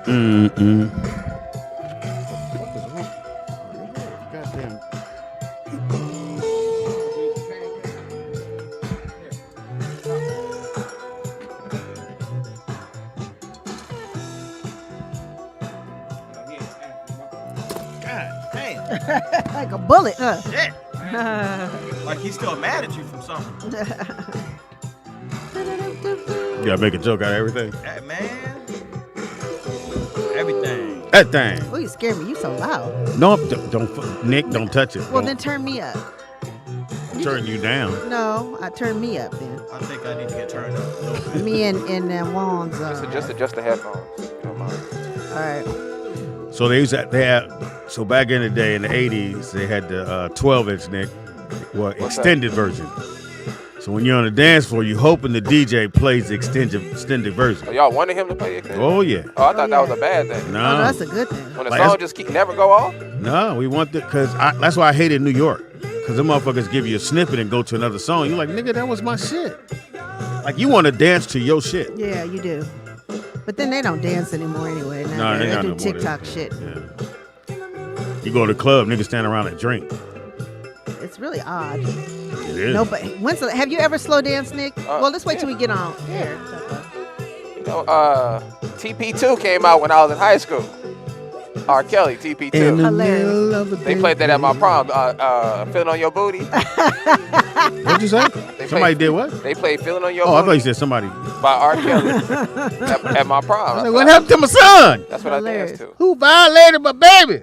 Mm-mm. Goddamn. God damn. Like a bullet, huh? Shit. Like he's still mad at you from something. You gotta make a joke out of everything. Hey, man. Everything. That thing. Oh, you scared me. You so loud. No, don't, Nick, don't touch it. Well, Don't then turn me up. turn you down. No, I turn me up then. I think I need to get turned up a little bit. Me and Juan's. Just adjust the headphones. Don't mind. All right. So so back in the day in the 80s, they had the 12-inch, Nick, extended version. So when you're on the dance floor, you hoping the DJ plays the extended version. So y'all wanted him to play it? Oh, yeah. Oh, I thought that was a bad thing. No. Oh, that's a good thing. When the Like, song just never go off? No, we want because that's why I hated New York. Because them motherfuckers give you a snippet and go to another song. You're like, nigga, that was my shit. Like, you want to dance to your shit. Yeah, you do. But then they don't dance anymore anyway. No, they they got do no more TikTok than- shit. Yeah. You go to the club, niggas stand around and drink. It's really odd. It is. Nobody. Have you ever slow danced, Nick? Well, let's wait till we get on air. You know, TP2 came out when I was in high school. R. Kelly, TP2. Hilarious. They played that at my prom. Feeling on Your Booty. What'd you say? Somebody did what? They played Feeling on Your Oh, I Booty thought you said somebody. by R. Kelly at my prom. I was like, what happened to my son? That's what I danced to. Who violated my baby?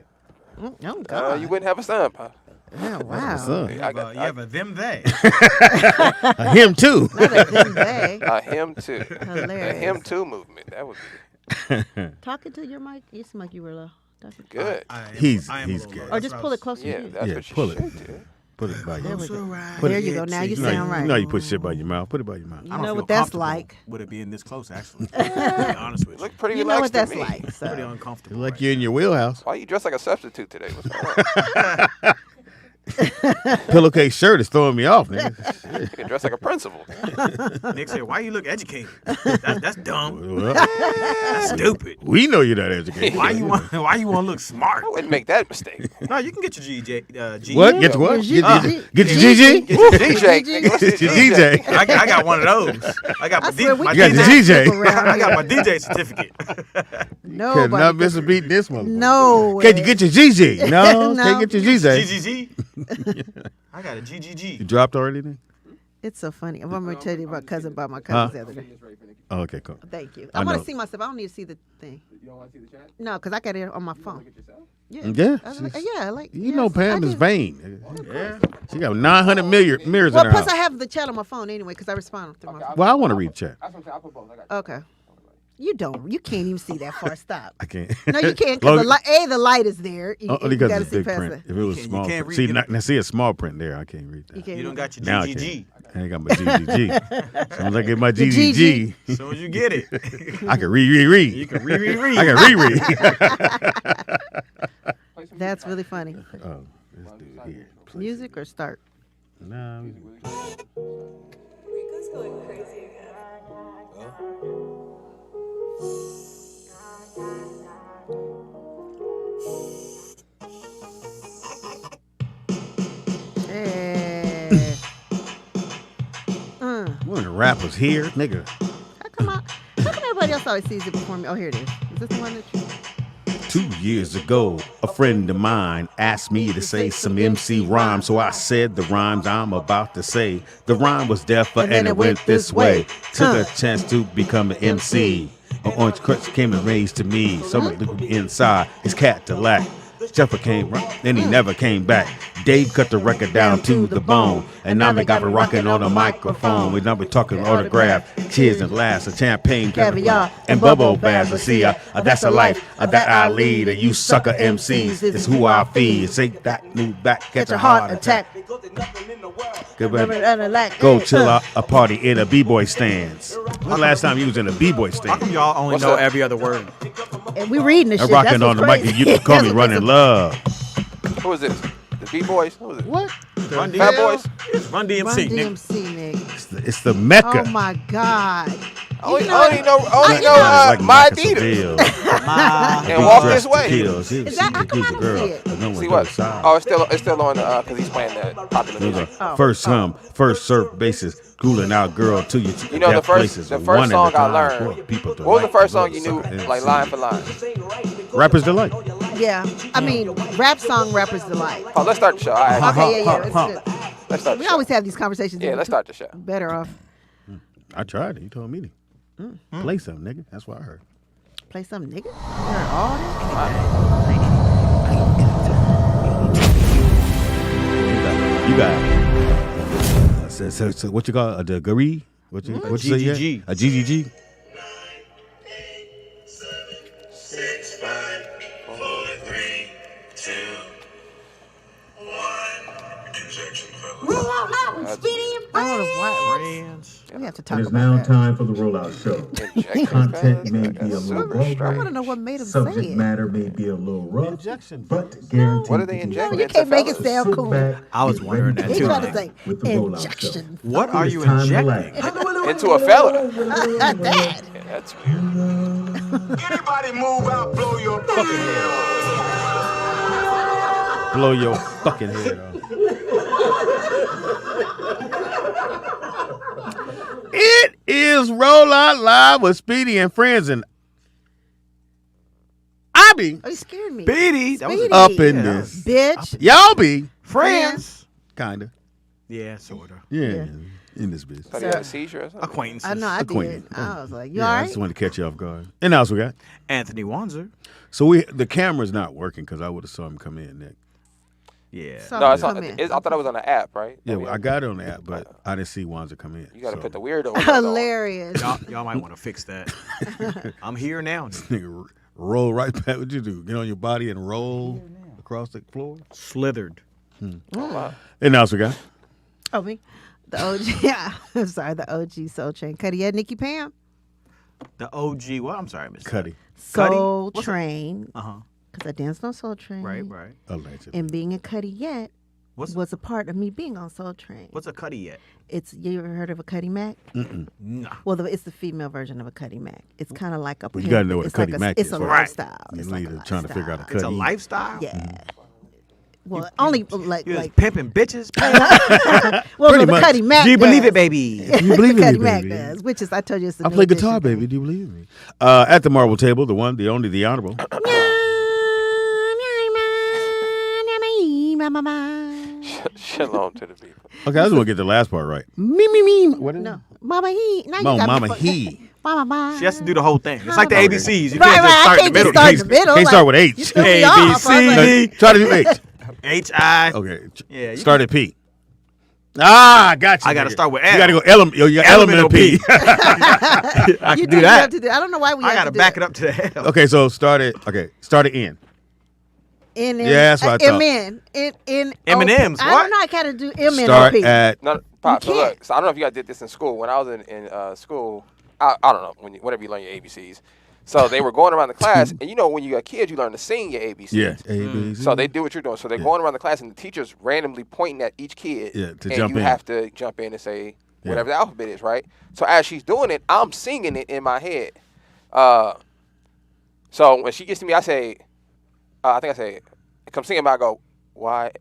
Oh, God. You wouldn't have a son, Pa. Yeah, wow. Son. You have a them they. Him too. Not a thing they. Him too. The Hilarious. Him too movement. That would be Talking to your mic. You seem like you were low. good. He's I am a he's little good. low. Or just pull it closer Yeah, to you. that's Yeah, what you pull it. should do. Put it by There your we go. Put There it- you go. Now you You know, sound right. you know you put shit by your mouth. Put it by your mouth. I You don't know feel what that's comfortable like. with it being this close, actually. To be honest with you. Look pretty You know what relaxed to that's me. like. Pretty So. uncomfortable. Like right you're in your wheelhouse. Why you dressed like a substitute today? What's going on? Pillowcase shirt is throwing me off, nigga. You can dress like a principal. now. Nick said, why you look educated? That's dumb. Well, That's stupid. we know you're not educated. Why you want to look smart? I wouldn't make that mistake. No, you can get your G. What? Get your what? Where's Get your your G- get your G- GG? Get your DJ. Nigga, what's Get your DJ? DJ. I got one of those. I got my I swear we You got the cannot DJ. flip around I got here. my DJ certificate. Nobody. Could not miss a beat in this motherfucker. No. Can you get your GG? No, No. can't get your GG. GGG. I got a You GGG. dropped already then? It's so funny. I'm going to tell you about my cousins the other day. Oh, okay, cool. Thank you. I I want know. to see myself. I don't need to see the thing. You don't want to see the chat? No, because I got it on my phone. Yeah. Yeah, Yeah, like You know yes, Pam I is do. vain. Yeah. She got 900 mirrors Well, in her plus I house. have the chat on my phone anyway because I respond through my phone. Well, I want to read the chat. Okay. You don't. You can't even see that far. Stop. I can't. No, you can't Long- because the light is there. You, Only you because gotta it's see big past print. that. If it was can't- you small can't print. read See, it. now see a small print there. I can't read that. You can't You don't read got your Now I GGG. I ain't got my GGG. As soon as I get my The GGG, As soon as you get it, I can read. you can read. I can reread. That's really funny. Oh, this dude here. Music or start? Nah, Rico's going crazy again. Hey. one of the rappers here, nigga. How come everybody else always sees it before me? Oh, here it is. Is this the one that you... 2 years ago, a friend of mine asked me to say some MC rhyme, so I said the rhymes I'm about to say. The rhyme was deafer and it went this way. Took a chance to become an MC. An orange crutch came and raised to me. Someone looked me inside, his cat to lack. Jeffer came, then he never came back. Dave cut the record down to the bone, and now we got me rocking on a microphone. We now be talking autograph, cheers and laughs, and champagne, Caviar, and bubble baths. But see, that's a life that I lead. And you sucker MCs is who I feed. Say that new back, catch a heart attack. Go chill out a party in a b-boy stands. When the last time you was in a b-boy How stand? come y'all only What's know that? every other word? And we reading this I'm shit. rocking That's on the what's mic, and crazy. you can call me That's Running what's- Love. Who is this? The B-Boys? Who is it? What? Run Fat DMC. Boys? Run Run DMC. Nick. DMC, nigga. It's the Mecca. Oh my God. Only know Like my Michael Adidas. Seville. And walk Dressed this to way. kill. Is that how come I don't see it? See what? Oh, it's still on because he's playing the popular music. First first surf basis, cooling out girl to you. You know the first song I learned. What was the first song you knew, like line for line? Rapper's Delight. Yeah. I mean, rap song, Rapper's Delight. Oh, let's start the show. All right. Okay, yeah. It's good. Let's start the We show. always have these conversations. Yeah, let's start the show. Better off. I tried it. You told me to. Play something, nigga. That's what I heard. Play some nigga. You heard all that? You got so what you call a degree? What you say? GGG. A GGG. 6, 5, 4, 3, 2, 1. Injection, fellas. Speedy and Friends. We have to It talk is about now that. time for the rollout show. Content may be a little vulgar. I want to know what made him say Subject it. matter may be a little rough, Injection. but guaranteed. What are they to be injecting? You can't make it fun. sound Sit cool. back, I was get wondering ready that He too. tried to laugh say with the rollout show. injection. What are It you is time to injecting? laugh. Into a fella. Not that. Yeah, that's weird. Anybody move out, blow your fucking head off. Blow your fucking head off. It is Rollout Live with Speedy and Friends, and I be Oh, you scared me. Speedy. That was Speedy. up in Yeah. this. Bitch. Y'all be friends. kinda. Yeah, sort of. Yeah. In this bitch. Thought he had a seizure or something. Acquaintances. I know, I did. Acquaintance. I was like, you Yeah, all I right? just wanted to catch you off guard. And else we got. Anthony Wanzer. So the camera's not working because I would have saw him come in, Nick. Yeah. So No, it's come on, in. I thought it was on the app, right? Yeah, I mean, I got it on the app, but I didn't see Wanzer come in. You got to so. put the weirdo logo on. Hilarious. Y'all might want to fix that. I'm here now. Nigga, roll right back. What you do? Get on your body and roll across the floor? Slithered. And else we got. Oh, me? The OG. Yeah. I'm sorry. The OG Soul Train. Cuddy, yeah, Nikki Pam. The OG. What? I'm sorry, Miss Cuddy. Soul Train. Uh huh. Because I danced on Soul Train. Right, right. Allegedly. And being a Cuddy Yet What's was a part of me being on Soul Train. what's a cutty yet? You ever heard of a Cuddy Mac? Nah. Well, it's the female version of a Cuddy Mac. It's kind of like a. Well, you gotta know what a it's Cuddy like Mac It's is, a right? lifestyle. You're It's like either a trying to figure out a lifestyle. It's a Cuddy. lifestyle. Yeah. Well, only like You was like. pimping bitches. Well, pretty no, the much. Cuddy Mac. Do you believe does. it, baby? You believe the in Cuddy me, Mac baby? does, which is I told you it's the I new play edition guitar, thing. baby. Do you believe me? At the marble table, the one, the only, the honorable. Shalom to the people. Okay, I just want to get the last part right. Me. What is No, Mama he. Now you Mo, got me Mama fucked- he. Mama. She has to do the whole thing. It's like the Right, ABCs. You Right, can't right. just I start in can't the middle. just start in the middle. Can't start with H. You threw me off. I was like, Try to do H. H-I. Okay. Yeah, you Start at P. I got you. I gotta nigga. start with You L. gotta go element of P. I you can do you that. have to do. I don't know why we. I have gotta to do back it up to the L. Okay, so start at N. In Yeah, that's what I thought. in M&Ms, I what? don't know. I gotta do M and Start OP. at No, Pop, so can't. look, so I don't know if you guys did this in school. When I was in school, I don't know, whenever you learn your ABCs. So they were going around the class, and you know when you got kids, you learn to sing your ABCs. yeah. A, B, C. So they do what you're doing. So they're going around the class, and the teacher's randomly pointing at each kid. Yeah, to and jump you in. have to jump in and say whatever the alphabet is, right? So as she's doing it, I'm singing it in my head. So when she gets to me, I say, come singing, I go, Y,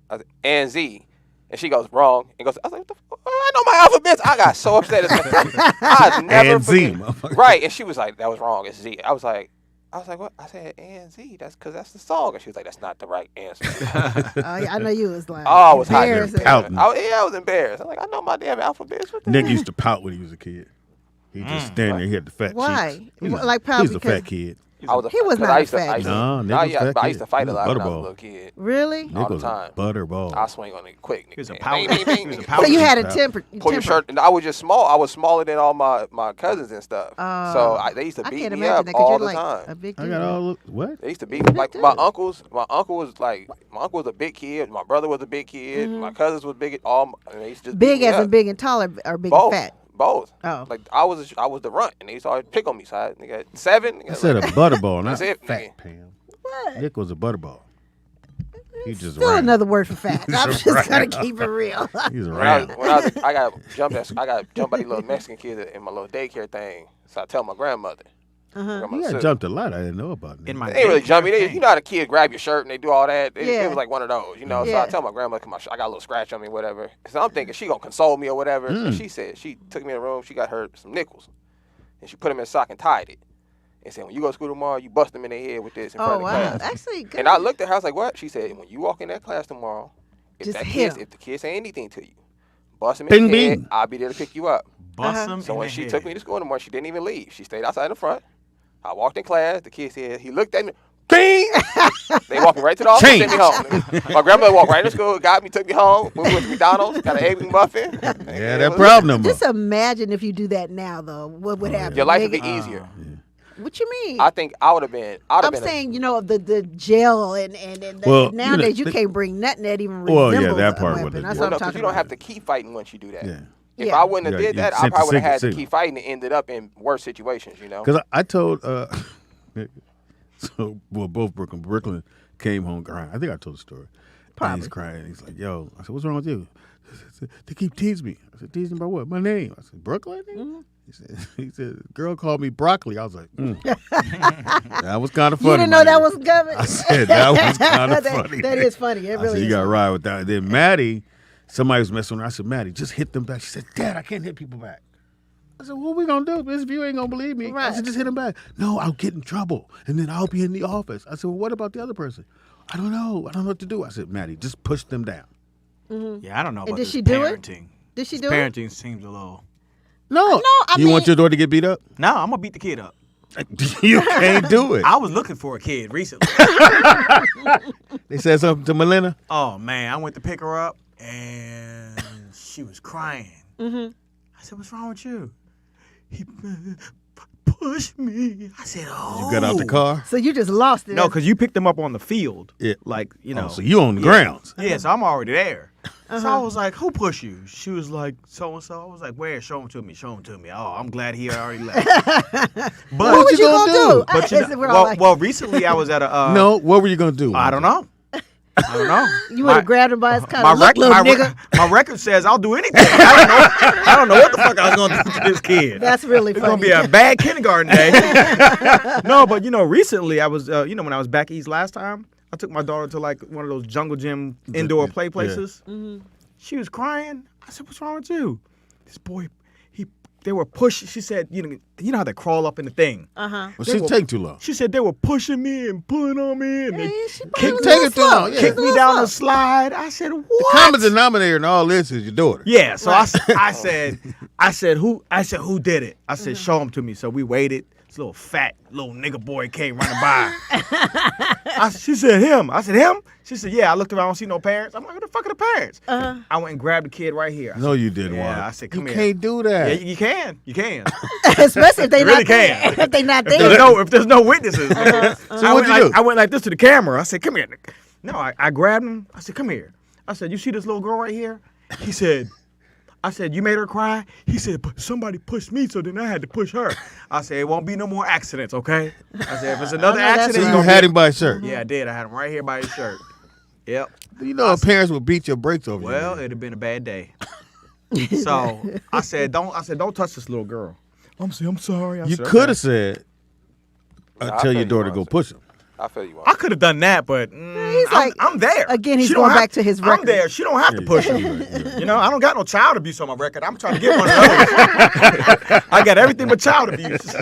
and Z. And she goes, wrong. And goes, I was like, what the fuck? I know my alphabets. I got so upset. I never And Z, forget. motherfucker. Right. And she was like, that was wrong. It's Z. I was like, what? I said, and Z. That's because that's the song. And she was like, that's not the right answer. Yeah, I know you was like. Oh, I was hot. embarrassed. Pouting. I was embarrassed. I'm like, I know my damn alphabets. What the Nick hell? used to pout when he was a kid. He just stand there. He had the fat Why? cheeks. He was, Like, he probably was a because- fat kid. He was not a fat kid. No, Nick Nah, was a fat but I kid. used to fight He a was lot when I was a butterball. little kid. Really? Nick all the was time. a butterball. I swing on it quick. He was a nigga. powder. Bing, bing, He was a bing. powder. So you had a Pouch. temper. Pull your shirt. And I was just small. I was smaller than all my cousins and stuff. So they used to I beat can't me imagine up that 'cause all you're the like time. a big I dude. got all what? They used to beat me. Like too. my uncle was a big kid. My brother was a big kid. My cousins was big. They used to just beat Big me as up. in big and taller, or big Both. and fat. Both. Oh. Like I was the runt, and they used to always pick on me. So I got 7. I said a butterball, not That's it, fat nigga. Pam. What? Nick was a butterball. He just Still ran. another word for fat. I'm just gonna keep it real. He's a When I ram. was, I got jumped by these little Mexican kids in my little daycare thing. So I tell my grandmother. Grandmother You got sister. jumped a lot. I didn't know about it. In my They ain't really daycare jumpy. thing. You know how the kids grab your shirt and they do all that. It Yeah. was like one of those, you know. So Yeah. I tell my grandmother, I got a little scratch on me, whatever. So I'm thinking she gonna console me or whatever. And she said she took me in the room. She got her some nickels, and she put them in a sock and tied it. And said, when you go to school tomorrow, you bust them in their head with this in front Oh of the wow, class. actually good. And I looked at her. I was like, what? She said, when you walk in that class tomorrow, Just hit 'em. if the kid say anything to you, bust him Bing, in the head. bing. I'll be there to pick you up. Bust them So in when the she head. took me to school in the morning, she didn't even leave. She stayed outside in front. I walked in class. The kid said, he looked at me. Bing! They walked me right to the office, sent me home. My grandmother walked right to school, got me, took me home. We went to McDonald's, got an egg McMuffin. Yeah, that problem no more. Just imagine if you do that now, though. What would happen? Your life would be Nigga, easier. What you mean? I think I would have been. I'm saying, the jail and Well, nowadays you you know, can't bring nothing that even Well, resembles yeah, that a part weapon. wouldn't- That's yeah. what I'm because talking you don't about. have to keep fighting once you do that. Yeah. If Yeah. I wouldn't have Yeah, did you that, I sent the probably would have had signal. to keep fighting and ended up in worse situations, you know? Because I told, both Brooklyn came home crying. I think I told the story. And he's crying. He's like, yo. I said, what's wrong with you? They keep teasing me. I said, teasing about what? My name. I said, Brooklyn? He said, girl called me broccoli. I was like, that was kind of funny. You didn't know my that nigga. was coming? I said, that was kind of funny. That is funny. It I really said, you is got to funny. ride with that. Then Maddie, somebody was messing with her. I said, Maddie, just hit them back. She said, Dad, I can't hit people back. I said, what we going to do? This if you ain't going to believe me. I Right. said, just hit them back. No, I'll get in trouble. And then I'll be in the office. I said, well, what about the other person? I don't know. I don't know what to do. I said, Maddie, just push them down. Yeah, I don't know about did this she do it? parenting. Did she This do it? parenting seems a little. No. I you want mean- your daughter to get beat up? No, I'm gonna beat the kid up. You can't do it. I was looking for a kid recently. They said something to Melina. Oh man, I went to pick her up and she was crying. I said, "What's wrong with you?" He pushed me. I said, "Oh." You got out the car? So you just lost it. No, because you picked them up on the field. Yeah. Like you know. Oh, so you on the grounds. Yeah, so I'm already there. So I was like, "Who pushed you?" She was like, "So and so." I was like, "Where? Show him to me. Show him to me." Oh, I'm glad he already left. But what was you gonna do? But you know, We're all like, well, recently I was at a. No, what were you going to do? I don't know. I don't know. you would have grabbed him by his collar. Look, little nigga. My record says I'll do anything. I don't know what the fuck I was going to do to this kid. That's really It's funny. going to be a bad kindergarten day. No, but recently I was, when I was back east last time, I took my daughter to like one of those jungle gym indoor play places. She was crying. I said, "What's wrong with you?" This boy, they were pushing. She said, you know how they crawl up in the thing. Well, she take too long. She said they were pushing me and pulling on me and they She Keep probably was a taking little too long, slow. yeah. kicked me down the slide. I said, "What?" The common denominator in all this is your daughter. Yeah, so I said, who did it? I said, show him to me. So we waited. This little fat little nigga boy came running by. She said, him. I said, him? She said, yeah. I looked around, I don't see no parents. I'm like, who the fuck are the parents? I went and grabbed the kid right here. No, you didn't. Yeah, Wanda. I said, come you here. can't do that. Yeah, you can. You can. Especially if they You not really there. can. If they not If there. there's no witnesses. So what'd you do? I went like this to the camera. I said, come here. No, I grabbed him. I said, come here. I said, you see this little girl right here? I said, you made her cry? He said, but somebody pushed me, so then I had to push her. I said, it won't be no more accidents, okay? I said, if it's another I know that's accident, So it's you gonna had be- him by his shirt. Yeah, I did. I had him right here by his shirt. Yep. You know, parents will beat your brakes over Well, you. it'd have been a bad day. So I said, don't touch this little girl. I'm sorry. I You said, could "Okay." have said, Nah, I tell feel your you, daughter to Wanda. go push him. I feel you. I could have done that, but He's like- I'm there. again, he's She don't going have- back to his I'm record. there. She don't have to push him. Right. You know, I don't got no child abuse on my record. I'm trying to get one of those. I got everything but child abuse.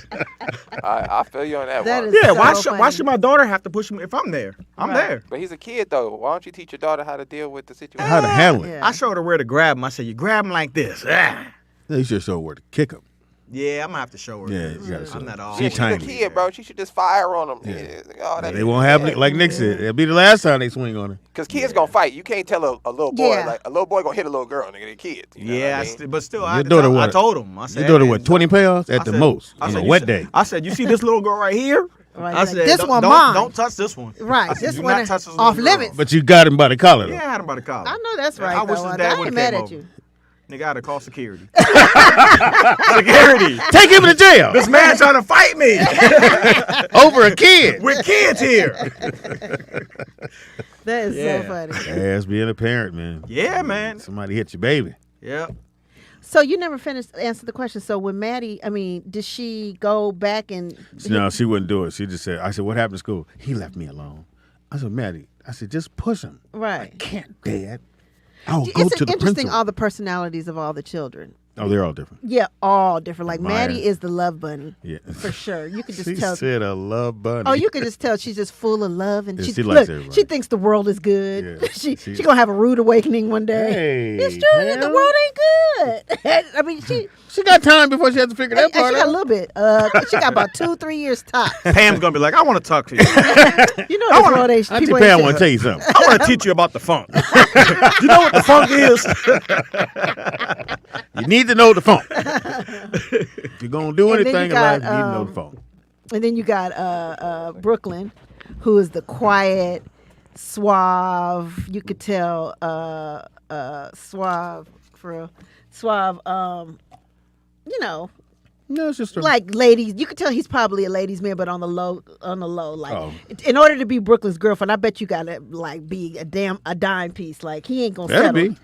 I feel you on that, That Wanda. is Yeah, so why funny. should my daughter have to push me if I'm there? I'm there. But he's a kid, though. Why don't you teach your daughter how to deal with the situation? How to handle it. Yeah. I showed her where to grab him. I said, you grab him like this. Ah. You should show her where to kick him. Yeah, I'm gonna have to show her. Yeah, this. you gotta show I'm her. not all. She She's a tiny. kid, bro. She should just fire on them. Yeah. Oh, that They won't have it, like Nick said. It'll be the last time they swing on her. Because kids gonna fight. You can't tell a little boy, Yeah. like, a little boy gonna hit a little girl, nigga. They're kids. You know Yeah, what I mean? but still, Your daughter I what? told him. I said, Your daughter, "Hey, what, 20 pounds at I the said- most I on said, a you wet said- day? I said, you see this little girl right here? Right, I like, said, this don't, one don't, mine. Don't touch this one. Right, I said, this do one not is touch this off little girl. limits. But you got him by the collar, though. Yeah, I had him by the collar. I know that's right. I wish though, his Wanda. dad I would ain't have mad came at over. you. Nigga, I'd have called security. Security. Take him to jail This man trying to fight me over a kid. with kids here. That is Yeah. so funny. As being a parent, man. Yeah, man. Somebody hit your baby. Yeah. So you never finished answer the question. So when Maddie, I mean, did she go back and? No, she wouldn't do it. She just said, I said, what happened to school? He left me alone. I said, Maddie, I said, just push him. Right. I can't, Dad. I'll go It's to the interesting principal. all the personalities of all the children. Oh, they're all different. Yeah, all different. Like Maya. Maddie is the love bunny. Yeah. For sure. You could just She tell. said a love bunny. Oh, you could just tell she's just full of love, and Yeah, she she likes look. everybody. She thinks the world is good. Yeah, she she- gonna have a rude awakening one day. Hey, It's true. The Pam. world ain't good. I mean, she got time before she has to figure that and part she got a out. little bit. She got about 2-3 years top. Pam's gonna be like, I want to talk to you. You know, this world ain't. Auntie people Pam ain't want to tell you something. I want to teach you about the funk. You know what the funk is? You need to know the phone. If you're going to do And then anything you in life, got, you need to know the phone. And then you got Brooklyn, who is the quiet, suave. You could tell suave for real. Suave. You know, No, it's just a, like ladies. You could tell he's probably a ladies' man, but on the low. Like, Oh. in order to be Brooklyn's girlfriend, I bet you gotta like be a dime piece. Like he ain't gonna that'd settle. be.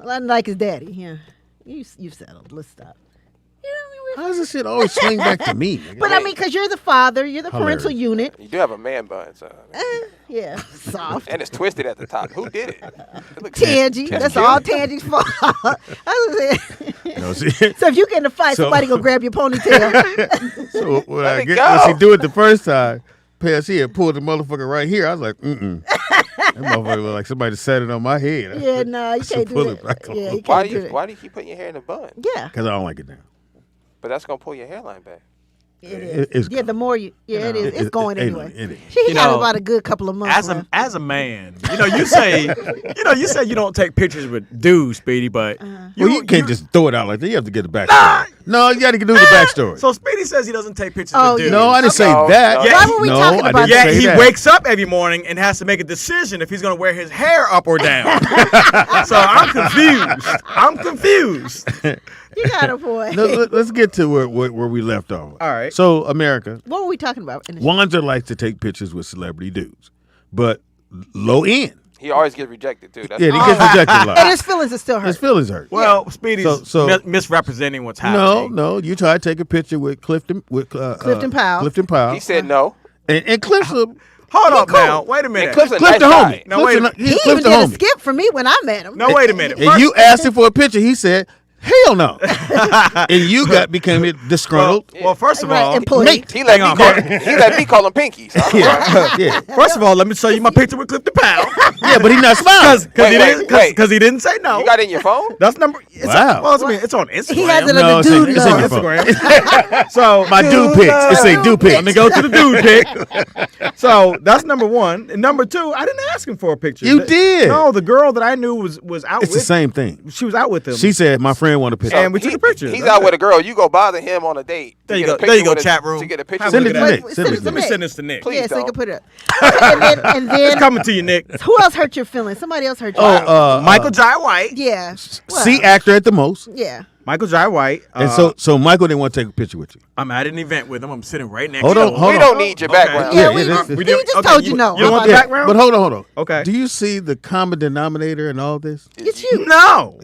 Like his daddy. Yeah, you settled. Let's stop. You know what I mean? How does this shit always swing back to me? nigga? But I mean, because you're the father, you're the parental Hilarious. unit. You do have a man bun, so. Yeah, soft. And it's twisted at the top. Who did it? It looks Tangy. Can That's you? all Tangy's fault. I was saying. No, see, So if you get in a fight, So- somebody go grab your ponytail. so when I it get, go. when she do it the first time, she had pulled the motherfucker right here. I was like, mm-mm. That motherfucker look like somebody set it on my head. Yeah, no, you So can't do pull that. it back a Yeah, little. you can't do Why that. do you keep putting your hair in a bun? Yeah, Because I don't like it now. But that's gonna pull your hairline back. it is. It's Yeah, the more you, it is. It's going anyway. It is. He You got know, about a good couple of months left. As a man, you say you don't take pictures with dudes, Speedy, but Well, you can't just throw it out like that. You have to get the backstory. No, you got to do the backstory. So Speedy says he doesn't take pictures Oh, with dudes. No, I didn't say No, that. no. Why were we talking I about didn't Yet say he that. wakes up every morning and has to make a decision if he's going to wear his hair up or down. So I'm confused. You got a point. Let's get to where we left off. All right. So, America, What were we talking about? Wanzer likes to take pictures with celebrity dudes, but low end. He always gets rejected too. That's Yeah, he gets rejected a And lot. his feelings are still hurt. His feelings hurt. Well, Speedy's So- misrepresenting what's happening. No. You try to take a picture with Clifton Powell. Clifton Powell. He said no. And Cliff's a Hold up now. Wait a minute. And Cliff's a Cliff nice the guy. homie. No, wait a minute. He even Cliff the did a homie. skip for me when I met him. No, wait a minute. And you asked him for a picture. He said, "Hell no," and you became disgruntled. Well, first of Right, all, employee. Mate. He let me call him Pinky. So Yeah. first of all, let me show you my picture with Clifton Powell. Yeah, but he's not smiling. Because he didn't say no. You got it in your phone? That's number. It's Wow. it's on Instagram. He has it No, under it's in- dude it's in love. your phone. Instagram. So My dude pics. It say dude pics. Let me go to the dude pic. So that's number one. And number two, I didn't ask him for a picture. You did. No, the girl that I knew was out It's with. the same thing. She was out with him. She said, "My friend wanted a picture." And we took a picture. He's out with a girl. You go bother him on a date. There to you get a go. picture There you go, with chat room. To get a picture Have Send a it look to at Nick. that. Send it Send it to to Let me Nick. send this to Nick. Please Yeah, so you don't. can put it up. And It's then coming to you, Nick. who else hurt your feelings? Somebody else hurt your feelings. Michael Jai White. Yeah. Well, C actor at the most. Yeah. Michael Jai White. And so Michael didn't want to take a picture with you. I'm at an event with him. I'm sitting right next Hold to on, him. hold We on. don't need your background. Yeah, Yeah, we, this- we we just okay, told you no. you don't want How the about background? But hold on. Okay. Do you see the common denominator in all this? that? It's you. No.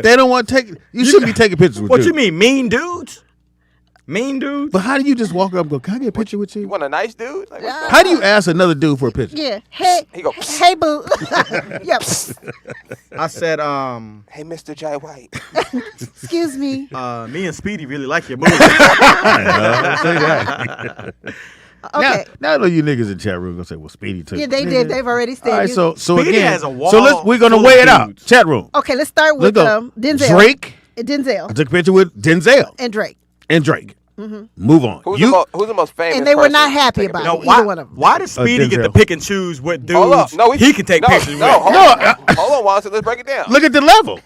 They don't want to take. You shouldn't be taking pictures with What dudes. you mean, mean dudes? Mean dudes? But how do you just walk up and go, "Can I get a picture with You you?" want a nice dude? Like, what's going How do you ask another dude for a picture? Yeah. Hey. He go, Hey, boo. Yep. I said, Hey, Mr. Jai White. Excuse me. me and Speedy really like your movie. Say that. Okay. Now I know you niggas in chat room gonna say, "Well, Speedy took." Yeah, they did. They've already said. All right, you- so Speedy again, has a wall so we're gonna full weigh of it out. dudes. Chat room. Okay, let's start Let's with go. Denzel. Drake. Denzel I took a picture with Denzel and Drake. and Drake. Move on. Who's You the most famous? And they were person not to happy take a about picture? it. No, Either one of them. why does Speedy get to Denzel. pick and choose what dudes Hold up. No, he can take pictures no, with? Hold No, on. Hold on, Watson. Let's break it down. look at the level.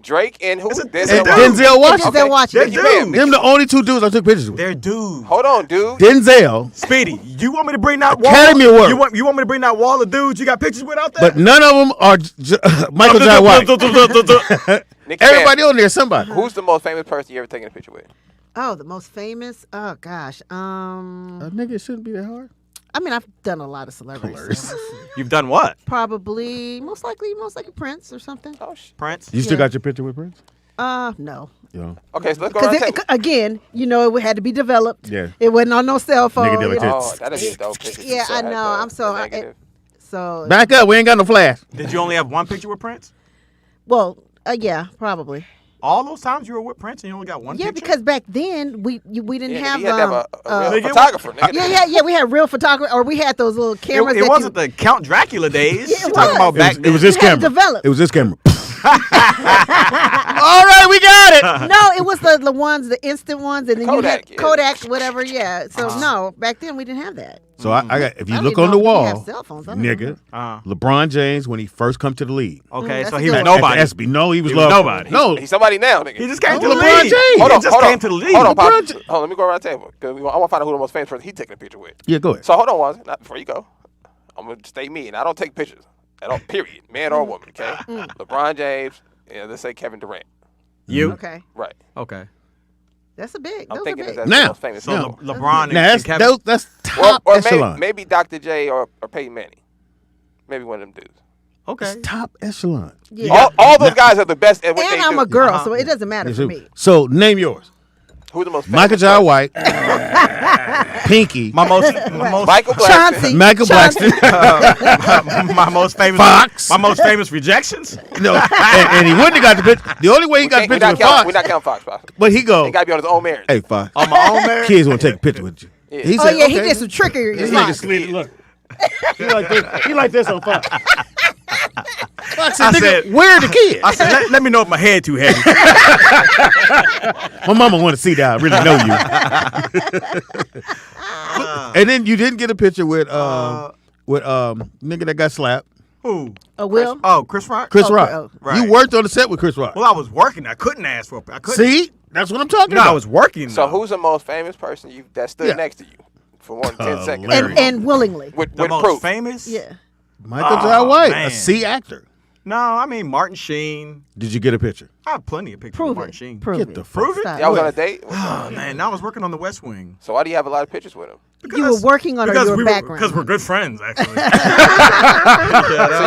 Drake and who? It's a And dude. Denzel Washington. Denzel Washington. They're Nicky Bam. dudes. Them the only two dudes I took pictures with. They're dudes. Hold on, dude. Denzel, Speedy, you want me to bring that wall? Academy Award. You want me to bring that wall of dudes you got pictures with out there? but none of them are Michael Jai White. Nicky Everybody Bam. on there, is somebody. Who's the most famous person you ever taken a picture with? Oh, the most famous. Oh gosh. A nigga, it shouldn't be that hard. I mean, I've done a lot of celebrities. You've done what? Probably, most likely Prince or something. Oh, shit. Prince? You still Yeah. got your picture with Prince? No. Yeah. Okay, so let's go around the Because table. again, it had to be developed. Yeah. It wasn't on no cell phone. Nigga did like this. Oh, that'd be a dope picture. Yeah, So I had know. I'm so. negative. So. Back up. We ain't got no flash. Did you only have one picture with Prince? Well, yeah, probably. All those times you were with Prince and you only got one Yeah, picture? because back then we didn't Yeah, have. you had to have a real Nigga, photographer. Nigga. Yeah. We had real photography, or we had those little cameras. It wasn't the Count Dracula days. Yeah, it You're talking was. about back It was then. this You had to camera. develop. It was this camera. All right, we got it. No, it was the ones, the instant ones, and then Kodak, you yeah. had Kodak, whatever. Yeah. So no, back then we didn't have that. So I got. If you I look didn't on the know we wall, have cell phones. I don't nigga, know. LeBron James when he first come to the league. Okay, that's so a he good was one. nobody. At the SB, no, he was He was love- nobody. No, He's somebody now, nigga. He just came to Oh, the LeBron league. James. He just came to the league. Hold on, LeBron Pop. James. Hold on, let me go around the table. Because I want to find out who the most famous person he taking a picture with. yeah, go ahead. So hold on, Wanz. Before you go, I'm going to state me, and I don't take pictures at all, period. Man or woman, okay? LeBron James, and let's say Kevin Durant. You? Okay, Right. Okay. that's a big. I'm Those thinking are big. that's Now. the most famous. So people. LeBron and, Now and Kevin. that's top Or echelon. maybe Dr. J or Peyton Manning. Maybe one of them dudes. Okay. It's top echelon. Yeah. All those guys are the best at what And they I'm do. a girl, so it doesn't matter Yes, for sir. me. So name yours. Who's the most famous Michael Jai person? White, Pinky, My most Michael Blackson. Chauncey. Michael Chauncey. Blackson. my most famous Fox. My most famous rejections. No, and he wouldn't have got the picture. The only way he got the We're picture not was counting Fox. Fox, Fox. But he go, He got to be on his own marriage. hey Fox, On my own marriage. kids want to take a picture with you. Yeah. He Oh said, yeah, he okay. did some trickery. This nigga slid. Look, he like this. He like this on Fox. Fox said, I nigga, said- where are the kids? I said, let me know if my head too heavy. My mama want to see that I really know you. And then you didn't get a picture with nigga that got slapped, Who? Will. Oh, Chris Rock. Chris Oh, Rock. oh. Right. You worked on the set with Chris Rock. Well, I was working. I couldn't ask for it. I couldn't. See, that's what I'm talking No, about. I was working. So though. who's the most famous person that stood Yeah. next to you for more than 10 seconds? Hilarious. And willingly. With the most proof. famous? Yeah. Michael Jai White, man. a C actor. No, I mean Martin Sheen. Did you get a picture? I have plenty of pictures Prove of Martin it. Sheen. Prove Get it. the Prove it? Stop. Y'all was on a date? Oh man, now I was working on the West Wing. So why do you have a lot of pictures with him? You were working on because your background. Because we're good friends, actually. So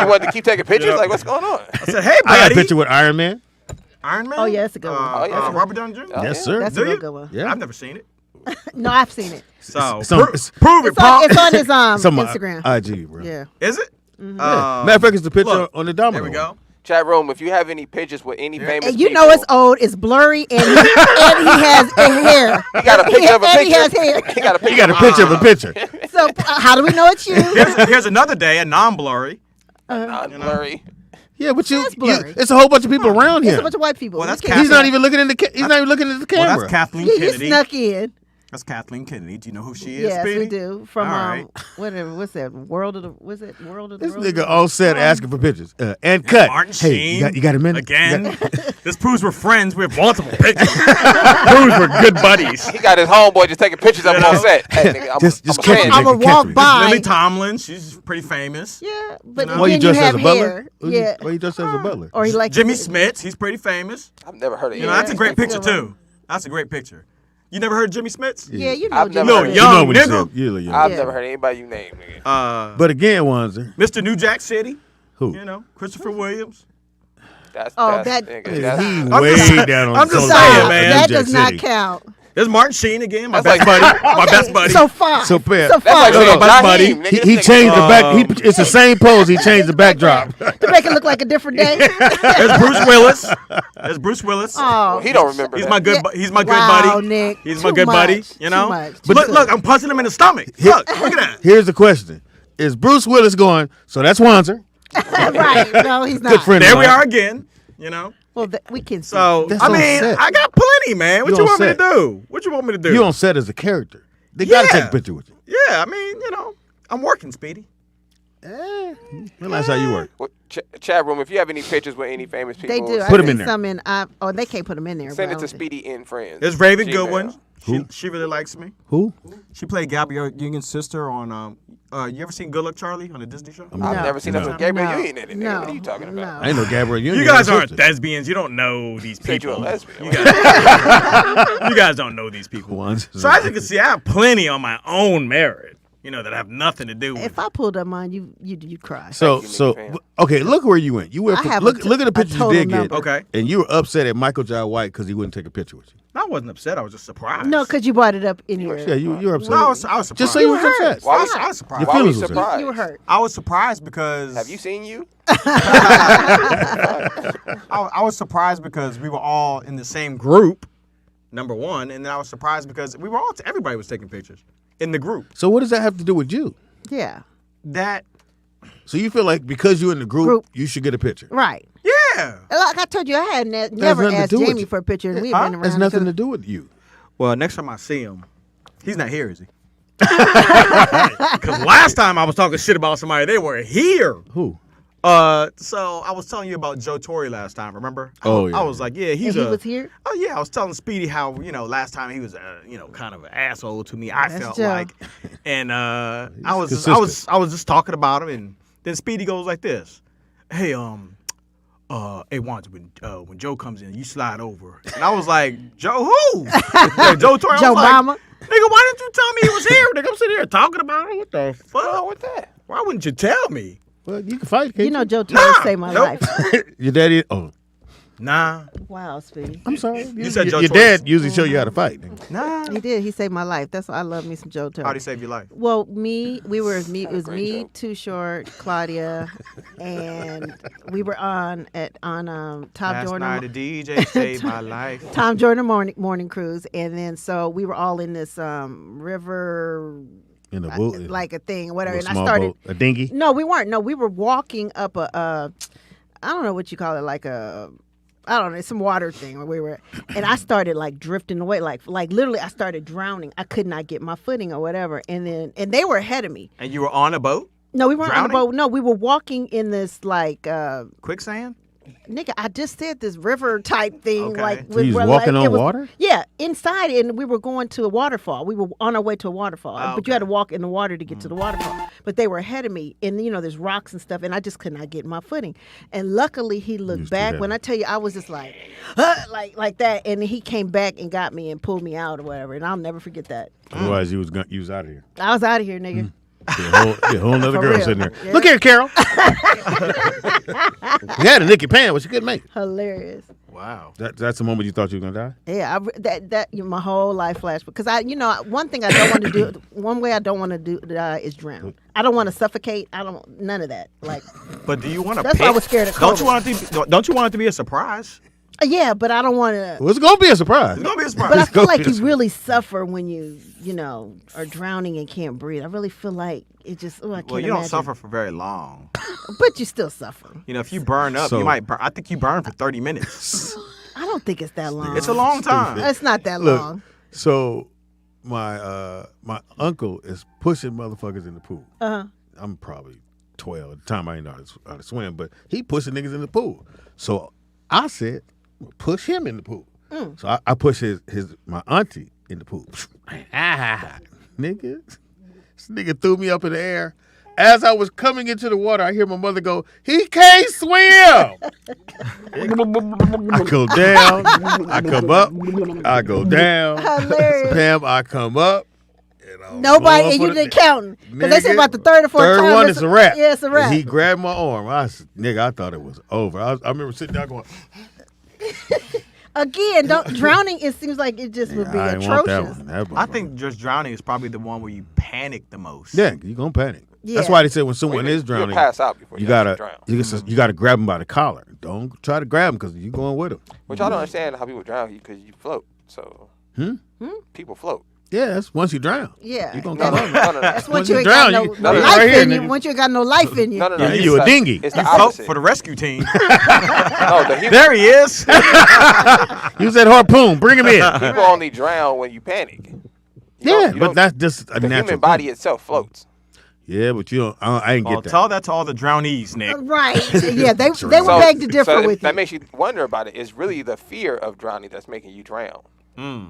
you wanted to keep taking pictures? Like, what's going on? I said, hey, I got a buddy. picture with Iron Man. Iron Man? Oh, yeah, that's a good one. Oh, yeah. Robert Downey Jr.? Oh, Yes, yeah. sir. That's Do a real you? good one. Yeah. I've never seen it. No, I've seen it. So, Some- prove it, It's on, Pop. it's on his Some Instagram. IG, bro. Yeah. Is it? Matter of fact, it's the picture look, on the domino. There we go. Chat room, if you have any pictures with any famous And you people, know it's old, it's blurry, and he has hair. He got a picture of a And picture. he has hair. He got a picture. You got a picture of a picture. So how do we know it's you? Here's another day, a non-blurry. blurry. Yeah, but That's blurry. it's a whole bunch of people around It's him. a bunch of white people. Well, that's You can't He's see not that. even looking in the. He's not even looking at the Well, camera. that's Kathleen He Kennedy. snuck in. That's Kathleen Kennedy. Do you know who she is, Yes, Speedy? we do. From All right. whatever. What's that? World of the. Was it World of the? This World nigga of all set asking for pictures and cut. Martin Hey, Sheen. you got a minute? Again. You got- This proves we're friends. We have multiple pictures. Proves we're good buddies. He got his homeboy just taking pictures of him on set. Hey, nigga, I'm Just I'm a catch fan. me, I'ma nigga, catch walk me. by. Lily Tomlin. She's pretty famous. Yeah, but Why you then dressed as have a butler? hair. Yeah. Why you dressed as a butler? Or he like Jimmy Smits. He's pretty famous. I've never heard of You know, him. that's a great that's a picture, good too. That's a great picture. You never heard of Jimmy Smits? Yeah, you know. I've Jimmy never Little heard Smith. of young what he nigga. said. You're young. I've Yeah. never heard anybody you name, nigga. But again, Wanzer, Mr. New Jack City. who? You know, Christopher Williams. That's Oh, that's, that- nigga, that's, He I'm way just- down on I'm the just total saying, line. man. That Jack does not City. count. There's Martin Sheen again, my That's best like- buddy. My best buddy. So far. So fair. So that's like far. No, saying no, my Jaheim, buddy. nigga. He This nigga- changed the back. It's the same pose. He changed the backdrop. To make it look like a different day. There's Bruce Willis. There's Bruce Willis. Oh. He don't remember He's that. my good. Yeah. He's my good Wow, buddy. Nick. He's my Too good buddy. much. You know. Too much. But Too look, I'm punching him in the stomach. Look at that. Here's the question: is Bruce Willis going? So that's Wanzer, Right. No, he's not. good friend. There of we mine. are again. You know. Well, we can see. So That's I on mean, set. I got plenty, man. What You you on want me to set. do? What you want me to do? You on set as a character. They gotta Yeah. take a picture with you. Yeah, I mean, you know, I'm working, Speedy. Realize how you work. Well, chat room, if you have any pictures with any famous people, They do. Put I 'em in see there. some in. Oh, they can't put them in there. send but it I to don't think- Speedy and Friends. There's Raven Gmail. Goodwin. She really likes me. Who? She played Gabrielle Union's sister on. You ever seen Good Luck Charlie on the Disney show? I've No. never seen that with Gabriel Union in it. No. What are you talking about? I ain't know Gabrielle Union. You guys had a aren't sister. lesbians. You don't know these Said you a people. lesbian. You guys don't know these people. Ones. So as you can see, I have plenty on my own merit. that have nothing to do with If I pulled up mine, you cry. So, Thank you, so Nicky Fan. okay, look where you went. You went. I have Look at the a pictures you total did get. number. Okay. And you were upset at Michael J. White because he wouldn't take a picture with you. I wasn't upset. I was just surprised. No, because you brought it up in here. Yeah, you were upset. No, I was surprised. Just say you were hurt. upset. Why I was, was surprised. Your why were you feelings was hurt. surprised? You were hurt. I was surprised because Have you seen you? I was surprised because we were all in the same group, number one, and then I was surprised because we were all everybody was taking pictures in the group. So what does that have to do with you? Yeah. That So you feel like because you're in the group, you should get a picture. Right. yeah. Like I told you, I had never nothing to asked do with Jamie you. for a picture, and we've Huh? been around. Has nothing each to other. do with you. Well, next time I see him, he's not here, is he? Because last time I was talking shit about somebody, they were here. Who? So I was telling you about Joe Torre last time. Remember? Oh, yeah. I was like, yeah, And he's he was here. Oh yeah, I was telling Speedy how last time he was kind of an asshole to me. I That's felt Joe. like, and I was consistent. I was just talking about him, and then Speedy goes like this, hey hey once when Joe comes in, you slide over, and I was like, Joe who? Yeah, Joe Torre. I Joe was like, Mama. Nigga, why didn't you tell me he was here? Nigga, I'm sitting here talking about him. What the What's wrong fuck? with that? Why wouldn't you tell me? Well, you can fight. Can't You know, Joe Torre saved my nope. life. Your daddy. Oh, Nah, Wow, Speedy. I'm sorry. You said Joe your Torre. dad usually show you how to fight. nah. He did. He saved my life. That's why I love me some Joe Torre. How'd he save your life? Well, it was great me, joke. Too Short, Claudia, and we were on Tom Last Jordan. night a DJ saved my life. Tom Jordan morning cruise, and then so we were all in this river, In a boat, like a thing, whatever. little And I small started. boat, a dinghy. No, we weren't. No, we were walking up I don't know what you call it, like I don't know, some water thing where we were, and I started like drifting away, like literally, I started drowning. I could not get my footing or whatever, and they were ahead of me. And you were on a boat? No, we weren't on the Drowning? boat. No, we were walking in this like Quicksand? nigga, I just said this river type thing, Okay. like So you was walking on water? Yeah, inside, and we were going to a waterfall. We were on our way to a waterfall, Oh, but you had to walk in the water to get to the waterfall. But they were ahead of me, and there's rocks and stuff, and I just could not get my footing. And luckily, he looked was too back. heavy. When I tell you, I was just like, like that, and he came back and got me and pulled me out or whatever, and I'll never forget that. Otherwise, you was out of here. I was out of here, nigga. Be a whole other For girl real. sitting there. Yeah. Look here, Carol. You had a Nicky Pan, but you couldn't make it. Hilarious. Wow. That's the moment you thought you were gonna die. Yeah, my whole life flashed because one thing I don't want to do. One way I don't want to do is drown. I don't want to suffocate. None of that. Like, But do you want to That's why I was scared of Don't you COVID. want it to be a surprise? yeah, but I don't want to. Well, it's gonna be a surprise. It's going to be a surprise. But I It's feel gonna like be you a- really suffer when you are drowning and can't breathe. I really feel like it just. I can't well, you don't imagine. suffer for very long. but you still suffer. If you burn up, So- you might burn. I think you burn for 30 minutes. I don't think it's that long. It's a long time. It's not that Look, long. so my uncle is pushing motherfuckers in the pool. Uh-huh. I'm probably 12 at the time. I ain't know how to swim, but he pushing niggas in the pool. So I said, push him in the pool. So I push my auntie in the pool. Nigga, this nigga threw me up in the air. As I was coming into the water, I hear my mother go, "He can't swim." I go down, I come up, I go down. Hilarious. Pam, I come up. And I'm Nobody, going and for you the- didn't count because they said Nigga, about the third or fourth Third time. one is a wrap. Yeah, it's a wrap. And he grabbed my arm. I thought it was over. I remember sitting down going, Again, drowning. It seems like it just would be I didn't want that atrocious. one. That I think just drowning is probably the one where you panic the most. yeah, you gonna panic. Yeah. That's why they said when someone is You'll drowning, pass out before you you gotta actually drown. you gotta grab him by the collar. Don't try to grab him because you going with him. Which I don't understand how people drown because you float. So people float. Yeah, that's once you drown. Yeah. You gonna No, come no, up. no, no, no. That's once Once you you ain't got drown, no you- no, no, life right here, in you. nigga. Once you ain't got no life in you. No, no, no. Yeah, it's you a the- dinghy. It's the He float opposite. for the rescue team. No, the There he is. Use that harpoon. Bring him in. people only drown when you panic. You Yeah, don't- you but don't- that's just a the natural human body thing. itself floats. Yeah, but you don't. I ain't Well, get that. tell that to all the drownees, Nick. Right. Yeah, they would So- beg to differ so with that you. makes you wonder about it. It's really the fear of drowning that's making you drown.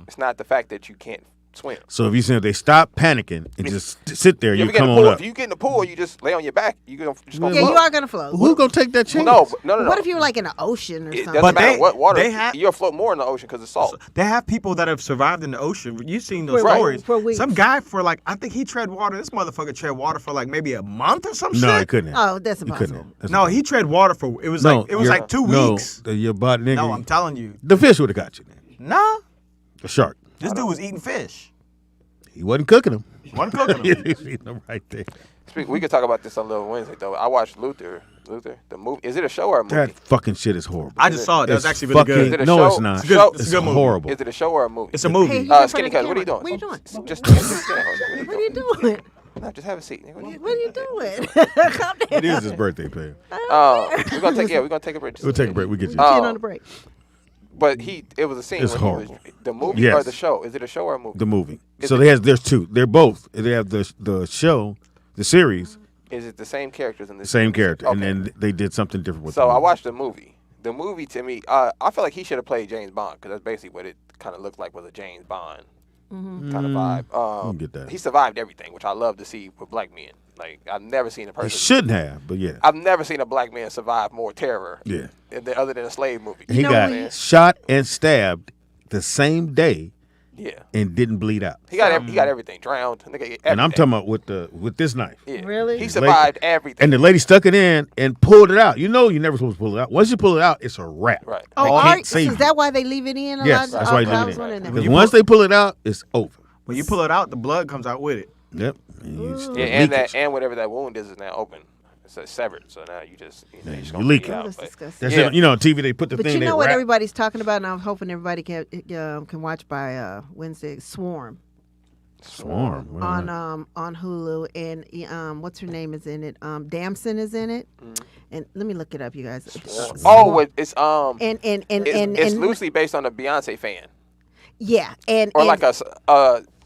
It's not the fact that you can't swim. So if you say they stop panicking and just sit there, you If you get in come the pool, on up. if you get in the pool, you just lay on your back. You just gonna Yeah, float. you are gonna float. Who's gonna take that chance? No. What if you were like in the ocean or It something? doesn't But matter they- what water. they have- You'll float more in the ocean because it's salt. They have people that have survived in the ocean. You've seen those For- stories. for weeks. Some guy for like, I think he tread water. This motherfucker tread water for like maybe a month or some shit. No, he couldn't. Oh, that's He impossible. couldn't. That's No, he tread water for. It was like you're- 2 no, weeks. your body, nigga. No, I'm telling you. the fish would have got you. Then. Nah, The shark. this dude was eating fish. He wasn't cooking them. One cooking He him. was eating them right there. We could talk about this on Little Wednesday though. I watched Luther, the movie. Is it a show or a movie? That fucking shit is horrible. I just saw it. That was It's actually really fucking- good. Is it a no, show? it's not. It's a good- it's a good movie. horrible. Is it a show or a movie? It's a movie. Hey, he's in front Skinny of the Cuz, what are you camera. doing? What are you doing? Just What are you doing? No, just have a seat. Nigga. What are you What are you doing? Calm down. It is his birthday, player. We're gonna take a break. We'll take a break. We get you. Oh. Chin on the break. But it was a scene. It's when horrible. He was, the movie Yes. or the show? Is it a show or a movie? The movie. Is So it- there's two. They're both. They have the show, the series, Is it the same characters in the this? same character, and Okay. then they did something different with. So the I movie. watched the movie. The movie to me, I feel like he should have played James Bond because that's basically what it kind of looked like, was a James Bond kind of vibe. I get that. He survived everything, which I love to see with black men. Like I've never seen a He person. shouldn't have, but yeah. I've never seen a black man survive more terror. Yeah. Other than a slave movie. He know got what? shot and stabbed the same day Yeah. and didn't bleed out. He got everything drowned. Nigga, everything. And I'm talking about with this knife. Yeah. Really? He survived everything. And the lady stuck it in and pulled it out. You know you're never supposed to pull it out. Once you pull it out, it's a wrap. Right. They Oh, can't is save you. that why they leave it in? Yes, that's why you I leave was it wondering in. that. Because once they pull it out, it's over. When you pull it out, the blood comes out with it. Yep. And you just Yeah, and leakage. and whatever that wound is now open. It's severed. So now you just Yeah, just you gonna leak bleed it. out, That's but- disgusting. That's Yeah. it. You know, on TV they put the But thing. you they know what wrap. everybody's talking about, and I'm hoping everybody can watch by Wednesday. Swarm Swarm. What is that? on Hulu, and what's her name is in it? Damson is in it, and let me look it up, you guys. Oh, it's and it's loosely based on a Beyonce fan, yeah, and or and like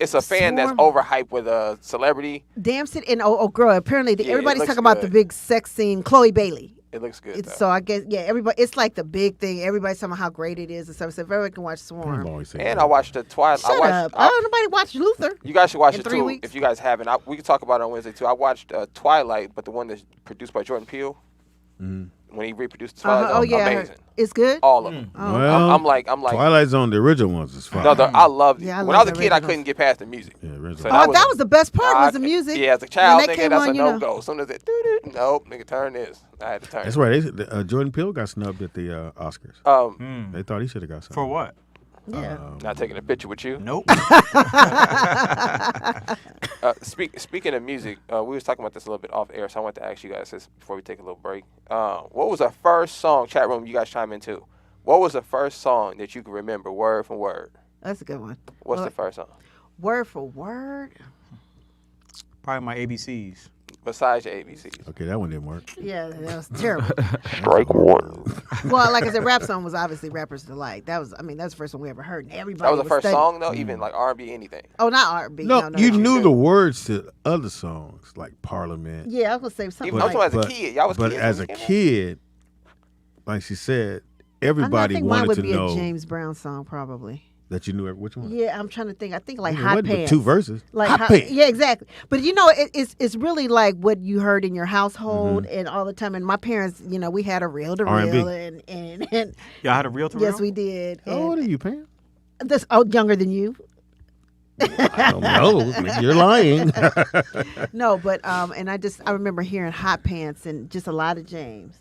it's a fan that's Swarm. overhyped with a celebrity. Damson and oh girl, apparently Yeah, it everybody's looks talking about the good. big sex scene, Chloe Bailey. It looks good. Though. So I guess everybody. It's like the big thing. Everybody's talking about how great it is and stuff. So if everyone can watch I've Swarm. always said And that. I watched the Twilight. Shut up! I don't nobody watch Luther. You guys should watch In it 3 too weeks? if you guys haven't. We can talk about it on Wednesday too. I watched Twilight, but the one that's produced by Jordan Peele. When he reproduced Twilight, Oh yeah, I heard. amazing. It's good. All of them. Well, I'm like Twilight Zone, the original ones is fine. no, I loved it. Yeah, I when I was love a the kid, I originals. couldn't get past the music. Yeah, original. So Oh, that was the best part was the I- music. Yeah, as a child, When that nigga, came that's on, a you know. no-go. As soon as it, nope, nigga, turn this. I had to turn. That's it. right. Jordan Peele got snubbed at the Oscars. They thought he should have got something. For what? Yeah. Not taking a picture with you. Nope. Speaking of music, we was talking about this a little bit off air, so I want to ask you guys this before we take a little break. What was the first song, chat room, you guys chime into? What was the first song that you can remember word for word? That's a good one. What's Well, the first song? Word for word. Probably my ABCs. Besides your ABCs. Okay, that one didn't work. Yeah, that was terrible. Strike one. Well, like I said, rap song was obviously Rapper's Delight. That's the first one we ever heard. And everybody That was the first studying. song, though? Even like R&B, anything? Oh, not R&B. No, you knew the words to other songs like Parliament. Yeah, I was gonna say something Even- I'm like. talking as a kid. Y'all was but kids as when a this came out? kid, like she said, everybody I think mine wanted would to be know a James Brown song, probably. that you knew which one. Yeah, I'm trying to think. I think like It Hot wasn't but Pants. 2 verses. Like Hot Pants. yeah, exactly. But you know, it's really like what you heard in your household Mm-hmm. and all the time. And my parents, we had a reel to R&B. reel, and Y'all had a real to yes, real? we did. How old And are you, Pam? this younger than you. I don't know. You're lying. No, but and I remember hearing Hot Pants and just a lot of James.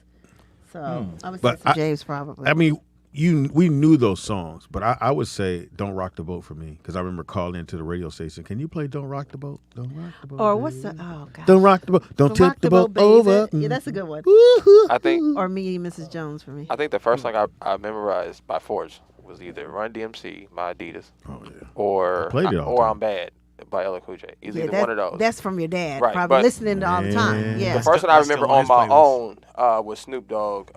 So I would say But some James probably. I mean, we knew those songs, but I would say "Don't Rock the Boat" for me because I remember calling into the radio station. Can you play "Don't Rock the Boat"? Don't rock the boat. or what's baby. the God. Don't rock the boat. Don't tip Rock the boat baby. over. Yeah, that's a good one. I think Or Me, Mrs. Jones for me. I think the first song I memorized by force was either Run DMC, My Adidas, Oh yeah. or played it all the time. I'm Bad by LL Cool J. It's Yeah, either one of those. That's from your dad, Right, probably but- listening to all the time. Yeah. Yeah. The first one I That's remember still on on his my playlist. own was Snoop Dogg.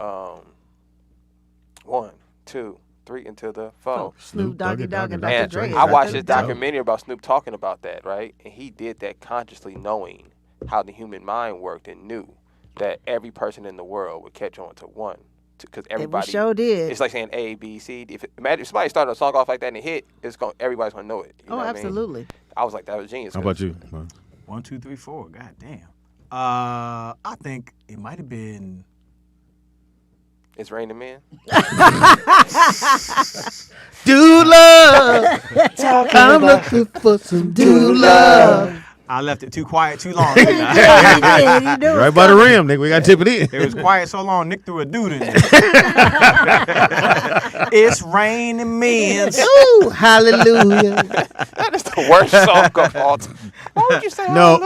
1, 2, 3 into the phone. Snoop Doggy Dogg and Dr. And Dre. I watched this Dre. documentary about Snoop talking about that, right? And he did that consciously knowing how the human mind worked and knew that every person in the world would catch on to 1, because everybody. sure did. It's like saying A, B, C, D. Imagine if somebody started a song off like that and it hit, everybody's gonna know it. You know what I mean? Absolutely. I was like, that was genius. How about you? 1, 2, 3, 4. God damn. I think it might have been. It's Raining Men. Do love. I'm looking for some do love. I left it too quiet too long. Yeah, you knew Right it by the coming. rim, nigga. We got to tip it in. It was quiet so long, Nick threw a dude in there. It's raining men. Ooh, hallelujah. That is the worst song of all time. Why would you say No,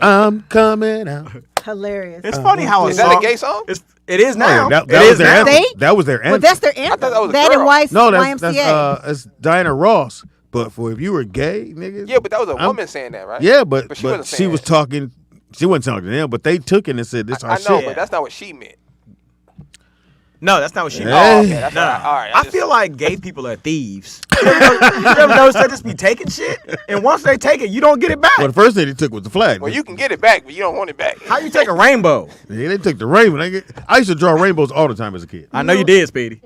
I'm coming out. Hilarious. It's funny how a Is song. that a gay song? It is now. That It was is their now. anthem. They- That was their anthem. But that's their anthem. thought that was a and girl. No, YMCA. that's Diana Ross. But for if you were gay, nigga. Yeah, but that was a woman saying that, right? Yeah, but she wasn't she saying was that. talking. She wasn't talking to them, but they took it and said, "This our I know, shit." but that's not what she meant. No, that's not what she meant. Hey. Oh, okay, that's all right. I feel like gay people are thieves. You ever notice they just be taking shit? And once they take it, you don't get it back. Well, the first thing they took was the flag. Well, you can get it back, but you don't want it back. How you take a rainbow? Yeah, they took the rainbow. I used to draw rainbows all the time as a kid. I know you did, Speedy.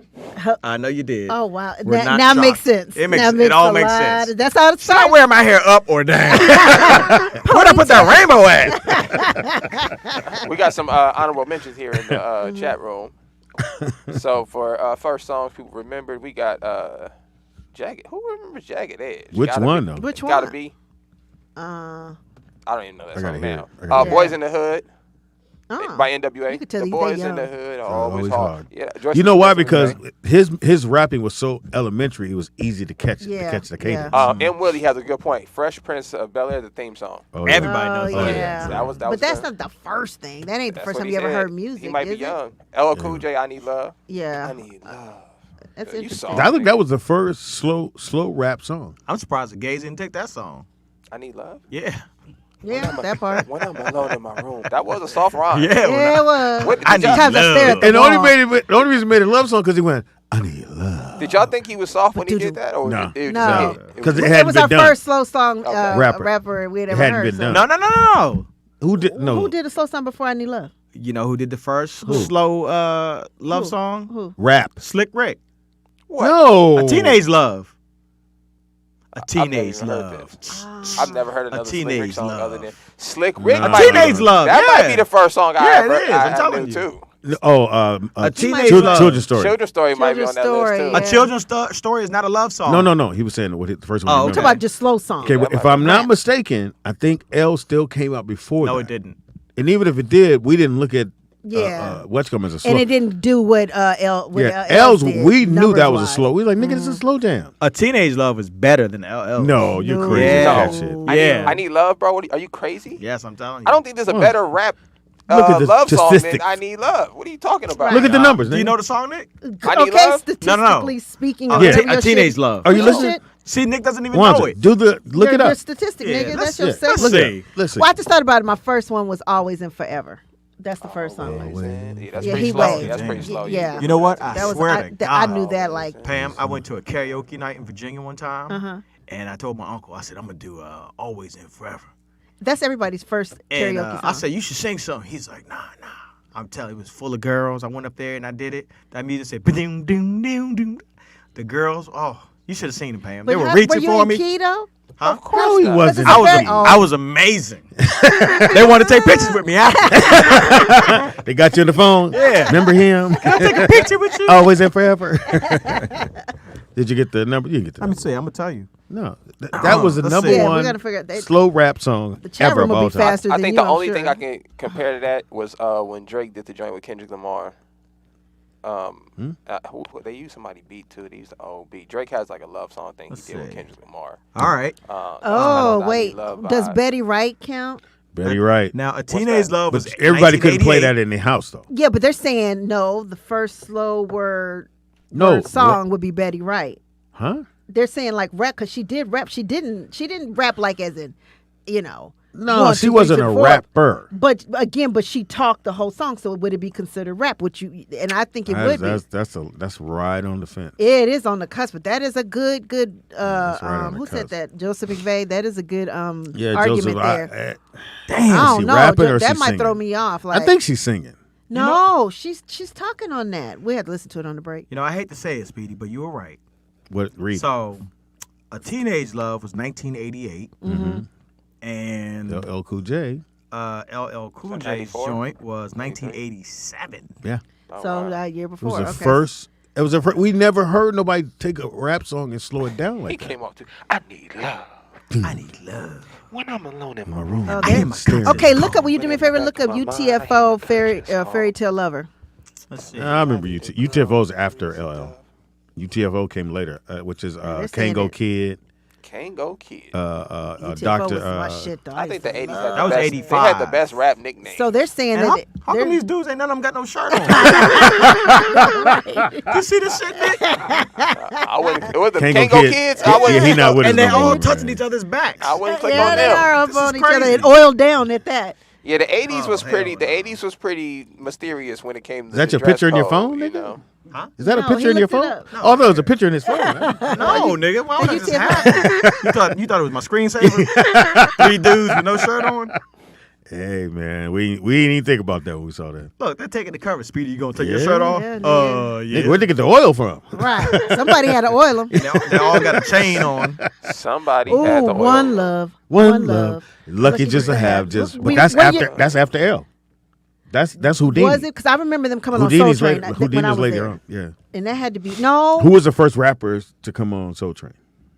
I know you did. Oh, wow. We're That not now shocked. makes sense. It makes Now it all a makes lot sense. of- That's how it Should I started. wear my hair up or down? Where'd I put that rainbow at? We got some honorable mentions here in the chat room. So for first songs people remembered, we got Jagged. Who remembers Jagged Edge? Which Gotta one be- though? Which Gotta one? be. Uh, I don't even know that I gotta song hear now. it. I gotta Boys in the Hood oh. by NWA. You could tell The he's that Boys in young. the Hood are Always always hard. hard. Yeah, Joyce You know why? Joyce Because Renee. his rapping was so elementary. It was easy to catch Yeah, the cadence. M. Willie has a good point. Fresh Prince of Bel-Air, the theme song. Oh, yeah. Everybody knows Oh, that. yeah. That was But that's good. not the first thing. That ain't the That's first what time he you ever said. heard music. He might be is it? young. LL Cool J, I Need Love. Yeah. I Need Love. That's You interesting. saw I think that was the first slow rap song. I'm surprised the gays didn't take that song. I Need Love. Yeah. Yeah, that part. When I'm alone in my room. That was a soft rhyme. Yeah. Yeah, it was. What, I did, y'all, need Sometimes I stare at the And the only wall. reason he made a love song because he went, "I need love." did y'all think he was soft when he did that? Or No. it No. just- Because it It hadn't was been our done. first slow song Okay. rapper we had It ever hadn't heard. been so- done. No. Who did? No. Who did a slow song before I Need Love? You know who did the first slow love Who? song? Who? Rap? Slick Rick. What? No. A Teenage Love. A I've never Teenage even heard Love. I've never heard another Slick Rick Teenage song Love. other than Slick Rick. Nah. might be- Teenage Love, That yeah. might be the first song I Yeah, ever it is, I'm I telling knew you. too. A Teenage children's Love. story. Children's Story might be on that Children's list Story, too. yeah. A children's story is not a love song. No. He was saying what the first one. Oh, he okay. remembered. Talk about just slow songs. Okay, that if might I'm be not rap. mistaken, I think L still came out before No, that. it didn't. And even if it did, we didn't look at Yeah. what's coming as a slow. And it didn't do what L. What yeah, L's L's. did, We knew that was a numbers-wise. slow. We was like, nigga, this is a slow jam. A Teenage Love is better than LL. No, you're No. crazy. Yeah. That shit. Yeah. I Need Love, bro. Are you crazy? Yes, I'm telling you. I don't think there's a better rap Look at the love song than statistics. I Need Love. What are you talking about? Look at the numbers. Do you nigga. know the song, Nick? I Need Okay, Love? statistically speaking, A, of Yeah. te- doing a your Teenage shit, Love. Are you your listening? shit, See, Nick doesn't even Wanza, know it. do the look your- it your up. statistic, Yeah, nigga. let's That's your Yeah. segment. Let's see. Listen. Well, I just thought about it. My first one was Always and Forever. That's the first song. Yeah, that's Yeah, pretty he slow. waved. That's pretty slow. Yeah. You know what? I That was swear I, to th- I God. knew that like. Pam, I went to a karaoke night in Virginia one time, Uh-huh. and I told my uncle, I said, I'm going to do Always and Forever. That's everybody's first And karaoke song. I said, you should sing something. He's like, nah. I'm telling you, it was full of girls. I went up there and I did it. That music said, ba-doom, doom, doom, doom. The girls, oh, you should have seen them, Pam. They were reaching you for in me. key, though? Huh? Of course No, he not. wasn't. I was amazing. They wanted to take pictures with me after. They got you on the phone. Yeah. Remember him? Take a picture with you. Always and forever. Did you get the number? You didn't get the Let number. me see. I'm going to tell you. No. That was the Let's number see. Yeah, we one gotta figure out that- slow rap song The chat ever room of will all be time. faster I than think you, the I'm only sure. thing I can compare to that was when Drake did the joint with Kendrick Lamar. They used somebody beat too. They used the old beat. Drake has like a love song thing Let's he did with see. Kendrick Lamar. All right. Oh, I wait. Need Love Does vibe. Betty Wright count? Betty Wright. Now, A Teenage that? Love But was everybody couldn't play 1988. that in their house though. Yeah, but they're saying no. The first slow word No. song would be Betty Wright. Huh? They're saying like rap because she did rap. She didn't rap like as in, you know. No, 1, she 2, 3, wasn't a 4. rapper. But again, she talked the whole song, so would it be considered rap? Which you and I think it would be. That's right on the fence. It is on the cusp, but that is a good. That's right on the Who said cusp. that? Joseph McVeigh. That is a good Yeah, argument Joseph. there. Damn, I is don't she know. rapping or That she might singing? throw me off. Like, I think she's singing. No, she's talking on that. We had to listen to it on the break. I hate to say it, Speedy, but you were right. What read? So, A Teenage Love was 1988, and LL Cool J. LL Cool J's joint was 1987. Yeah. So that year It before. was the first. It was we never heard nobody take a rap song and slow it down like He that. came off to, I need love. I need love. When I'm alone in my room. Okay, look up. Will you do me a favor? Look up UTFO Fairy Tale Lover. Let's see. I remember UTFO's after LL. UTFO came later, which is saying Kango it. Kid. Kango Kid. UTFO Doctor. was my shit, though. I think the 80s had That the was best. 85. They had the best rap nickname. So they're saying And that how come these dudes ain't none of them got no shirt on? You see this shit, Nick? I wouldn't. It was the Kango Kango Kid. Kids. I wouldn't. Yeah, he not with us And they no all more, touching man. each other's backs. I wouldn't click yeah, on they them. are up This on is each other crazy. and oiled down at that. Yeah, the 80s was Oh, pretty. hell The no. 80s was pretty mysterious when it came to Is that the your dress picture in your code, phone, you nigga? know? Is that a No, picture he in your looked it phone? up. Oh, no, it's a picture in his phone. No, nigga. Why would I just UTFO. have it? You thought it was my screensaver? 3 dudes with no shirt on? Hey, man, we didn't even think about that when we saw that. Look, they're taking the cover. Speedy, you gonna take your Yeah. shirt off? Yeah, Nigga, where'd they get the oil from? Right. Somebody had to oil them. They all got a chain on. Somebody Ooh, had the oil. one love. One love. Lucky just to have just. But that's after L. That's Houdini. Was it? Because I remember them coming Houdini's on Soul Train later. when I Houdini's was later there. on. Yeah. And that had to be no. Who was the first rappers to come on Soul Train?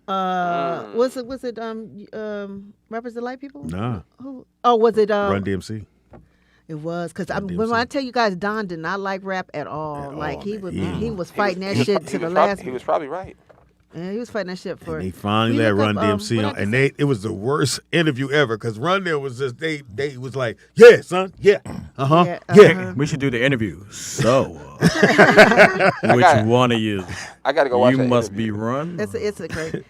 Was it Rappers Delight people? Nah. Who? Oh, was it Run DMC. It was because Run when DMC. I tell you guys, Don did not like rap at all. At Like all, he man. was Yeah. he was fighting that shit to He the was last. He was probably right. Yeah, he was fighting that shit for. And they finally You let look Run up, DMC what on, I and just- it was the worst interview ever because Run there was just they was like, yeah, son, yeah, Yeah, yeah. We should do the interview. So, which got it. one of you? I got to go watch You that must interview. be Run. It's a great.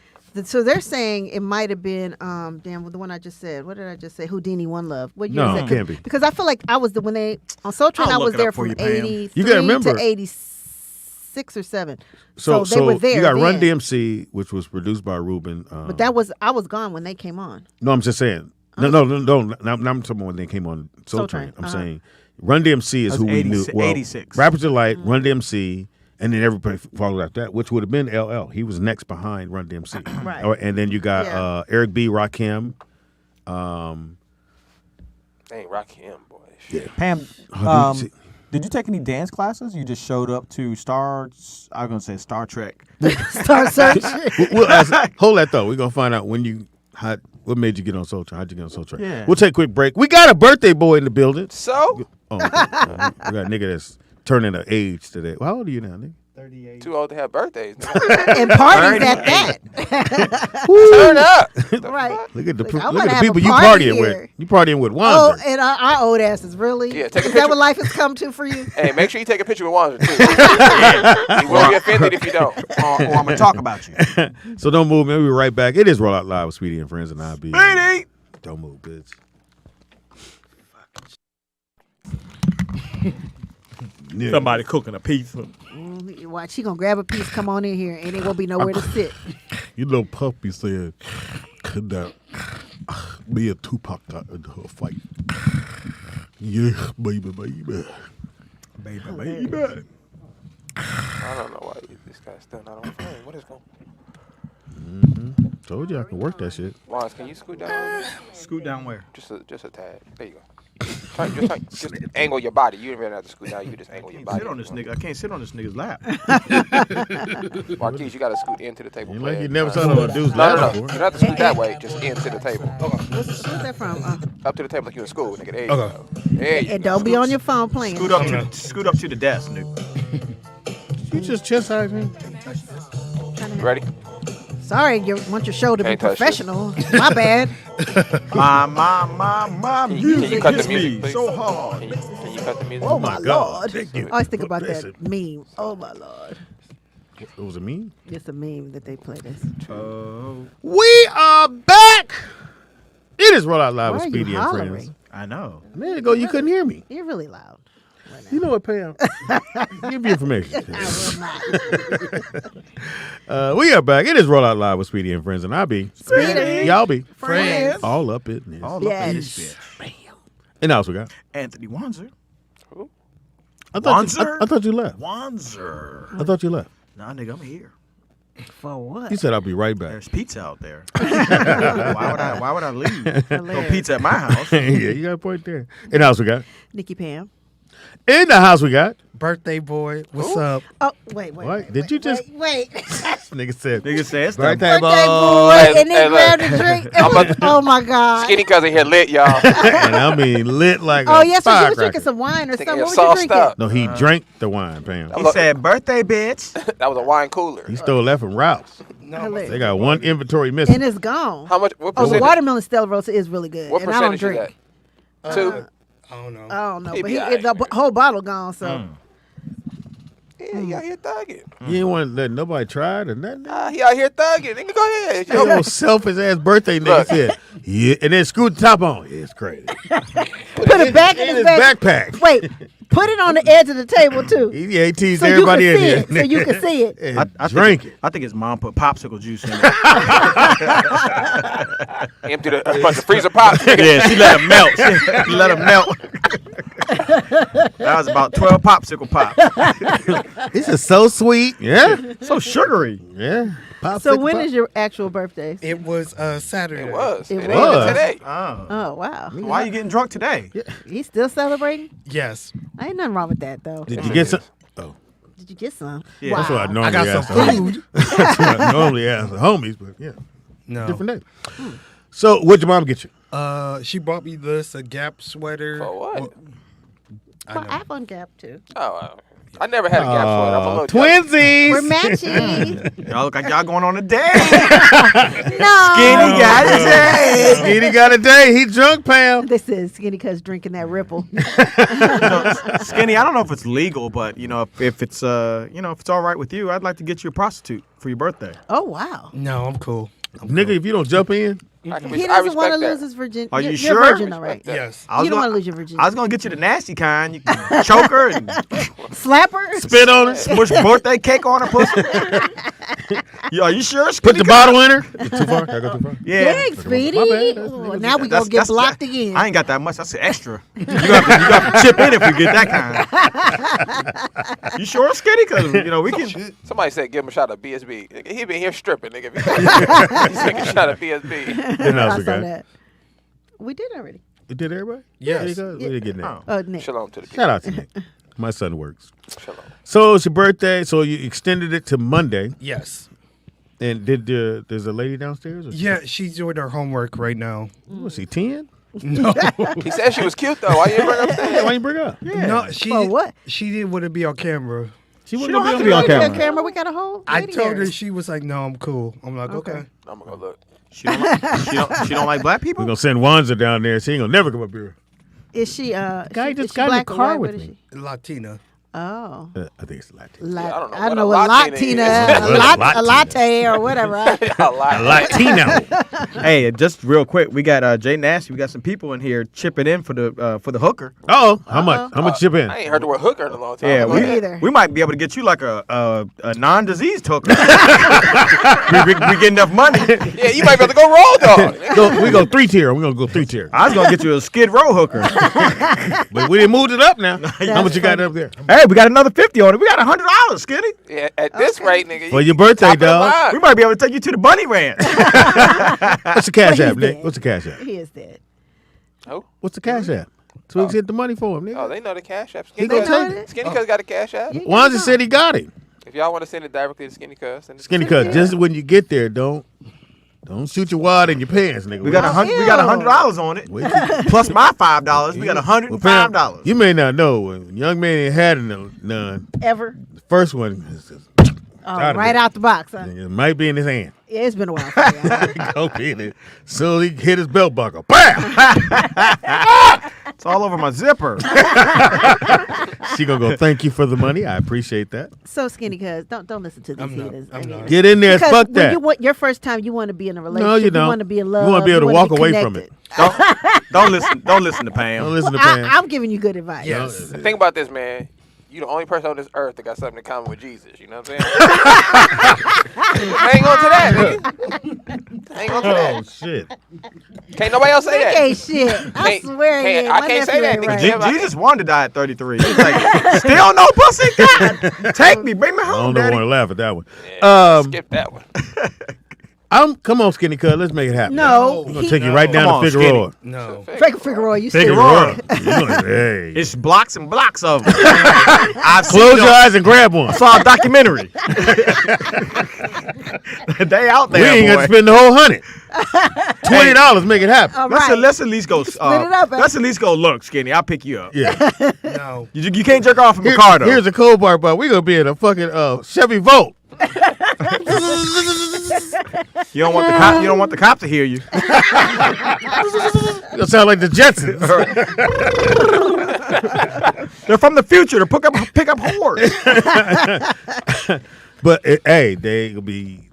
So they're saying it might have been the one I just said. What did I just say? Houdini One Love. What year No, was that? it can't be. Because I feel like I was when they on Soul Train. I'll I look was it there up for from you, Pam. 83 You gotta remember- to 86 or 7. So they were there. you got Run then. DMC, which was produced by Ruben. But I was gone when they came on. No, I'm just saying. No. Now I'm talking about when they came on Soul Train. I'm saying Run DMC is That's who we knew. 86. Well, 86. Rappers Delight, Run DMC, and then everybody followed after that, which would have been LL. He was next behind Run DMC. Right. And then you got Yeah. Eric B, Rakim. Dang, Rakim, boy. Shit. Pam, DMC. did you take any dance classes? You just showed up to I was gonna say Star Trek. Star Search. We'll ask, hold that thought. We're gonna find out what made you get on Soul Train. How'd you get on Soul Train? Yeah. We'll take a quick break. We got a birthday boy in the building. So, Oh, okay. We got a nigga that's turning of age today. Well, how old are you now, nigga? too old to have birthdays. nigga. And parties at that. Turn up. Right. Look at the Look, I'm look gonna at have the a people you party partying here. with. You partying with Oh, Wanzer. and our old asses, really? Yeah, take a Is that picture. what life has come to for you? Hey, make sure you take a picture with Wanzer, too. He will be offended if you don't. or I'm gonna talk about you. So don't move, man. We'll be right back. It is Rollout Live with Speedy and Friends, and I'll be. Speedy! Don't move, bitch. Yeah. Somebody cooking a pizza. Watch, she gonna grab a piece, come on in here, and it won't be nowhere to sit. You know, Puppy said, could that me and Tupac got into a fight? Yeah, baby. Baby. I don't know why this guy's still not on phone. What is going on? Told you I can work that shit. Lawrence, can you scoot down? Scoot down where? Just a tad. There you go. Just angle your body. You don't even have to scoot down. You can just angle your body. Sit on this nigga. I can't sit on this nigga's lap. Marquise, you got to scoot into the table. You like player. you never saw no dude's No. lap You before. don't have to scoot that way. Just into the table. Where's that from? Up to the table like you in school, nigga. There you go. There you And go. don't be on your phone playing. Scoot up to the desk, nigga. You just chest size me. Ready? Sorry, you want your show to be Can't touch professional. My bad. My Can music you cut the hits music, me please? so hard. Can you cut the music? Oh my God. lord. Thank you. I always think about Listen. that meme. Oh my lord. It was a meme. It's a meme that they play this. We are back. It is Rollout Live Why with are you Speedy and Friends. hollering? I know. A minute ago, you couldn't hear me. You're really loud. You know what, Pam? Give me information. I will not. We are back. It is Rollout Live with Speedy and Friends, and I'll be. Speedy. Y'all be. Friends. All up in this. All up Yes. in this bitch. And now what we got? Anthony Wanzer. Who? I thought you left. Wanzer. I thought you left. Nah, nigga, I'm here. For what? He said I'll be right back. There's pizza out there. Why would I leave? No pizza at my house. Yeah, you got a point there. In the house we got. Nikki Pam. In the house we got. Birthday boy, what's up? Oh, wait. What? Did you just? Wait. Nigga said. Nigga says Birthday Birthday boy. boy, Hey, and then look. grabbed a drink. Oh my God. Skinny cousin here lit, y'all. And I mean lit like Oh a yes, so she was firecracker. drinking some wine or Thinking something. it What was you sauced drinking? up. No, he drank the wine, Pam. He said, birthday, bitch. That was a wine cooler. He stole that from Ralph's. Hilarious. They got one inventory missing. And it's gone. How much? What Oh, the percentage? watermelon Stella Rosa is really good. What and I don't percentage is drink. that? 2. I don't know. I don't know, He but be the whole bottle gone. So Yeah, he out here thugging. You ain't want to let nobody try it or nothing. He out here thugging. Nigga, go ahead. Your little selfish ass birthday nigga Look. said, yeah, and then screwed the top on. Yeah, it's crazy. put it back in his backpack. Wait, put it on the edge of the table too, He teased so you everybody can in see here. it. So you can see it. And I drink think, it. I think his mom put popsicle juice in it. Empty a bunch of freezer pops. Yeah, she let him melt. She let him melt. That was about 12 popsicle pops. This is so sweet. Yeah. So sugary. Yeah. So when is your actual birthday? It was Saturday. It was. It It was. ain't today. Oh. Oh wow, Why are you getting drunk today? he's still celebrating. Yes. Ain't nothing wrong with that though. Did you get some? Oh, Did you get some? Yeah. that's what I Wow. normally I got ask some the homies. food. That's what I normally ask the homies, but yeah, No. different day. So what'd your mom get you? She bought me this a Gap sweater. For what? Well, I Well, know. I have on Gap too. Oh, I never had a Gap sweater. I'm a little Twinsies. We're matching. Y'all look like y'all going on a date. No. Skinny got a date. Skinny got a day. He drunk, Pam. This is Skinny Cuz drinking that Ripple. Skinny, I don't know if it's legal, but if it's if it's all right with you, I'd like to get you a prostitute for your birthday. Oh wow. No, I'm cool. Nigga, if you don't jump in, I can He I doesn't want to respect lose that. his virginity. Are you You're sure? a virgin, all right? Respect that. Yes. You don't want to lose your virginity. I was gonna get you the nasty kind. You can choke her and Slap her. spit on it, smush birthday cake on her pussy. Are you sure? put Skinny the guy? bottle in her. Too far? Did I go too far? Yeah. Thanks, Speedy. My bad. Oh, now we That's- gonna get that's- blocked again. I ain't got that much. That's an extra. You have to chip in if we get that kind. You sure, Skinny? Because we can. Somebody said give him a shot of BSB. Nigga, he been here stripping, nigga. He's taking a shot of BSB. Then I I was saw okay. that. We did already. You did everybody? Yes. There you go. We didn't get that. Oh. Oh, Nick. Shalom to the people. Shout out to Nick. My son works. Shalom. So it's your birthday. So you extended it to Monday. Yes. And there's a lady downstairs? Or Yeah, she's doing her homework right now. Was she 10? No. He said she was cute though. Why you didn't bring her Yeah, upstairs? why you bring her up? No, she For what? She didn't want to be on camera. She wouldn't don't be have on to be on camera. camera. We got a whole. I lady told here. her, she was like, "No, I'm cool." I'm like, "Okay." I'm gonna go look. She don't like black people. We're going to send Wanza down there. She ain't going to never come up here. Is she? Guy is just she got in the black or car white? with What is me. she? Latina. Oh. I think it's Latin. I don't know I what don't know a what Latina Latina, is. a latte or whatever. A lot. Latino. Hey, just real quick, we got Jay Nasty. We got some people in here chipping in for the hooker. Oh, how much? How much chip in? I ain't heard the word hooker in a long time. Yeah, Me either. we might be able to get you like a non-diseased hooker. we get enough money. Yeah, you might be able to go roll dog. We go 3-tier. We're going to go 3-tier. I was gonna get you a Skid Row hooker. But we didn't move it up now. How much you got up there? Hey, we got another 50 on it. We got $100, Skinny. Yeah, at this rate, nigga. For your birthday, top of the dog. line. We might be able to take you to the Bunny Ranch. What's the cash But app, he's Nick? dead. What's the cash app? He is dead. Oh, What's the cash app? So we can get the money for him, nigga. oh, they know the Cash App. He Skinny gonna Cuz take it. Skinny Cuz got a Cash App. Yeah. Wanza said he got it. If y'all want to send it directly to Skinny Cuz, send it to Skinny cut. Just when you get there, don't shoot your wad in your pants, nigga. We got $100 on it. Wait till- Plus my $5. We got Well, Pam, $105. You may not know when a young man ain't had none. Ever. The first one is Oh, Out of right it. out the box, huh? it might be in his hand. Yeah, it's been a while. For you. Go in it. So he hit his belt buckle. Bam! It's all over my zipper. She gonna go. Thank you for the money. I appreciate that. So Skinny Cuz, don't listen to these I'm not. haters. I'm not. Get in there. Because Fuck when that. you want your first time, you want to be in a relationship. No, you don't. You want to be in love. You want to be able to wanna walk away from connected. it. Don't listen to Pam. Don't listen to Well, Pam. I'm giving you good advice. Yes. Think about this, man. You the only person on this earth that got something in common with Jesus. You know what I'm saying? Hang on to that, nigga. I ain't gonna say that. Oh shit. Can't nobody else say That that. ain't shit. I Can't- swear can't- it I is. My can't say nephew that, ain't nigga. right. Jesus wanted to die at 33. He's like, still no pussy. God, take me, bring me I home, don't daddy. want to laugh at that one. Skip that one. Come on, Skinny Cuz. Let's make it happen. No, I'm gonna take you right Come down on, to Figueroa. No. Figueroa, you Figueroa. stupid. Hey. It's blocks and blocks of them. I've seen Close them. your eyes and grab one. I saw a documentary. They out We there, ain't boy. gonna spend the whole $100. $20 make it happen. All Let's, right. let's at least go. split it up, Let's at least go. Look, Skinny, I'll pick you up. Yeah. No. You can't jerk off in a car though. Here's a cold bar, but we're gonna be in a fucking Chevy Volt. You don't want the cop. You don't want the cop to hear you. It'll sound like the Jetsons. They're from the future to pick up whores. But hey, they gonna be.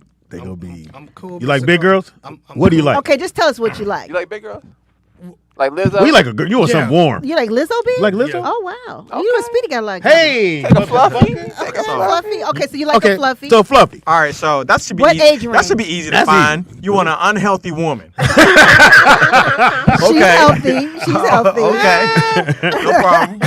I'm cool. You like big girls? I'm What do you like? Okay, just tell us what you like. You like big girls? Like Lizzo? We like a girl. You want something warm? You like Lizzo, B? Like Lizzo? Oh wow. You and Speedy got like. Hey, Take a fluffy. Okay, fluffy. Okay, so you like okay, a fluffy. so fluffy. All right, so that should be What easy. age That range? should be easy to That's find. You want an unhealthy woman. She's okay. healthy. She's healthy. Okay, no problem.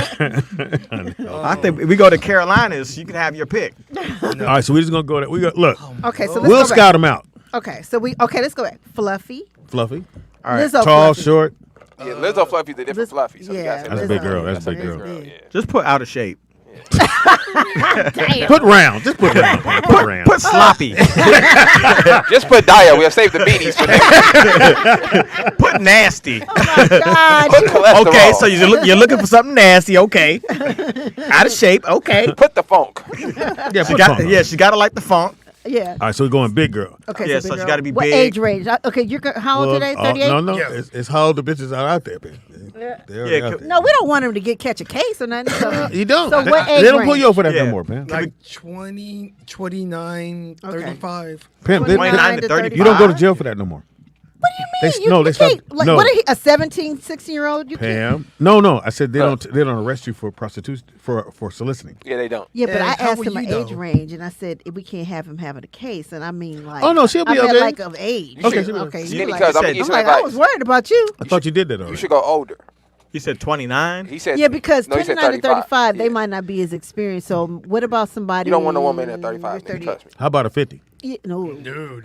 I think we go to Carolinas. You can have your pick. All right, so we're just gonna go there. We got look. Okay, so let's We'll go back. scout them out. Okay, so let's go back. Fluffy. Fluffy, All right, Lizzo tall, fluffy. short. Yeah, Lizzo Fluffy's a different Liz- Fluffy. So you yeah, gotta say That's a Lizzo. big girl. That's a big That's girl. big. Yeah. just put out of shape. Damn. Put round. Just put round. Put round. Put sloppy. Just put Daya. We have saved the beanies for next. Put nasty. Oh my God. Put cholesterol. Okay, so you're looking for something nasty. Okay, out of shape. Okay. Put the funk. Yeah, She put got, funk. yeah, she gotta like the funk. Yeah. All right, so we're going big girl. Okay. Yeah, big so she girl. gotta be what big. age range? Okay, how old today? 38. No. Yeah. It's how old the bitches are out there, man. They're already out there. No, we don't want him to catch a case or nothing. So. You don't. So what age They don't pull range? you over for that Yeah. no more, man. Like 20, 29, Okay. 35. Pam, 29 to 35. you don't go to jail for that no more. What do you mean? no, you they stop- can't, like, no. what are a 17, 16-year-old? You can't. Pam. No. I said they don't arrest you for prostitution for soliciting. Yeah, they don't. Yeah, but And I how asked would him an you age know? range, and I said we can't have him having a case, and I mean like. Oh, no, she'll be I mean, okay. like of age. Okay, she'll be okay. okay. You Skinny like, Cuz, I'm gonna said- give you I'm some like, I was advice. worried about you. I thought you did that already. You should go older. You said 29. He said Yeah, because no, he said 29 to 35, they Yeah. might not be as experienced. So what about somebody? You don't want a woman at 35. you're Nigga, trust me. How about a 50? Yeah, no. No.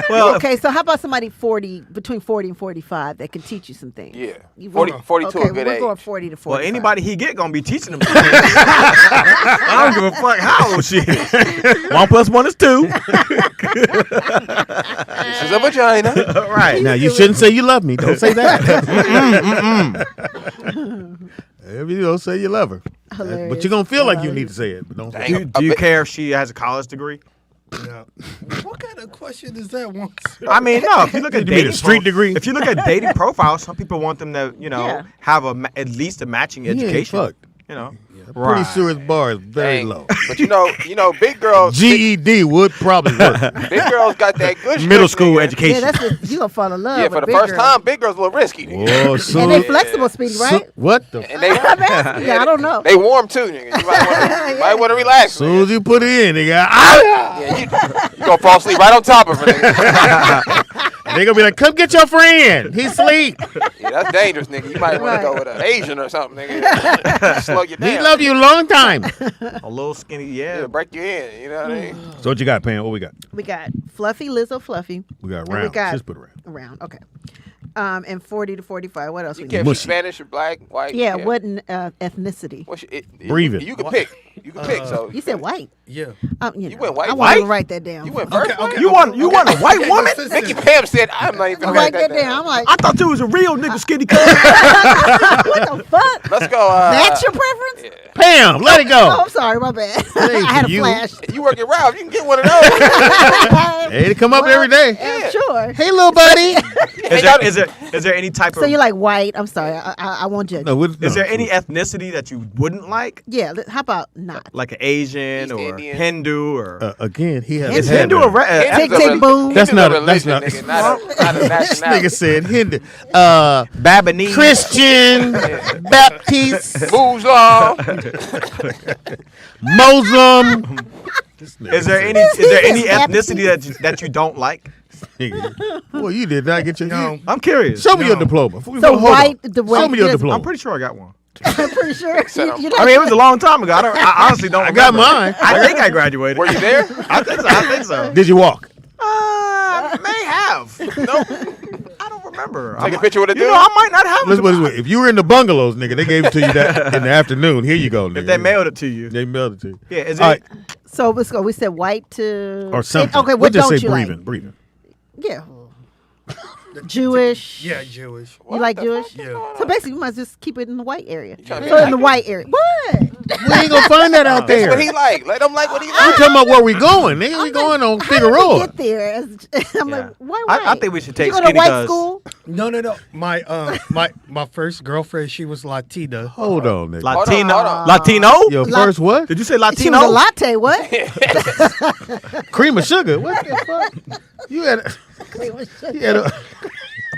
Well, Okay, so how about somebody between 40 and 45 that can teach you some things? Yeah. You 40, want- 42 okay, a good we're age. going 40 to 45. well, anybody he get gonna be teaching him. I don't give a fuck how old she is. 1 + 1 is 2. This is a vagina. Right. Now, you shouldn't say you love me. Don't say that. You don't say you love her. Hilarious. But you're going to feel like you need to say it. But don't say it. Do you care if she has a college degree? No. What kind of question is that one? I mean, no. If you look at You mean a dating street degree? If you look at dating profiles, some people want them to, Yeah. have at least a matching He ain't education. fucked. You know. I'm pretty sure his bar is very Dang. low. But you know, big girls. GED would probably work. Big girls got that good Middle shit, school nigga. education. Yeah, that's you gonna fall in love. Yeah, with for the big first girl. time, big girls a little risky. Nigga. Oh, And they flexible, Speedy, right? What the? And they, Yeah, I don't know. They warm too, nigga. You might want to relax. Soon as you put it in, they got, Yeah, you gonna fall asleep right on top of her. Nigga. they gonna be like, come get your friend. He's asleep. Yeah, that's dangerous, nigga. You might want to go with an Asian or something, nigga. Slow you down. He love you a long time. A little skinny, Yeah, break you in. You know what I mean? So what you got, Pam? What we got? We got Fluffy, Lizzo, Fluffy. We got And round. got Just put it round. around. Okay. And 40 to 45. What else? You we can't got? be Spanish or black, white. Yeah. What ethnicity? Breathe it. You can pick. You can pick. So You said white. Yeah. You went white? I want to White? write that down. you went first. Okay, one? okay. You want a white woman? Mickey Pam said, "I'm not even I write write that that down. I'm like, I thought you was a real nigga, skinny cuz. what the fuck? Let's go. That's your preference? Pam, let it Oh, go. I'm sorry, my bad. ain't I had a for you. flash. You work at Ralph. You can get one of those. Hey, they come up every day. Yeah, sure. Hey, little buddy. Is there any type So of you like white? I'm sorry. I won't judge. No, you. is there any ethnicity that you wouldn't like? Yeah. How about not? Like an Asian East or Indian. Hindu or Again, he has is had Hindu that. a re- Tick, tick, boom. That's not a- religion, that's nigga, not- not a This nationality. nigga said Hindu. Babanese? Christian, Baptist, Muslim. Muslim. Is there any Baptist. ethnicity that you don't like? Well, you did not get your. No. I'm curious. Show me your diploma. So Hold on. white. Show me your diploma. I'm pretty sure I got one. I'm pretty sure. You I mean, it was a long time ago. I honestly don't. I got remember. mine. I think I graduated. Were you there? I think so. Did you walk? May have. No, I don't remember. Take a picture with a dude. You know, I might not have. Listen, listen, if you were in the bungalows, nigga, they gave it to you that in the afternoon. Here you go, nigga. If they mailed it to you. They mailed it to you. Yeah, is it? All right. So let's go. We said white to Or something. Okay, We'll what just don't say you breathing. like? Breathing. Yeah. Jewish. Yeah, Jewish. You like Jewish? Yeah. So basically, we might just keep it in the white area. trying to So be in the white area. What? We ain't gonna find that out That's there. what he like. Let him like what he We like. talking about where we going, nigga. We going on How did we Figueroa. get there? I'm Yeah. like, why white? I think we should take you go to Speedy white cuz. school? No. My first girlfriend, she was Latina. Hold on, nigga. Latino. Hold on. Latino? Your first what? Did you say She Latino? was a latte. What? Cream of sugar. What the fuck? You had a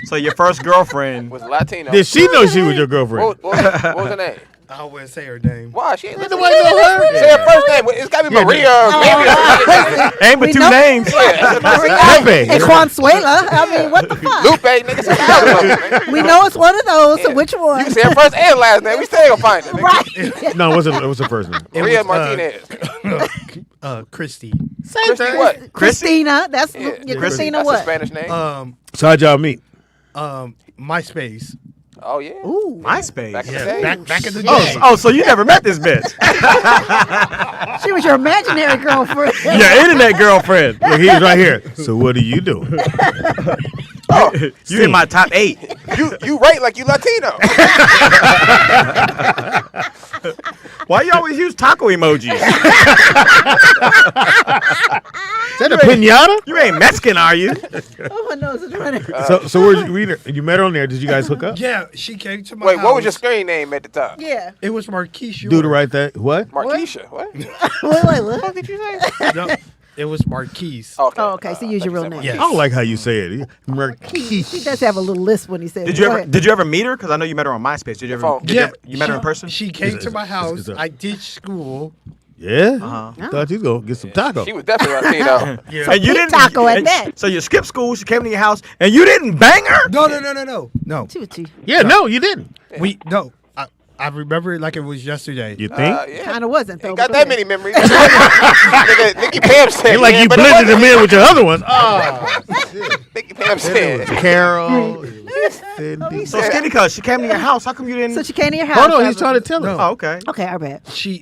So your first girlfriend. Was Latino. Did she know she was your girlfriend? What was her name? I wouldn't say her name. Why? She ain't Ain't listening. nobody know her? Say her first name. It's got to be Maria or maybe Ain't but We two know- names. Pepe. And Consuela. I mean, what the fuck? Lupe, nigga. Say another one. We know it's one of those. So which one? You can say her first and last name. We still ain't gonna find it. Nigga. Right. No, it was her first name. Maria was, Martinez. Christy. Christy what? Christina. That's Yeah. Christina. That's What? a Spanish name. So how'd y'all meet? MySpace. Oh yeah. Ooh. MySpace. Back in the Yeah, day. back in the day. Oh, so you never met this bitch? She was your imaginary girlfriend. Your internet girlfriend. Look, he was right here. So what are you doing? You in my top 8. You rate like you Latino. Why you always use taco emojis? Is that a pinata? You ain't Mexican, are you? Oh, my nose is running. So where you met her on there? Did you guys hook up? Yeah, she came to my Wait, house. what was your screen name at the top? Yeah. It was Marquisha. Do the right thing. What? Marquisha. What? Wait, what? What did you say? No, it was Marquise. Okay. Oh, okay. So use your real name. Yes. I don't like how you say it. He does have a little lisp when he says. Did it. you Go ever ahead. Did you ever meet her? Because I know you met her on MySpace. Did you ever? phone. Did you, ever you met her in person? She came to my house. it's a- I ditched school. Yeah? Uh-huh. Thought you was going to get some taco. She was definitely Latino. Yeah. And you didn't taco at and that. So you skipped school. She came to your house, and you didn't bang her. No. Choo-choo. Yeah, no, you didn't. I remember it like it was yesterday. You think? Yeah. Kind of wasn't though. Ain't got but that go many ahead. memories. Nigga, Nicky Pam said. It's like yeah, you but it blended wasn't. them in with your other ones. Oh, Nicky Pam said. Carol. Cindy. So Skinny Cuz, she came to your house. How come you didn't? So she came to your house. Hold on, he's trying to tell her. No. Oh, okay. Okay, our bad. She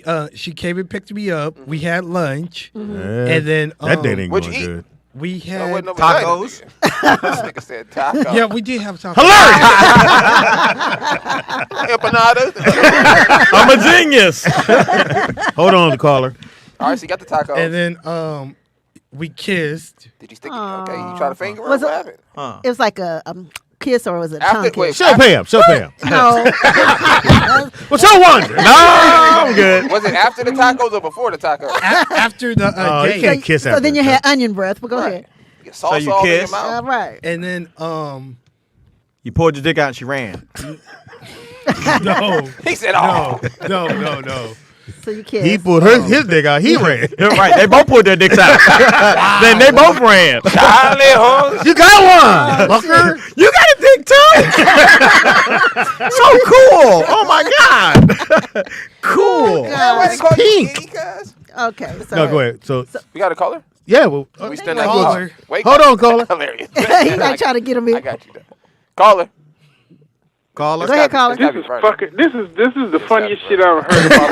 came and picked me up. We had lunch, Yeah. and then That date ain't What'd going you eat? good. we There had wasn't no Tacos. vagina, nigga. This nigga said taco. yeah, we did have time. Empanadas. I'm a genius. Hold on, caller. All right, so you got the taco. And then we kissed. Did you stick it? Okay, you try to finger her? Was What it- happened? It was like a kiss or was it a After- tongue wait, kiss? Show Pam. Show Pam. No. What's your wonder? No, I'm good. Was it after the tacos or before the tacos? After the Oh, you date. can't kiss So after then you the had onion breath. But go Right. ahead. You get sauce you all in your kissed? mouth. All right. And then You pulled your dick out and she ran. no, He said, "Oh, no. So you kissed. He pulled his dick out. He ran. Right, they both pulled their dicks out. Then they both ran. Charlie Holmes." You got one, fucker. You got a dick too? So cool. Oh my God. Cool. Why they call you Skinny, cuz? Okay. So No, go ahead. So, We got a caller? yeah, well, We still not Caller. caller. Wait, hold on, caller. Hilarious. He like trying to get him I in. got you. Though. Caller. Caller. Go ahead, caller. This is fucking. This is the funniest shit I've ever heard in my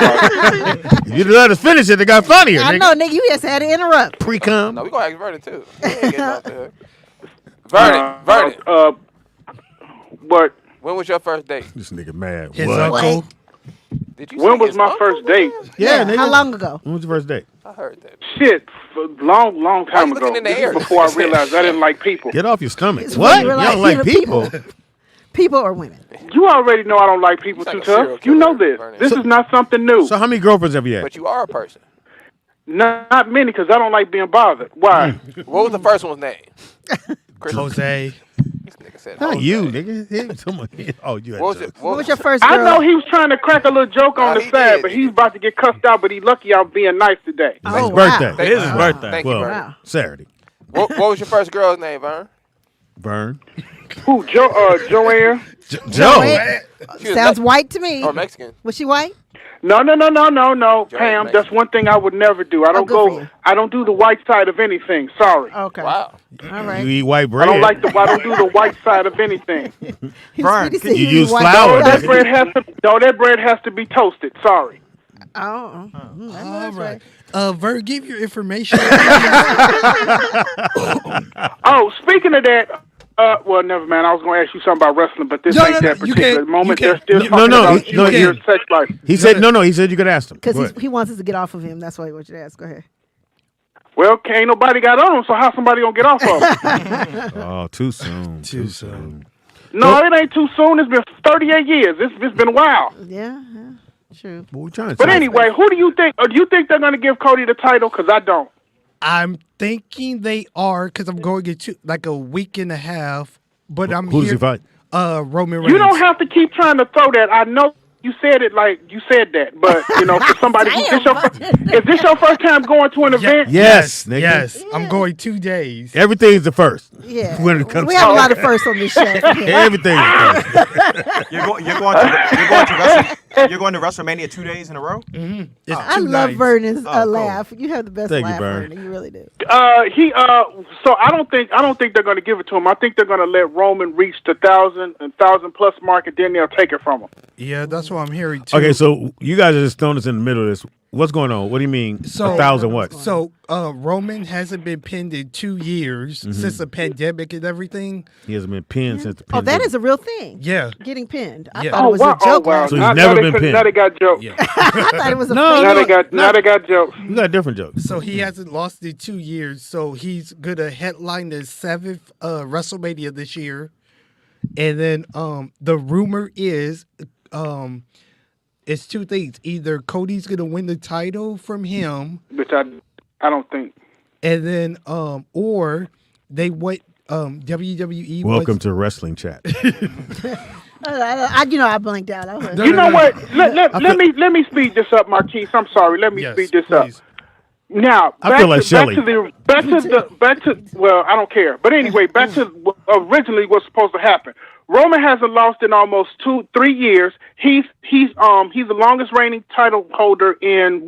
life. You didn't let us finish it. They got funnier, I nigga. know, nigga. You just had to interrupt. Pre-cum. No, we gonna ask Vernon too. We ain't getting out there. Vernon. But When was your first date? This nigga mad. His What? uncle. Did you? when say was his my uncle first was date? there? Yeah, nigga. How long ago? When was your first date? I heard that. Shit, long time you ago. looking in the This air? is before I realized I didn't like people. Get off your stomach. It's What? when You you don't realize like you're people? People or women? You already know I don't like people He's like too a serial tough. You know killer, this. Vernon. This is not something new. So how many girlfriends have you had? But you are a person. Not many, because I don't like being bothered. Why? What was the first one's name? Chris. Jose. This nigga said Not Jose. you, nigga. Someone. Oh, you had What was jokes. it? What was your first girl? I know he was trying to crack a little joke on No, the he side, did. but he's about to get cussed out, but he lucky I'm being nice today. It's his Oh, birthday. wow. It is his birthday. Thank you, Well, Vernon. Wow. Saturday. What was your first girl's name, Vern? Vern. Who? Joanne? Joe. Sounds white to me. Or Mexican? Was she white? No. Pam, Mexican. that's one thing I would never do. I don't good for go. you. I don't do the white side of anything. Sorry. Okay. Wow. All right. You eat white I bread. don't like I don't do the white side of anything. Vern, Speedy said you he use was flour, white. That bread has to. No, that bread has to be toasted. Sorry. Oh. All right. Vern, give your information. Oh, speaking of that. Well, never mind. I was going to ask you something about wrestling, but this ain't that particular moment. They're still talking about you and your sex life. He said no. He said you could ask him. Because he wants us to get off of him. That's why he wants you to ask. Go ahead. Well, ain't nobody got on him, so how somebody gonna get off of him? Oh, too soon. Too soon. No, it ain't too soon. It's been 38 years. It's been a while. Yeah. True. What we trying to But say? anyway, who do you think? Or do you think they're gonna give Cody the title? Because I don't. I'm thinking they are because I'm going into like a week and a half. But I'm Who does here. he fight? Roman Reigns. You don't have to keep trying to throw that. I know you said it like you said that, but you know, for somebody, is this your first time going to an event? Yes, nigga. Yes, I'm going 2 days. Everything's the first. Yeah. When it comes We have a lot of firsts on this show. Everything's the first. You're going to WrestleMania 2 days in a row? Mm-hmm. It's I 2 love nights. Vernon's Oh, cool. laugh. You have the best Thank you, laugh, Vern. Vernon. You really do. So I don't think they're gonna give it to him. I think they're gonna let Roman reach the 1,000 plus mark, and then they'll take it from him. Yeah, that's what I'm hearing too. Okay, so you guys are just throwing us in the middle of this. What's going on? What do you mean? So- 1,000 what? So Roman hasn't been pinned in 2 years since the pandemic and everything. He hasn't been pinned since the Oh, that pandemic. is a real thing. Yeah. Getting pinned. I Yeah. thought it was a joke. So he's Now never they been could- pinned. Now they got jokes. Yeah. I thought it was a No, fake. Now they got jokes. We got different jokes. So he hasn't lost in 2 years. So he's gonna headline the 7th WrestleMania this year, and then the rumor is it's two things: either Cody's gonna win the title from him, Which I don't think. and then or they went WWE. Welcome to Wrestling Chat. I blanked out. I was, You know what? Let me speed this up, Marquise. I'm sorry. Let me Yes, speed this up. please. Now, I feel like Shelley. back to well, I don't care. But anyway, back to originally what's supposed to happen. Roman hasn't lost in almost 2-3 years. He's the longest reigning title holder in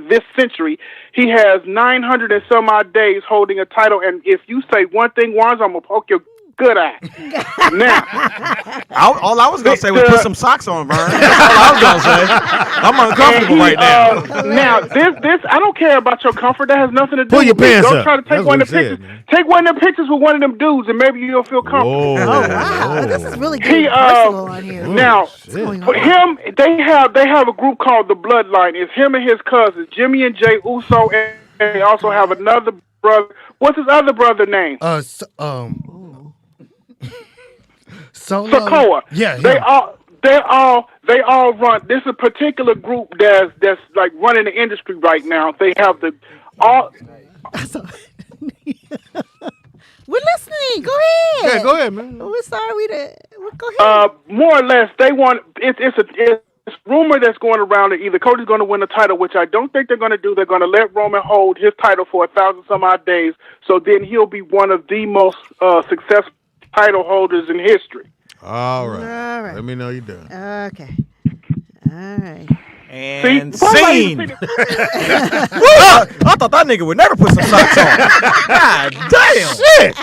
this century. He has 900 and some odd days holding a title. And if you say one thing once, I'm gonna poke your good eye. Now, All I was going to say was put some socks on, Vern. That's all I was going to say. I'm uncomfortable right now. Now, this I don't care about your comfort. That has nothing to do Pull with your me. pants Go up. try to take That's one what of the he said, pictures. man. Take one of them pictures with one of them dudes, and maybe you'll feel comfortable. Whoa. oh wow, this is really He, getting personal on here. Now, going for on? him, they have a group called the Bloodline. It's him and his cousins, Jimmy and Jay Uso, and they also have another brother. What's his other brother name? Solo. Sokoa. Yeah, They all run. This is a particular group that's like running the industry right now. They have the all. We're listening. Go ahead. Yeah, go ahead, man. We're sorry we did. Go ahead. More or less, they want. It's rumor that's going around that either Cody's going to win the title, which I don't think they're going to do. They're going to let Roman hold his title for 1,000 some odd days, so then he'll be one of the most successful title holders in history. All right. All right. Let me know you're done. Okay. All right. And See? scene. Woo! I thought that nigga would never put some socks on. God damn. Shit,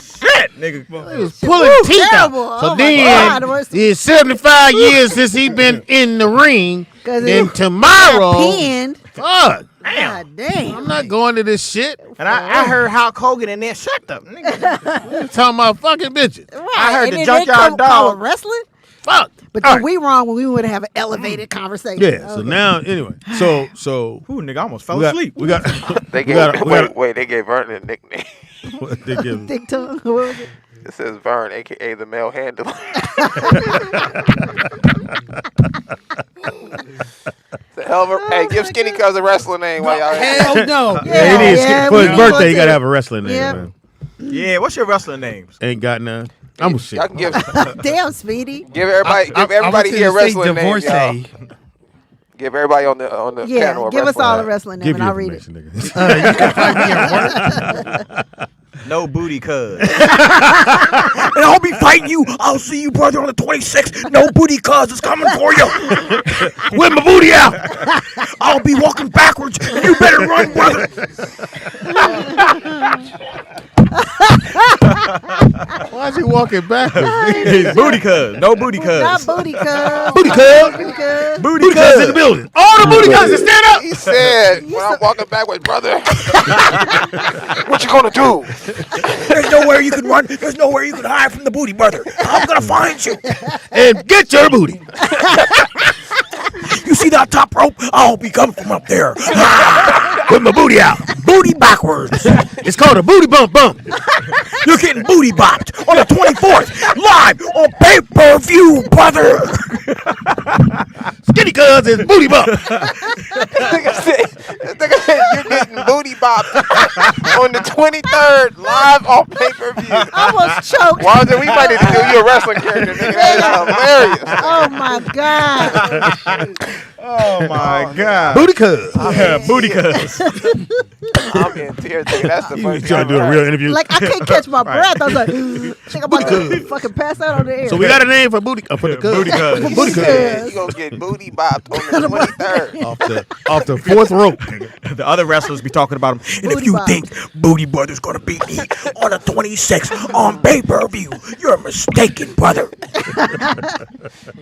nigga. He was pulling teeth out. terrible. So Oh, my then, God. it's 75 years since he been in the ring. 'Cause Then he tomorrow, pinned. fuck, God damn. I'm not going to this shit. And I heard Hulk Hogan in there. Shut up, nigga. We talking about fucking bitches. Right. I heard and the then Junkyard they call it Dog. wrestling. Fuck. But All then right. we wrong when we would have an elevated conversation. Yeah. So Okay. now, anyway, so Ooh, nigga, I almost fell we got, asleep. we got. They we gave got. wait. They gave Vernon a nickname. They give, Thick tongue. What was it? It says Vern, aka the male handler. It's a hell of a, hey, give Skinny Cuz a wrestling name while y'all here. Hell no. yeah, he needs yeah, for we his need birthday. one You gotta too. have a wrestling name. Yep. Man. Yeah, what's your wrestling names? Ain't got none. I'm a shit. Y'all can give Damn, Speedy. everybody here a wrestling name, y'all. Divorcee. Give everybody on the panel Yeah, a give us wrestling all a name. wrestling name Give and your I'll read it. information, nigga. You can find me at work. No booty cuz. And I'll be fighting you. I'll see you, brother, on the 26th. No booty cuz is coming for you. With my booty out. I'll be walking backwards. And you better run, brother. Why is he walking backwards? Booty cuz. No booty cuz. Not booty cuz. Booty cuz. Booty cuz. Booty cuz in the building. All the booty cuz to stand up. He said, when I'm walking backwards, brother, what you gonna do? There's nowhere you can run. There's nowhere you can hide from the booty, brother. I'm gonna find you. And get your booty. You see that top rope? I'll be coming from up there. With my booty out. Booty backwards. It's called a booty bump bump. You're getting booty bopped on the 24th. Live on pay-per-view, brother. Skinny cuz is booty bump. Nigga said, you're getting booty bopped on the 23rd, live on pay-per-view. I almost choked. Wanda, we might need to do you a wrestling character, nigga. That's hilarious. Oh my God. Oh, my God. Booty cuz. Yeah, booty cuz. I'm in tears, nigga. That's the You first trying to do a real interview. Like I couldn't catch my breath. I was like, I think I'm about to fucking pass out on the air. So we got a name for booty for the cuz. Booty cuz. Booty cuz. You gonna get booty bopped on the 23rd. Off the fourth rope. The other wrestlers be talking about him. And Booty if you Bob. think Booty Brother's gonna beat me on the 26th on pay-per-view, you're mistaken, brother.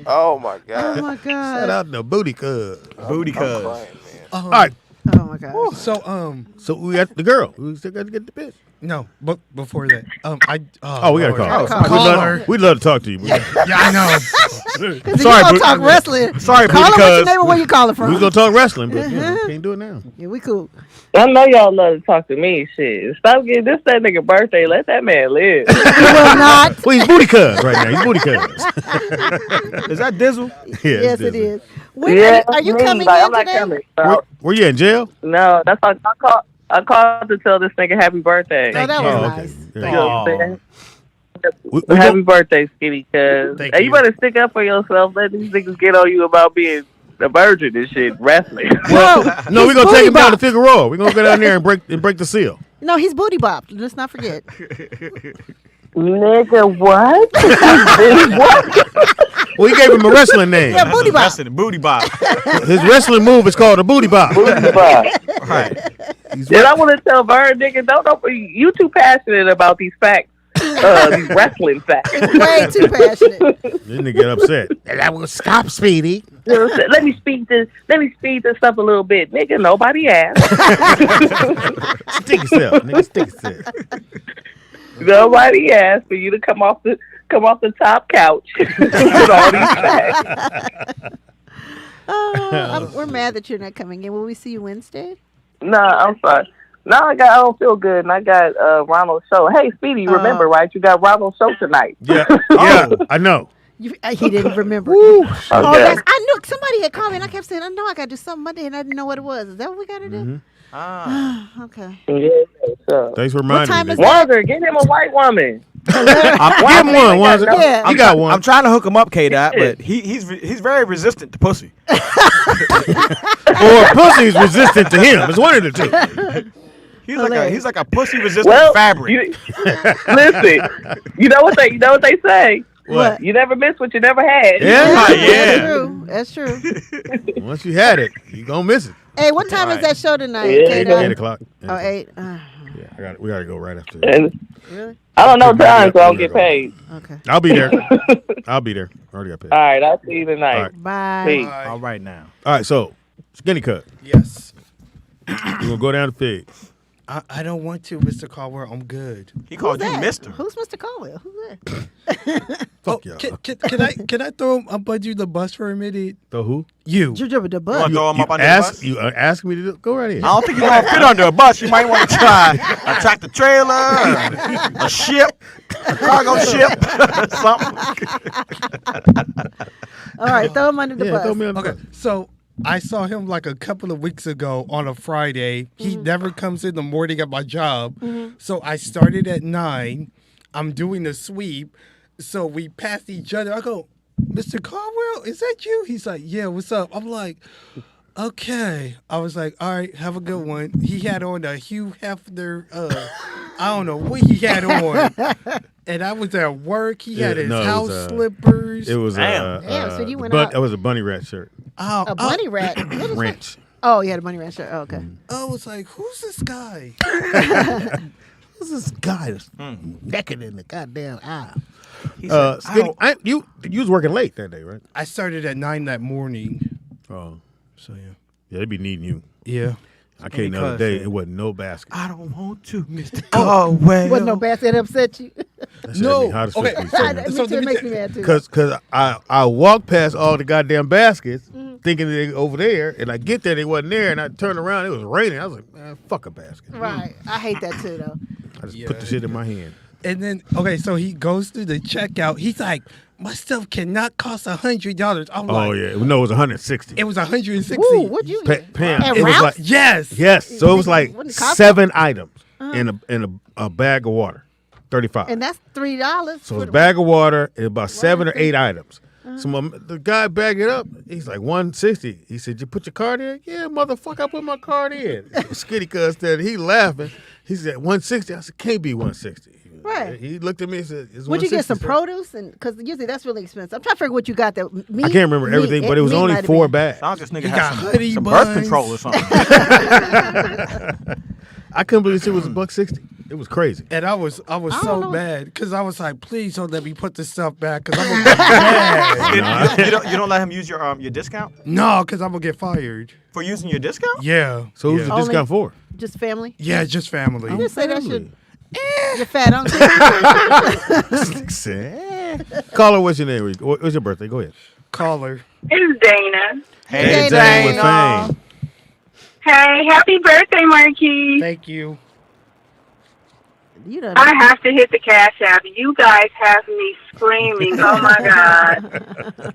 Oh my Oh God. my Shout God. out to booty cuz. Booty I'm cuz. crying, man. All right. Oh my God. So So we got the girl. We still got to get the bitch. no, but before that, Oh, we got to Lord. call her. Call her. We'd love to talk to you. Yeah, I know. Because if you Sorry, gonna Booty- talk wrestling, Sorry, call Booty her what's your cuz. name and where you calling from. We was going to talk wrestling, but you know, can't do it now. Yeah, we cool. I know y'all love to talk to me and shit. Stop getting this that nigga birthday. Let that man live. You will not. Well, he's booty cuz right now. He's booty cuz. Is that Dizzle? Yeah, Yes, it is. When Yeah, are you me, coming like, in I'm not today? coming. bro. Were you in jail? No, that's why I called to tell this nigga happy birthday. Oh, that was Oh, okay. nice. Yeah. You know what I'm saying? We Happy birthday, Speedy, cuz. Thank Hey, you you. better stick up for yourself. Let these niggas get on you about being a virgin and shit, wrestling. no, we're going to take him down to booty Figueroa. We're going to go down there and break the seal. No, he's booty bopped. Let's not forget. Nigga, what? What? Well, he gave him a wrestling name. Yeah, booty bop. Wrestling, booty bop. His wrestling move is called a booty bop. Booty bop. Right. Then I want to tell Vern, nigga, don't you too passionate about these facts, these wrestling facts. Way too passionate. Then they get upset. That will stop, Speedy. You know what I'm saying? Let me speed this up a little bit, nigga. Nobody asked. Stick yourself, nigga. Stick yourself. Nobody asked for you to come off the top couch with all these facts. We're mad that you're not coming in. Will we see you Wednesday? Nah, I'm sorry. No, I don't feel good, and I got Ronald's show. Hey, Speedy, you remember, right? You got Ronald's show tonight. Yeah, yeah, I know. He didn't remember. Okay. I knew somebody had called me, and I kept saying, "I know I got to do something Monday," and I didn't know what it was. Is that what we got to do? Okay. Yeah, so. Thanks for What reminding time me. is Nigga. that? Wander, get him a white woman. Give him one, Wanzer. Yeah. You got one. I'm trying to hook him up, K-Dot, but he's very resistant to pussy. Or pussy's resistant to him. It's one of the two. He's like a pussy resistant fabric. Listen, you know what they say. What? You never miss what you never had. Yeah, That's true. Once you had it, you gonna miss it. Hey, what time is that show tonight? Yeah. K-Dot? 8 o'clock. Oh, 8. Yeah, we gotta go right after. And Really? I don't know time, so I don't get paid. Okay. I'll be there. I'll be there. Already got paid. All right, I'll see you tonight. All right. Bye. Peace. All right now. All right, so skinny cut. Yes. We're gonna go down to Fig. I don't want to, Mr. Caldwell. I'm good. He called Who's you that? Mister. Who's Mr. Caldwell? Who's that? Fuck y'all. Can I throw you the bus for a minute? So who? You. You drove the You want bus. to throw him up under Ask the bus? you ask me to go right ahead. I don't think you're going to fit under a bus. You might want to try a tractor trailer, a ship, a cargo ship, something. All right, throw him under the Yeah, bus. throw me on the Okay, bus. so I saw him like a couple of weeks ago on a Friday. He never comes in the morning at my job. So I started at 9. I'm doing the sweep. So we passed each other. I go, Mr. Caldwell, is that you? He's like, yeah, what's up? I'm like, okay. I was like, all right, have a good one. He had on a Hugh Hefner I don't know what he had on. And I was at work. He had his house slippers. It was so you went out. It was a bunny rat shirt. A bunny rat. What is Ranch. that? Oh, you had a bunny rat shirt. Oh, okay. I was like, who's this guy? Who's this guy that's naked in the goddamn aisle? Said, you was working late that day, right? I started at 9 that morning. Oh, So, yeah. yeah, they be needing you. Yeah. I came the other day. It wasn't no basket. I don't want to, Mr. Caldwell. Wasn't no basket upset you? That shit had me hot as Okay, fuck. so It makes me mad too. Cause I walked past all the goddamn baskets thinking they over there, and I get there, they wasn't there, and I turned around, it was raining. I was like, man, fuck a basket. Right. I hate that too, though. I just put the shit in my hand. And then, okay, so he goes through the checkout. He's like, my stuff cannot cost $100. I'm like, Oh yeah, no, it was 160. it was 160. Woo, what'd you get? Pam, At it was Ralph's? like Yes. yes, so it was like Wouldn't it cost 7 items in a bag of water, 35. And that's $3. So it's a bag of water and about 7 or 8 items. So the guy bagged it up. He's like 160. He said, "You put your card in?" Yeah, motherfucker, I put my card in. Skinny cuz said he laughing. He said 160. I said, can't be 160. Right. He looked at me and said, "It's Would you get 160, some sir." produce? And because usually that's really expensive. I'm trying to figure what you got that meat. I can't remember everything, but it was only 4 bags. Sounds like this nigga He had got some, hoodie some birth buns. control or something. I couldn't believe this shit was $160. It was crazy. And I was don't so know. mad because I was like, please don't let me put this stuff back because I'm gonna get mad. you don't let him use your discount No, because I'm gonna get fired. for using your discount? Yeah. So who's yeah. the discount for? Just family? Yeah, just family. You just say that Family. shit. You're fat uncle. Caller, what's your name? What's your birthday? Go ahead. Caller. It's Dana. Hey, Dana. Dana with fame. Hey, happy birthday, Marquis. Thank you. You done. I have to hit the cash app. You guys have me screaming. Oh my God.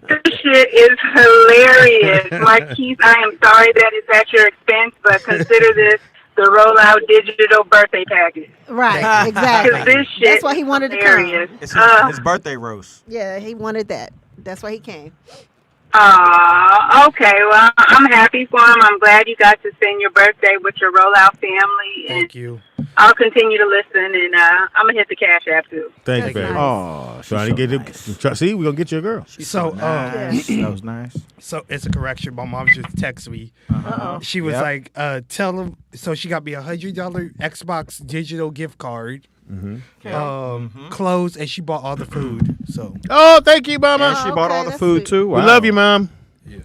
This shit is hilarious. Marquise, I am sorry that it's at your expense, but consider this the rollout digital birthday package. Right, 'Cause exactly. this shit That's why he wanted to hilarious. come. It's his birthday roast. Yeah, he wanted that. That's why he came. Okay. Well, I'm happy for him. I'm glad you got to spend your birthday with your rollout family. And Thank you. I'll continue to listen, and I'm going to hit the cash app, too. Thank you, That's baby. nice. Oh, she's Trying to get it. See, we're going to get you a girl. So, nice. That was nice. so it's a correction. My mom just texted me. Uh-oh. She was Yep. like, tell him. So she got me $100 Xbox digital gift card. Clothes, and she bought all the food. So Oh, thank you, mama. And she bought okay, all the that's food sweet. too. We love you, mom.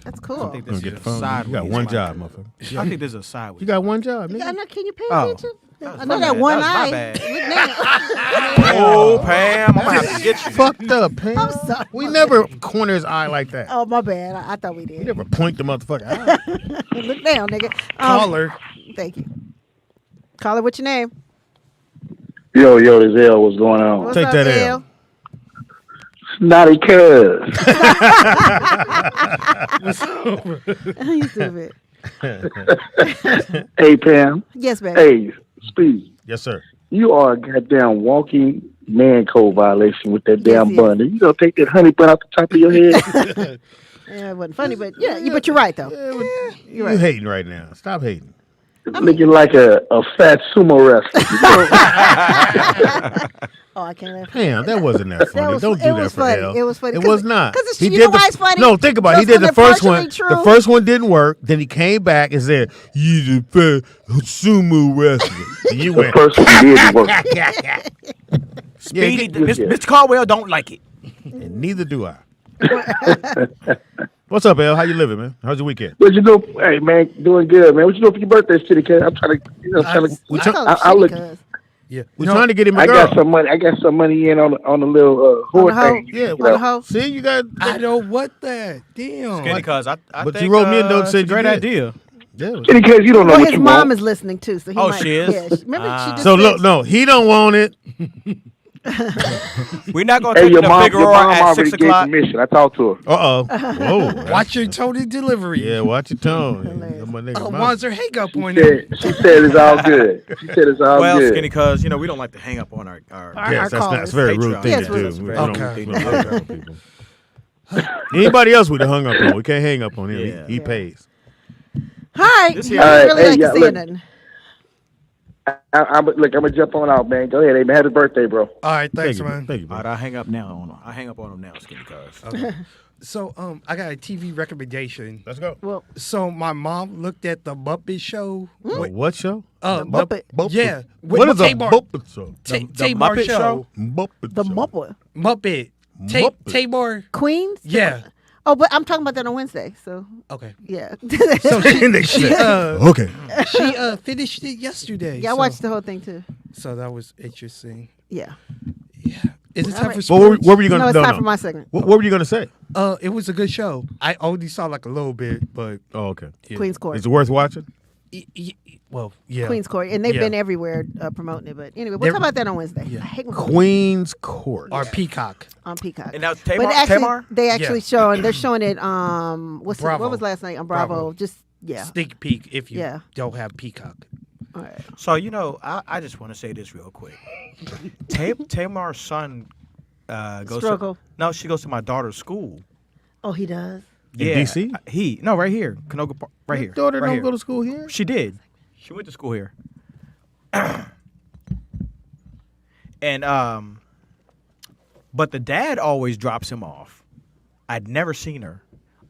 That's cool. I think Gonna this get is the phone. sideways. You got one like job, that. motherfucker. I think there's a sideways. You got one job, I nigga. know, can you pay Oh. attention? That was I know my that bad. one That was my eye. bad. Look now. Oh, Pam, I'm gonna have to get you. Fucked up, Pam. I'm sorry. We never corner his eye like that. Oh, my bad. I thought we We did. never point the motherfucker eye. Look down, nigga. caller. Thank you. Caller, what's your name? Yo, this L, what's going on? What's Take up, that L? L. Snotty cuz. You stupid. Hey, Pam. Yes, baby. Hey, Speedy. Yes, sir. You are a goddamn walking man code violation with that damn yes. bun. You gonna take that honey bun off the top of your head? Yeah, it wasn't funny, but yeah, but you're right though. You hating right now. Stop hating. Looking like a fat sumo wrestler. Oh, I can't laugh. Damn, that wasn't that funny. was- Don't it do that was for funny. L. It was funny. It 'Cause- was not. 'cause it's- He you did know why it's funny? No, think about it. He Just did the when they're first one. partially The true. first one didn't work. Then he came back and said, "You the fat sumo wrestler." And you The went. first one did work. Speedy, Yeah, Mr. Caldwell don't like it. And neither do I. What's up, L? How you living, man? How's your weekend? What you do? Hey, man, doing good, man. What you doing for your birthday, City Cat? I'm trying to, We I try- call him I shitty look- cuz. Yeah. We're trying to get him a I girl. got some money. I got some money in on the little On whore the hoe? thing. Yeah, On the hoe? see, you got. I don't want that. Damn. Skinny, cuz I But think, you wrote me a note it's saying a great you did. idea. Yeah. City Cat, you don't know Well, what his you mom want. is listening too, so he Oh, might. she is? Yeah, remember she just So said- look, no, he don't want it. We're not gonna Hey, take your the mom Figueroa at already 6 gave o'clock. permission. I talked to her. Uh oh. Whoa. Watch your tone and delivery. Yeah, watch your tone. Hilarious. My nigga Oh, mouth. Wanzer, hang up on it. She said it's all good. She said it's all Well, good. Skinny, cuz we don't like to hang up on our Yes, that's callers. that's a very rude Patreon. thing Yes, to rude. do. That's We very don't- rude. we don't hang up on people. Anybody else we'd have hung up on? We can't hang up on him. Yeah. He pays. Hi. This You here- really Hey, like yeah, to say look. nothing. I'm gonna jump on out, man. Go ahead, hey, man. Happy birthday, bro. All right, thanks, Thank you, man. Thank you, All bro. right, I hang up now on him. I hang up on him now, Skinny Cuz. Okay. So I got a TV recommendation. Let's go. Well, So my mom looked at the Muppet Show. What show? Muppet. Yeah. What is a Tamar- Muppet show? Tamar Muppet Show. Muppet the show. Muppet. Muppet. Muppet. Tamar. Queens? Yeah. Oh, but I'm talking about that on Wednesday. So, Okay. yeah. So she Okay. she finished it yesterday. Yeah, I so, watched the whole thing too. So that was interesting. Yeah. Yeah. Is it time for What sports? were you gonna? No, it's no, time no. for my segment. What were you gonna say? It was a good show. I only saw like a little bit, but Oh, okay. yeah. Queen's Court. Is it worth watching? Well, yeah. Queen's Court. And they've Yeah. been everywhere promoting it. But anyway, we'll They're- talk about that on Wednesday. Yeah. I hate when Queen's Court. Or Peacock. on Peacock. And now Tamar. But actually, Tamar? they actually Yeah. they're showing it, what Bravo. was last night on Bravo? Bravo. Just, yeah. Sneak peek if you Yeah. don't have Peacock. All right. So I just want to say this real quick. Tamar's son goes Struggle. to no, she goes to my daughter's school. Oh, he does? In DC? Right here, Canoga Park, right here. Daughter right don't here. go to school here. She did. She went to school here. And but the dad always drops him off. I'd never seen her.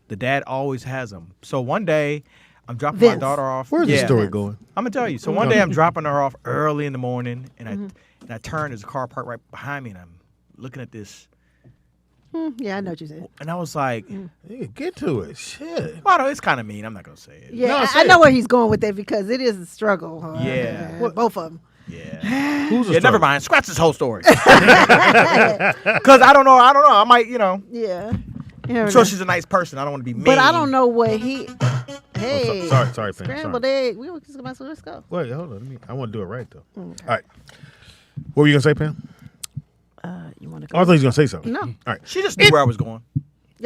The dad always has him. So one day, I'm dropping my Vince. daughter off. Where's the Yeah. story going? I'm gonna tell you. So one day I'm dropping her off early in the morning, and I turn. There's a car parked right behind me, and I'm looking at this, Yeah, I know what you said. and I was like, Hey, get to it. Shit. "Well, no, it's kind of mean. I'm not gonna say it." Yeah, No, I say know it. where he's going with that because it is a struggle. Huh? Yeah. Both of them. Yeah. Who's the Yeah. Never story? mind. Scratch this whole story. Because I don't know. I might. Yeah. I'm sure she's a nice person. I don't want to be mean. But I don't know what he. Hey. Sorry, fam. Scrambled Sorry. egg. We were just about to let's go. Wait, hold on. I want to do it right though. All right. What were you gonna say, Pam? You want to Oh, I go? thought you was gonna say something. No. All right. She just knew where I was going.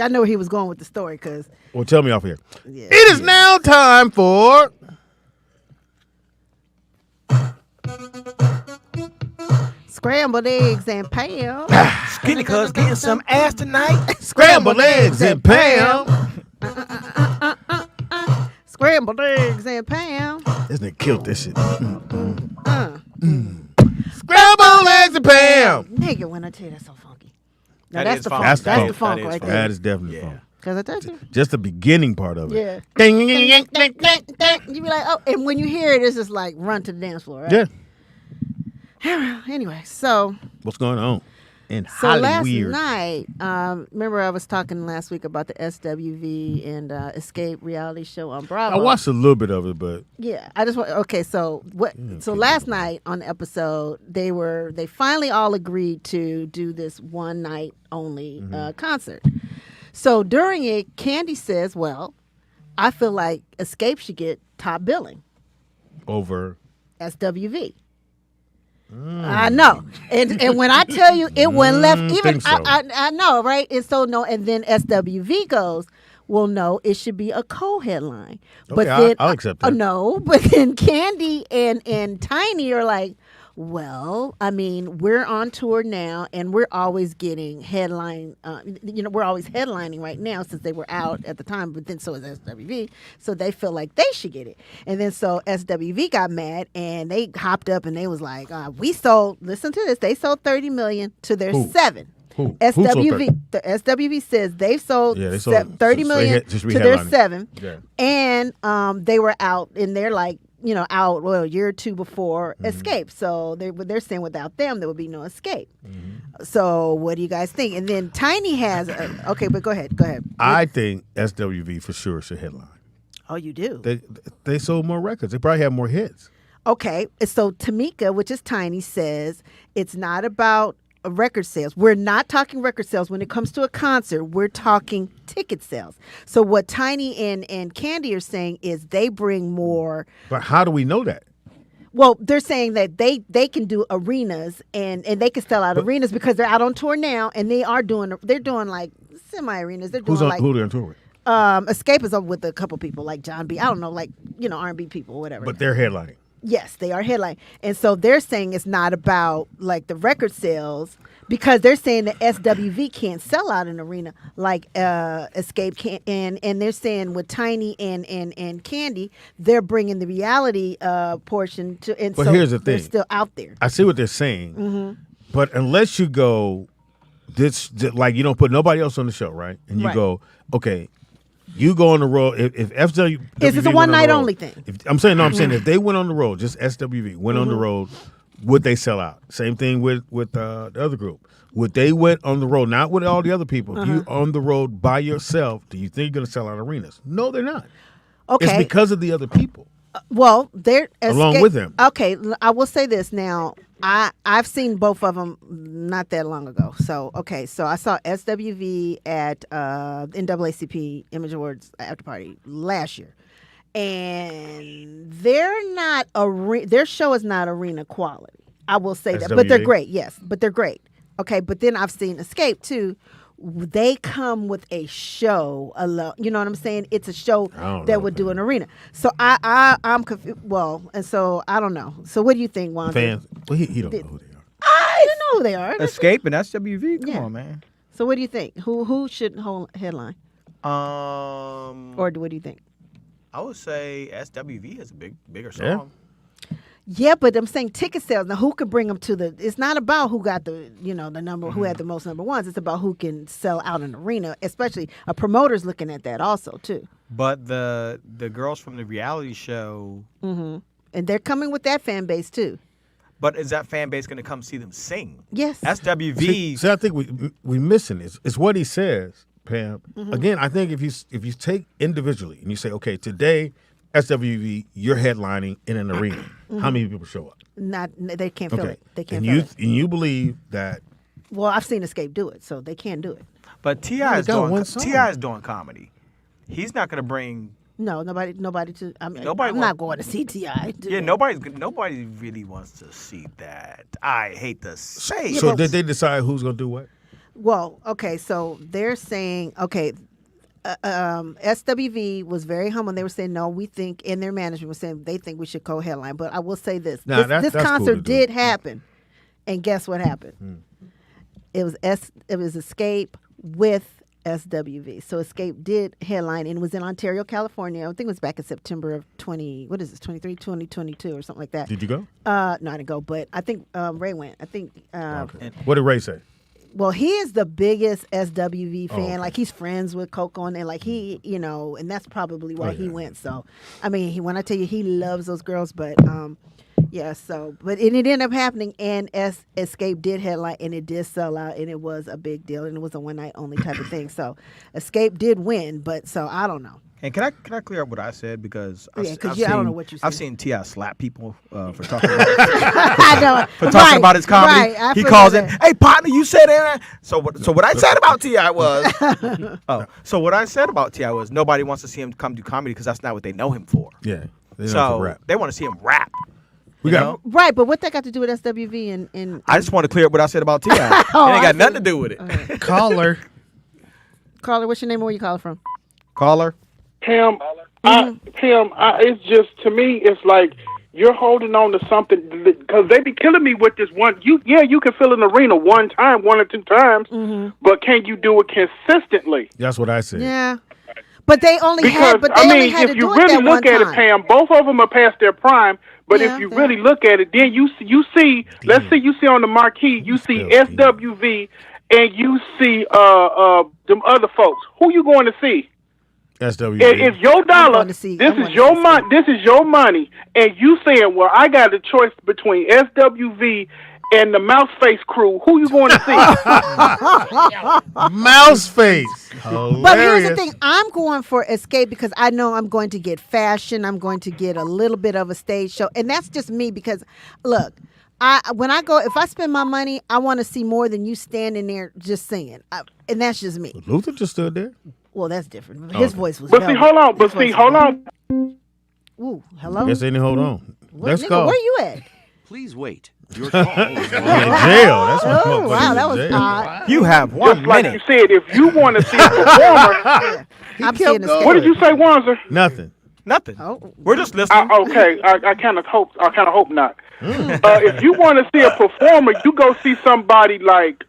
I know where he was going with the story because. Well, tell me off here. Yeah. It is now time for Scrambled eggs and Pam. Skinny cuz getting some ass tonight. scrambled eggs and Pam. Scrambled eggs and Pam. This nigga killed this shit. Uh. Scrambled eggs and Pam. Nigga, when I tell you that's so funky. Now That that's is the funky. funk. That's That's the the funk. funk That is right funk. there. That is definitely Yeah. fun. Because I told you. Just the beginning part of it. Yeah. Ding, ding, ding, ding, ding. You be like, oh, and when you hear it, it's just like run to the dance floor, right? Yeah. Anyway, so What's going on in last Hollywood? night, remember I was talking last week about the SWV and Escape reality show on Bravo. I watched a little bit of it, but Yeah, I just want. Okay, so what? So last night on the episode, they finally all agreed to do this one night only concert. So during it, Candy says, "Well, I feel like Escape should get top billing, over. SWV." I know, and when I tell you it wasn't left, even think so. I know, right? And so no, and then SWV goes, well, no, it should be a co-headline. But Okay, then I'll accept that. no, but then Candy and Tiny are like, well, I mean, we're on tour now, and we're always getting headline. We're always headlining right now since they were out at the time. But then so is SWV, so they feel like they should get it. And then so SWV got mad, and they hopped up and they was like, "We sold. Listen to this. They sold 30 million to their Who? 7." Who? Who sold 30? SWV. The SWV says they've sold, Yeah, they sold 30 so million they had- just to their re-headlining. 7, Yeah. and they were out, and they're like, out a year or two before Mm-hmm. Escape. So they're saying without them there would be no Escape. Mm-hmm. So what do you guys think? And then Tiny has okay, but go ahead. I think SWV for sure should headline. Oh, you do. They sold more records. They probably have more hits. Okay, so Tamika, which is Tiny, says it's not about record sales. We're not talking record sales when it comes to a concert. We're talking ticket sales. So what Tiny and Candy are saying is they bring more. But how do we know that? Well, they're saying that they can do arenas and they can sell out arenas because they're out on tour now, and they're doing like semi arenas. They're doing Who they're on tour with? Escape is up with a couple people like John B. I don't know, like R&B people, or whatever. But they're headlining. Yes, they are headline. And so they're saying it's not about like the record sales because they're saying that SWV can't sell out an arena like Escape can, and they're saying with Tiny and Candy, they're bringing the reality portion to. And But so here's the they're thing. still out there. I see what they're saying, but unless you go, like you don't put nobody else on the show, right? And you Right. go, okay, you go on the road. If FW, Is this a went one on the night road- only thing? I'm saying if they went on the road, just SWV went on the road, would they sell out? Same thing with the other group. Would they went on the road, not with all the other people? If you on the road by yourself, do you think you're going to sell out arenas? No, they're not. Okay. It's because of the other people. Well, they're Along with them. Okay, I will say this now. I've seen both of them not that long ago. So so I saw SWV at NAACP Image Awards after party last year, and they're not their show is not arena quality. I will say that, but they're SWV? great. Yes, but they're great. Okay, but then I've seen Escape too. They come with a show alone. You know what I'm saying? It's a show that would do an arena. So I'm confused. Well, and so I don't know. So what do you think, Juan? Fans, well, he don't know who they are. I don't know who they are. Escape and SWV. Come Yeah. on, man. So what do you think? Who should hold headline? Or what do you think? I would say SWV has a bigger Yeah. song. Yeah, but I'm saying ticket sales. Now, who could bring them to the? It's not about who got the the number, who had the most number ones. It's about who can sell out an arena. Especially a promoter's looking at that also too. But the girls from the reality show. And they're coming with that fan base too. But is that fan base going to come see them sing? Yes. SWV. See, I think we missing it. It's what he says, Pam. Again, I think if you take individually and you say, okay, today SWV, you're headlining in an arena. How many people show up? They can't fill Okay, it. They can't and fill it. and you believe that Well, I've seen Escape do it, so they can do it. But T.I. is doing comedy. He's not going to bring. No, nobody to. I mean, Nobody I'm not going to see T.I. do Yeah, that. nobody really wants to see that. I hate to say. So it. did they decide who's gonna do what? Well, okay, so they're saying, SWV was very humble. They were saying, no, we think, and their management was saying they think we should co-headline. But I will say this: Nah, this that's cool concert to do. did happen, and guess what happened? It was Escape with SWV. So Escape did headline, and it was in Ontario, California. I think it was back in September of 2022 or something like that. Did you go? No, I didn't go, but I think Ray went. I think. Okay. What did Ray say? Well, he is the biggest SWV fan. okay. Like, he's friends with Coco, and like he, and that's probably why he went. So, I mean, when I tell you he loves those girls, but yeah. So, but it ended up happening, and Escape did headline, and it did sell out, and it was a big deal, and it was a one night only type of thing. So, Escape did win, but so I don't know. And can I clear up what I said because I don't know what you said. I've seen T.I. slap people for talking about I know for talking about his comedy. Right, I he feel calls that. it, "Hey partner, you said that." So what I said about T.I. was what I said about T.I. was nobody wants to see him come do comedy because that's not what they know him for. Yeah. They know So for rap. they want to see him rap. We you got know? Right, but what that got to do with SWV and I just want to clear up what I said about T.I. It ain't got nothing to do with it. Caller. Caller, what's your name and where you calling from? Caller. Pam, it's just, to me, it's like you're holding on to something because they be killing me with this one. You can fill an arena one time, 1 or 2 times, but can you do it consistently? That's what I said. Yeah. But they only Because had, but they only had if to you do it really that look one at time. it, Pam, both of them are past their prime. But Yeah, if you yeah. really look at it, then you see, let's say you see on the marquee, you see SWV, and you see them other folks. Who you going to see? SWV. If your dollar, this is your money. This is your money, and you saying, "Well, I got a choice between SWV and the Mouse Face crew." Who you going to see? Mouse face. But here's the thing: I'm going for Escape because I know I'm going to get fashion. I'm going to get a little bit of a stage show, and that's just me. Because look, when I go, if I spend my money, I want to see more than you standing there just singing, and that's just me. Luther just stood there. Well, that's different. His voice was. But see, hold on. But see, hold on. Ooh, hello. Guess they didn't hold on. Let's Nigga, go. where you at? Please wait. Your call is in jail. That's what Oh, wow, that was odd. You have 1 Just like minute. you said, if you want to see a performer, I'm seeing Escape. what did you say, Wanzer? Nothing. Nothing. Oh. We're just listening. Okay, I kind of hope not. If you want to see a performer, you go see somebody like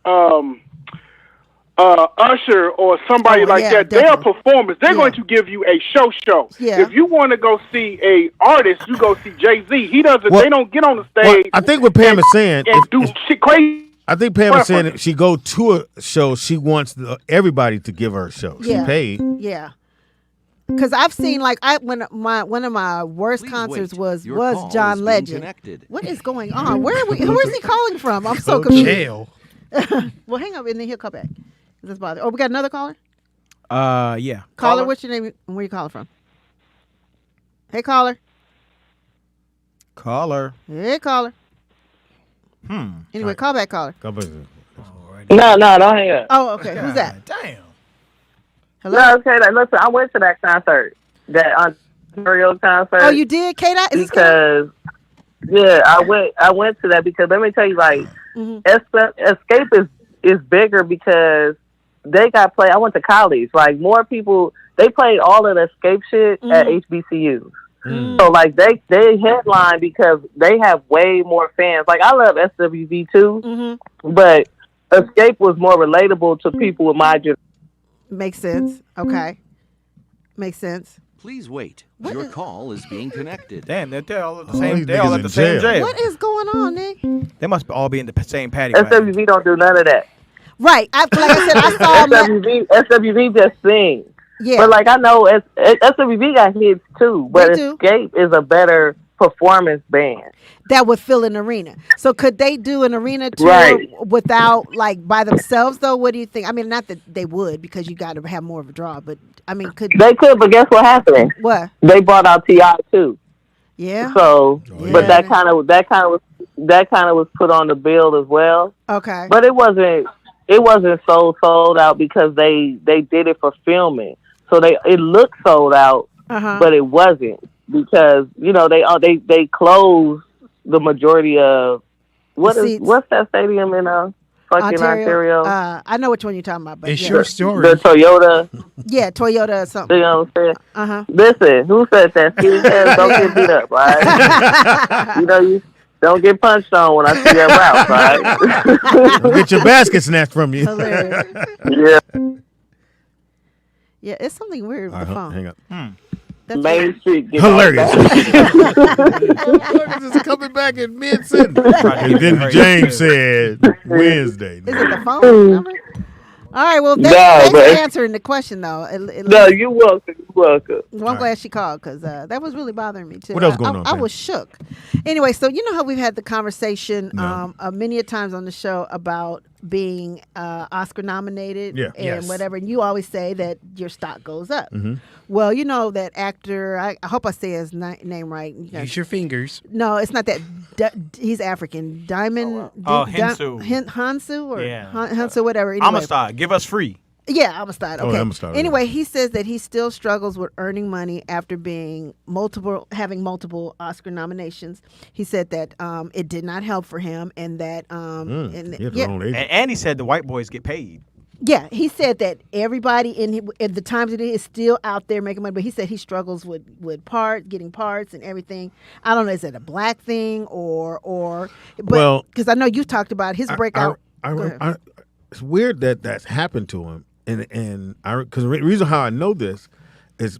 Usher or somebody like that. Definitely. They're performers. They're going to give you a show. Yeah. If you want to go see a artist, you go see Jay-Z. He doesn't. They don't get on the stage. I think what Pam is saying and do shit crazy. I think Pam is saying if she go to a show, she wants everybody to give her a show. She paid. Yeah. Because I've seen one of my worst concerts was John Legend. What is going on? Where is he calling from? I'm so confused. Jail. Well, hang up and then he'll come back. This bother. Oh, we got another caller. Yeah. Caller, what's your name? And where you calling from? Hey, caller. Caller. Hey, caller. Anyway, call back, caller. No, don't hang up. Oh, okay. Who's that? Damn. Hello. No, okay. Listen, I went to that concert, that Ontario concert. Oh, you did, K-Dot? Because I went to that because let me tell you, like, Escape is bigger because they got played. I went to college. Like, more people, they played all of the Escape shit at HBCUs. So like they headline because they have way more fans. Like I love SWV too, but Escape was more relatable to people with my generation. Makes sense. Okay, makes sense. Please wait. Your call is being connected. Damn, they're all at the same. They're all at the same jail. What is going on, Nick? They must all be in the same patio. SWV don't do none of that. Right. Like I said, I saw SWV just sings. Yeah. But like I know SWV got hits too, but Escape is a better performance band. That would fill an arena. So could they do an arena tour without like by themselves though? What do you think? I mean, not that they would because you got to have more of a draw, but I mean, could they could? But guess what happened? What? They brought out T.I. too. Yeah. So, but that kind of was put on the bill as well. Okay. But it wasn't so sold out because they did it for filming. So it looked sold out, but it wasn't because they closed the majority of what's that stadium in fucking Ontario? I know which one you're talking about, but it's your story. The Toyota. Yeah, Toyota or something. You know what I'm saying? Listen, who said that? Steve says don't get beat up, right? You don't get punched on when I see that route, right? Don't get your basket snatched from you. Yeah. Yeah, it's something weird with the phone. Hang up. Main Street. Hilarious. This is coming back in mid-sentence. And then James said Wednesday. Is it the phone number? All right, well, thanks for answering the question, though. No, you're welcome. You're welcome. Well, I'm glad she called because that was really bothering me, too. What else going on? I was shook. Anyway, so you know how we've had the conversation many a times on the show about being Oscar nominated and whatever, and you always say that your stock goes up. Well, you know that actor, I hope I say his name right. Use your fingers. No, it's not that. He's African. Diamond. Hansu. Hansu or Yeah. Hansu, whatever. Anyway. Amistad, give us free. Yeah, Amistad. Okay. Amistad, anyway, he says that he still struggles with earning money after having multiple Oscar nominations. He said that it did not help for him, and that and he said the white boys get paid. Yeah, he said that everybody at the times it is still out there making money, but he said he struggles with getting parts and everything. I don't know, is it a black thing or because I know you talked about his breakout. It's weird that that's happened to him, and because the reason how I know this is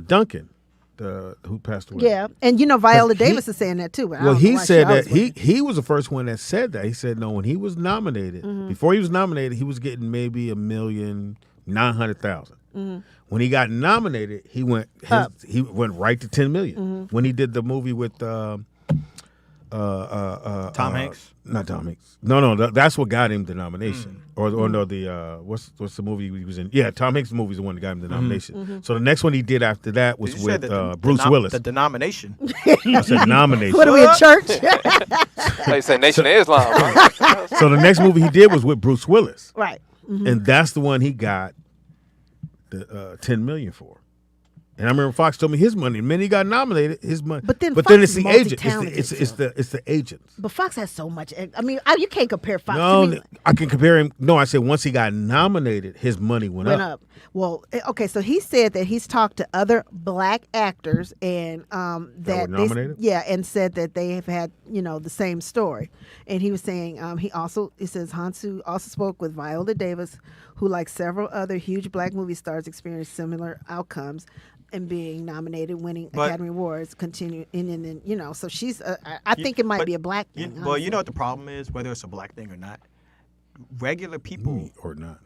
Duncan, who passed away. Yeah, and Viola Davis is saying that too. But well, he said that he was the first one that said that. He said no, when he was nominated, before he was nominated, he was getting maybe $1,900,000. When he got nominated, he went right to $10 million. When he did the movie with Tom Hanks. Not Tom Hanks. No, that's what got him the nomination. Or no, what's the movie he was in? Yeah, Tom Hanks' movie is the one that got him the nomination. So the next one he did after that was with Bruce Willis. The denomination. I said nomination. What are we in church? They say Nation of Islam. Right? So the next movie he did was with Bruce Willis. Right. And that's the one he got the $10 million for. And I remember Fox told me his money. The minute he got nominated, his money. But then But Fox then it's is the agent. multi-talented, It's the agents. But Fox has so much. I mean, you can't compare Fox. No, to me. I can compare him. No, I said once he got nominated, his money went up. Well, okay, so he said that he's talked to other black actors and That were nominated? and said that they have had the same story. And he was saying he says Hansu also spoke with Viola Davis, who like several other huge black movie stars experienced similar outcomes and being nominated, winning Academy Awards, continue and then so she's I think it might be a black thing. Well, you know what the problem is, whether it's a black thing or not. Regular people or not.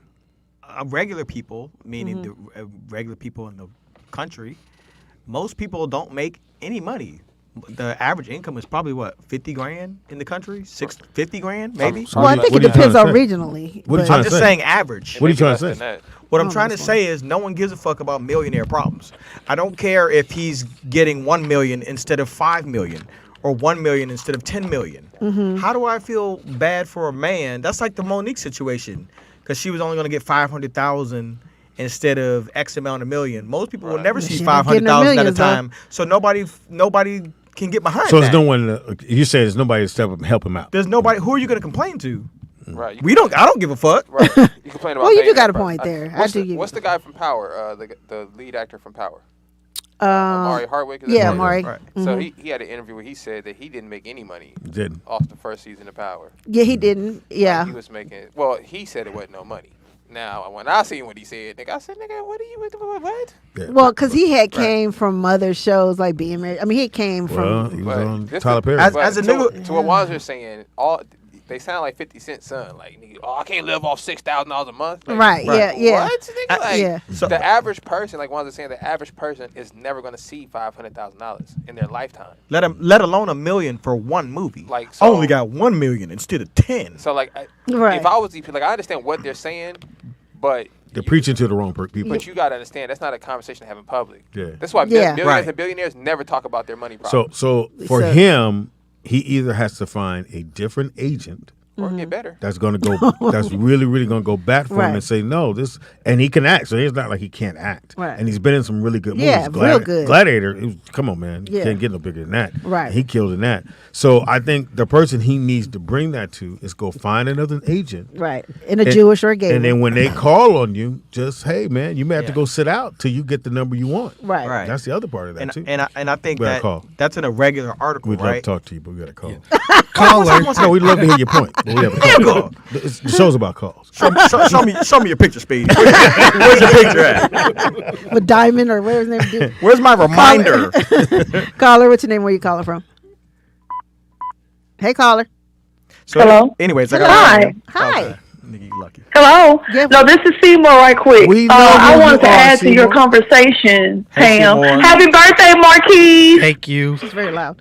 Regular people, meaning the regular people in the country, most people don't make any money. The average income is probably what, 50 grand in the country? 50 grand maybe? Well, I think it depends on regionally. What are you trying I'm to just say? saying average. What are you trying to say? What I'm trying to say is no one gives a fuck about millionaire problems. I don't care if he's getting 1 million instead of 5 million or 1 million instead of 10 million. How do I feel bad for a man? That's like the Monique situation, because she was only going to get 500,000 instead of X amount of million. Most people will never see 500,000 at a time, so nobody can get behind So that. there's no one. You say there's nobody to step up and help him out. There's nobody. Who are you going to complain to? Right. I don't give a fuck. Right. You complain about. Well, you do paying got a that point person. there. What's the guy from Power? The lead actor from Power. Amari Hardwick. Is that Yeah, his name? Amari. Right. So he had an interview where he said that he didn't make any money. Didn't. Off the first season of Power. Yeah, he didn't. Yeah. Like he was making. Well, he said it wasn't no money. Now, when I seen what he said, nigga, I said, nigga, what are you what? Yeah. Well, because he had came from other shows like Being Married. I mean, he came Well, from. he was on This Tyler is- Perry. As a to nigga, what Wanzer's saying, they sound like 50 Cent's son. Like, nigga, I can't live off $6,000 a month. Like, Right, yeah. What? Nigga, like, yeah. So- the average person, like Wanzer's saying, the average person is never going to see $500,000 in their lifetime. let alone $1 million for one movie. Like, so- only got 1 million instead of 10. So, like, Right. if I was EP, like, I understand what they're saying, but They're preaching to the wrong people. But you got to understand, that's not a conversation to have in public. Yeah. That's why Yeah. millionaires and billionaires never talk about their money problems. So for him, he either has to find a different agent or get better. that's going to go. That's really going to go back for him and say no. This and he can act. So it's not like he can't act. Right. And he's been in some really good movies. Yeah, real good. Gladiator. Come on, man. You Yeah. can't get no bigger than that. Right. He killed in that. So I think the person he needs to bring that to is go find another agent. Right. In a Jewish or a gay. And then when they call on you, just hey man, you may have to go sit out till you get the number you want. Right. Right. That's the other part of that too. And I think We gotta that call. that's in a regular article, We'd love to right? talk to you, but we got to call. Caller. No, we'd love to hear your point. But we have to call. The show's about calls. Show me your picture, Speedy. Where's your picture at? With Diamond or where's his name? Where's my reminder? Caller, what's your name? Where you calling from? Hey, caller. So, Hello? Anyways, I Hi. got Hi. Nigga, you lucky. Hello? Yeah. No, this is Seymour right quick. We know I who wanted you to are, add to your Seymour. conversation, Hey, Pam. Seymour. Happy birthday, Marquise. Thank you. She's very loud.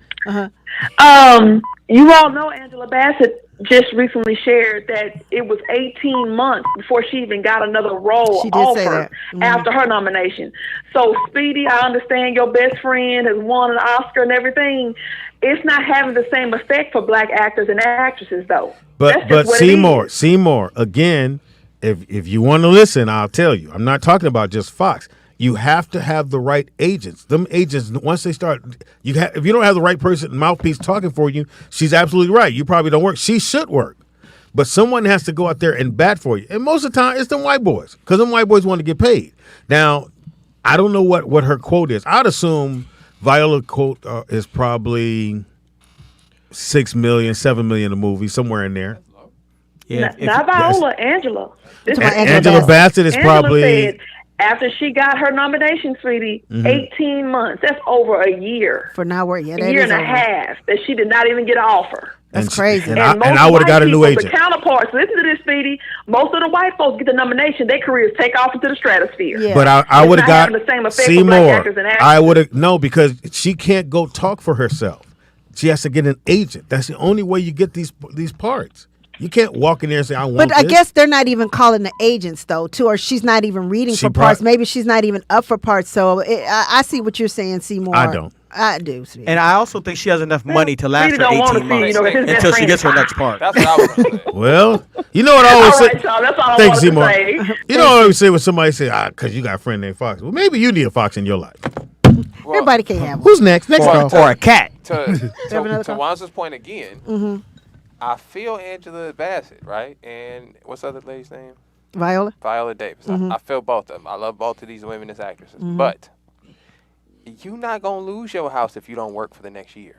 You all know Angela Bassett just recently shared that it was 18 months before she even got another role She did say offer that. Mhm. after her nomination. So, Speedy, I understand your best friend has won an Oscar and everything. It's not having the same effect for black actors and actresses, though. That's But just what it is. Seymour, again, if you want to listen, I'll tell you. I'm not talking about just Fox. You have to have the right agents. Them agents, once they start, if you don't have the right person, mouthpiece talking for you, she's absolutely right. You probably don't work. She should work. But someone has to go out there and bat for you. And most of the time, it's them white boys, because them white boys want to get paid. Now, I don't know what her quote is. I'd assume Viola quote is probably 6 million, 7 million a movie, somewhere in there. Yeah, Not Viola, Angela. This is Angela Bassett is Angela probably. said after she got her nomination, sweetie, 18 months. That's over a year. For not working. Yeah, A that year is and a over. half that she did not even get an offer. That's and she- crazy. And, most I would have white got a new people, agent. The counterparts, listen to this, Speedy. Most of the white folks get the nomination, their careers take off into the stratosphere. Yeah. But I It's would have not got having the same effect for black Seymour. actors and actresses. I would have no, because she can't go talk for herself. She has to get an agent. That's the only way you get these parts. You can't walk in there and say I want. But I this. guess they're not even calling the agents though, too, or she's not even reading She for parts. prob- Maybe she's not even up for parts. So I see what you're saying, Seymour. I don't. I do. Sweetie. And I also think she has enough money to last Speedy her don't want 18 to see, months you know, his best until she friend gets her is next part. That's what I was going to say. Well, you know what I All always say. right, y'all. That's all I Thanks, wanted to Seymour. say. You know what I always say when somebody say, because you got a friend named Fox. Well, maybe you need a Fox in your life. Everybody can't have one. Who's next? Next call. Or a cat. To another call? Wanza's point again, I feel Angela Bassett, right? And what's the other lady's name? Viola Davis. I feel both of them. I love both of these women as actresses. But you're not going to lose your house if you don't work for the next year.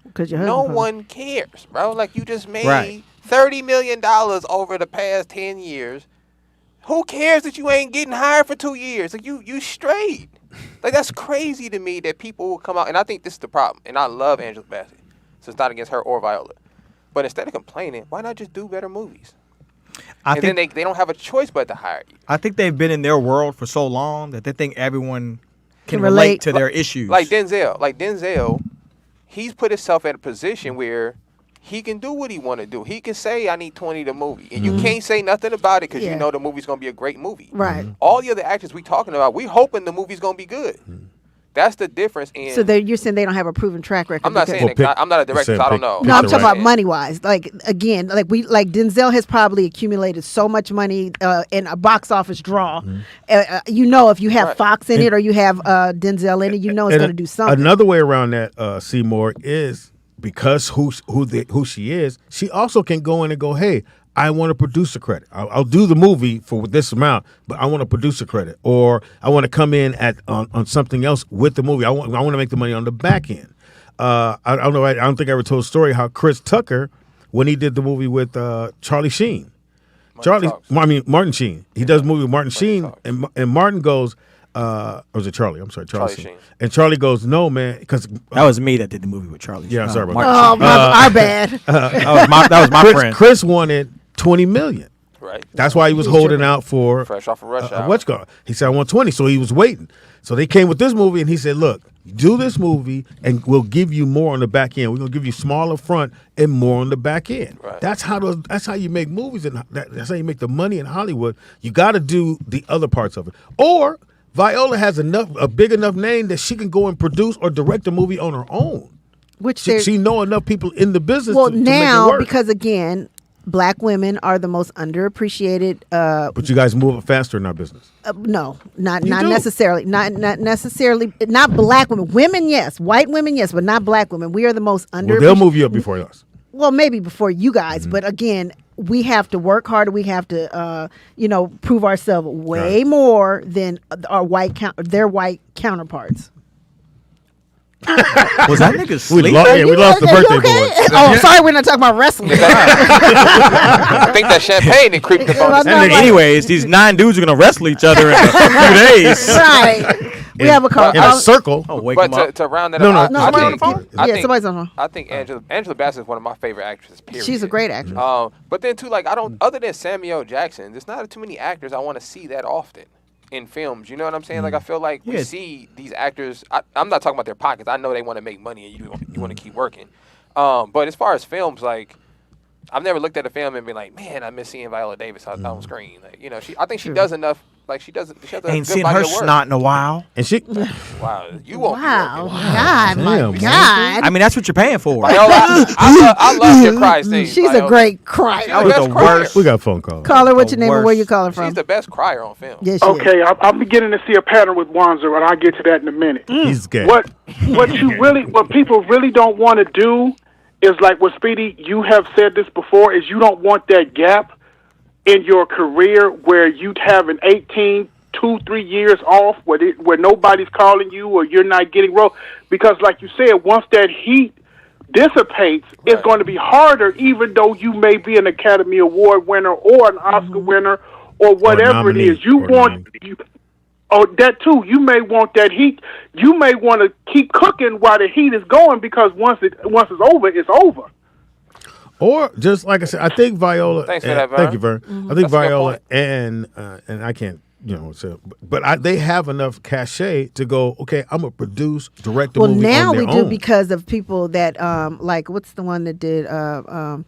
Because no one cares, bro. Like, you just made $30 million over the past 10 years. Who cares that you ain't getting hired for 2 years? Like, you straight. Like, that's crazy to me that people will come out. And I think this is the problem. And I love Angela Bassett. So it's not against her or Viola. But instead of complaining, why not just do better movies? Then they don't have a choice but to hire you. I think they've been in their world for so long that they think everyone can relate to their issues. Like Denzel, he's put himself in a position where he can do what he want to do. He can say, I need 20 to movie. And you can't say nothing about it because you know the movie's going to be a great movie. Right. All the other actors we talking about, we hoping the movie's going to be good. That's the difference. In so you're saying they don't have a proven track record? I'm not saying that. I'm not a director, so I don't know. No, I'm talking about money-wise. Like, again, like Denzel has probably accumulated so much money in a box office draw. You know, if you have Fox in it or you have Denzel in it, you know it's going to do something. Another way around that, Seymour, is because who she is, she also can go in and go, hey, I want a producer credit. I'll do the movie for this amount, but I want a producer credit, or I want to come in on something else with the movie. I want to make the money on the back end. I don't know. I don't think I ever told a story how Chris Tucker, when he did the movie with Charlie Sheen, Martin Sheen. He does a movie with Martin Sheen, and Martin goes, or was it Charlie? I'm sorry, Charlie Sheen. And Charlie goes, no, man, because that was me that did the movie with Charlie. Yeah, sorry about that. Our bad. That was my friend. Chris wanted $20 million. Right. That's why he was holding out for Fresh Off of Rush Hour. He said, I want 20, so he was waiting. So they came with this movie, and he said, look, do this movie, and we'll give you more on the back end. We're going to give you smaller front and more on the back end. Right. That's how you make movies, and that's how you make the money in Hollywood. You got to do the other parts of it. Or Viola has a big enough name that she can go and produce or direct a movie on her own. Which she know enough people in the business to make now, it work. Because again, Black women are the most underappreciated. But you guys move faster in our business. No, not necessarily. Not necessarily. Not Black women. Women, yes. White women, yes, but not Black women. We are the most underappreciated. Well, they'll move you up before us. Well, maybe before you guys, but again, we have to work harder. We have to, prove ourselves way more than their white counterparts. Was that nigga sleep? We lost the birthday boy. Oh, sorry, we're not talking about wrestling. I think that champagne that creeped up on us. Anyways, these 9 dudes are gonna wrestle each other in a few days. Right. We have a call. In a circle. But to round that up, somebody on the phone? Somebody's on the phone. I think Angela Bassett is one of my favorite actresses, period. She's a great actress. But then, too, like, other than Samuel Jackson, there's not too many actors I want to see that often in films. You know what I'm saying? Like, I feel like we see these actors. I'm not talking about their pockets. I know they want to make money and you want to keep working. But as far as films, like, I've never looked at a film and been like, man, I miss seeing Viola Davis on screen. Like, I think she does enough. Like, she has a ain't good seen body her of work. snot in a while. And she wow, you won't wow, be God, my God. I mean, that's what you're paying for. Viola, I love your cry scene. She's Viola. a great crier. That was the worst. We got a phone call. Caller, what's your name and where you calling from? She's the best crier on film. Yes, she is. Okay, I'm beginning to see a pattern with Wanzer, and I'll get to that in a minute. He's gay. What people really don't want to do is, like what Speedy, you have said this before, is you don't want that gap in your career where you'd have an 2-3 years off where nobody's calling you or you're not getting role, because like you said, once that heat dissipates, it's going to be harder, even though you may be an Academy Award winner or an Oscar winner or whatever it is. You want that too. You may want that heat. You may want to keep cooking while the heat is going, because once it's over, it's over. Or just like I said, I think Viola. Thanks for that, Vern. Thank you, Vern. I think Viola and I can't. They have enough cachet to go, okay, I'm going to produce, direct the movie on their now we own. do because of people that, like, what's the one that did the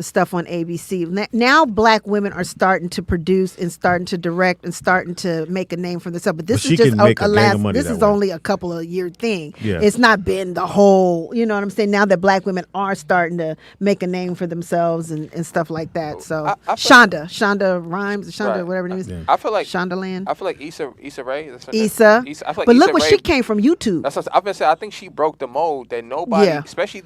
the stuff on ABC. Now black women are starting to produce and starting to direct and starting to make a name for themselves. But this But she is just can make a gang of money this that is way. only a couple of year thing. Yeah. It's not been the whole, you know what I'm saying? Now that black women are starting to make a name for themselves and stuff like that. So I Shonda Rhimes, Shonda, Right. whatever her name is. I feel like Shondaland. I feel like Issa Rae. Is her Issa. name? Issa. I feel like But look Issa where Rae, she came from, YouTube. That's what I've been saying. I think she broke the mold that nobody, Yeah. especially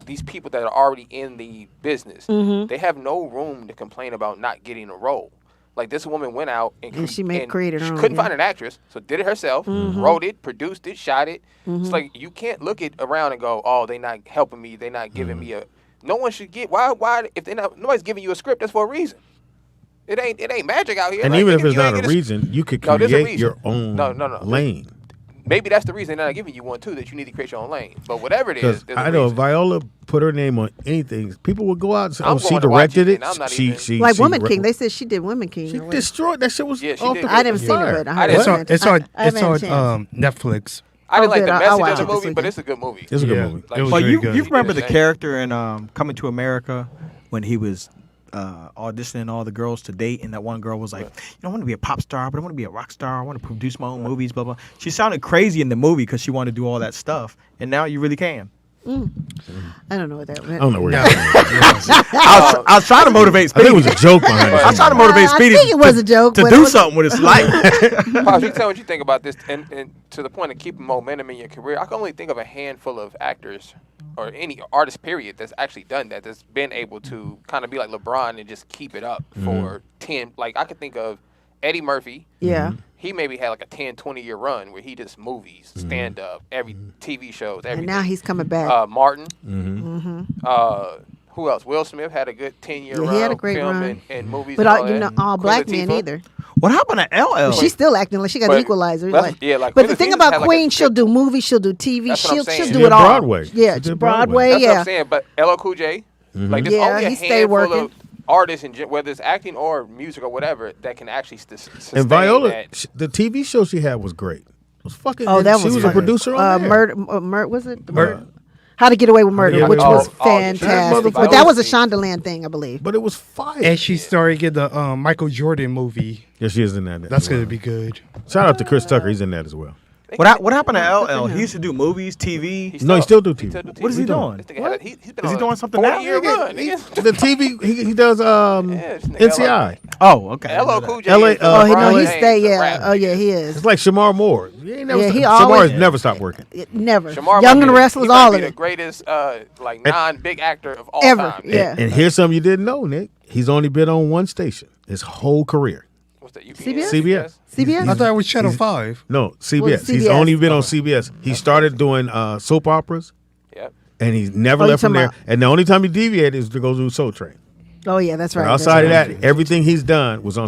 these people that are already in the business, Mhm. they have no room to complain about not getting a role. Like this woman went out and she created her she own, couldn't yeah. find an actress, so did it herself, Mhm. wrote it, produced it, shot it. Mhm. It's like you can't look it around and go, oh, they not helping me, they not giving me a. No one should get why if they not nobody's giving you a script, that's for a reason. It ain't magic out here. And Like, even if nigga, it's you ain't not a get reason, you could No, there's a create reason. your own No. lane. Maybe that's the reason they're not giving you one too. That you need to create your own lane. But whatever it is, Because there's a I know if reason. Viola put her name on anything, people would go out and say, I'm "Oh, she going to watch directed it, it. and I'm not She even- she Like she Woman re- King. They said she did Woman King. She or whatever. destroyed that shit. Was Yeah, she off did. the I didn't see it, fire. but I heard about it. It's I on haven't had a chance. Netflix. I didn't like good. the I'll message watch of the it this movie, but weekend. it's a good movie. It's a good Yeah. movie. It was But very you good. remember the Same. character in Coming to America when he was auditioning all the girls to date, and that one girl was like, I want to be a pop star, but I want to be a rock star. I want to produce my own movies, blah blah. She sounded crazy in the movie because she wanted to do all that stuff, and now you really can. I don't know what that meant. I don't know where. No. you're going. I was trying to motivate I Speedy. think it was a joke behind I was it. trying to motivate I Speedy think it was a joke, to but do it was- something with his life. Pops, you tell me what you think about this, and to the point of keeping momentum in your career. I can only think of a handful of actors or any artist, period, that's actually done that. That's been able to kind of be like LeBron and just keep it up for 10. Like I could think of Eddie Murphy. Yeah. He maybe had like a 10, 20-year run where he just movies, stand up, every TV shows, everything. And now he's coming back. Martin. Mm-hmm. Who else? Will Smith had a good 10-year Yeah, run. he had a great film run. and movies. But and all you know, that. all Queen black men Latifah. either. What happened to LL? She's still acting like she got But the equalizer. that's- Like, yeah, like but Queen the thing Latifah about had like a Queen, good- she'll do movies, she'll do TV, That's what I'm she'll saying. do She it did all. Broadway. Yeah, She did Broadway. Broadway. That's what Yeah. I'm saying. But LL Cool J, like there's Yeah, only a he stay handful working. of artists, whether it's acting or music or whatever, that can actually sustain And Viola, that. the TV show she had was great. It was fucking. Oh, that she was was a fucking- producer on there. Murder. Was it? How to Get Away with Murder, Yeah, which oh, was oh, yeah, fantastic. Viola But that was a Davis. Shondaland thing, I believe. But it was fire. And she's starring in the Michael Jordan movie. Yeah, she is in that. That's as well. gonna be good. Shout out to Chris Tucker. He's in that as well. What happened to LL? He used to do movies, TV. No, he still do TV. What is he doing? This nigga had a- he's been Is he on doing a something now? 40-year run. nigga. The TV he does this nigga NCI. Oh, okay. LL Cool J. LA is the oh, Oh, LeBron no, he James stay. of Yeah. rap. Oh, yeah, he is. It's like Shamar Moore. He ain't never Yeah, he Shamar always- has never stopped working. Never. Shamar Young might and be Restless, he might all be of the it. greatest like non-big actor of all Ever. time. Yeah. And here's something you didn't know, Nick. He's only been on one station his whole career. What's that? CBS? CBS. CBS? I thought it was Channel 5. No, CBS. Well, He's CBS. only been on CBS. He started doing soap operas, Yep. and he's never Oh, you left from talking there. about- And the only time he deviated is to go do Soul Train. Oh, yeah, that's right. But outside of that's that, everything he's done was on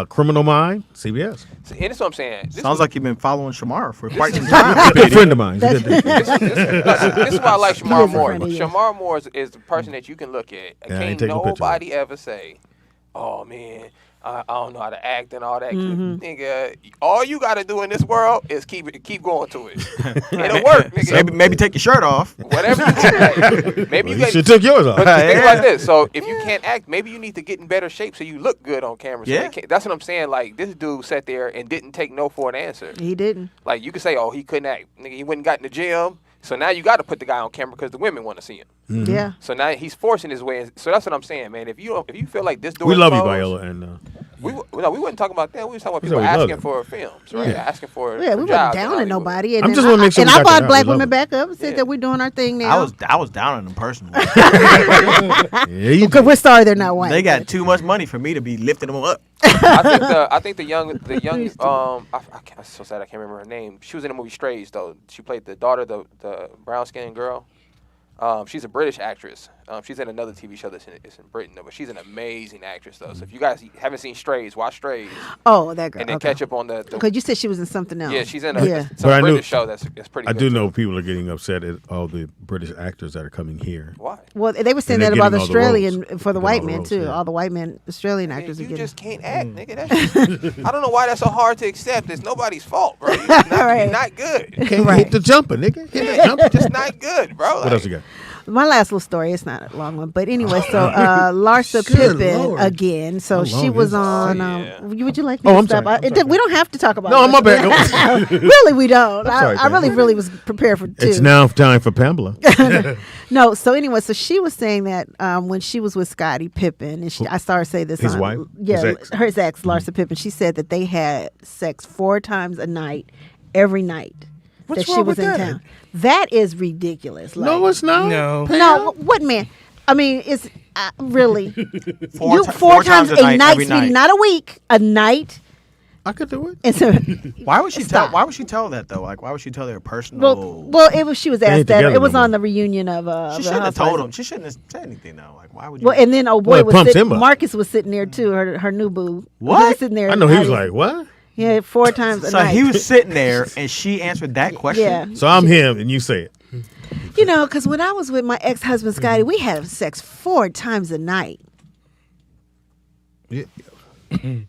Criminal Mind, CBS. See, and that's what I'm saying. This Sounds is- like you've been following Shamar for quite some A time. good friend of mine. That's- this is why I like He Shamar is a Moore. friend of yours. Shamar Moore is the person that you can look at. Yeah, I ain't Can't taking a picture of nobody ever say, "Oh man, I don't know how to act and all that." Mm-hmm. Nigga, all you got to do in this world is keep going to it. It'll work, nigga. Maybe take your shirt off. Whatever you can. Maybe Well, you you should took yours off. But think about this. So if you can't act, maybe you need to get in better shape so you look good on camera. So Yeah. they can't- that's what I'm saying. Like this dude sat there and didn't take no for an answer. He didn't. Like you could say, "Oh, he couldn't act." Nigga, he went and got in the gym. So now you got to put the guy on camera because the women want to see him. Yeah. So now he's forcing his way. So that's what I'm saying, man. If you feel like this door, We is love you, closed, Viola. And We wasn't talking about that. We was talking about We people said we love asking you. for films, right? Yeah. Asking for Yeah, we for weren't jobs in down on Hollywood. nobody. And I'm then just wanna make sure and we I got brought that. black We love women it. back up and said that we're doing our thing now. I was down on them personally. yeah, you Because we're sorry they're not white. They got too much money for me to be lifting them up. I think the young I'm so sad I can't remember her name. She was in the movie Strays though. She played the daughter, the brown skinned girl. She's a British actress. She's in another TV show that's in Britain, though, but she's an amazing actress, though. So if you guys haven't seen Strays, watch Strays. Oh, that girl. And then okay. catch up on the Because you said she was in something else. yeah, she's in Yeah. some But I knew- British show that's pretty I good. do too. know people are getting upset at all the British actors that are coming here. Why? Well, they were saying And that they're about getting all the Australian roles. for the Getting white all the men roles, too. yeah. All the white men, Australian Man, actors are you getting. just can't act, nigga. That's just, I don't know why that's so hard to accept. It's nobody's fault, bro. You're Right. not good. Can't hit the jumper, nigga. Hit the Yeah, jumper. you're just not good, bro. What else you got? My last little story, it's not a long one, but anyway, so Larsa Good Pippen Lord. again. So How she long was is this? on. Would you like me Oh, to I'm stop? sorry. I'm sorry. We don't have to talk about. No, it. my bad. Really, we don't. sorry, I really, Pam. really was prepared for two. It's now time for Pamela. No, so anyway, so she was saying that when she was with Scottie Pippen, and I saw her say this. His on, wife? Yeah, His ex? her ex, Larsa Pippen. She said that they had sex 4 times a night, every night What's that she wrong was with in that? town. That is ridiculous. Like, No, it's not. No. no, what man? I mean, it's really Four times a a night, every Speedy, night. not a week, a night. I could do it. And so, Why would she Stop. tell? Why would she tell that though? Like, why would she tell their personal? well, it was. She was ain't asked that. together It was no on more. the reunion of. she the shouldn't have told Housewives. him. She shouldn't have said anything though. Like, why would you? Well, and then Well, it was pumps sitting, him up. Marcus was sitting there too. Her new boo. He What? was sitting there. I know he was like, what? Yeah, 4 times a so night. he was sitting there, and she answered that question. Yeah. So I'm him, and you say it. You know, because when I was with my ex-husband Scotty, we had sex 4 times a night. Yeah. Can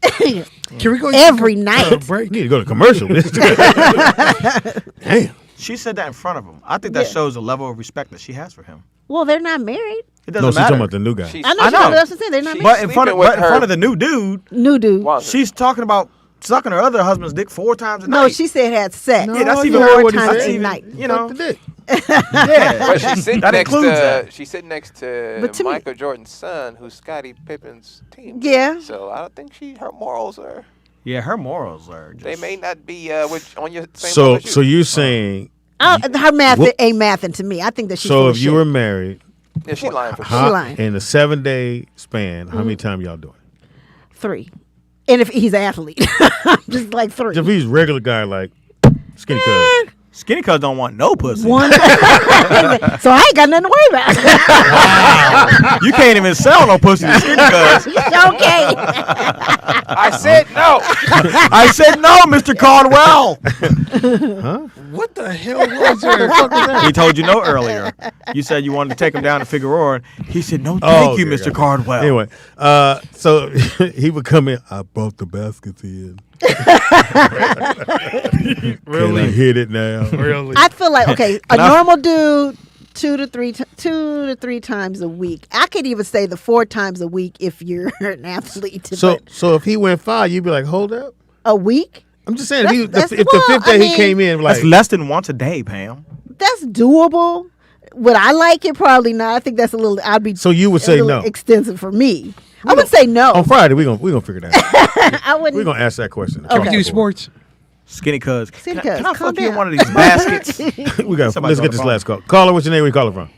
we go Every night. You need to go to commercial. Damn. She said that in front of him. I think that shows the level of respect that she has for him. Well, they're not married. It No, doesn't she's matter. talking about the new guy. She's, I know. I know. That's what I'm saying. They're not She- married. But in front Sleeping with her- of the new dude, New dude. Wow. she's talking about sucking her other husband's dick 4 times a No, night. she said had sex. Yeah, that's you even heard more what he times said. a night. You know, Fuck the dick. yeah. But she's sitting That next includes to that. she's sitting next to, But to me- Michael Jordan's son, who's Scottie Pippen's team. Yeah. So I don't think her morals are. Yeah, her morals are just... They may not be on your same So, level as you. so you're saying, Her math What- ain't mathing to me. I think that she's so full if of you shit. were married, Yeah, she lying for sure. how, lying. in a 7-day span, how many times y'all doing? 3. And if he's an athlete, just like 3. If he's regular guy like Skinny Cuz, Skinny cuz don't want no pussy. 1. So I ain't got nothing to worry about. You can't even sell no pussy to Skinny cuz. Okay. I said no. I said no, Mr. Caldwell. What the hell was there? He told you no earlier. You said you wanted to take him down to Figueroa. He said, no, Oh, thank you, okay, Mr. got it. Caldwell. Anyway, so he would come in. I brought the baskets in. Can I hit it now? Really? I feel like a normal dude 2 to 3 times a week. I could even say the 4 times a week if you're an athlete. So, But so if he went 5, you'd be like, hold up. a week? I'm just saying, That's- if the well, 5th I day he mean- came in, like, That's less than once a day, Pam. That's doable. Would I like it? Probably not. I think that's a little. I'd be. So you would a say little no? extensive for me. I would say no. on Friday we gonna figure that out. I wouldn't. We're gonna ask that question. Okay. Do sports. Skinny cuz. Skinny Can I cuz, calm fuck you in down. one of these baskets? We got. Somebody Let's on get the this phone. last call. Caller, what's your name? Where you calling from?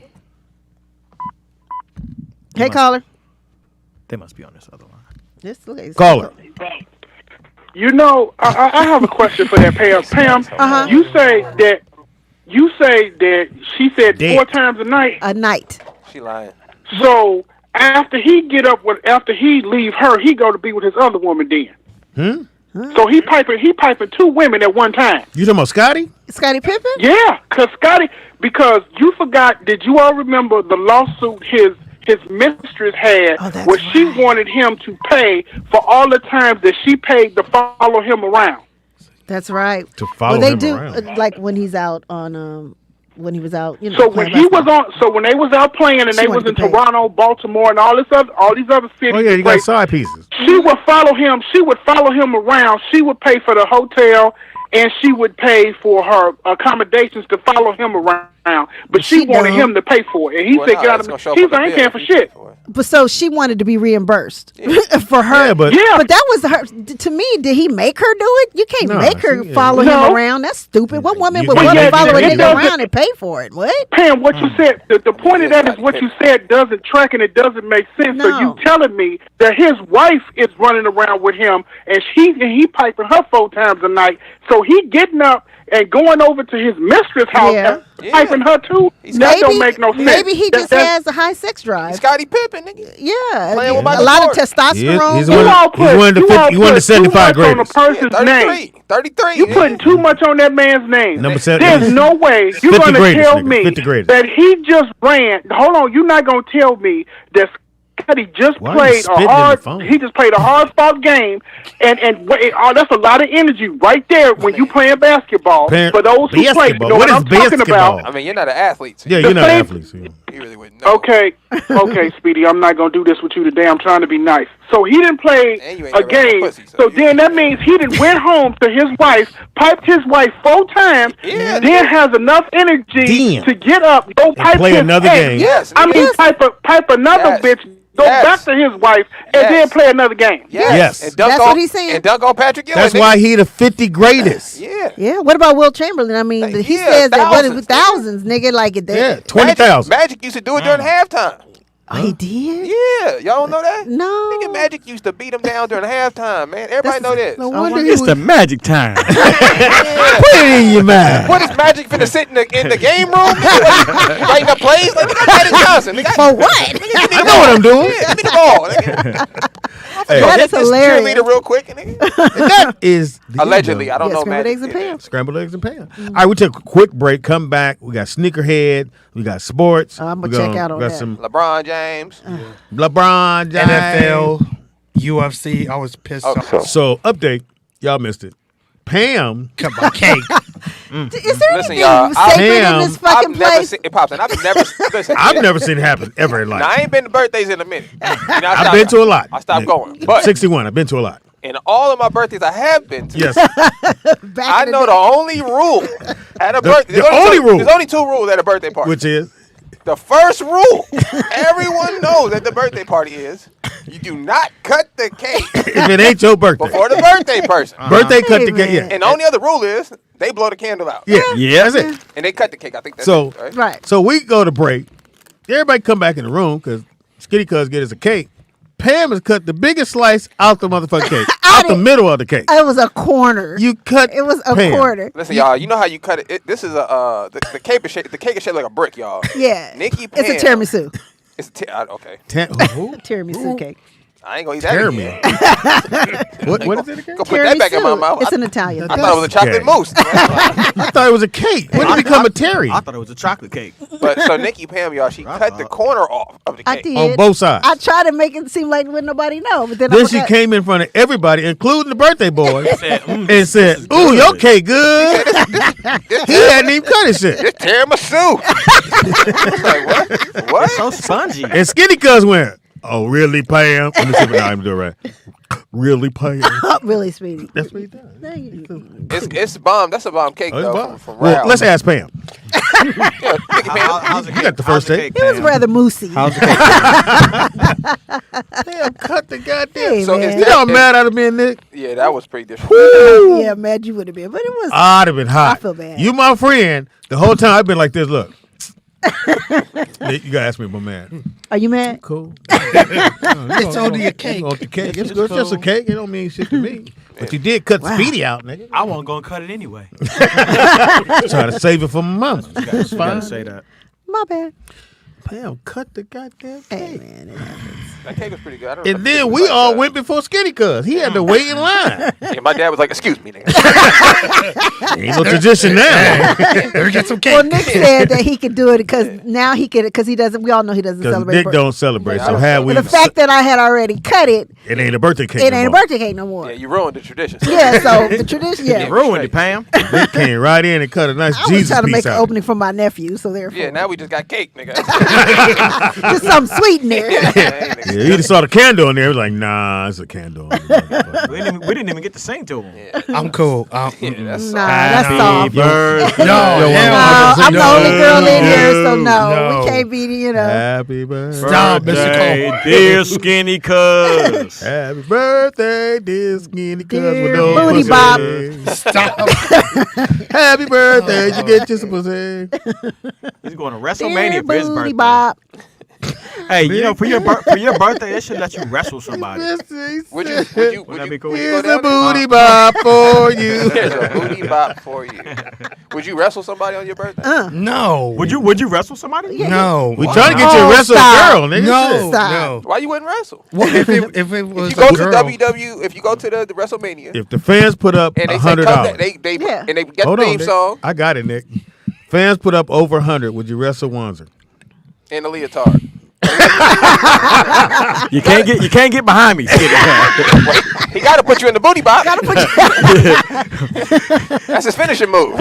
Hey, caller. They must be on this other line. Just look at Caller. You know, I have a question for that, Pam. Pam, you say that she said Dick. 4 times a night. A night. She lying. So after he leave her, he go to be with his other woman then. So he piping 2 women at one time. You talking about Scotty? Scottie Pippen? Yeah, because you forgot. Did you all remember the lawsuit his mistress had, Oh, that's where she right. wanted him to pay for all the times that she paid to follow him around? That's right. To follow well, they him do around. like when he's out on when he was out. You know. So when playing basketball. when they was out playing and She they was wanted in to pay. Toronto, Baltimore, and all these other cities, Oh yeah, you got places, side pieces. she would follow him. She would follow him around. She would pay for the hotel, and she would pay for her accommodations to follow him around. But she wanted dumb. him to pay for it, and he Well, said, no, "Get out it's of me." gonna show He up said, on "I the ain't paying bill for if you shit." pay for it. But so she wanted to be reimbursed for her. Yeah, but- but that was her. To me, did he make her do it? You can't No, make her she- follow No. him around. That's stupid. What woman You would can't want to make follow a it nigga doesn't- around and pay for it? What? Pam, what you said, the point of that is what you said doesn't track and it doesn't make sense. So No. you telling me that his wife is running around with him and he piping her 4 times a night. So he getting up and going over to his mistress' house Yeah. and piping her too? He's That don't make no sense. Maybe he just That- has a high sex drive. Scottie Pippen, nigga. Yeah, Playing with a Michael lot of Jordan. testosterone. He's You one of- all put, he's one of the you 50 all he one of the put too 75 much on a greatest. person's name. 33. You putting too much on that man's name. Number 7. There's no way you're 50 going to greatest, tell nigga, me 50 greatest. that he just ran. Hold on, you're not going to tell me that Daddy just Why are you spitting in the phone? He just played a hard fought game, and that's a lot of energy right there when you playing basketball. For those who play, you know what I'm talking about. I mean, you're not an athlete. Yeah, you're not an athlete. You really wouldn't know. Okay, Speedy, I'm not gonna do this with you today. I'm trying to be nice. So he didn't play a game. So then that means he didn't went home to his wife, piped his wife 4 times, then has enough energy to get up, go pipe play his another game. Yes, I mean pipe another bitch, go back to his wife, and then play another game. Yes. And dunk That's on, what he's saying. And dunk on Patrick Ewing. That's why he the 50 greatest. Yeah. What about Will Chamberlain? I mean, he says that what is thousands, nigga? Like it. Yeah, 20,000. Magic used to do it during halftime. Oh, he did? Yeah, y'all don't know that? No. Nigga, Magic used to beat him down during halftime, man. Everybody know this. No wonder It's the magic time. Put it in your mind. What is Magic finna sit in the game room? Nigga, writing up plays? Like, nigga, Magic Johnson. Nigga, For what? I know what I'm doing. Yeah, give me the ball. Nigga. Hey. That is hilarious. Cheerleader real quick, nigga. And that is the Allegedly, I don't know, Scrambled Magic. eggs and Pam. Scrambled eggs and Pam. All right, we took a quick break. Come back. We got Sneakerhead. We got sports. I'm gonna check out on got that. some LeBron James. LeBron James. NFL, UFC. I was pissed off. So update. Y'all missed it. Pam. Come on, cake. Is there Listen, anything y'all, sacred Pam, in this fucking I've never place? seen it pops, and I've never listen. I've never seen it happen ever in life. Now, I ain't been to birthdays in a minute. You know, I've been to a lot. I stopped going, but 61. I've been to a lot. in all of my birthdays I have been to, Yes. I know the only rule at a birthday. the only rule. There's only 2 rules at a birthday party. Which is? The first rule everyone knows at the birthday party is you do not cut the cake If it ain't your birthday. before the birthday person. Birthday cut the Hey, cake. Yeah. man. And the only other rule is they blow the candle out. Yeah. That's it. And they cut the cake. I think that's So, it, right? Right. So we go to break. Everybody come back in the room because Skitty Cuz get us a cake. Pam has cut the biggest slice out the motherfucking cake. out the middle of the cake. It was a corner. You cut It was a Pam. corner. Listen, y'all, you know how you cut it? This is the cake is shaped. The cake is shaped like a brick, y'all. Yeah. Nikki Pam. It's a tiramisu. It's okay. Tiramisu cake. I ain't gonna eat that again. What is it again? Go put that back in my mouth. It's an Italian. I thought it was a chocolate Okay. mousse. I thought it was a cake. When did it become a terry? I thought it was a chocolate cake. But so Nikki Pam, y'all, she cut the corner off of the I cake. did. On both sides. I tried to make it seem like wouldn't nobody know, but then I Then she forgot. came in front of everybody, including the birthday boy, and This said, is "Ooh, good." your cake good." He hadn't even cut his shit. This tiramisu. Like, what? So spongy. And Skinny Cuz went, "Oh, really, Pam?" Let me see if I'm doing right. Really, Pam? Really, Speedy. That's what he does. It's bomb. That's a bomb cake Oh, it's though. bomb. From Well, Ralph. let's ask Pam. Nikki Pam. How's the You cake? got the first How's take. cake, It was Pam? rather moosey. How's the cake? Damn, cut the goddamn. Hey, So man. is You know how mad I'd have been, Nick? Yeah, that was pretty disrespectful. Yeah, mad you would have been, but it was. I'd have been hot. I feel bad. You my friend. The whole time I've been like this. Look. Nick, you gotta ask me if I'm mad. Are you mad? Cool. It's only a cake. It's a cake. It's just a cake. It don't mean shit to me. But you did cut Speedy out, nigga. I wasn't gonna cut it anyway. Trying to save it for my mama. That's You fine. gotta say that. My bad. Pam, cut the goddamn Hey, cake. man, it happens. That cake was pretty good. I don't And remember then it we like all that. went before Skinny Cuz. He had to wait in line. Yeah, my dad was like, "Excuse me, nigga." Ain't no tradition now. Let me get some cake. Well, Nick said that he could do it because now he could, because he doesn't. We all know he doesn't Because celebrate. Nick birthday. don't celebrate. So Yeah, had we, But the fact that I had already cut it, it ain't a birthday cake. it no ain't a more. birthday cake no more. Yeah, you ruined the tradition. Yeah, so the tradition. Yeah, You ruined it, Pam. Nick came right in and cut a nice I was Jesus trying to piece make an out. opening for my nephew, so therefore, Yeah, now we just got cake, nigga. just something sweet in there. Hey, nigga. Yeah, he just saw the candle in there. He was like, nah, it's a candle. We didn't even get to sing to him. I'm cool. Yeah, that's Nah, that's Happy soft. birthday. No, Yo, hell No, I'm the only girl in here, so No. no, we can't be, you know. Happy birthday. Stop, Mr. Birthday, Cole. dear skinny cuz. Happy birthday, dear Skinny Cuz Dear with no Booty pussy. Bob. Stop. Happy birthday, you get just a pussy. He's going to Dear WrestleMania for his Booty birthday. Bob. Hey, you know, for your birthday, they should let you wrestle somebody. Would you Wouldn't that be cool? go Here's a down there? booty bop for you. Here's a booty bop for you. Would you wrestle somebody on your birthday? No. Would you wrestle somebody? No. We trying to get you to Oh, wrestle stop. a girl, nigga. No. Stop. No. Why you wouldn't wrestle? Well, if it was If you go a to girl, WW, if you go to the WrestleMania, If the fans put up and they say come $100, they Yeah. and they get hold the on, theme Nick. song I got it, Nick. Fans put up over 100. Would you wrestle Wanzer? and the leotard. You can't get behind me, Skinny. He got to put you in the booty box. That's his finishing move.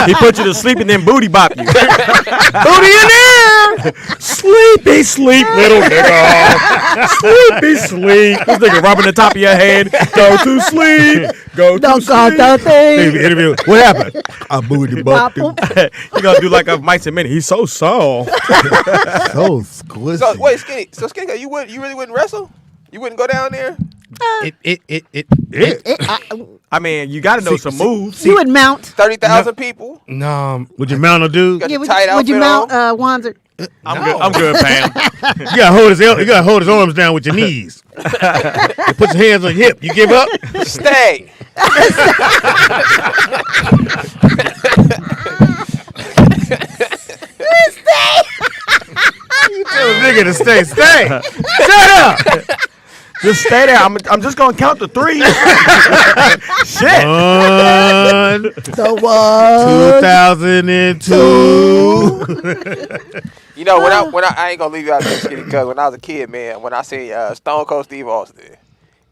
He put you to sleep and then booty bop you. Booty in there. Sleepy sleep, little nigga. Sleepy sleep. This nigga rubbing the top of your head. Go to sleep. Go to sleep. Interview. What happened? I booty bopped him. He gonna do like a Mice and Minnie. He's so soft. So squishy. So wait, Skinny. So Skinny, you really wouldn't wrestle? You wouldn't go down there? I mean, you got to know some moves. You would mount. 30,000 people. No. Would you mount a dude? Got Yeah, the tight would you outfit mount on. Wanzer? I'm good, Pam. You gotta hold his arms down with your knees. You put your hands on your hip. You give up? Stay. You tell a nigga to stay. Shut up. Just stay there. I'm just gonna count to 3. Shit. 1, The one. 2002. You know, when I ain't gonna leave you out there, Skinny, because when I was a kid, man, when I seen Stone Cold Steve Austin,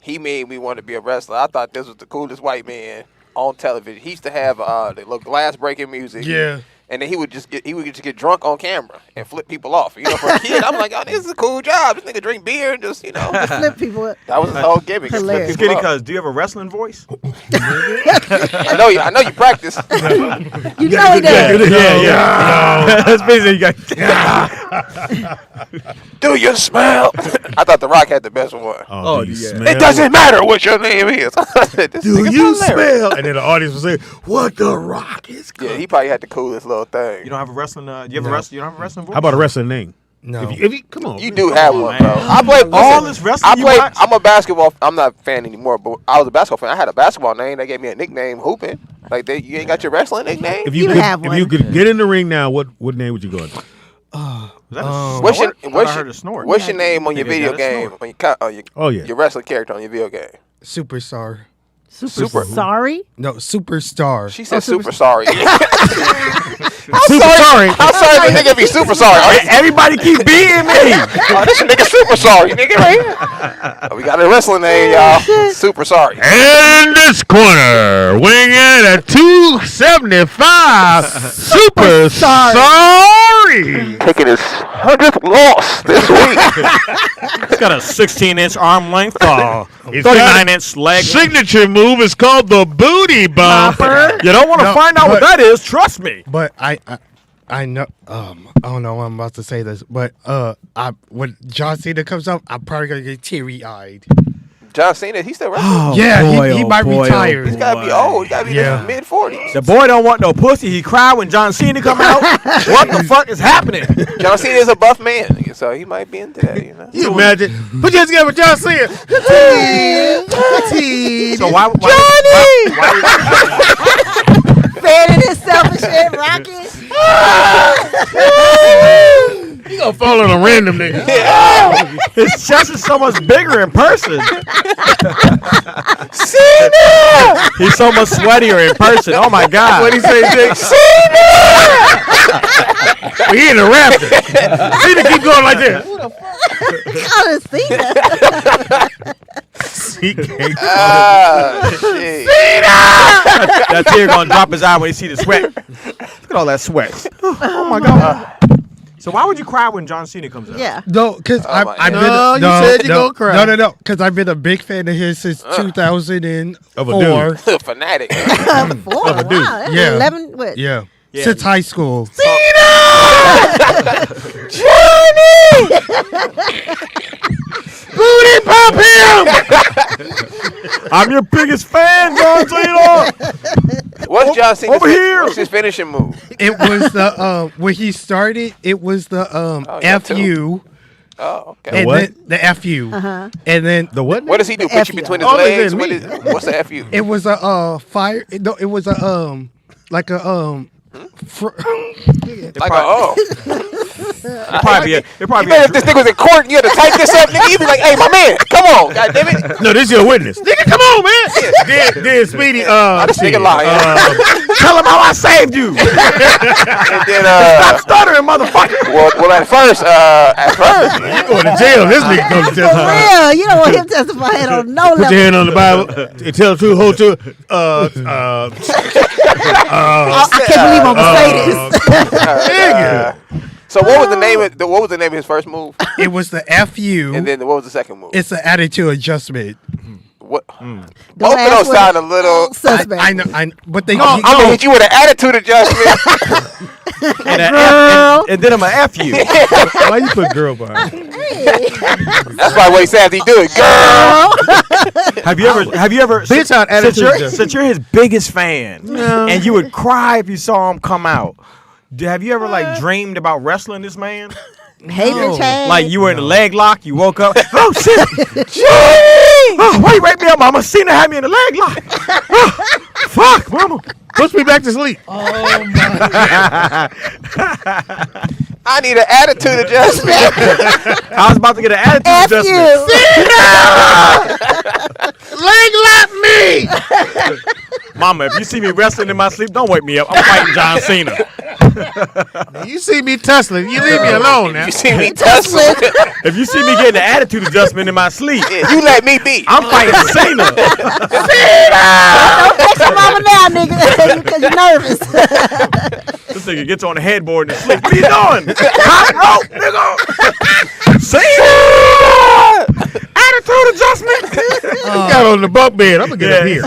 he made me want to be a wrestler. I thought this was the coolest white man on television. He used to have the little glass breaking music. Yeah. And then he would just get drunk on camera and flip people off. You know, for a kid, I'm like, oh, this is a cool job. This nigga drink beer and just, Flip people up. that was his whole gimmick. Just flip Hilarious. people Skinny, up. cuz, do you have a wwrestling voice? I know you practice. You know he does. Yeah. That's basically you got. Do you smell? I thought The Rock had the best one. Oh, do you yeah. smell? It doesn't matter what your name is. This Do nigga's you hilarious. smell? And then the audience would say, "What the Rock is Yeah, good." he probably had the coolest little thing. You don't have a wrestling. You have a wrestling. You don't have a wrestling voice. How about a wrestling name? No. If you come on, You do have one, man. bro. I played All this wrestling you watch? I'm a basketball. I'm not a fan anymore, but I was a basketball fan. I had a basketball name. They gave me a nickname, Hoopin'. Like you ain't got your wrestling nickname. If you could get in the ring now, what name would you go into? What's your name on your video game? On your wrestling character on your video game? Superstar. Super sorry? No, superstar. She said super sorry. Super sorry. How sorry the nigga be super sorry? Everybody keep beating me. Oh, this nigga super sorry, nigga, right here. Oh, we got a wrestling name, y'all. Super sorry. In this corner, weighing in at 275, super sorry. Taking his 100th loss this week. He's got a 16-inch arm length, He's got 39-inch leg. Signature move is called the booty bump. You don't want to find out what that is. Trust me. But I know. I don't know. I'm about to say this, but when John Cena comes up, I'm probably gonna get teary-eyed. John Cena, he's still wrestling. Oh, Yeah, boy, he oh, might boy, retire. He's gotta be old. He gotta be in his mid-40s. The boy don't want no pussy. He cry when John Cena come out. What the fuck is happening? John Cena is a buff man, so he might be into that, you know. You imagine? Put your hands together with John Cena. So why Fanning himself and shit, rocking. You gonna fall on a random nigga. his chest is so much bigger in person? Cena! He's so much sweatier in person. Oh my God. What he say, Jake? Cena! He in a raptor. Cena keep going like this. Who the fuck? I He can't. Shit. That tear gonna drop his eye when he see the sweat. Look at all that sweat. Oh my God. So why would you cry when John Cena comes out? Yeah. No, because I've been. No, you said you gonna cry. No, because I've been a big fan of his since 2004. Of a dude. Fanatic. 4. Of a dude. Wow. That's Yeah. 11. What? Yeah. Yeah. Since high school. Booty pop him. I'm your biggest fan, John Cena. What's John Cena? Over here. What's his finishing move? It was the when he started. It was the yeah, FU. Oh, okay. And what? then the FU. And then The what? What does he do? Put you between his Oh, legs? it's in me. What's the FU? it was a fire. No, it was a like a Like a It'd probably be if this nigga was in court and you had to type this up, nigga, you'd be like, hey, my man, come on, goddamn it. No, this is your witness. Nigga, come on, man. Then Speedy. This nigga lying. Tell him how I saved you. And then, Stop stuttering, motherfucker. well, at first, You going to jail? This nigga comes to For testify. real, you don't want him testifying on no Put level. your hand on the Bible and tell the truth, whole truth. I can't believe I'm gonna say this. so what was the name of his first move? It was the FU. And then what was the second move? It's an attitude adjustment. What? Don't Both of ask those what- sound a little. Suspect. I know, but they. I'm gonna hit you with an attitude adjustment. And then I'm going to F you. Why you put girl behind? That's why what he said he do it, girl. Have you ever Bitch out attitude. since you're his biggest fan and you would cry if you saw him come out, have you ever like dreamed about wrestling this man? Hey, bitch, hey. Like you were in a leg lock, you woke up, oh shit, oh, why you wake me up, mama? Cena had me in a leg lock. Oh, fuck, mama. Push me back to sleep. Oh my! I need an attitude adjustment. I was about to get an attitude F adjustment. you. Leg lock me. Mama, if you see me wrestling in my sleep, don't wake me up. I'm fighting John Cena. You see me tussling. You leave me alone now. You see me tussling. If you see me getting an attitude adjustment in my sleep, You let me be. I'm fighting Cena. Don't text your mama now, nigga, because you're nervous. This nigga gets on the headboard and sleep. What are you doing? Hot rope, nigga. Cena! Attitude adjustment. Got on the bunk bed. I'm gonna get up here.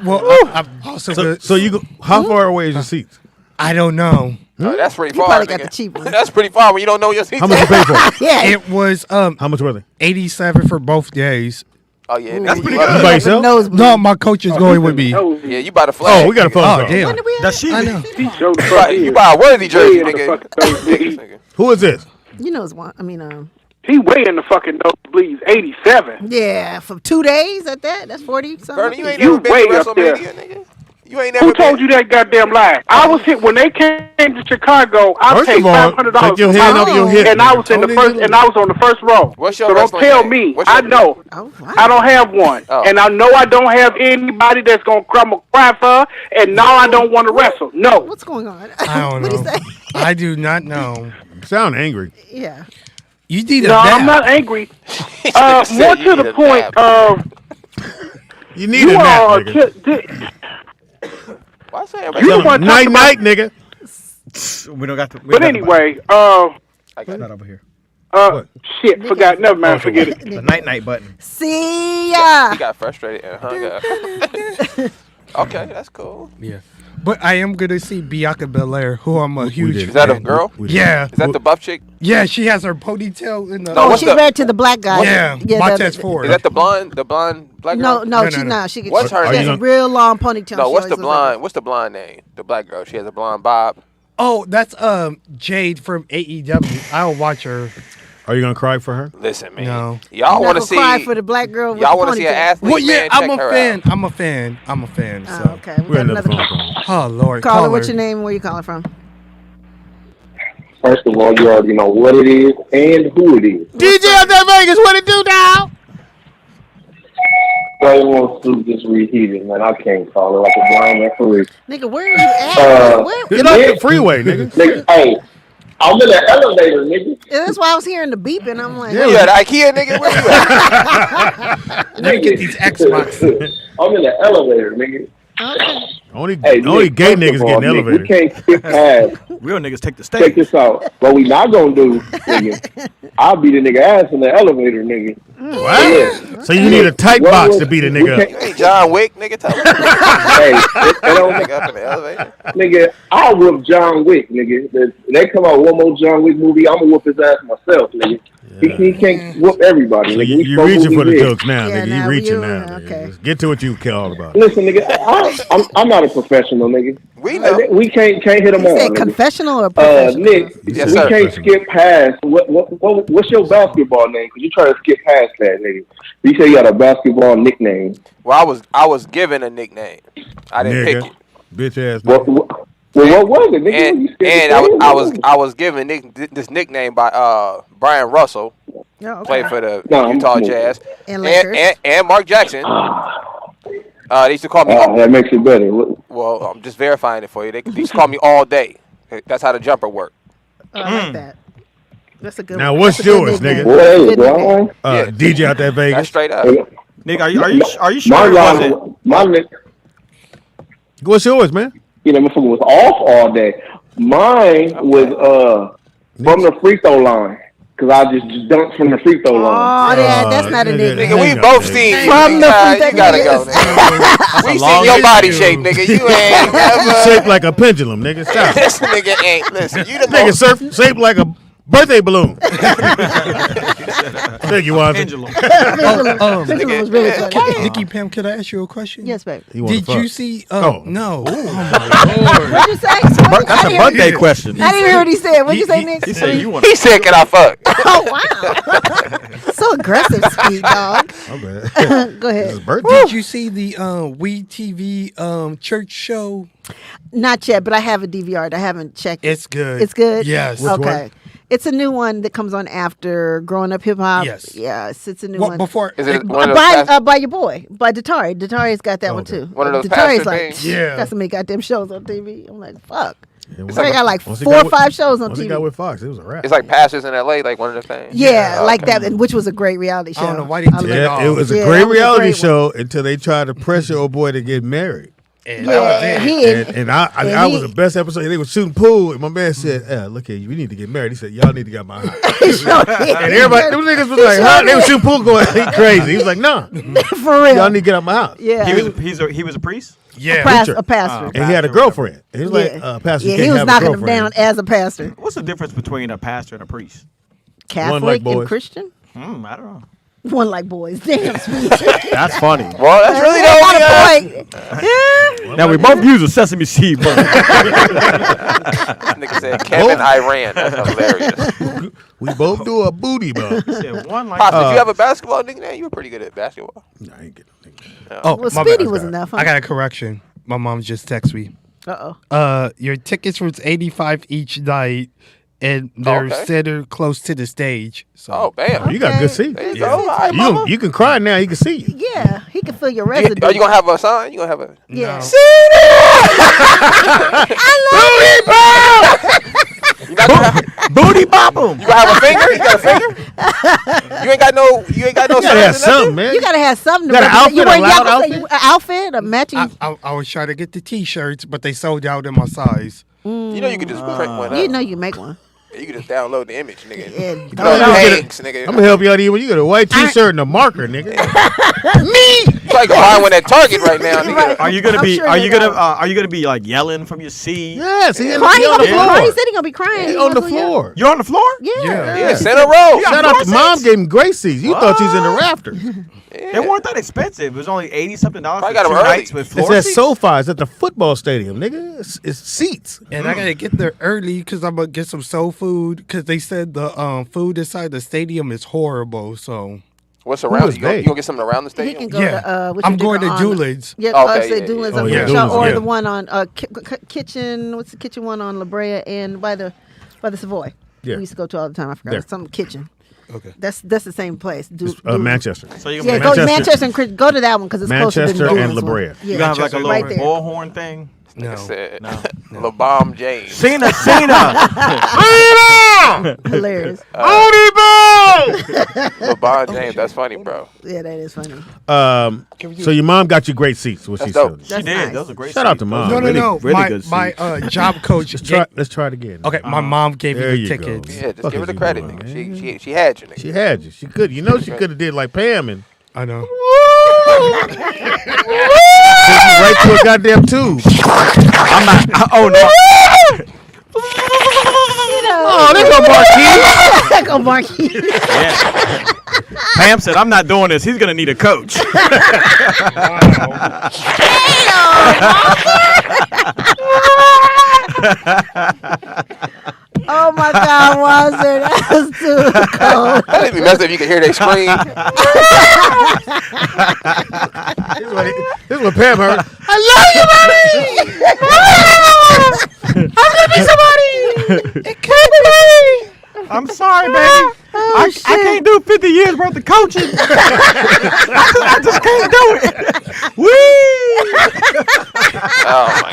Well, I'm also good. So you go, how far away is your seats? I don't know. Oh, that's pretty You far. probably got nigga. the cheap one. That's pretty far when you don't know your seats. How much you pay for it? Yeah. It was How much were they? 87 for both days. Oh yeah, That's pretty You good. by yourself? Nosebleed. No, my coach is going with me. Yeah, you buy the flag. Oh, we got a phone Oh call. damn! When did we Does she? I know. You buy a worthy jersey, nigga. Who is this? You know it's one. I mean, He way in the fucking nosebleeds, 87. yeah, for 2 days at that. That's 40 something. Bernie, you ain't You never been way to up there. WrestleMania, nigga. You ain't never Who told been. you that goddamn lie? I was hit when they came to Chicago. I First paid of all, $500 take your for hand my off your seat, hip. and I was in the Tony first, Little. and I was on the first row. What's your so don't wrestling tell name? me. What's your- I know. Oh, wow. I don't have one, Oh. and I know I don't have anybody that's gonna cry for, and now I don't want to wrestle. No. What's going on? I don't What'd he know. say? I do not know. You sound angry. Yeah. You need a No, bath. I'm not angry. said More you to need the a point nap. of You need you a nap, all. nigga. Why say You everybody? don't want to talk Night, about. night, nigga. We don't got to. But anyway, I got not over here. shit, forgot. Never mind, forget it. The night button. See ya. He got frustrated and hung up. Okay, that's cool. Yeah. But I am gonna see Bianca Belair, who I'm a huge did. Is that a fan. girl? Yeah. Is that the buff chick? Yeah, she has her ponytail in the. No, Oh, what's she's the- married to the black guy. yeah, the- Montez Ford. Is that the blonde black girl? No, No, she's no. not. She What's her she has name? a real long ponytail. No, She what's the always looks like What's the blonde name? The black girl. She has a blonde bob. Oh, that's Jade from AEW. I'll watch her. Are you gonna cry for her? Listen, man. No. Y'all I'm want to not see? gonna cry for the black girl. With Y'all want to see an athlete? Well, yeah, man, I'm check a her fan. out. I'm a fan. So. Oh, okay. We We got got another another phone call. call. Oh Lord, Caller, call what's her. your name? Where you calling from? First of all, you already know what it is and who it is. DJ out there Vegas, what it do now? So wants to just reheat it, man. I can't call it like a blind referee. Nigga, where are you at? Where? Get off the freeway, nigga. Nigga, hey, I'm in the elevator, nigga. That's why I was hearing the beeping. I'm like, You at IKEA, nigga? Where you at? Let me get these Xbox. I'm in the elevator, nigga. okay. Only Hey, only Nick, gay first niggas of all, get in Nick, elevators. We can't skip past. Real niggas take the Check stage. this out. What we not gonna do, nigga, I'll beat a nigga ass in the elevator, nigga. What? So you need a tight What box was- to beat a we nigga up. can't- You ain't John Wick, nigga. Tell me. Hey, it don't Nigga up in the elevator. nigga, I'll whoop John Wick, nigga. They come out one more John Wick movie, I'm gonna whoop his ass myself, nigga. He can't whoop everybody. So Nigga. you We you spoke reaching what for we the did. jokes now, Yeah, nigga. now You reaching you- now. Nigga. okay. Just get to what you called about. Listen, nigga, I'm not a professional, nigga. We know. We can't hit them You all. said Nigga. confessional or professional? Nick, Yes, we sir. can't skip past what's your basketball name? Because you try to skip past that, nigga. You say you got a basketball nickname. Well, I was given a nickname. I didn't pick Nigga. it. Bitch ass What nigga. was it, nigga? And You scared and to say it? I was given this nickname by Brian Russell, Yeah, okay. played for the No, Utah I'm- Jazz, And Lakers. and Mark Jackson. They used to call me. That makes it better. Well, I'm just verifying it for you. They just call me all day. That's how the jumper work. Oh, I like that. That's a good Now, one. what's That's a good yours, nickname. nigga? Well, Good nickname. well, DJ out there, That's Vegas. straight up. Nigga, are you sure my it wasn't? line, my nick, What's yours, man? you know, motherfucker was off all day. Mine was from the free throw line. Cause I just dunked from the free throw line. Oh, yeah, that's not a nigga. nigga. Nigga, we both seen you. From the free You throw gotta line. go, nigga. We seen your body shape, nigga. You ain't never. Shaped like a pendulum, nigga. Stop. This nigga ain't. Listen, you the Nigga shaped like a birthday balloon. Thank you, Wanda. Pendulum. Pendulum was really funny. Nikki Pam, could I ask you a question? Yes, baby. Did you see? Oh. No. Oh my lord. What'd you say? That's a birthday question. I didn't even hear what he said. What'd you say, Nick? He said you want. He said, "Can I fuck?" Oh, wow. So aggressive, Speed dog. My bad. Go ahead. It's birthday. Did you see the We TV church show? Not yet, but I have a DVR. I haven't checked it. It's good. It's good? Yes. Which Okay. one? It's a new one that comes on after Growing Up Hip Hop. Yes. Yes, it's a new Well, one. before Is it one of those? By your boy, by Datari. Datari's got that one too. One of those Datari's pastor like, things? Yeah. got so many goddamn shows on TV. I'm like, fuck. It's They got like once he 4 got or with- 5 shows on Once he TV. got with Fox, it was a wrap. It's like pastors in LA, like one of the things. Yeah, like that, and which was a great reality show. I don't know why they took it Yeah, off. it was a Yeah, great that was a reality great one. show until they tried to pressure old boy to get married. And Yeah, And I was the best episode. They were shooting pool, and my man said, "Look here, we need to get married." He said, "Y'all need to get my house." And everybody, them niggas was like, "Huh?" They were shooting pool, going crazy. He was like, "Nah, For real. y'all need to get out my house." Yeah. He was a priest. yeah. A pastor. And he had a girlfriend. And he was like, "Pastor, you Yeah, can't he was have knocking a them girlfriend." down as a pastor. What's the difference between a pastor and a priest? Catholic like and boys. Christian? I don't know. One like boys. Damn, Speed. That's funny. Well, that's really the only. Got a point. Yeah. Now we both use a sesame seed bun. This nigga said Kevin Iran. That's hilarious. We both do a booty bump. One like Pops, did you have a basketball nickname? You were pretty good at basketball. Nah, I ain't getting no Oh, Well, my Speedy bad. was enough. Huh? I got a correction. My mom just texted me. Uh-oh. Your tickets was $85 each night, and they're Okay. centered close to the stage. So Oh, bam. You got good seats. There you go. All right, mama. You can cry now. He can see you. Yeah, he can feel your residue. Are you gonna have a sign? You gonna have a? Yeah. You not gonna have, booty bop 'em. you gonna have a finger? You got a finger? You ain't got no. You ain't got no You gotta signs. have or something, man. You gotta have something. Got an represent- outfit, you a wearing- loud yeah, outfit? An outfit, a matching. I was trying to get the T-shirts, but they sold out in my size. You know you can just print one. You Up. know you make one. You can just download the image, nigga. Yeah. You can throw tanks, nigga. I'm gonna help you out even. You got a white T-shirt and a marker, nigga. You probably can buy one at Target right now, nigga. Right. Are you gonna I'm be? sure Are they you gonna? got Are you gonna be like yelling from your seat? Yes, he Crying on on the the floor. He floor. said he gonna be crying. He He on the wasn't gonna- floor. You're on the floor. Yeah. Yeah, center row. Shout out to mom. Gave him great seats. You thought you was in the rafters. They weren't that expensive. It was only $80-something for Probably got 'em 2 early. nights with It's floor at seats. SoFi. It's at the football stadium, nigga. It's seats. And I gotta get there early because I'm gonna get some soul food because they said the food inside the stadium is horrible. So What's around? is You gonna, they? you gonna get something around the He stadium? can go yeah, to. What's I'm the going to different on- Doolitz. Yeah, Okay, say yeah, Doolitz yeah, on yeah. Crenshaw, Doolitz, or yeah. the one on Kitchen. What's the kitchen one on La Brea and by the Savoy? Yeah. We used to go to all the time. I forgot. There. Some kitchen. Okay. That's the same place. Manchester. So you're Yeah, gonna, go to Manchester. Manchester and go to that one because it's closer than Manchester the and Doolitz La Brea. one. you gonna have like a right little there. bullhorn thing. Nigga said No. LeBron James. Cena. Hilarious. LeBron James. That's funny, bro. Yeah, that is funny. So your mom got you great seats. What she That's dope. said. She That's did. nice. Those are great. Shout out seats. to mom. No, Really- no. really my good my seats. job coach. Let's try it again. Okay, my mom gave There me you the go. tickets. Yeah, just Fuck give her is the you credit, doing, nigga. man? She had you, nigga. She had you. She could. You know she could have did like Pam and I know. took you right to a goddamn tube. I'm not. Oh no. Oh, there go Marquis. That go Marquis. Yeah. Pam said, "I'm not doing this. He's gonna need a coach." Oh my God, Wazzer, that was too cold. That'd be messed up if you could hear they scream. This is what Pam heard. I love you, mommy. I'm gonna be somebody. It can't be me. I'm sorry, baby. I can't do 50 years worth of coaching. I just can't do it. Wee! Oh my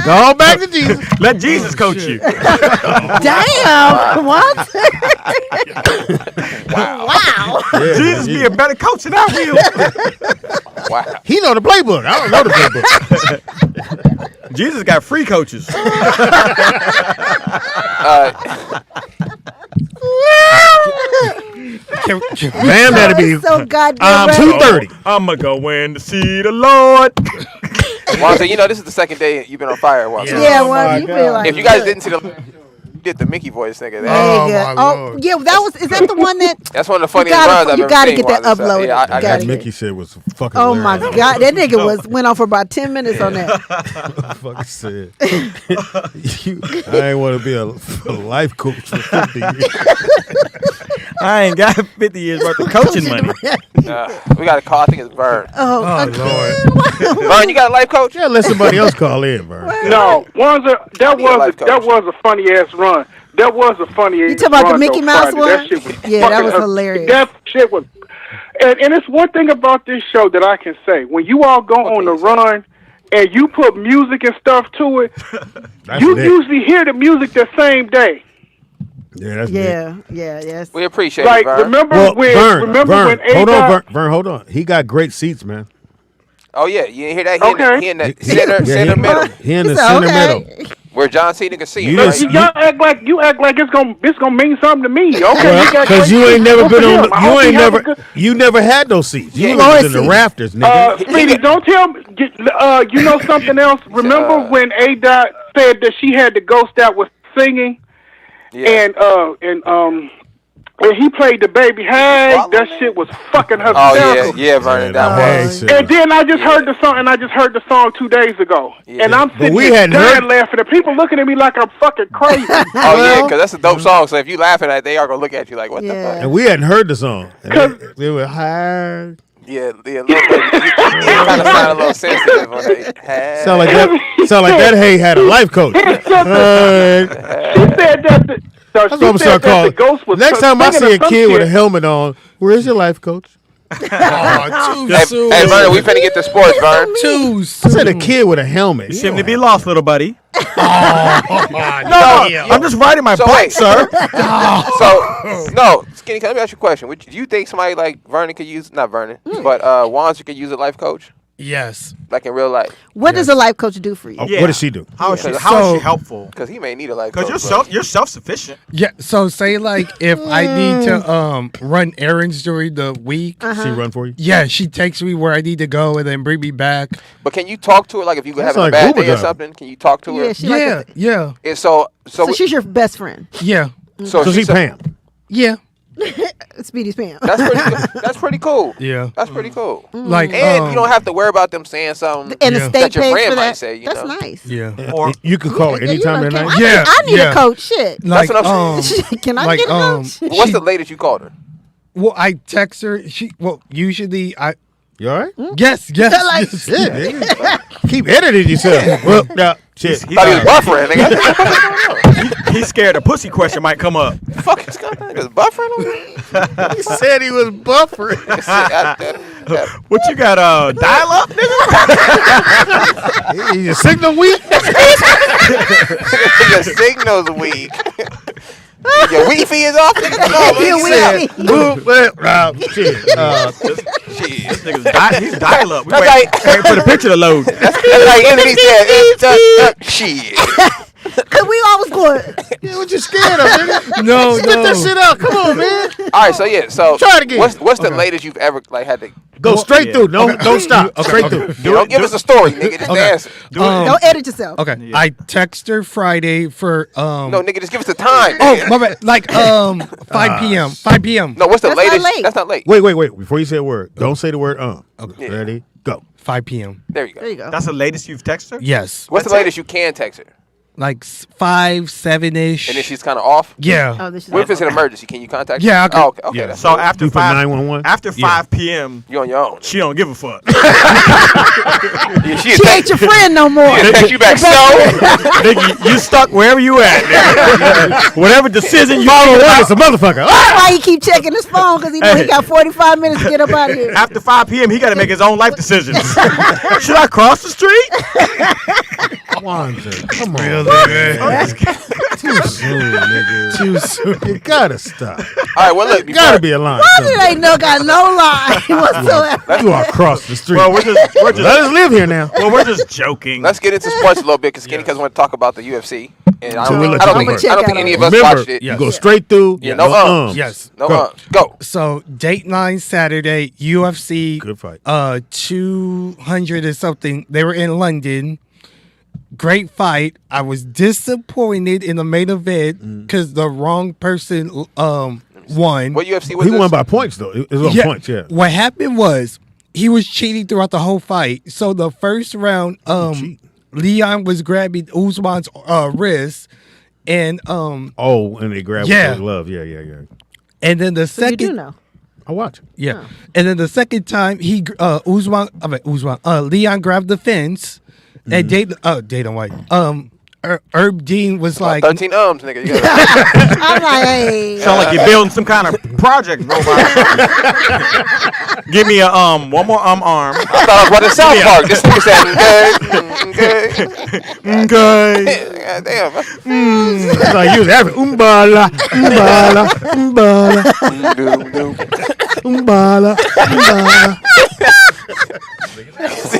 Go back to Jesus. Let Jesus coach you. Damn. What? Wow. Yeah, Jesus be a better coach than I will. Wow. He know the playbook. I don't know the playbook. Jesus got free coaches. Bam, that'll be So goddamn right. 2:30. I'ma go in to see the Lord. Wanda, you know this is the second day you've been on fire. Wanda. Yeah, Oh, well, my you God. feel like If you guys didn't see the, you did the Mickey voice, nigga. There Oh, you go. my Oh, Lord. yeah, that was. Is that the one that? That's one of the You funniest runs I've you ever gotta seen. get that Wanda, so, uploaded. yeah, I You got gotta That it. Mickey said was fucking Oh my hilarious. God, that nigga went on for about 10 minutes on that. Fucking said. I ain't want to be a life coach for 50 years. I ain't got 50 years worth of coaching money. We got a call. I think it's Vern. Oh, Lord. Vern, you got a life coach? Yeah, let somebody else call in, bro. No, that need a life coach. was a funny ass run. That was a funny ass You talking about the run, Mickey though, Mouse Friday. one? That shit was Yeah, that fucking was hilarious. That shit was, and it's one thing about this show that I can say: when you all go on the run and you put music and stuff to it, you usually hear the music the same day. Yeah, that's yes. We appreciate Like it, Vern. remember when Vern, hold on, A-Dot- Vern, hold on. He got great seats, man. Oh yeah, you didn't hear that? He in the center middle, He in the center middle. where John Cena can see him. You Right? just- Y'all act like it's gonna mean something to me. Okay, Because you ain't never been on. You never had those seats. You Yeah. was in the rafters, nigga. Speedy, don't tell me. You know something else? Remember when A-Dot said that she had the ghost that was singing, Yeah. and when he played the baby, hey, that shit was fucking Oh hysterical. yeah, Vernon, that was. And then I just heard the song, and I just heard the song 2 days ago, and I'm sitting we here hadn't dying heard- laughing, and people looking at me like I'm fucking crazy. Oh yeah, because that's a dope song. So if you laughing at it, they are gonna look at you like, what the fuck? And we hadn't heard the song. And they were high. Yeah, a little bit. It kind of sound a little sensitive on that. Sound like that. Hey, had a life coach. She said that. That's what I'm gonna start calling. Next time I see a kid with a helmet on, where's your life coach? Hey, Vernon, we finna get to sports, Vern. I said a kid with a helmet. You seem to be lost, little buddy. No, I'm just riding my bike, sir. So, no, Skinny, can let me ask you a question. Do you think somebody like Vernon could use, not Vernon, but Wanzer could use a life coach? Yes. Like in real life? What does a life coach do for you? Oh, what does she do? How is she So- helpful? Because he may need a life coach. Because you're self-sufficient. Yeah. So say like if I need to run errands during the week. She run for you? Yeah, she takes me where I need to go and then bring me back. But can you talk to her, like if you That's having like a bad Uber day or driver. something? Can you talk to her? Yeah, she like Yeah, yeah, And so she's your best friend. yeah, So she's Pam. yeah, Speedy's Pam. That's pretty. That's pretty cool. yeah. That's pretty cool. Like And you don't have to worry about them saying something And the Yeah. state that your pays friend for might that. say. You That's know? nice. yeah. Or You can call her anytime of the night. Yeah, I need yeah. a coach. Shit. Like That's what I'm saying. Can I like, get a coach? But what's the latest you called her? well, I text her. Usually I. You all right? Yes, yes. Like- yes. Shit, nigga. Keep editing yourself. Well, no, shit. Thought he was buffering, nigga. he's scared a pussy question might come up. Fuck is going on? Niggas buffering on me? He said he was buffering. What you got, dial up, nigga? Your signal weak? Your signal's weak. Your Wi-Fi is off, nigga. No, Your man. Wi-Fi. Shit. Shit. Niggas he's dial up. We That's wait like- for the picture to load. That's like Anthony said. Shit. Cause we always going. Yeah, what you scared of, nigga? No, Spit that shit out. Come on, man. All right, so yeah, so Try it again. What's the latest you've ever like had to? Go straight through. No, don't stop. Straight through. Don't give us a story, nigga. Just answer. Don't edit yourself. Okay. I text her Friday for No, nigga, just give us the time. Oh, nigga. my bad. Like 5 p.m. 5 p.m. No, what's the That's not latest? late. That's not late. Wait. Before you say a word, don't say the word Okay. Yeah. Ready? Go. 5 p.m. There you go. There you go. That's the latest you've texted her? Yes. What's the latest you can text her? Like 5, 7-ish. And then she's kind of off. Yeah. Oh, this is What if it's an emergency? Can you contact her? Yeah, I can. Oh, okay. Yeah. That's So after You put 5 911? after 5 p.m., you on your own. she don't give a fuck. Yeah, She ain't your friend no more. She'll text you back. So Nigga, you stuck wherever you at. Nigga. Whatever decision you Follow make one. It's a motherfucker. That's why he keep checking his phone because he know he got 45 minutes to get up out of here. after 5 p.m., he got to make his own life decisions. Should I cross the street? Wanzer, come on. Really, man? Too soon, nigga. Too soon. You gotta stop. All right, well, look. Gotta be a line. It ain't got no line whatsoever. You are across the street. Well, we're just let us live here now. well, we're just joking. Let's get into sports a little bit because Skinny Cuz want to talk about the UFC. And I So don't, we'll let I you don't go think any of us Remember, watched it. you go straight through. Yeah, no ums. Yes. No Go. Go. So date line Saturday, UFC. Good fight. 200 or something. They were in London. Great fight. I was disappointed in the main event because the wrong person won. What UFC was He this? won by points though. It was on points. Yeah. What happened was he was cheating throughout the whole fight. So the first round, Leon was grabbing Usman's wrist, and Oh, and they grabbed Yeah. with glove. Yeah. and then the So you second. do know. I watch. Yeah. And then the second time Leon grabbed the fence and Dayton White. Herb Dean was like 13 ums, nigga. You gotta- I'm like, hey. Sound like you're building some kind of project robot. Give me a one more arm. I thought I was watching South Park. This nigga said, okay. God damn. It's like you was having umbala.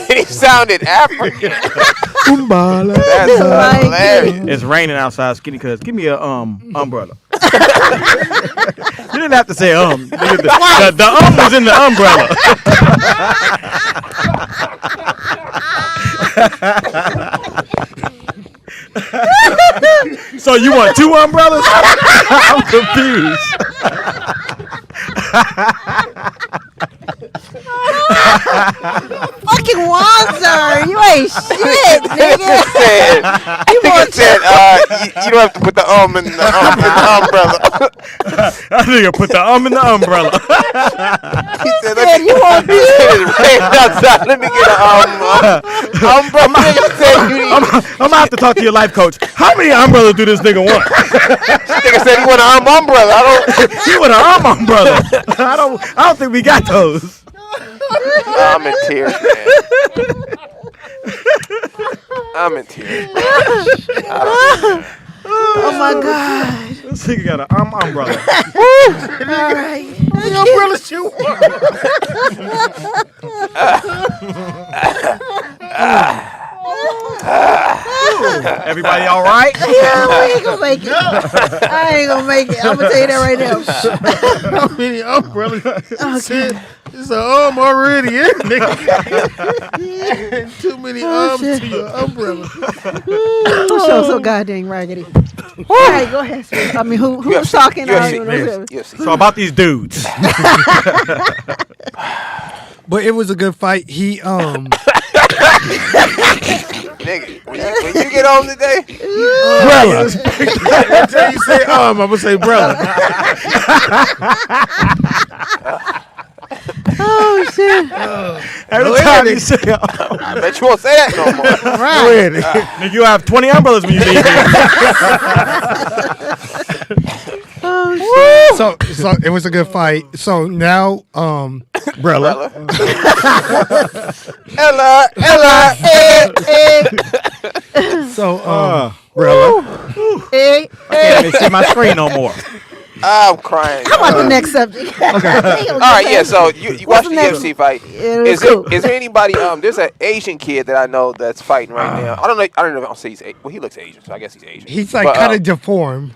He sounded African. Umbala. That's hilarious. It's raining outside, Skinny Cuz. Give me a umbrella. You didn't have to say Nigga, the was in the umbrella. So you want two umbrellas? I'm confused. Fucking Wanzer, you ain't shit, nigga. I think it said, you don't have to put the in the umbrella. I think I put the in the umbrella. He said, Yeah, you want this? it's raining outside. Let me get an umbrella. I'm gonna have to talk to your life coach. How many umbrellas do this nigga want? Nigga said he want an umbrella. He want an umbrella. I don't think we got those. I'm in tears, man. I'm in tears, bro. Oh my God. This nigga got an umbrella. All right. The umbrella shoe. Everybody all right? Yeah, we ain't gonna make it. I ain't gonna make it. I'm gonna tell you that right now. How many umbrellas? It's an arm already in, nigga. Too many arms to your umbrella. The show's so goddamn raggedy. All right, go ahead. I mean, who's talking? UFC. So about these dudes. but it was a good fight. He Nigga, when you get home today, Brella. Until you say I'm gonna say brella. Oh shit! Every time you say, I bet you won't say that no more. Right. nigga, you have 20 umbrellas when you leave here. Oh shit! so it was a good fight. So now Brella. Ella, so Brella. Hey, I can't even see my screen no more. I'm crying. how about the next subject? All right, yeah. So you watch the next UFC fight. Yeah, it Is was cool. there anybody? There's an Asian kid that I know that's fighting right now. I don't know if I'll say he's well. He looks Asian, so I guess he's Asian. he's like But, kind of deformed.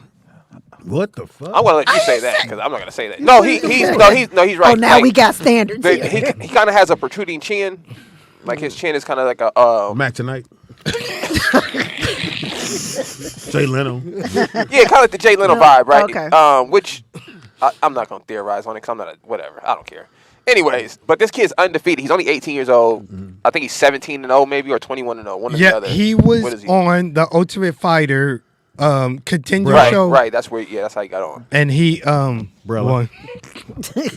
What the fuck? I'm gonna let you say that because I'm not gonna say that. No, he's right. Oh, now Like, we got standards. he here. kind of has a protruding chin. Like his chin is kind of like a Mac tonight. Jay Leno. yeah, kind of like the Jay Leno vibe, right? Okay. Which I'm not gonna theorize on it because I'm not whatever. I don't care. Anyways, but this kid's undefeated. He's only 18 years old. I think he's 17-0 maybe or 21-0. One or the Yeah, other. he What was is he? on the Ultimate Fighter contender Right, show. right. That's where. Yeah, that's how he got on. And he won.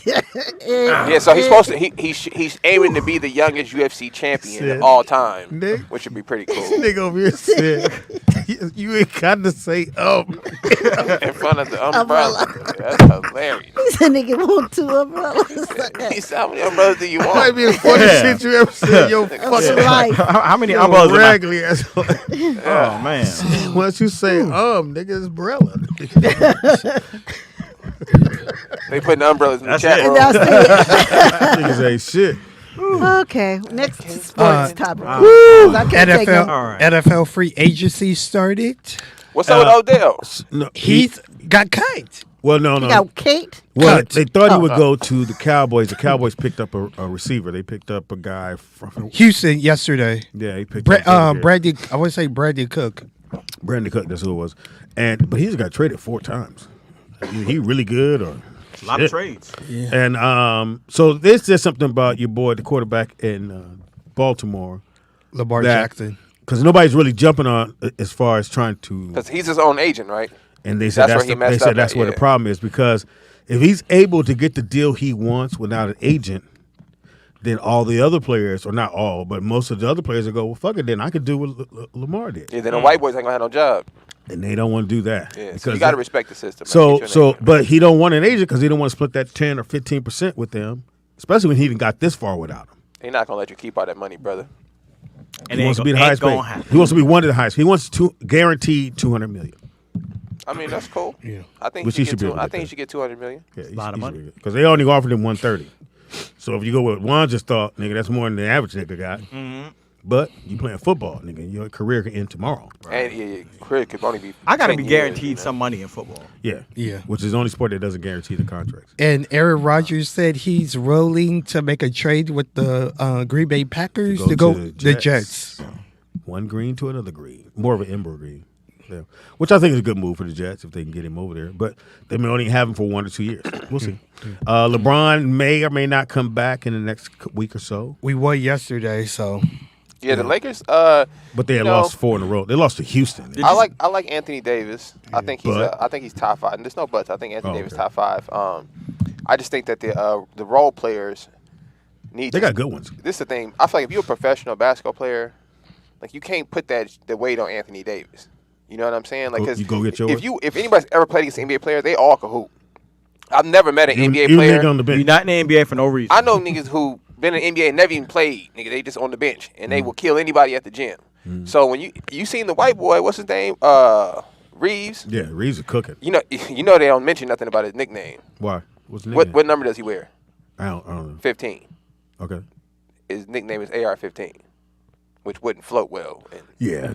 Yeah, so he's supposed to. He's aiming to be the youngest UFC champion of all time, Nick. which would be pretty cool. Nigga over here said You ain't got to say in front of the umbrella. That's hilarious. He said, "Nigga want 2 umbrellas." He said, "How many umbrellas do you want?" Might be the funniest shit you ever said in your fucking life. How many Yo, umbrellas? raggedy ass. Oh man. Once you say nigga, it's umbrella. They putting the umbrellas in the That's chat it. room. That's it. Niggas ain't shit. Okay, next sports topic. Woo! I can't take NFL, them. All right. NFL free agency started. What's up with Odell? No, He's got cut. well, no. You got Kate. Well, cut. they thought he would go to the Cowboys. The Cowboys picked up a receiver. They picked up a guy from Houston yesterday. Yeah, he picked up Brady. I would say Brady Cook. Brandon Cook. That's who it was. But he's got traded 4 times. He really good or A lot of trades. And so there's just something about your boy, the quarterback in Baltimore, Lamar that- Jackson. because nobody's really jumping on as far as trying to. Because he's his own agent, right? And they said That's where he messed up that's at, where the yeah. problem is, because if he's able to get the deal he wants without an agent, then all the other players, or not all, but most of the other players will go, well, fuck it, then I could do what Lamar did. Yeah, then the white boys ain't gonna have no job. And they don't want to do that. Yeah, so because you got to respect the system. But he don't want an agent because he don't want to split that 10 or 15% with them, especially when he even got this far without him. They're not gonna let you keep all that money, brother. And He wants to be the ain't highest paid. gonna happen. He wants to be one of the highest. He wants to guaranteed $200 million. I mean, that's cool. Yeah. I think Which he he should should be get. able to I get think he that. should get 200 million. Yeah, a lot of money. Because they only offered him 130. So if you go with Juan, just thought, nigga, that's more than the average nigga got. Mm-hmm. But you playing football, nigga. Your career can end tomorrow. And your career could only be. I gotta 10 be years, guaranteed you know? some money in football. Yeah. Yeah. Which is the only sport that doesn't guarantee the contracts. And Aaron Rodgers said he's rolling to make a trade with the Green Bay Packers to go the Jets. One green to another green. More of an ember green. Yeah. Which I think is a good move for the Jets if they can get him over there. But they may only have him for 1 or 2 years. We'll see. LeBron may or may not come back in the next week or so. We won yesterday, so. Yeah, the Lakers. But they had you know, lost 4 in a row. They lost to Houston. I like Anthony Davis. I think he's top 5. And there's no buts. I think Anthony Davis top 5. I just think that the role players need. They got good ones. This is the thing. I feel like if you're a professional basketball player, like you can't put the weight on Anthony Davis. You know what I'm saying? Like, 'cause you go get yours? if anybody's ever played against an NBA player, they all can hoop. I've never met an NBA You player. nigga on the bench. You're not in the NBA for no reason. I know niggas who been in the NBA and never even played. Nigga, they just on the bench and they will kill anybody at the gym. So when you seen the white boy, what's his name? Reeves. Yeah, Reeves is cooking. You know they don't mention nothing about his nickname. Why? What's his What nickname? number does he wear? I don't know. 15. Okay. His nickname is AR-15, which wouldn't float well. And Yeah.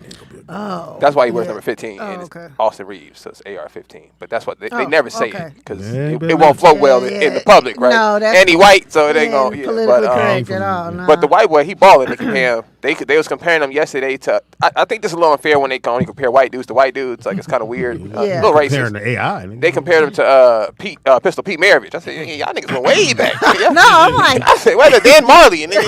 that's why he wears number 15. Oh, and it's okay. Austin Reeves, so it's AR-15. But that's what they Oh, never say okay. it because Yeah, it baby. won't float well Yeah, in the yeah. public, right? No, that's- and he white, so it ain't Yeah, gonna. Yeah, politically but, correct at all. No. But the white boy, he balling. They compare him. They was comparing him yesterday to. I think this is a little unfair when they can only compare white dudes to white dudes. Like it's kind of weird. Yeah. A little Comparing racist. to AI. nigga. They compared him to Pistol Pete Maravich. I said, yeah, y'all niggas went way back. Yeah. No, I'm like, I said, wait a Dan Marley and then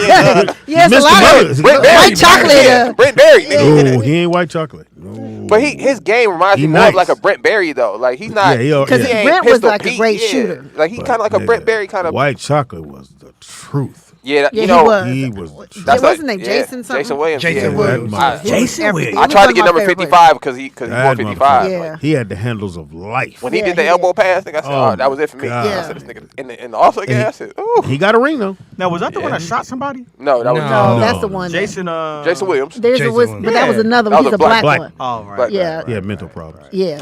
yes, a Mr. lot Miller. of Brent Berry. white chocolate. Yeah, Brent Berry. Nigga. No, he ain't white chocolate. No. But his game reminds He me more of nice. like a Brent Berry though. Like he's not Yeah, Because he ain't Brent was Pistol like a Pete, great yeah. shooter. Like he But, kind of like a nigga, Brent Berry kind of. White chocolate was the truth. Yeah, Yeah, you know. he was. He was the truth. That's Wasn't like- it Jason something? Jason Williams. Jason yeah. Williams. Jason Williams. I tried to get number 55 because he wore That 55. motherfucker, Yeah. He had the handles of life. When he Yeah, did the he elbow pass, I said, Oh, oh, that was it for me. God. I said, this nigga in the All-Star game, I said, ooh. He got a ring though. Now was that the one that shot somebody? No, that was No, No. that's the one. Jason. Jason Williams. There's Jason a was, Williams. but that was Yeah. another That one. was He's a a black, black. one. Oh right. Yeah. He had mental problems. Yeah.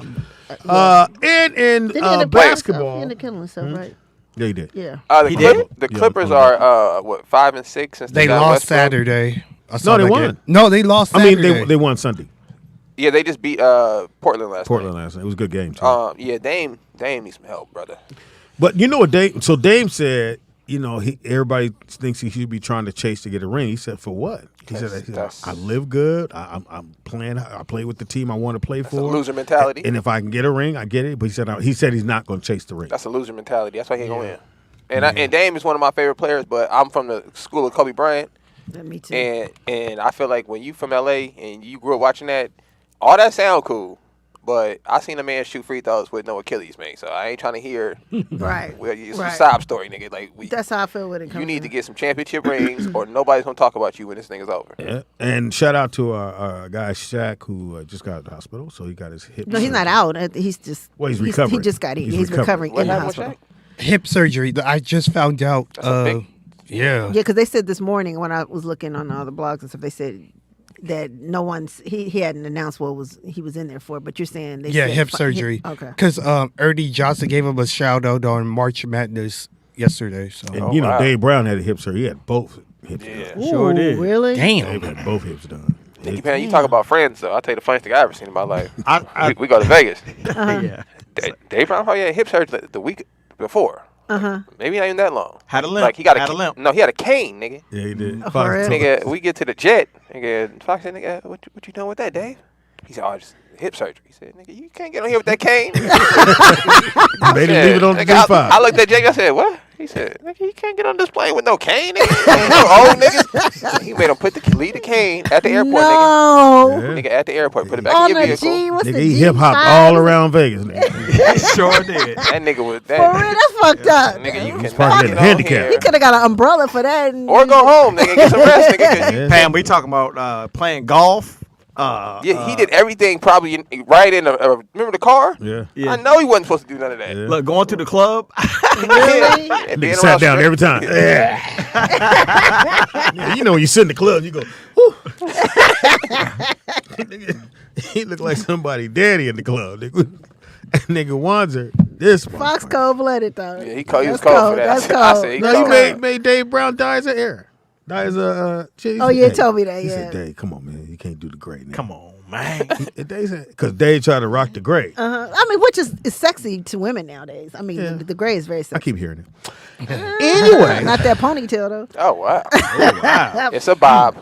And in Didn't he end up basketball, He ended up killing himself, right? yeah, he did. Yeah. The He did? The Yeah, Clippers on are, what, 5 and 6? Since They got lost Westbrook? Saturday. I saw No, they that won. game. No, they lost I Saturday. mean, they won Sunday. Yeah, they just beat Portland last Portland last night. It was a good game too. night. Yeah, Dame needs some help, brother. But you know what Dame? So Dame said, you know, everybody thinks he should be trying to chase to get a ring. He said, for what? He said, I live good. I'm playing. I play with the team I want to play That's for. a loser mentality. And if I can get a ring, I get it. But he said he's not going to chase the ring. That's a loser mentality. That's why he ain't going to win. And Dame is one of my favorite players, but I'm from the school of Kobe Bryant. Yeah, me too. And I feel like when you from LA and you grew up watching that, all that sound cool, But I seen a man shoot free throws with no Achilles, man. So I ain't trying to hear Right. it's a Right. sob story, nigga. Like That's how I feel when it comes. you need to get some championship rings, or nobody's gonna talk about you when this thing is over. Yeah. And shout out to our guy Shaq who just got out of the hospital, so he got his hip. No, he's not out. He's just. Well, he's recovering. He just got in. He's He's recovering What in the happened with hospital. Shaq? Hip surgery. I just found out. Yeah. Yeah, because they said this morning when I was looking on all the blogs and stuff, they said that no one's he hadn't announced what he was in there for. But you're saying they said hip surgery. Okay. Because Ernie Johnson gave him a shout out on March Madness yesterday. So And you know, Dave Brown had a hip surgery. He had both hips done. Sure did. Really? damn. Dave had both hips done. Nicky Pan, you talk about friends, though. I'll tell you the funniest thing I ever seen in my life. I we go to Vegas. yeah. Dave Brown probably had hip surgery the week before. Maybe not even that long. Had a limp. Like he got Had a limp. No, he had a cane, nigga. Yeah, he did. For Fox real? told- Nigga, we get to the jet. Nigga, Fox said, nigga, what you doing with that, Dave? He said, just hip surgery. He said, nigga, you can't get on here with that cane. Made him leave it on the Nigga, G5. I looked at Jake. I said, what? He said, nigga, you can't get on this plane with no cane, nigga. No old niggas. He made him leave the cane at the airport, No. nigga. Nigga, at the airport. Put it back On in your the vehicle. G, what's Nigga, the he G? hip hopped all around Vegas. Nigga. Sure did. That nigga was For real, that. that's fucked up. Nigga, you was cannot parking get at on handicap. here. He could have got an umbrella for that. Or go home, nigga, and get some rest, nigga. 'cause you- Pam, we talking about playing golf. Yeah, he did everything probably right in remember the car? Yeah. Yeah. I know he wasn't supposed to do none of that. Look, going to the club. Really? And Nigga being sat around down strip- every time. Yeah, you know when you sit in the club, you go, whew. Nigga, he looked like somebody daddy in the club. Nigga, nigga Wanzer, this one. Fox cold blooded though. Yeah, he cold That's for that. That's I cold. said he No, cold. he made Dave Brown die as an heir. Die as a shit. Oh, yeah, told me that, He yeah. said, Dave, come on, man. You can't do the gray now. Come on, man. Because Dave tried to rock the gray. I mean, which is sexy to women nowadays. I mean, Yeah. the gray is very I sexy. keep hearing it. Anyway. Not that ponytail though. Oh wow. It's a bob.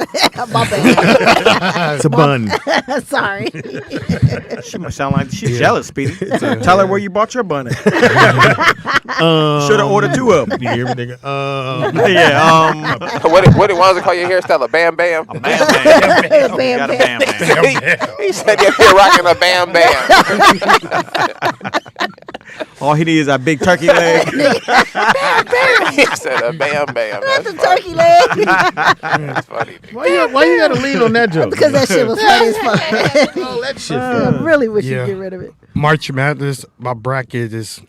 My bad. It's a bun. Sorry. She must sound like she's jealous, Speedy. Tell her where you bought your bun at. Should have ordered two of them. You hear me, nigga? Yeah. what did Wanza call your hairstyle? A bam bam? Bam bam. Bam, Got a bam. bam bam. he said you're here rocking a bam bam. All he needs is a big turkey leg. He said a bam bam. Not the That's funny. turkey leg. That's funny. Why you got to lead on that joke? Because that shit was funny as fuck. Oh, that shit. I really wish Yeah. you'd get rid of it. March Madness, my bracket it's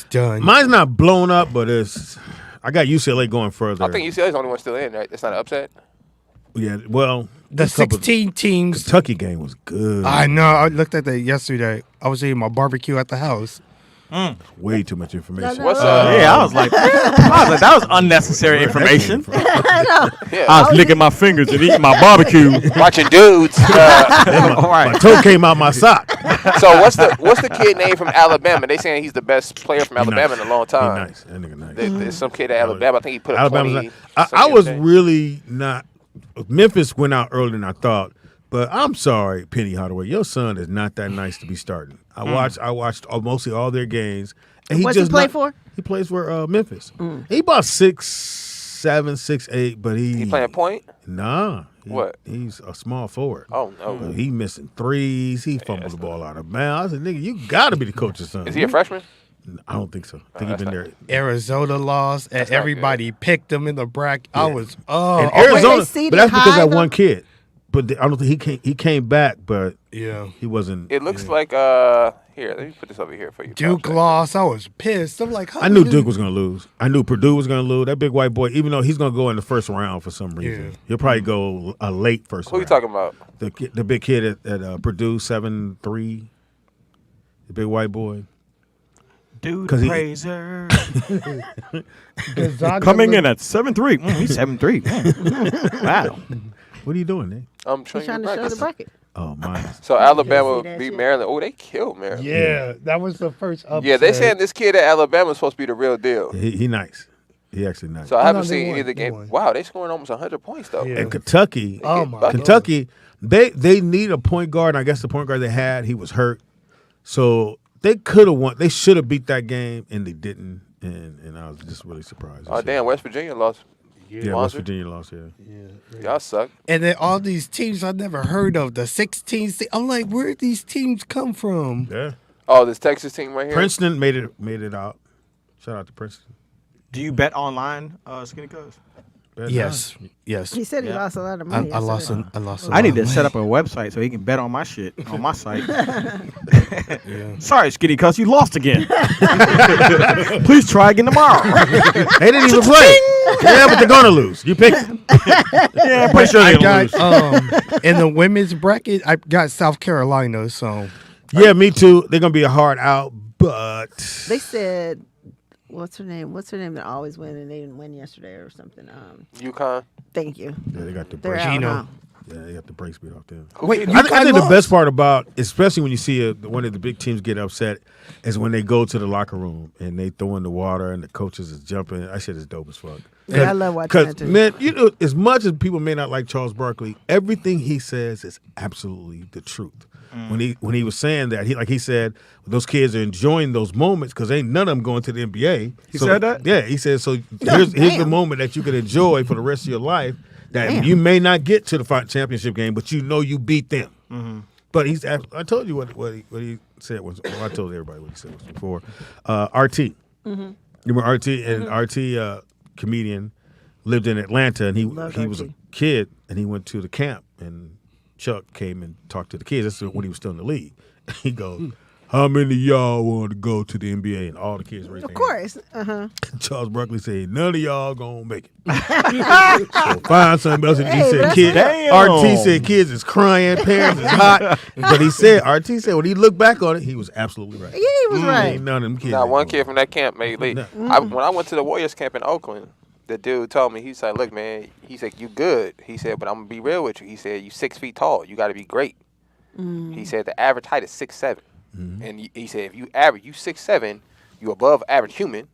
done. Mine's not blown up, but I got UCLA going further. I think UCLA's the only one still in, right? That's not an upset. Yeah, well, the a couple- 16 teams. Kentucky game was good. I know. I looked at that yesterday. I was eating my barbecue at the house. Way too much information. What's Yeah, I was like, that was unnecessary information. I know. Yeah. I was licking my fingers and eating my barbecue. Watching dudes. All My right. toe came out my sock. So what's the kid name from Alabama? They saying he's the best player from Alabama in a long He time. nice. That nigga nice. There's some kid at Alabama. I think he put up Alabama's 20. not, I was really not. Memphis went out earlier than I thought, but I'm sorry, Penny Hardaway. Your son is not that nice to be starting. I watched mostly all their games. And What's he just play not- for? He plays for Memphis. He about 6'7", 6'8", but He playing point? Nah. What? He's a small forward. Oh no. But he missing threes. He fumbled the ball out of bounds. I said, nigga, you got to be the coach's son. Is he a freshman? I don't think so. I think he's been there. Arizona lost, and That's not everybody picked them in the bracket. I was And wait, Arizona, they seeded but that's because high, that though? one kid. But I don't think he came back, but yeah. he wasn't. It looks like here. Let me put this over here for you. Duke lost. I was pissed. I'm like, how I knew did- Duke was going to lose. I knew Purdue was going to lose. That big white boy, even though he's going to go in the first round for some reason, Yeah. he'll probably go a late first Who you round. talking about? The big kid at Purdue, 7'3", the big white boy. Dude, 'Cause he- praiser. Gonzaga Coming looked- in at 7'3". He's 7'3". Wow. What are you doing, Nick? I'm He's trying trying to to show the bracket. bracket. Oh, mine. So Alabama See that beat shit? Maryland. Oh, they killed Maryland. Yeah, that was the first upset. Yeah, they saying this kid at Alabama is supposed to be the real deal. He nice. He actually nice. So I haven't they seen won, any of the they game. won. Wow, they scoring almost 100 points though. Yeah. And Kentucky, Oh my Kentucky, they need a point guard. And I guess the point guard they had, he was hurt. So they could have won. They should have beat that game, and they didn't. And I was just really surprised. Oh damn, West Virginia lost Yeah, West Virginia lost. Yeah. Y'all suck. And then all these teams I never heard of, the 16. I'm like, where did these teams come from? Yeah. Oh, this Texas team right here. Princeton made it out. Shout out to Princeton. Do you bet online, Skinny Cuz? Yes. He said he lost a lot of money. I lost a I need to lot of set up a website so he can bet on my shit on my site. Sorry, Skitty Cuss, you lost again. Please try again tomorrow. They didn't even play. Yeah, but they're gonna lose. You picked. Yeah, I'm pretty sure they're gonna lose. In the women's bracket, I got South Carolina. So yeah, me too. They're gonna be a hard out, but They said, what's her name? What's her name that always win and they didn't win yesterday or something? UConn. Thank you. yeah, they got the They're break. out now. Yeah, they got the break speed off them. wait, I think the best part about, especially when you see one of the big teams get upset, is when they go to the locker room and they throw in the water and the coaches is jumping. That shit is dope as fuck. Yeah, I love watching that too. Man, you know, as much as people may not like Charles Barkley, everything he says is absolutely the truth. When he was saying that, he said those kids are enjoying those moments because ain't none of them going to the NBA. He said that? Yeah, he said so. Here's the moment that you can enjoy for the rest of your life. That you may not get to the championship game, but you know you beat them. Mm-hmm. But I told you what he said was. Well, I told everybody what he said was before. RT. Mm-hmm. You remember RT? And RT, comedian, lived in Atlanta, and he was a kid, and he went to the camp, and Chuck came and talked to the kids. That's when he was still in the league. He goes, "How many of y'all want to go to the NBA?" And all the kids raised their hands. Of course. Charles Barkley said, "None of y'all gonna make it." So find something else. And he said, "Kids." RT said, "Kids is crying, parents is hot." But he said, RT said, when he looked back on it, he was absolutely right. Yeah, he was right. Ain't none of them kids. Not one kid from that camp made leave. When I went to the Warriors camp in Oakland, the dude told me, he said, "Look, man," he said, "you good." He said, "But I'm gonna be real with you." He said, "You 6 feet tall. You got to be great." He said, "The average height is 6'7". And he said, "If you average, you 6'7", you above average human,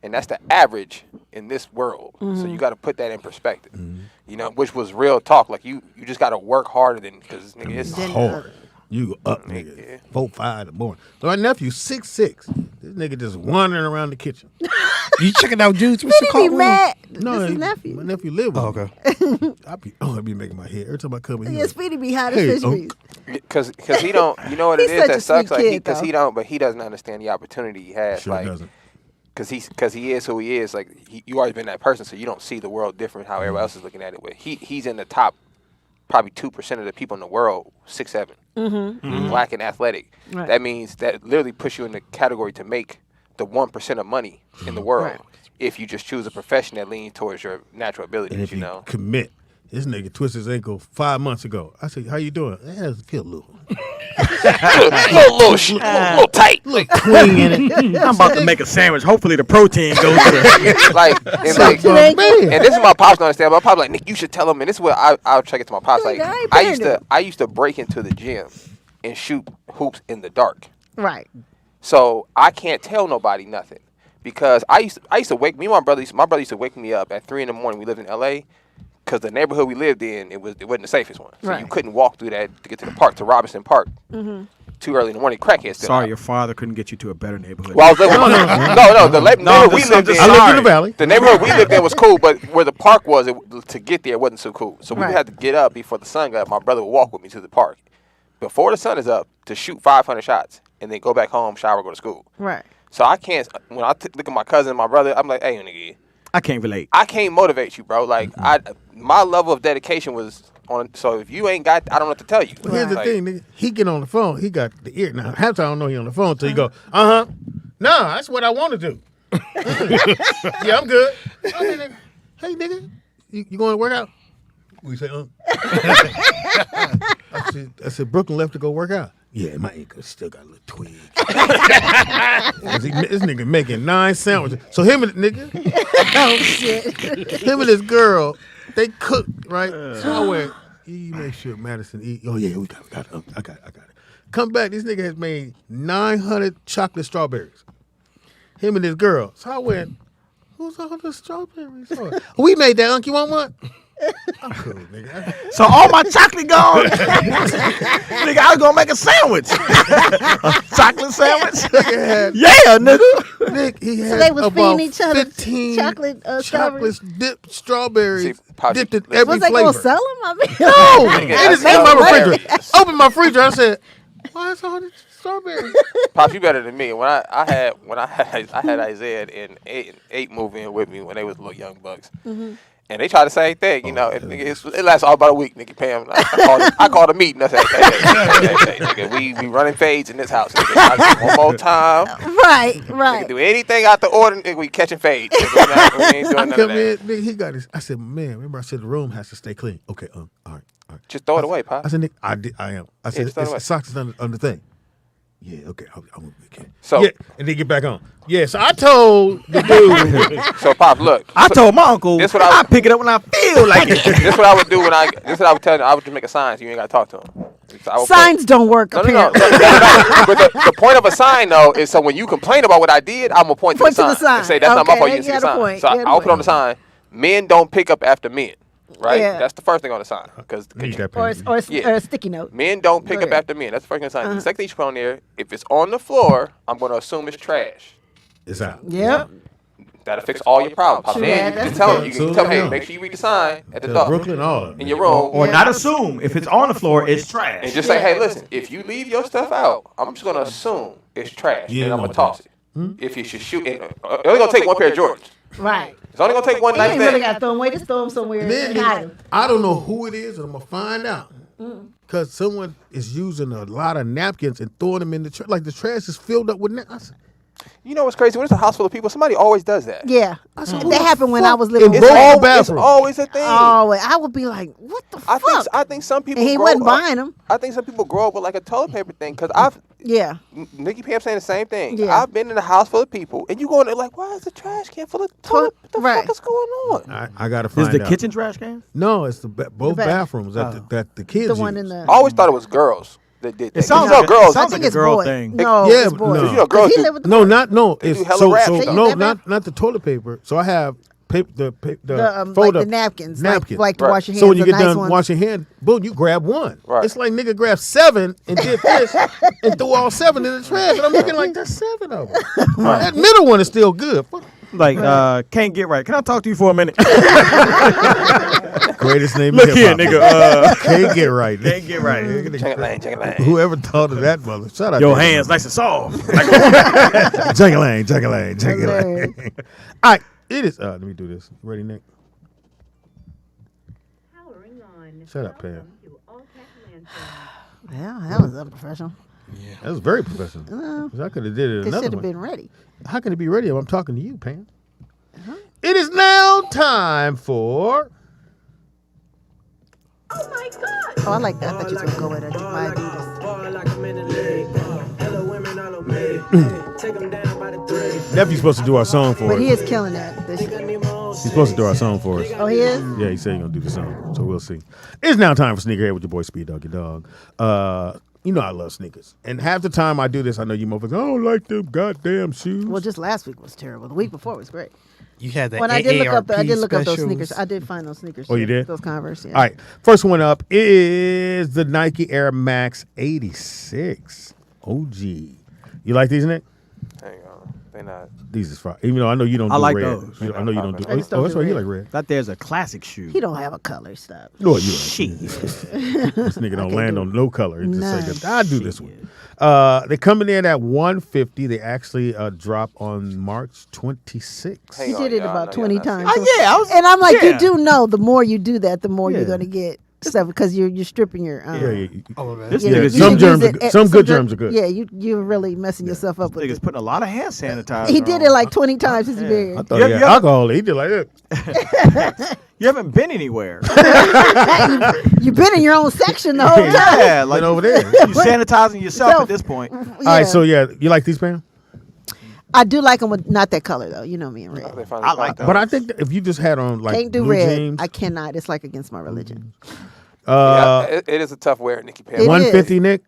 and that's the average in this world. So you got to put that in perspective, you know, which was real talk. Like you just got to work harder than because nigga, it's hard. You up, nigga. 4'5" in the morning. So my nephew 6'6". This nigga just wandering around the kitchen. You checking out dudes? What's the He call? be mad. No, This is nephew. My nephew live with me. Okay. I be making my head every time I come in. Yeah, Here. Speedy be hot as fish grease. because he don't. You know what it He's is such a that sucks. sweet Like kid, because though. he don't, but he doesn't understand the opportunity he has. Sure like doesn't. because he is who he is. Like you always been that person, so you don't see the world different how everybody else is looking at it. But he's in the top, probably 2% of the people in the world, 6'7", black and athletic. Right. That means that literally puts you in the category to make the 1% of money in the world Right. if you just choose a profession that leans towards your natural abilities. And if you know. commit. This nigga twisted his ankle 5 months ago. I said, "How you doing?" "Yeah, it feel a little little tight. Look twing in it. I'm about to make a sandwich. Hopefully the protein goes to the... And this is my pops don't understand, but I'm probably like, "Nick, you should tell him." And this is what I'll check it to my pops. Like I used to break into the gym and shoot hoops in the dark. Right. So I can't tell nobody nothing because I used to wake me and my brother used to wake me up at 3 a.m. We lived in LA because the neighborhood we lived in it wasn't the safest one. So Right. you couldn't walk through that to get to the park, to Robinson Park. Too early in the morning, crackheads. Still Sorry, out. your father couldn't get you to a better neighborhood. Well, I was living no. The neighborhood we lived in. I lived in the valley. The neighborhood we lived in was cool, but where the park was, to get there, it wasn't so cool. So we Right. had to get up before the sun got up. My brother would walk with me to the park before the sun is up to shoot 500 shots and then go back home, shower, go to school. Right. So I can't. When I look at my cousin, and my brother, I'm like, "Hey, nigga, I can't relate. I can't motivate you, bro. Like my level of dedication was on. So if you ain't got, I don't know what to tell you." Well, here's the Like, thing, nigga. He get on the phone. He got the ear. Now, half the time I don't know he on the phone until you go, "No, that's what I want to do." Yeah, I'm good. Hey, nigga, you going to work out? We say, I said, Brooklyn left to go work out. Yeah, my ankle still got a little twig. This nigga making 9 sandwiches. So him and the nigga, Oh shit. him and this girl, they cook, right? So I went, you make sure Madison eat. Oh yeah, we got it. I got it. Come back, this nigga has made 900 chocolate strawberries. Him and this girl. So I went, who's all the strawberries for? We made that, Unc. You want one? I'm cool, nigga. So all my chocolate gone. Nigga, I was gonna make a sandwich. A chocolate sandwich? Yeah, nigga. Nick, he had So they was about feeding each other 15 chocolate chocolates dipped strawberries See, Pops, dipped in every Was they flavor. gonna sell them? I mean, No, Nigga, it is that's in my hilarious. refrigerator. Open my refrigerator. I said, "Why is all this strawberries?" Pops, you better than me. When I had Isaiah and eight move in with me when they was little young bucks. And they tried the same thing, you know. It lasts all about a week, Nicky Pam. I called a meeting. I said, hey, nigga, we running fades in this house. Nigga. One more time. right. Nigga, do anything out the order, nigga, we catching fades. Nigga, we ain't doing I none of come that. in, nigga, he got his. I said, "Man, remember I said the room has to stay clean." Okay, all right. Just throw it away, Pop. I said, "Nick, I am." I said, just throw it away. "It's socks is on the thing." Yeah, okay. I'm okay. So- yeah, and then get back on. Yeah, so I told the dude. So, Pop, look. I told my uncle, This what I pick it up when I feel like it. This what I would do this what I would tell him. I would just make a sign so you ain't got to talk to him. So I would Signs don't work. No. Apparently. But the point of a sign, though, is so when you complain about what I did, I'm going to point to the sign. And say, that's not my Okay, fault, you you didn't see the got a sign. point, So you got a I'll put on point. the sign, men don't pick up after men. Right? Yeah. That's the first thing on the sign. Because Need that Or, pen. or, Yeah. or a sticky note. men don't pick Go up ahead. after men. That's the first thing on the sign. The second thing you should put on there, if it's on the floor, I'm going to assume it's trash. It's out. Yep. That'll fix all your problems. True, Then that's you can tell them, true. you can tell them, hey, Absolutely. make sure you read the sign at the Tell door Brooklyn all of in it. your room. Or not assume. If it's on the floor, it's trash. And just say, hey, listen, if you leave your stuff out, I'm just going to assume it's trash. Yeah, and I'm no going to toss it. Hmm? If you should shoot it. It's only going to take one pair of Jordans. Right. It's only going to take one You nice ain't really thing. got to throw them away. Just throw them somewhere And then and hide them. I don't know who it is, and I'm gonna find out. Because someone is using a lot of napkins and throwing them in the trash. Like the trash is filled up with napkins. You know what's crazy? When it's a house full of people, somebody always does that. Yeah. said, who That the happened when fuck I was living in with both my It's bathrooms? always a thing. Oh, I would be like, what the fuck? I think some people And he grow wasn't up, buying them. I think some people grow up with like a toilet paper thing. Because Yeah. Nikki Pam saying the same thing. Yeah. I've been in a house full of people, and you go in there like, why is the trash can full of toilet? What the Right. fuck is going on? I gotta Is find the out. kitchen trash can? No, it's both bath- bathrooms that the kids The one use. in the. I always thought it was girls that did that. It sounds You know, like girls. sounds I think like a it's girl boy. thing. No, Yeah, it's boy. no. You know, girls He do. lived with the No, not no. They do It's hella so rap so stuff. no, That bad? not the toilet paper. So I have the like fold the up napkins, napkins. like to Right. wash your hands. So when you the get nice done ones. washing your hand, boom, you grab one. Right. It's like nigga grabbed 7 and did this and threw all 7 in the trash. And I'm looking like that's 7 of them. That middle one is still good. Fuck. Like, can't get right. Can I talk to you for a minute? Greatest name. Look in here, hip-hop. nigga. Can't get right. Can't get right. Check it out. Whoever thought of that mother? Shout out. Your to hands nice and soft. Jang-a-lang, jang-a-lang, Hilarious. jang-a-lang. All right, it is. Let me do this. Ready, Nick? Shut up, Pam. Yeah, that was unprofessional. That was very professional. 'Cause I could have did it They another should have way. been ready. How can it be ready if I'm talking to you, Pam? It is now time for. Oh, I like that. I thought you were going to go with it. My Adidas. Nephew's supposed to do our song for But he us. is killing that. This year. He's supposed to do our song for us. Oh, he is? Yeah, he said he's gonna do the song, so we'll see. It's now time for Sneakerhead with your boy Speed Doggy Dog. You know I love sneakers, and half the time I do this, I know you motherfuckers. I don't like them goddamn shoes. Well, just last week was terrible. The week before was great. You had the When I did look up, AARP I did look up those specials. sneakers. I did find those sneakers. Oh, you did? Those Converse. Yeah. All right, first one up is the Nike Air Max 86 OG. You like these, Nick? Hang on. They not. These is fine. Even though I know you don't do I like red. those. I know you don't do. I just don't that's do why you red. like red. That there's a classic shoe. He don't have a color. Stop. No, you right. Shit. This nigga don't can't land do on no color. He just say None. that I do this one. They coming in at 150. They actually drop on March 26th. Hang He on, did it y'all. about No, 20 y'all not times. yeah, I was. And I'm like, yeah. you do know the more you do that, the more Yeah. you're gonna get stuff because you're stripping your. Yeah. Oh, man. This you nigga's you Some should germs use are it good. at- Some good germ- germs are good. Yeah, you're really messing yourself up with Niggas it. putting a lot of hand sanitizer. He did it like 20 times since he's been I here. thought Yeah, he had yeah. alcohol. He did like that. You haven't been anywhere. You've been in your own section the whole time. yeah, Like like over there. you sanitizing yourself Self. at this point. All right, so yeah, you like these, Pam? I do like them with not that color though. You know me in red. They finally I got like them. But I think that if you just had on like Can't do blue red. jeans, I cannot. It's like against my religion. Yeah, it is a tough wear, Nikki Pam. It 150, Nick.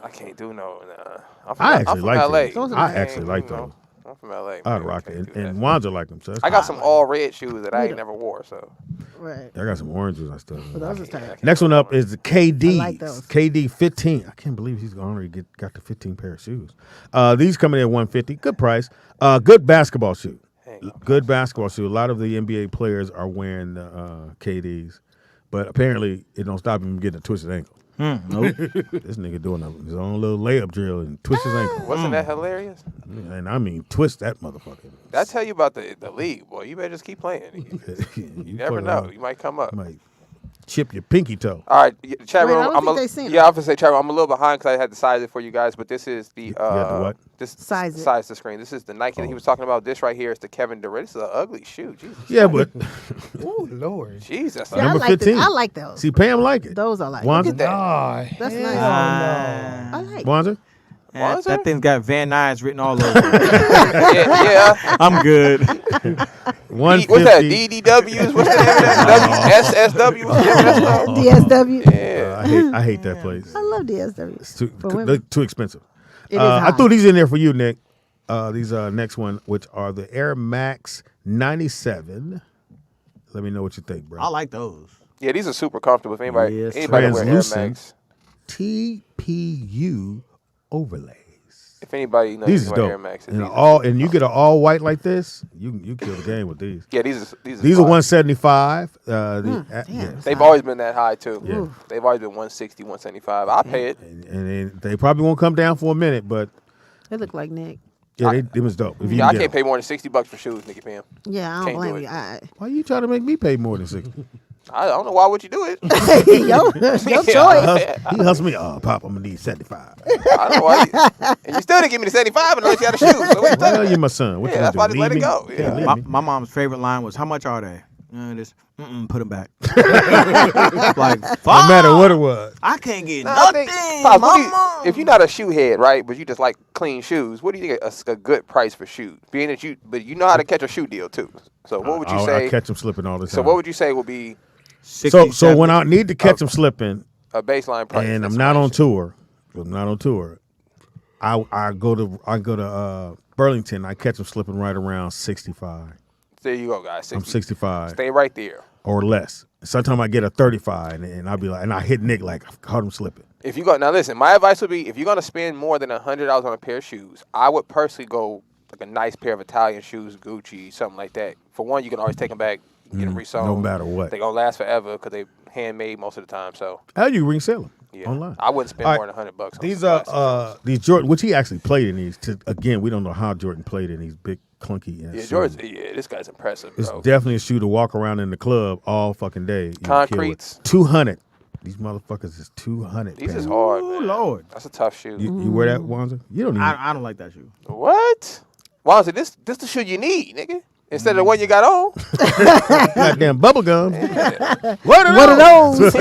I can't do no. I'm from, I I'm actually from like LA. those. Those are I nice. actually like those. I'm from LA. I'd rock it. And Wanzer like them. So that's I got cool. some all red shoes that I ain't never wore. So Right. I got some oranges I still. Well, those are tight. Next one up is the KD. I like those. KD 15. I can't believe he's already got the 15 pair of shoes. These coming in at $150. Good price. Good basketball shoe. Good basketball shoe. A lot of the NBA players are wearing KDs, but apparently it don't stop him from getting a twisted ankle. Nope. This nigga doing his own little layup drill and twist his ankle. wasn't that hilarious? And I mean, twist that motherfucker. That tell you about the league, boy. You better just keep playing. You never know. You might come up. Might chip your pinky toe. All right, chat Wait, room. I don't think they seen yeah, I was gonna say chat room. I'm a little behind because I had to size it for you guys, but this is the got the what? This Size it. size the screen. This is the Nike that he was talking about. This right here is the Kevin Durant. This is an ugly shoe. Jesus. Yeah, but Oh Lord. Jesus. See, I Number like 15. I like those. see, Pam like it. Those I like. Wanzer? Look at that. Ah, That's hell nice. no. I like. Wanzer? That thing's got Van Nuys written all over it. yeah. I'm good. 150. What's that? DDWs? What's the name of that? SSW? What's the name of that stuff? DSW. Yeah. I hate that place. I love DSW. It's too, For women. they're too expensive. It is I high. threw these in there for you, Nick. These next one, which are the Air Max 97. Let me know what you think, bro. I like those. Yeah, these are super comfortable. If anybody, Yes, anybody wear Air translucent. Max, TPU overlays. if anybody knows These is what dope. Air Max is, And these are- you get an all white like this, you kill the game with these. yeah, these are These are fire. 175. damn. Yeah. They've always been that high too. Yeah. They've always been 160, 175. I'll pay it. And they probably won't come down for a minute, but They look like Nick. yeah, it was dope. If you Yeah, I can can't get pay more than $60 for shoes, Nicky Pam. Yeah, I Can't don't do blame it. you. I, them. Why you trying to make me pay more than 60? I don't know why would you do it. your choice. He hustled me. Oh, Pop, I'm gonna need 75. I don't know why. And you still didn't give me the 75 unless you had a shoe. So what you Well, talking you're my son. What Yeah, you that's why I gonna just do? let it Leave go. me? Yeah. Can't leave My, me. my mom's favorite line was, "How much are they?" Put them back. Like, No matter what it was. I can't get Nah, I nothing, think- Pops, what do you- mama. if you're not a shoe head, right, but you just like clean shoes, what do you think a good price for shoes? Being that but you know how to catch a shoe deal too. So what would you I say? catch them slipping all the time. So what would you say would be 60, So when I need to catch them slipping, a baseline price? and I'm That's not what I on should- tour, I go to Burlington. I catch them slipping right around 65. There you go, guys. 60. I'm 65 Stay right there. or less. Sometimes I get a 35, and I'll be like, and I hit Nick like, I caught him slipping. If you go now, listen. My advice would be if you're gonna spend more than $100 on a pair of shoes, I would personally go like a nice pair of Italian shoes, Gucci, something like that. For one, you can always take them back, you can get them resold. No matter what. They're gonna last forever because they handmade most of the time. So How you resell them yeah, online? I wouldn't spend All more right. than $100. On These some are classics. these Jordan, which he actually played in these. Again, we don't know how Jordan played in these big clunky. Yeah, shoes. George. Yeah, this guy's impressive, It's bro. definitely a shoe to walk around in the club all fucking day. You can kill with. Concretes. 200. These motherfuckers is 200. These man. is hard, Ooh, man. Lord. That's a tough shoe. You wear that, Wanzer? You don't even. I don't like that shoe. What? Why is it this the shoe you need, nigga? Instead of the one you got on. Goddamn bubble gum. Yeah. What are What are those?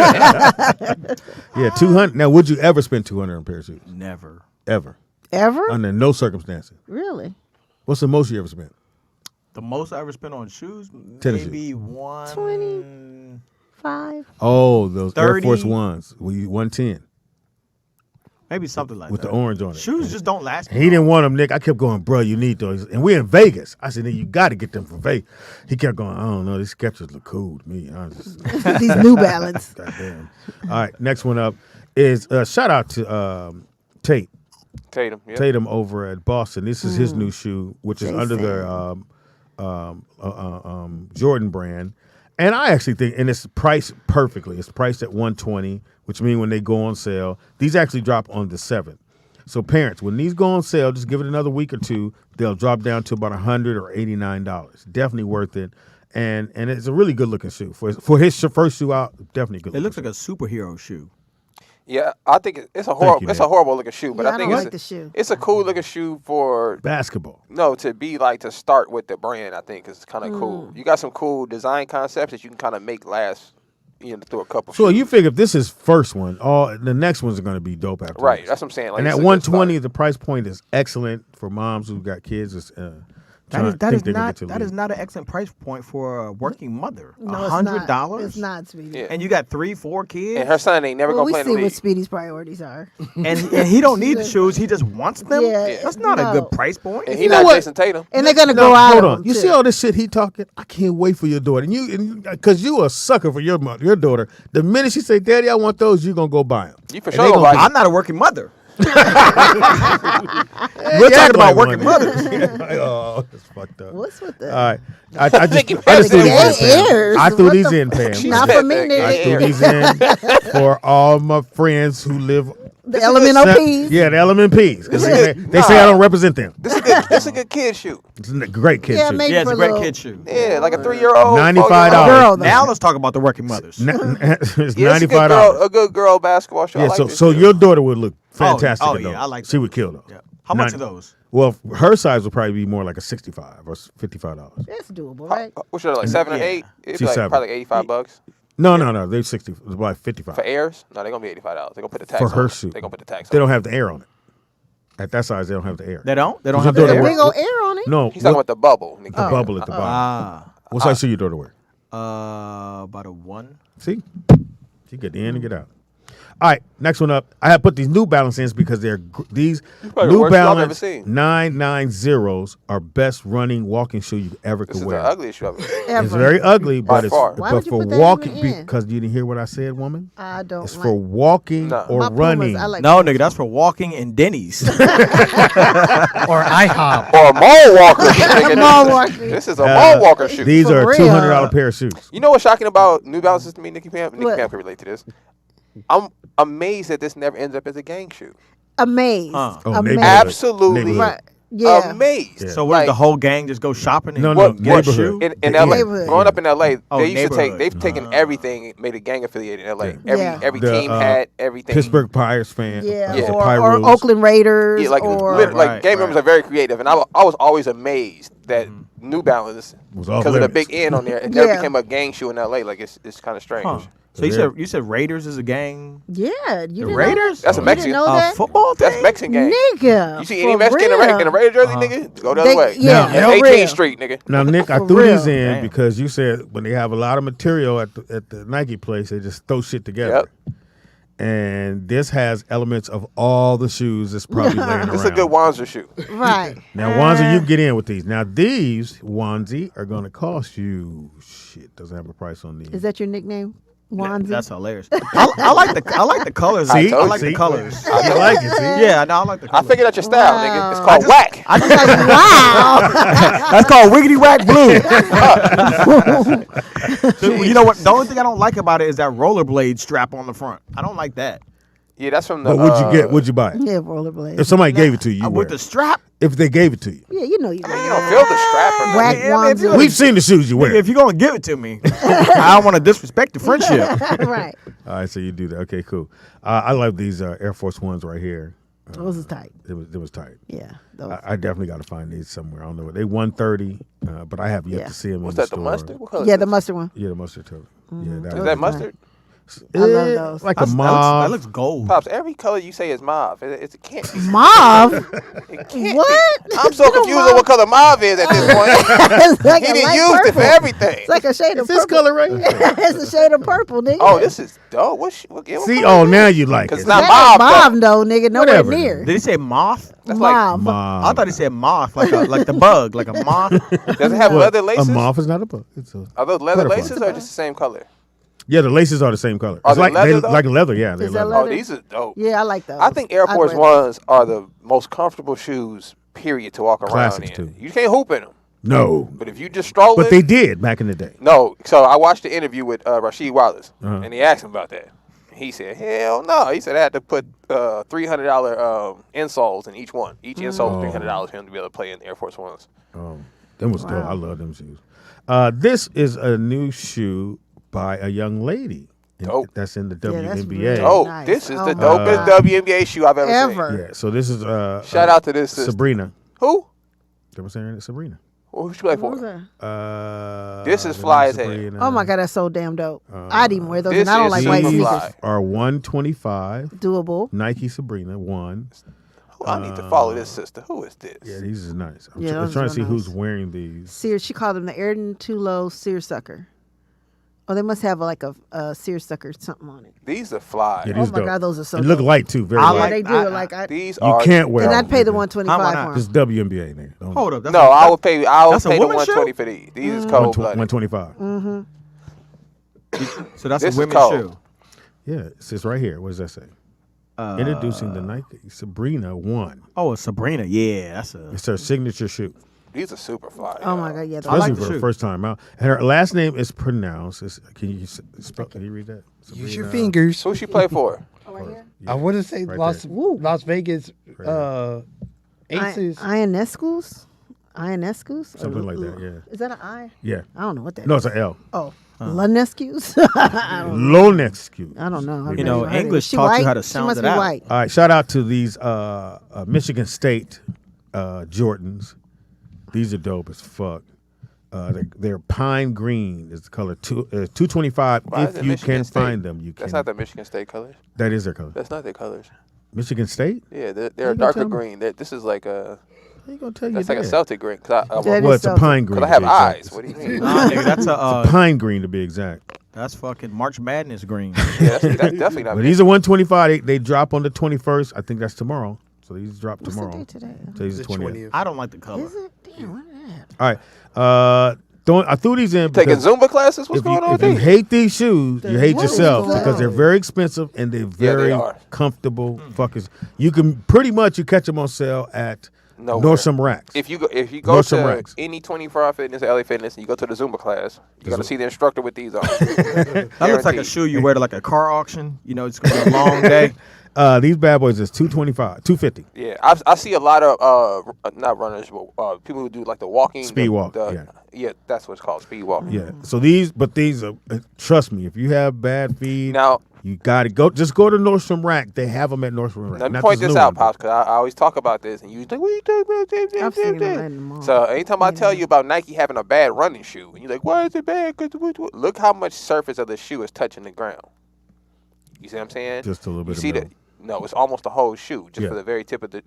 Yeah, 200. Now, would you ever spend 200 on a pair of shoes? Never. Ever? Ever? Under no circumstances. Really? What's the most you ever spent? The most I ever spent on shoes, Tennis maybe 1 5? Oh, those Air 30. Force Ones. 110 maybe something like with that. the orange on it. Shoes just don't last. He didn't want them, Nick. I kept going, bro, you need those. And we're in Vegas. I said, Nick, you got to get them from Vegas. He kept going, I don't know. These Skechers look cool to me. I just, These New Balance. goddamn. All right, next one up is shout out to Tate. Tatum. Yeah. Tatum over at Boston. This is his new shoe, which is under their Jordan brand. And I actually think, and it's priced perfectly. It's priced at $120, which means when they go on sale, these actually drop on the 7th. So parents, when these go on sale, just give it another week or two. They'll drop down to about $100 or $89. Definitely worth it. And it's a really good looking shoe for his first shoe out. Definitely good. It looks like a superhero shoe. Yeah, I think it's a you, horrible. It's a Nick. horrible looking shoe, but Yeah, I I think don't it's like the shoe. It's a cool looking shoe for basketball. no to be like to start with the brand. I think it's kind of cool. You got some cool design concepts that you can kind of make last, through a couple. So shoes. you figure if this is first one, all the next ones are going to be dope after. Right, this. that's what I'm saying. Like, And it's at a good 120, start. the price point is excellent for moms who got kids. It's That is not an excellent price point for a working mother. No, $100. It's not, Speedy. Yeah. And you got 3-4 kids. And her son ain't never Well, gonna we play in the see what league. Speedy's priorities are. and he don't need the shoes. He just wants them. Yeah, That's not a no. good price point. And he not Jason Tatum. And they're gonna No, go out. hold of on. them, You too. see all this shit he talking? I can't wait for your daughter. And because you a sucker for your daughter. The minute she say, "Daddy, I want those," you gonna go buy them. You for sure gonna buy I'm not a working mother. We're You talking act about like working one. mothers. Oh, that's fucked up. What's with that? All right, I just threw these in. Ears. I threw What these the in, Pam. Not for me, I nigga. threw these in for all my friends who live. The LMNOPs. Yeah, the LMNPs. 'Cause they say I don't represent them. This is a good kid shoe. It's a great kid Yeah, shoe. maybe Yeah, it's for a great little- kid shoe. Yeah, like a 3-year-old. $95. Girl, though. Now let's talk about the working mothers. It's Yeah, it's $95. a good girl basketball shoe. I Yeah, like so this so shoe. your daughter would look fantastic. oh, in yeah, those. I like She those. would kill those. Yeah. How much 90 are those? Well, her size would probably be more like a 65 or $55. That's doable, right? What's your like 7 or Yeah. 8? It'd She's be like 7. probably like $85 No, they're 60. It's like 55 for airs. No, they're gonna be $85. They're gonna put the tax for on her it. shoe. They're gonna put the tax They on don't it. have the air on it. At that size, they don't have the air. They don't? They don't Your have the daughter air? wear- Big old air on it. No, He's talking about the bubble. the bubble at the bottom. Ah. What size shoe your daughter wear? About a 1. See, she get in and get out. All right, next one up. I have put these New Balances because these probably the New worst shoe I've ever Balance seen. 990s are best running walking shoe you ever This could is wear. the ugliest shoe I've ever seen. Ever. It's very ugly, By but far. Why but would you for put that walking even in? because you didn't hear what I said, woman. I don't It's like. for walking No. or My Pumas, running. I like No, nigga, that's for walking in Denny's. Or IHOP. Or a mall walker. Nigga, Mall walker. This is a mall walker shoe. These For are real. $200 pair of shoes. You know what's shocking about New Balances to me, Nikki Pam? Nikki What? Pam can relate to this. I'm amazed that this never ends up as a gang shoe. Amazed. Huh. Oh, Amazed. neighborhood. Absolutely Neighborhood. Right. Yeah. amazed. Yeah. So what? Like, the whole gang just go shopping and No, what- get a neighborhood. shoe? in Yeah. LA, Neighborhood. growing up in LA, Oh, they used to take. neighborhood. They've taken everything, made a gang affiliated in LA. Yeah. Every The, team had everything. Pittsburgh Pirates fan. Yeah. Yeah. The Or Pyros. Oakland Raiders. Yeah, like or like gang right. members are very creative, and I was always amazed that New Balance, Was off because of the limits. big N on there, it never Yeah. became a gang shoe in LA. Like it's kind of strange. Huh. So you said Raiders is a gang? Yeah. You The didn't know Raiders? That's a You Mexican. didn't know that? Football team? That's Mexican gang. Nigga. You see any for Mexican in real. a Raider jersey, nigga? Go the other They- way. yeah, Now, for 18th real. Street, nigga. Now, Nick, I For threw real. these in Damn. because you said when they have a lot of material at the Nike place, they just throw shit together. And this has elements of all the shoes that's probably laying around. This is a good Wanzer shoe. Right. Now, Wanzi, you can get in with these. Now, these Wanzi are going to cost you shit. Doesn't have a price on these. Is that your nickname? Wanzi? That's hilarious. I like the colors. See? I like See? the colors. I like it. See? Yeah, no, I like the I colors. figured out your style, Wow. nigga. It's called whack. wow. That's called Wiggity Whack Blue. So, you know what? The only thing I don't like about it is that rollerblade strap on the front. I don't like that. Yeah, that's from the. But what'd you get? What'd you buy it? Yeah, rollerblades. If somebody gave it to you, you wear With the it. strap? If they gave it to you. Yeah, you know you. I mean, you don't feel the strap or Whack nothing. Yeah, man, if you- Wanzi. We've seen the shoes you wear. If you're going to give it to me, I don't want to disrespect the friendship. Right. All right, so you do that. Okay, cool. I love these Air Force Ones right here. Those is tight. It was tight. Yeah. Those. I definitely got to find these somewhere. I don't know. They 130, but I have yet Yeah. to see them What's in the that, the store. mustard? What color Yeah, is the this? mustard one. Yeah, the mustard too. Yeah, Is was that nice. mustard? I love Eh, those. Like a That mauve. looks gold. Pops, every color you say is mauve. It can't be. Mauve. It can't What? Be. I'm so confused on what color mauve is at this point. It's like He a didn't light use it for purple. everything. It's like a shade of It's this purple. color right here. It's a shade of purple, nigga. Oh, this is dope. What give See, oh, now you like Because it. it's not That mauve. ain't mauve, though, nigga. Nowhere Whatever. near. Did he say moth? That's like, Mauve. Mauve. I thought he said moth, like the bug, like a moth. does it have What? leather laces? A mauve is not a bug. It's a Are those leather butterfly. laces or just the same color? Yeah, the laces are the same color. Are It's they like leather, though? like leather. Yeah, they're Is that leather. Oh, leather? these are dope. Yeah, I like those. I think Air I'd Force wear them. Ones are the most comfortable shoes, period, to walk around Classics, in. too. You can't hoop in them. No, But if you just stroll but in, they did back in the day. No, so I watched the interview with Rasheed Wallace, Uh-huh. and he asked him about that. He said, "Hell no." He said I had to put $300 insoles in each one. Each insole was $300 for him to be able to play in the Air Force Ones. Them was dope. I love them shoes. This is a new shoe by a young lady. Dope. That's in the Yeah, that's WNBA. really Oh, nice. this is Oh the my dopest God. WNBA shoe I've ever Ever. Yeah, so this is Shout out to this sister. Sabrina. seen. Who? They were saying it, Sabrina. Who she play What was for? that? This is the fly name as hell. Sabrina. Oh my God, that's so damn dope. I'd even wear those, this and I don't is like white super sneakers. fly. Are 125 Doable. Nike Sabrina one. I need to follow this sister. Who is this? Yeah, these is nice. I'm, Yeah, I'm those trying are to see nice. who's wearing these. Sear. She called them the Ayrton Too Low Seersucker. Oh, they must have like a seersucker something on it. These are fly. Yeah, Oh these my dope. God, those are so. And look dope. light too, very I light. Yeah, like- they do. These You are. can't wear And them. I'd pay the How why 125 not? for This them. WNBA nigga. Don't- Hold up. That's No, a, I would pay. I would That's a pay the woman's shoe? 120 for these. These is cold blooded. 125. So that's This a is women's cold. shoe. Yeah, it says right here. What does that say? Introducing the Nike Sabrina 1. Oh, it's Sabrina. Yeah, that's a. It's her signature shoe. These are super fly. Oh my God, yeah. Especially like the for shoe. the first time out. And her last name is pronounced. Can you spell? Can you read that? Use your Sabrina- fingers. Who she play for? I want to say Right Las Vegas Aces. Ionescu's? Ionescu's? Something like that, yeah. Is that an I? Yeah. I don't know what that No, is. it's an L. Oh, Lanescu's? Low neck skew. I don't know. I've You never know, heard of it. English She taught you white? how to She sound must it be out. white. All right, shout out to these Michigan State Jordans. These are dope as fuck. They're pine green is the color. 225 Why is if it you Michigan can State? find them. You That's can. not the Michigan State colors. That is their color. That's not their colors. Michigan State? Yeah, they're you a gonna darker tell me? green. This is like a. How you gonna tell you That's like a that? Celtic green. That Well, is it's a Celtic. pine green. Cause I have to be exact. eyes. What do you mean? Nah, nigga, that's a. Pine green to be exact. That's fucking March Madness green. Yeah, that's definitely not. But these are 125. They drop on the 21st. I think that's tomorrow. So these drop What's tomorrow. the date today? So these are The 20th. 20th. I don't like the color. Is it? Damn, what is that? All right. I threw these in Taking because Zumba classes? What's if going on you with these? hate these shoes, you hate What is yourself that? because they're very expensive and they're very are. comfortable. Fuckers, you can pretty much you catch them on sale at Nowhere. Nordstrom Racks. If you go Nordstrom to Racks. any 24-hour fitness or LA Fitness and you go to the Zumba class, you're gonna see the instructor with these on. That looks like a Guaranteed. shoe you wear to like a car auction. You know, it's gonna be a long day. These bad boys is $225, $250. Yeah, I see a lot of not runners, but people who do like the walking, Speed walk, yeah. yeah, that's what it's called, speed walk. Yeah. So these are trust me, if you have bad feet, Now, you gotta go. Just go to Nordstrom Rack. They have them at Nordstrom Rack. let me Not point this new out, one. Pops, because I always talk about this, and you think, what you think? I've seen them in the mall. So anytime I tell you about Nike having a bad running shoe, and you're like, why is it bad? Look how much surface of the shoe is touching the ground. You see what I'm saying? Just a little bit You of see metal. no, it's almost the whole shoe, just Yeah. for the very tip of the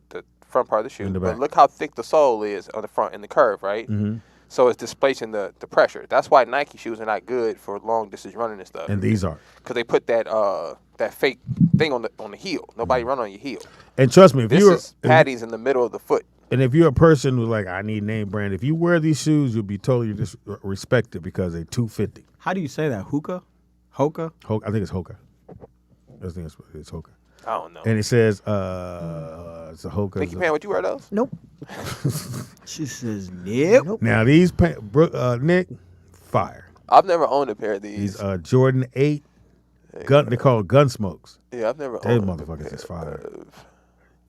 front part of the shoe. In the But back. look how thick the sole is on the front in the curve, right? Mhm. So it's displacing the pressure. That's why Nike shoes are not good for long distance running and stuff. And these are. Because they put that fake thing on the heel. Nobody run on your heel. And trust me, if This you're is patties in the middle of the foot. and if you're a person who's like, I need name brand, if you wear these shoes, you'll be totally respected because they're $250. How do you say that? Hookah? Hoka? I think it's Hoka. I think it's Hoka. I don't know. And it says it's a Hoka. Nicky Pan, would you wear those? Nope. She says, nope. Now these Nick, fire. I've never owned a pair of these. These Jordan 8 gun. They call it gun smokes. Yeah, I've never They owned a motherfuckers pair is fire. of-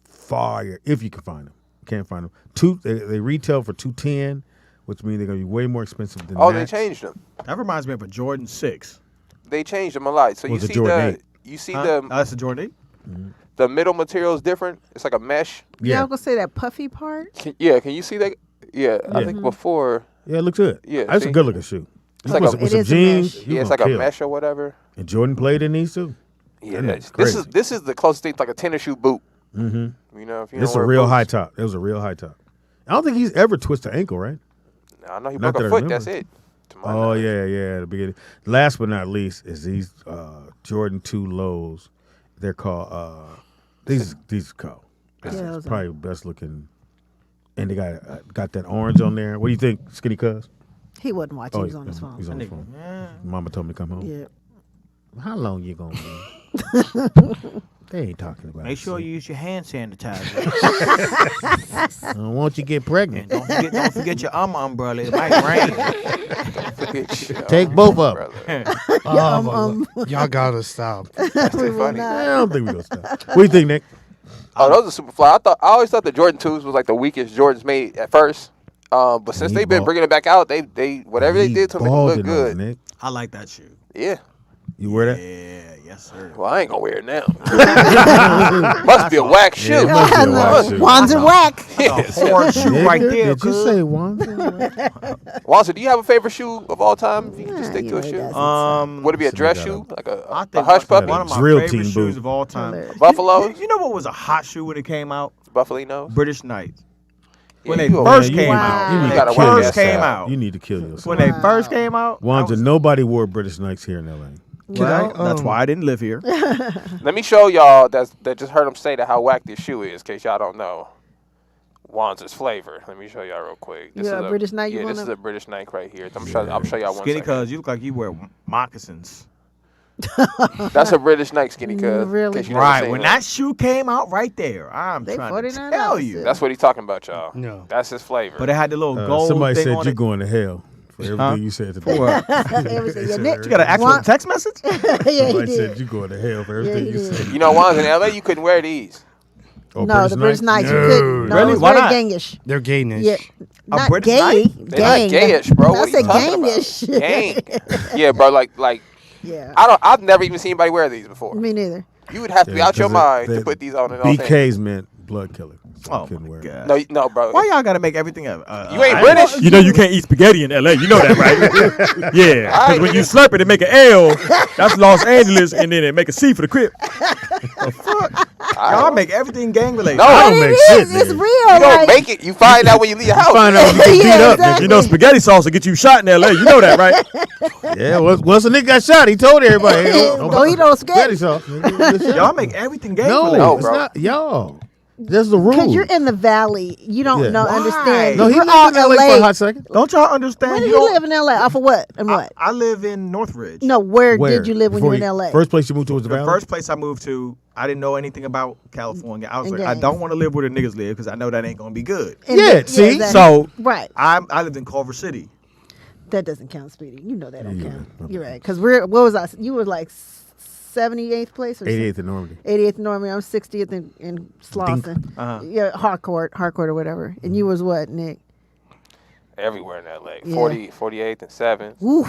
Fire if you can find them. Can't find them. They retail for $210, which means they're gonna be way more expensive than Oh, that. they changed them. That reminds me of a Jordan 6. They changed them a lot. So Was you it see Jordan 8? you see Huh? the Oh, that's a Jordan 8? the middle material is different. It's like a mesh. Yeah, I'm gonna say that puffy part. Can you see that? Yeah, I think before. Yeah, it looks good. Yeah, That's see? a good looking shoe. It's like a- with It some is a jeans. mesh. you Yeah, it's gonna like kill. a mesh or whatever. And Jordan played in these too. Yeah, that's this crazy. is the closest thing to like a tennis shoe boot. Mm-hmm. You know, if you This is don't a wear real boots. high top. It was a real high top. I don't think he's ever twisted an ankle, right? I know he Not broke that I a foot. remember. That's it. to my Oh knowledge. yeah. The beginning. Last but not least is these Jordan 2 lows. They're called these are cool. Yeah, It's those are- probably best looking. And they got that orange on there. What do you think, Skinny Cuz? He wasn't watching. Oh, He was on his phone. He's on his phone. Mama told me to come home. Yeah. How long you gonna be? They ain't talking about. Make it, sure see. you use your hand sanitizer. I don't want you to get pregnant. Don't forget your umbrella. It might rain. Take both of them. Y'all gotta stop. That's too funny. I don't think we're gonna stop. What do you think, Nick? Oh, those are super fly. I always thought the Jordan 2s was like the weakest Jordans made at first. But since he they've been ball- bringing it back out, they whatever they He did to make it balled look in good. those, Nick. I like that shoe. Yeah. You wear that? Yeah, yes, sir. Well, I ain't gonna wear it now. Must be a whack shoe. Yeah, it must be a whack shoe. Wands and whack. That's a hard shoe right Nigga, there. Did you cuz. say one? Walter, do you have a favorite shoe of all time? If you can just stick you to a know he shoe. doesn't. Would it be a dress Somebody shoe? Like I a think hush puppy? one of my Drill favorite team shoes boot. of all time. Hilarious. Buffalo? You know what was a hot shoe when it came out? Buffalinos? British Knights. When Yeah, they you first you came need- out. you When need they to kill first yourself. came out. You need to kill yourself. When they first came out. I Wanda, was- nobody wore British Knights here in L.A. Well, that's why I didn't live here. Let me show y'all that just heard him say that how whack this shoe is, in case y'all don't know. Wanda's flavor. Let me show y'all real quick. This Yeah, is a British Knight you Yeah, this wanna- is a British Knight right here. I'm show y'all one Skinny second. cuz you look like you wear moccasins. That's a British Knight, Skinny cuz. Really? in case you never Right. seen When that. that shoe came out right there, I'm They trying to $49 tell you. still. That's what he's talking about, y'all. No. That's his flavor. But it had the little gold Somebody thing said on you're it. going to hell for everything you said today. What? Everything. Yeah, Nick, You got an actual Wan- text message? yeah, he Somebody said did. you're going to hell for Yeah, everything he you did. said. You know, ones in LA, you couldn't wear these. Oh, No, the British Knights, you couldn't. No, Really? it's Why very not? gangish. They're gayness. Yeah, not British gay. Knight? They're not gayish, bro. What I are you said talking gangish. about? Gang. Yeah, bro. Like. Yeah. I've never even seen anybody wear these before. Me neither. You would have to be out your mind to put these on and on. BKs meant blood killer. So Oh, I couldn't wear my it. God. No, bro. Why y'all gotta make everything You ain't British. You know you can't eat spaghetti in L.A. You know that, right? Yeah, because when you slurp it, it make an L. That's Los Angeles, and then it make a C for the crib. The fuck? Y'all make everything gang related. No, I don't It make is. shit. It's nigga. real. You don't like, make it. You find out when you leave your house. Find out when you get beat Yeah, up. exactly. You know spaghetti sauce will get you shot in L.A. You know that, right? Nigga. Yeah, once a nigga got shot, he told everybody, hey, Don't eat no spaghetti. sauce. Y'all make everything gang No, related. No, it's bro. not. Y'all. That's the rule. Because you're in the valley, you don't Yeah. know, Why? understand. No, he We're lived all in LA for a LA. hot second. Don't y'all understand? Where did you you don't- live in LA? Off of what and what? I live in Northridge. No, where Where? did you live when you Before were in LA? First place you moved to was the The valley? first place I moved to, I didn't know anything about California. I was And like, I gangs. don't want to live where the niggas live because I know that ain't gonna be good. And Yeah, the- see? exactly. So right. I lived in Culver City. That doesn't count, Speedy. You know that don't Yeah, count. okay. You're right. Because what was I? You were like 78th place or 88th in Normandy. 88th Normandy. I'm 60th in Slauson. Uh-huh. Yeah, Harcourt or whatever. And you was what, Nick? Everywhere in LA. Yeah. 48th and 7th. Oof.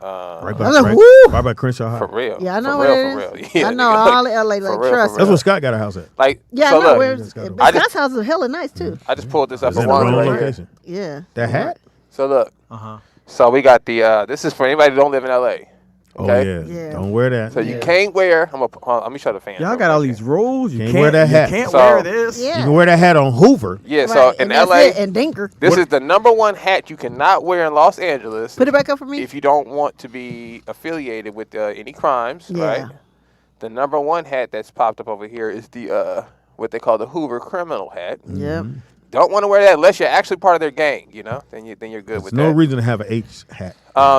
Right I was like, by, woo! right by Crenshaw High. For real. Yeah, I know for what real, it for is. real. Yeah, I know nigga, all like, LA, for like, real, trust for That's real. where Scott got a house at. Like, Yeah, so I know. look, Where's I Scott's just- house is hella nice too. I just pulled this up It's for in the one wrong right here. location. Yeah. That hat? So look. Uh-huh. So we got the. This is for anybody who don't live in LA. Oh, Okay. yeah. Yeah. Don't wear that. So you can't wear. let me show the fans. Y'all real got all quick these here. rules. You Can't can't wear that you hat. can't So- wear this. Yeah. You can wear that hat on Hoover. Yeah. Right. So in and that's LA, it. And Dinker. this is the #1 hat you cannot wear in Los Angeles. Put it back up for me. If you don't want to be affiliated with any crimes, Yeah. right? The #1 hat that's popped up over here is the what they call the Hoover criminal hat. Yep. Don't want to wear that unless you're actually part of their gang, you know. Then you're good There's with no that. reason to have an H hat.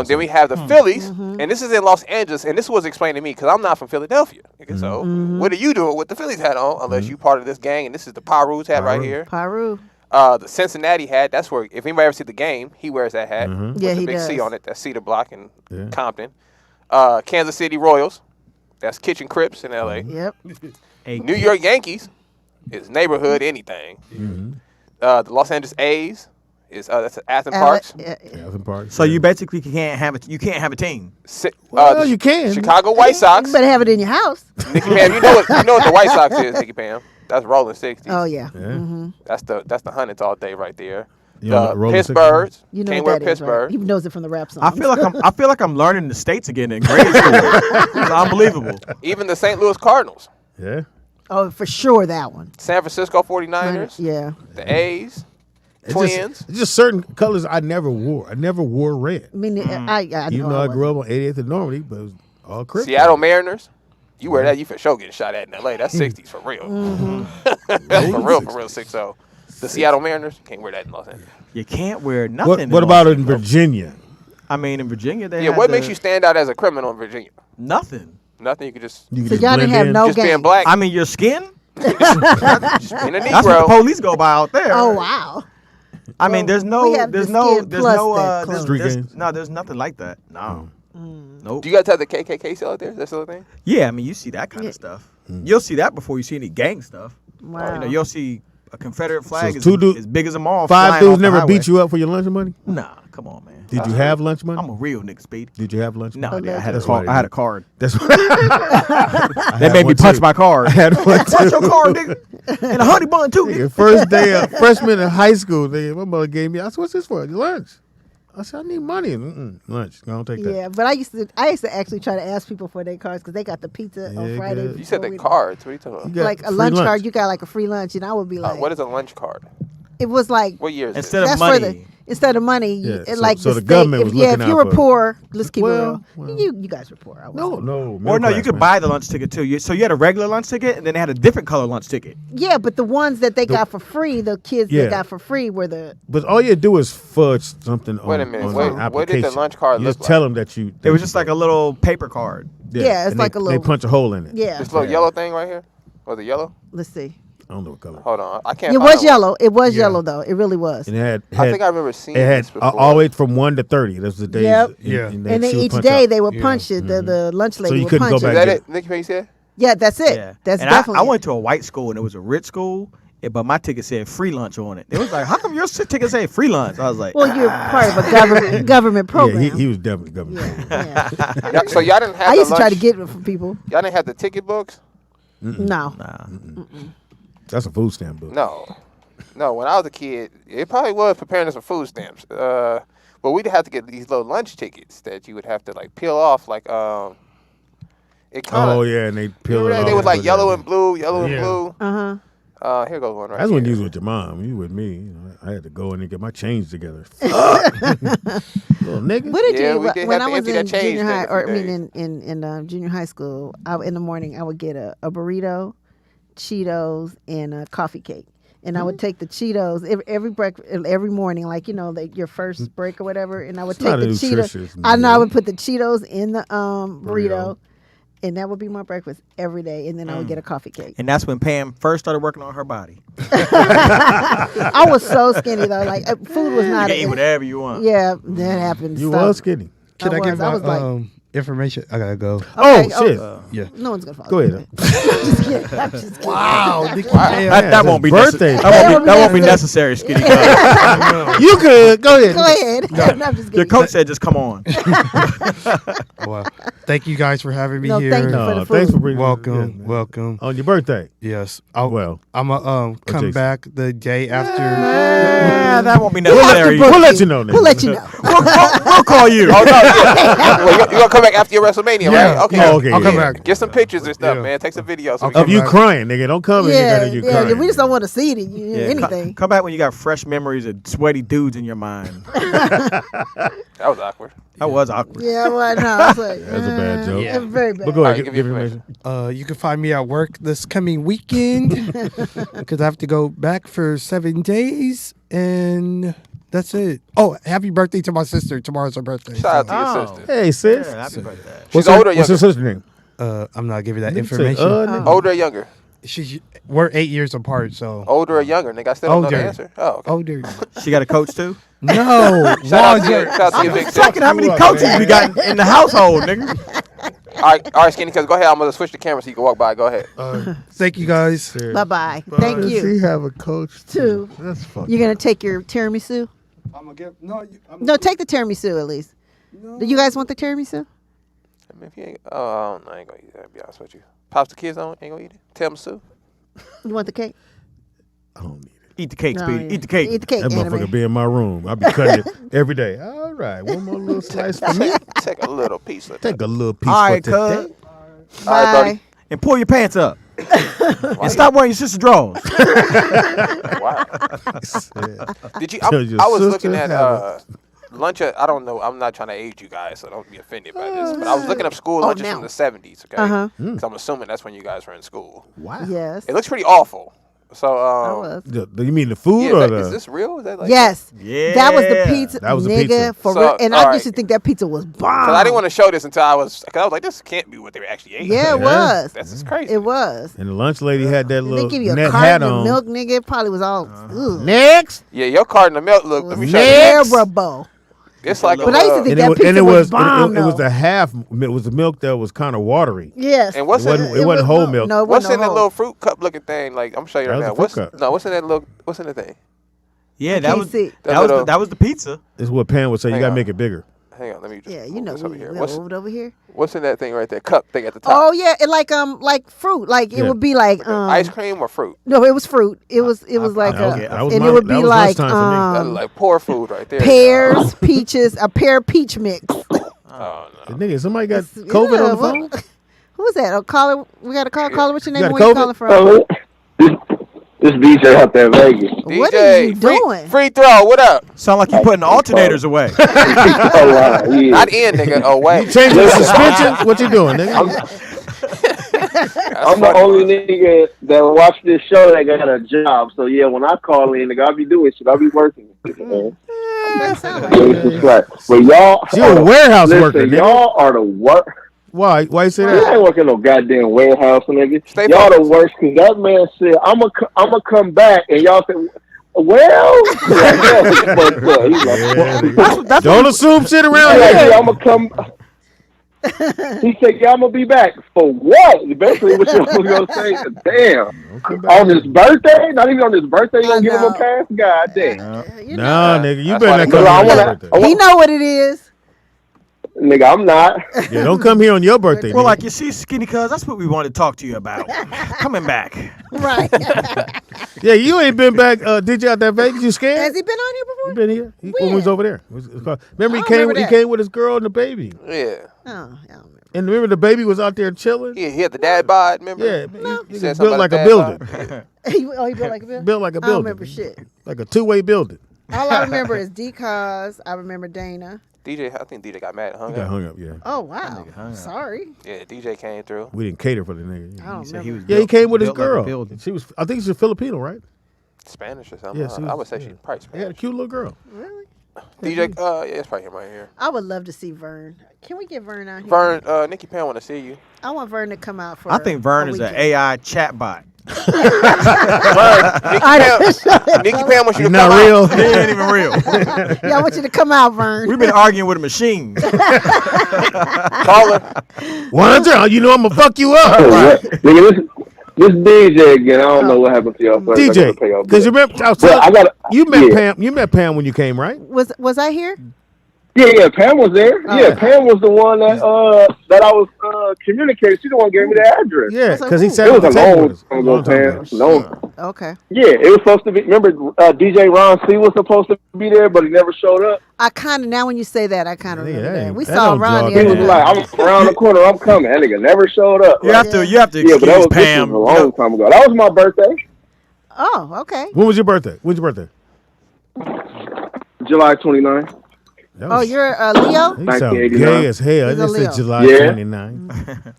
Then we have the Phillies, Mm-hmm. and this is in Los Angeles, and this was explained to me because I'm not from Philadelphia. Okay, so Mm-hmm. what are you doing with the Phillies hat on unless you part of this gang? And this is the Pyru's hat right Pyru. here. Paru. The Cincinnati hat, that's where, if anybody ever see the game, he wears that hat with Yeah, the he big C does. on it. That's Cedar Block in Yeah. Compton. Kansas City Royals, that's Kitchen Crips in L.A. Yep. New York Yankees is neighborhood anything. The Los Angeles A's is that's Aston Parks. Aston Parks. So you basically can't have it. You can't have a team. Well, you can. Chicago White Sox. You better have it in your house. Nicky Pam, you know what the White Sox is, Nicky Pam. That's rolling 60s. Oh yeah. Yeah. That's the Hunnits all day right there. You know The what rolling 60s is? Pittsburghs. You know Can't what wear that is, right? Pittsburgh. He knows it from the rap song. I feel like I'm learning the states again in grade school. It's unbelievable. Even the St. Louis Cardinals. Yeah. Oh, for sure that one. San Francisco 49ers. Yeah. The A's. It's Twins. It's just certain colors I never wore. I never wore red. I mean, I Even know though I wasn't. grew up on 88th and Normandy, but it was all crypto. Seattle Mariners. You wear that, you for sure getting shot at in L.A. That's 60s for real. That's for real, 6-0. The Seattle Mariners, you can't wear that in Los Angeles. You can't wear nothing. What about in Virginia? I mean, in Virginia, they Yeah, had what the- makes you stand out as a criminal in Virginia? Nothing. Nothing, you could just, You So can just y'all didn't blend have in. no just being gang. black. I mean, your skin. Being a That's what the Negro. police go by out there. Oh wow. I mean, there's no, we have there's the no, skin there's plus no, that there's, clone. Street there's, gangs? no, there's nothing like that. No. Nope. Do you guys have the KKK still out there? Is that still a thing? Yeah, I mean, you see that kind of stuff. You'll see that before you see any gang stuff. Wow. You know, you'll see a Confederate flag it's two dudes- as big as a mall. 5 flying off dudes the never highway. beat you up for your lunch money? Nah, come on, man. Did you have lunch money? I'm a real nigga, Speedy. Did you have lunch No, money? I had a That's card. why I had they a card. That's what They made me punch my card. I had one Punch too. your card, nigga. And a honey bun too. Nigga, Nigga. first day of freshman in high school, nigga, my mother gave me, I said, what's this for? Your lunch. I said, I need money. Lunch. I don't take that. Yeah, but I used to actually try to ask people for their cards because they got the pizza on Yeah, Friday. good. You said before the we- cards. What are you talking about? got Like a free lunch lunch. card, you got like a free lunch, and I would be like, What is a lunch card? it was like What year is Instead it? of that's for money. instead of money. Yeah, it so- like so the the state- government was if, yeah, looking if you out were for it. poor, let's keep it real. Well. You guys were poor. I wasn't. No. Or no, you middle could class, buy the lunch ticket too. So you had a regular lunch ticket, and then they had a different color lunch ticket. Yeah, but the ones that they got for free, the kids Yeah. that got for free were the. But all you do is fudge something on, Wait a minute. on Wait, the what did the application. lunch card You look just tell like? them that you. It was just like a little paper card. Yeah, it's and like they, a little- They punch a hole in it. Yeah. This little yellow thing right here? Was it yellow? Let's see. I don't know what color. Hold on. I can't It find was one. yellow. It was yellow though. It really was. And it had, I think I remember seeing it had this before. always from 1 to 30. That's the days. Yep. Yeah. And then she would each punch day out. they would punch it. The lunch lady you would couldn't go punch back Is it. that Yeah. it? Nick, you said? Yeah, that's it. Yeah. That's and definitely. I it. went to a white school, and it was a rich school. But my ticket said free lunch on it. It was like, how come your ticket said free lunch? I was like, Well, you're part of a government Yeah, program. he was definitely government. Yeah. Yeah, so y'all didn't have I the used to try to lunch- get it from people. Y'all didn't have the ticket books? No. That's a food stamp book. No, when I was a kid, it probably was preparing us for food stamps. But we'd have to get these little lunch tickets that you would have to like peel off, like it kind of. Oh yeah, and they peel it off. They was like and put it yellow in. and blue, yellow and Yeah. blue. Uh-huh. Here goes one right That's here. when you was with your mom. You with me. You know, I had to go in and get my change together. Little nigga. What did Yeah, you we do did when have I to was empty that in change junior high, thing a or I few mean in junior high school? In the morning I would get a burrito, Cheetos, and a coffee cake. And I would take the Cheetos every morning, like your first break or whatever. And I would It's take not the a Cheetos. nutritious I know I meal. would put the Cheetos in the burrito, and that would be my breakfast every day. And then I would get a coffee cake. and that's when Pam first started working on her body. I was so skinny though, like food was You not. can eat whatever you want. Yeah, that happened. You Stop. was skinny. Can I was. give I my was like, information? I gotta go. Oh Okay, shit. Yeah. no one's gonna follow. Go me. ahead. I'm just kidding. I'm just kidding. Wow. That won't be birthday. That won't be necessary, Skinny. You could go ahead. Go ahead. No, I'm just Your kidding. coach said, "Just come on." Well, thank you guys for having me No, here. thank you for No, the thanks food. for bringing Welcome, yeah, welcome. on your birthday. Yes. Well, I'm gonna come Jason. back the day after. That won't be We'll have to necessary. book We'll let you. you know. Nigga. We'll let you know. We'll call you. Oh no, yeah. Well, you're gonna come back after your WrestleMania, Yeah. right? Okay. Oh, okay. I'll come yeah. back. Get some pictures and stuff, Yeah. man. Take some videos. So we Of can- you back. crying, nigga. Don't come in Yeah, here you yeah. crying. We just don't want to see it. Yeah, Anything. Come back when you got fresh memories of sweaty dudes in your mind. That was awkward. That was awkward. Yeah, well, no. I was like, That's a bad joke. It's very bad. But go All ahead. right, Give give me information. You can find me at work this coming weekend because I have to go back for 7 days, and that's it. Oh, happy birthday to my sister! Tomorrow's her birthday. Shout out to Oh. your sister. Hey, sis. Yeah, happy birthday. She's her, older or What's her younger? sister's name? I'm not giving that Nigga say, information. nigga. Older or younger? We're 8 years apart, so Older or younger? Nigga, I still don't know the Older. answer. Oh, okay. older. She got a coach too. No, Shout out to larger. your, shout out to your big sister. Fucking how many coaches we got in the household, nigga? All right, Skinny, cuz go ahead. I'm gonna switch the camera so you can walk by. Go ahead. Thank you guys. Bye bye. Thank Does you. she have a coach Too. That's fucking. You're gonna take your tiramisu? I'm gonna give No, take the tiramisu at least. Do you guys want the tiramisu? I mean, if you ain't, oh, no, I ain't gonna eat that. To be honest with you. Pops the kids on, ain't gonna eat it. Tell them Sue. You want the cake? I don't need it. Eat the cake, No, Speedy. yeah. Eat the cake. Eat the cake. That Anime. motherfucker be in my room. I be cutting it every day. All right, one more little slice for me. Take a little piece of Take that. a little piece All for right, today. cuz. All right, Bye. Brody. And pull your pants up. And stop wearing your sister's drawers. Wow. Did you? So your I was sister looking at have lunch. I don't know. I'm not trying to age you guys, so don't be offended by this. But I was looking up school lunches now. from the 70s. Okay, Uh-huh. because I'm assuming that's when you guys were in school. Wow. Yes. It looks pretty awful. So, I was. You mean the food yeah, or is the? this real? Is that like Yes. Yeah. That was the pizza. That was the nigga, pizza. For So, real. And all I right. used to think that pizza was bomb. Because I didn't want to show this until I was like, this can't be what they were actually eating. Yeah, it was. That's just crazy. It was. And the lunch lady had that Did little they give you a net hat carton of on. milk, nigga? It probably was all. Ugh. Next. Yeah, your carton of milk look. Let me show you. Terrible. It's like But I used to think that pizza was bomb, it was though. a half. It was the milk that was kind of watery. Yes. And what's It wasn't- it wasn't whole milk. No, it What's wasn't in that whole. little fruit cup looking thing? Like I'm showing you That right was now. a fruit cup. What's in that little? What's in the thing? Yeah, I that can't was see. that was little- the pizza. It's what Pam would say. You Hang gotta on. make it bigger. Hang on, let me just Yeah, you move know, this over we here. moved over here. What's in that thing right there? Cup thing at the top. Oh yeah, it like fruit. Like it would be like ice cream or fruit? No, it was fruit. It was like and it would be like like poor food right there. Pears, peaches, a pear peach mix. Oh no, nigga, somebody got COVID on the phone. Who was that? Oh, caller. We got a caller. Caller, what's your name? You got Where you COVID? calling from? This DJ out there in Vegas. What are you doing? Free throw. What up? Sound like you putting alternators away. Oh, wow, yeah. Not in, nigga. Away. You changing the suspension? What you doing, nigga? I'm the only nigga that watch this show that got a job. So yeah, when I call in, nigga, I'll be doing shit. I'll be working. Man. But y'all, you're a warehouse worker, nigga. Y'all are the worst. Why you say that? I ain't working no goddamn warehouse, nigga. Y'all the worst, because that man said, I'ma come back, and y'all said, well, like, don't assume shit around here. Yeah, I'ma come. He said, yeah, I'm going to be back. For what? Basically, what you was going to say, damn. On his birthday? Not even on his birthday, you going to give him a pass? God damn. Nah, nigga, you better not come here on your birthday. He know what it is. Nigga, I'm not. Yeah, don't come here on your birthday. Well, nigga. like you see, Skinny Cuz, that's what we want to talk to you about. Coming back. Right. Yeah, you ain't been back. Did you out there Vegas? You scared? Has he been on here before? He been here. When we was over there. Remember he came. He came with his girl and the baby. Yeah. Oh, I don't remember. And remember the baby was out there chilling. Yeah, he had the dad bod. Remember? Yeah, He he said built something like about a the building. dad bod. He built like a building? Built like a I building. don't remember shit. Like a two-way building. All I remember is D-Cause. I remember Dana. DJ, I think DJ got mad and hung He got up. hung up, yeah. Oh, wow. Sorry. Yeah, DJ came through. We didn't cater for the nigga. I don't remember. Yeah, he came with his built like a girl. building. She was. I think she's a Filipino, right? Spanish or something. Yeah, she I would was- say yeah. she's probably He had a Spanish. cute little girl. Really? DJ, yeah, it's probably him right here. I would love to see Vern. Can we get Vern out here? Vern, Nikki Pan want to see you. I want Vern to come out for I think Vern is an AI chatbot. Nikki Pan wants you He's to not come real. out. He ain't even real. Yeah, I want you to come out, Vern. We've been arguing with a machine. Call her. 100. You know I'm gonna fuck you up. Nigga, this DJ again, I don't know what happened to y'all. First. DJ, because you remember, you met yeah. Pam. You met Pam when you came, right? Was I here? Yeah, Pam was there. Oh. Yeah, Pam was the one that I was communicating. She the one gave me the address. Yeah, because he It said was a long time ago, Pam. Long. Okay. Yeah, it was supposed to be. Remember, DJ Ron C was supposed to be there, but he never showed up. I kind of, now when you say that, I kind of remember that. We that saw don't Ron jog the He other was day. like, "I'm around the corner. I'm coming." That nigga never showed up. You have to Yeah, but excuse that was Pam. This was a long time ago. That was my birthday, Oh, okay. When was your birthday? When's your birthday? July 29th. Oh, you're Leo? You sound 1989. gay as hell. He's a This Leo. is July Yeah. 29.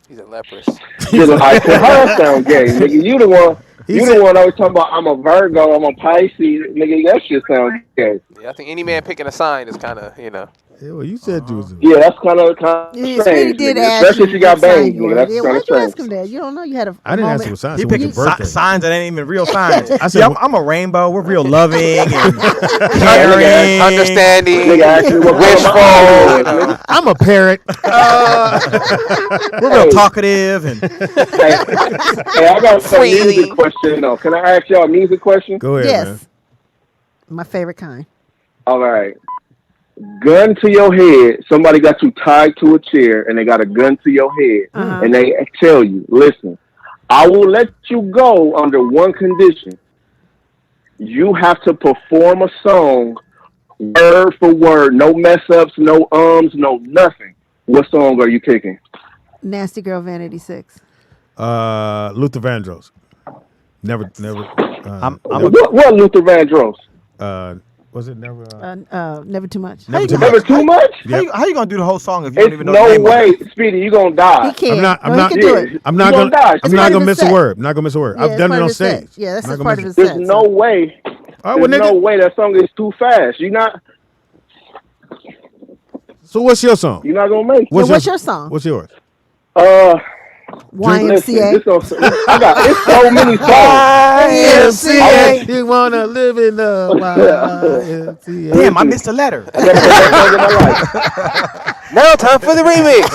He's a leprous. July. How that sound gay, nigga? You the one. He You said- the one always talking about I'm a Virgo, I'm a Pisces, nigga. That shit sounds gay. Yeah, I think any man picking a sign is kind of, Yeah, well, you said you was. Yeah, that's kind of Yeah, Speedy strange. did Nigga. ask Especially if you got what sign bangs, you nigga. were. That's Yeah, kind of why'd you strange. ask him that? You don't know you had a I didn't ask moment. you what sign. He So what's your picking birthday? signs that ain't even real signs. I said, Yeah, I'm a rainbow. We're real loving and Nigga, caring. understanding, Nigga, actually, what wishful. I'm a parrot. We're real talkative and Hey, I got some music question though. Can I ask y'all a music question? Go ahead, Yes. man. My favorite kind. All right. Gun to your head. Somebody got you tied to a chair and they got a gun to your head. And they tell you, listen, I will let you go under one condition. You have to perform a song word for word. No mess ups, no no nothing. What song are you picking? Nasty Girl Vanity 6. Luther Vandross. Never. What Luther Vandross? Was it never? Never Too Much. Never too much? how you gonna do the whole song if you don't It's even know the no name of way, it? Speedy. You gonna die. He can't. I'm No, not. he can do it. I'm not You gonna. gonna die. I'm It's not part gonna of miss his a set. word. I'm not gonna miss a word. Yeah, I've it's done it part of on his set. stage. Yeah, that's Not just gonna part of miss his a- set. There's no way. All right, well, There's no nigga. way that song is too fast. You not. So what's your song? You're not gonna make it. What's your song? What's yours? Listen, YMCA. I got it's so many songs. YMCA. You wanna live in the YMCA? Damn, I missed a letter. I never heard that song in my life. Now time for the remix.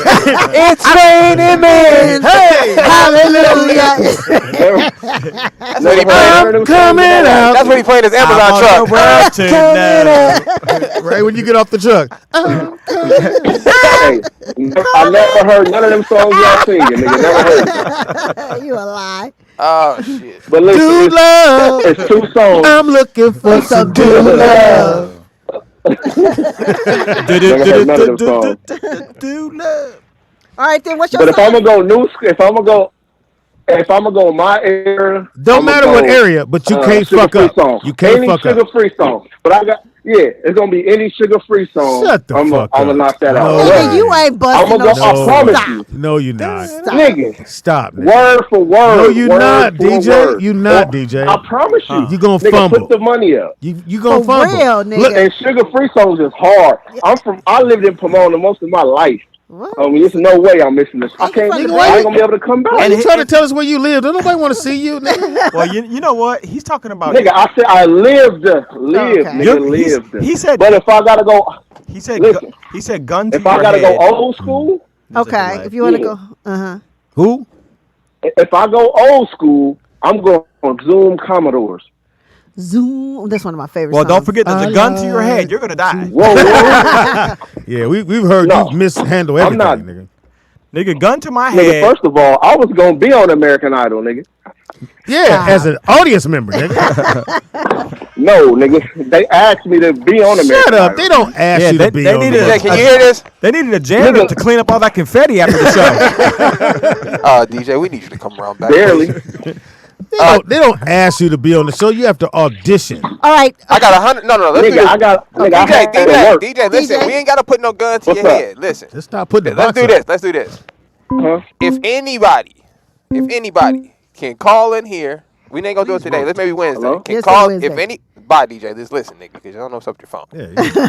It's raining men. Hey, Hallelujah. That's what he playing. Coming out. That's what he playing his Amazon truck. Right when you get off the truck. Hey, I never heard none of them songs y'all singing, nigga. Never heard. You a lie. Oh shit. But listen, Dude love. it's 2 songs. I'm looking for some dude love. Never heard none of them songs. Dude, love. All right, then what's your But if song? I'm gonna go my era, Don't matter what area, but you can't fuck up. Song. You can't any fuck up. sugar-free song. But it's gonna be any sugar-free song. Shut the fuck up. I'm gonna knock that out. No. Nigga, you ain't busting I'm gonna no go. I promise Stop. you, No, you're not. nigga. Stop. Nigga. Word for word. No, you word not, for DJ. word. You not, DJ. I promise you. You gonna nigga, fumble. Put the money up. You gonna For fumble. real, nigga. Look, and sugar-free songs is hard. I lived in Pomona most of my life. What? I mean, there's no way I'm missing this. I can't. I ain't gonna be able to come back. Why you trying to tell us where you live? Don't nobody want to see you, nigga. Well, you know what? He's talking about. Nigga, I said I lived. Okay. Nigga, lived. He said. But if I gotta go, He said. listen, He said gun to if your I gotta head. go old school, Okay, if you want to Yeah. go, Who? if I go old school, I'm going Zoom Commodores. Zoom. That's one of my favorite Well, songs. don't forget there's a gun to your head. You're gonna die. Whoa, Yeah, we've heard No. you mishandle I'm everything, not. nigga. Nigga, gun to my nigga. head. First of all, I was gonna be on American Idol, nigga. Yeah, as an audience member, nigga. No, nigga. They asked me to be on American Shut up. Idol. They don't ask Yeah, you to be they on needed the a- Can you hear this? They needed a janitor Nigga. to clean up all that confetti after the show. DJ, we need you to come around back. Barely. They don't ask you to be on the show. You have to audition. All right. I got 100. No, let's do Nigga, this. I had to work. DJ, listen. DJ. We ain't gotta put no gun to What's your up? head. Listen. Just stop putting the Let's box do up. this. Let's do this. Huh? If anybody can call in here, we ain't gonna do it today. Let's maybe Wednesday. Hello? Can Yes, call Wednesday. if any. Bye, DJ. Just listen, nigga, because I don't know what's up with your phone.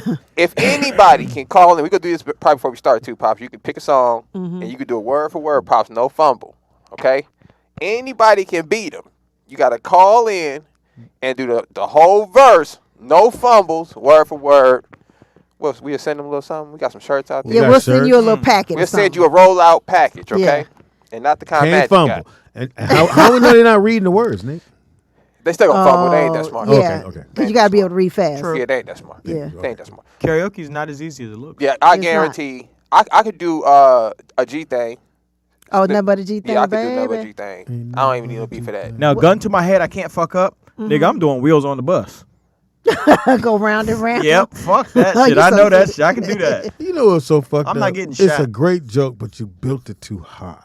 Yeah, If anybody can call in, we could do this probably before we start too, Pops. You can pick a song and you can do a word for word, Pops. No fumble. Okay. Anybody can beat them. You gotta call in and do the whole verse, no fumbles, word for word. Well, we'll send them a little something. We got some shirts out there. Yeah, got we'll send you a shirts? little packet. We'll send you a rollout package, okay? And not the kind of Can't magic you fumble. got. And how we know they're not reading the words, Nick? They still gonna fumble. They ain't that smart. Yeah, Okay. because you gotta be able to read fast. Yeah, they ain't that smart. Yeah. They ain't that smart. Karaoke's not as easy as it looks. Yeah, I It's guarantee. I could do a G thing. Oh, nothing but a G thing, Yeah, I could do another baby. G thing. I don't even need no beat for that. Now, gun to my head, I can't fuck up. Nigga, I'm doing wheels on the bus. Go round and round. Yep, fuck that Oh, shit. you I so know that silly. shit. I can do that. You know what's so fucked up? I'm not getting It's shot. a great joke, but you built it too high.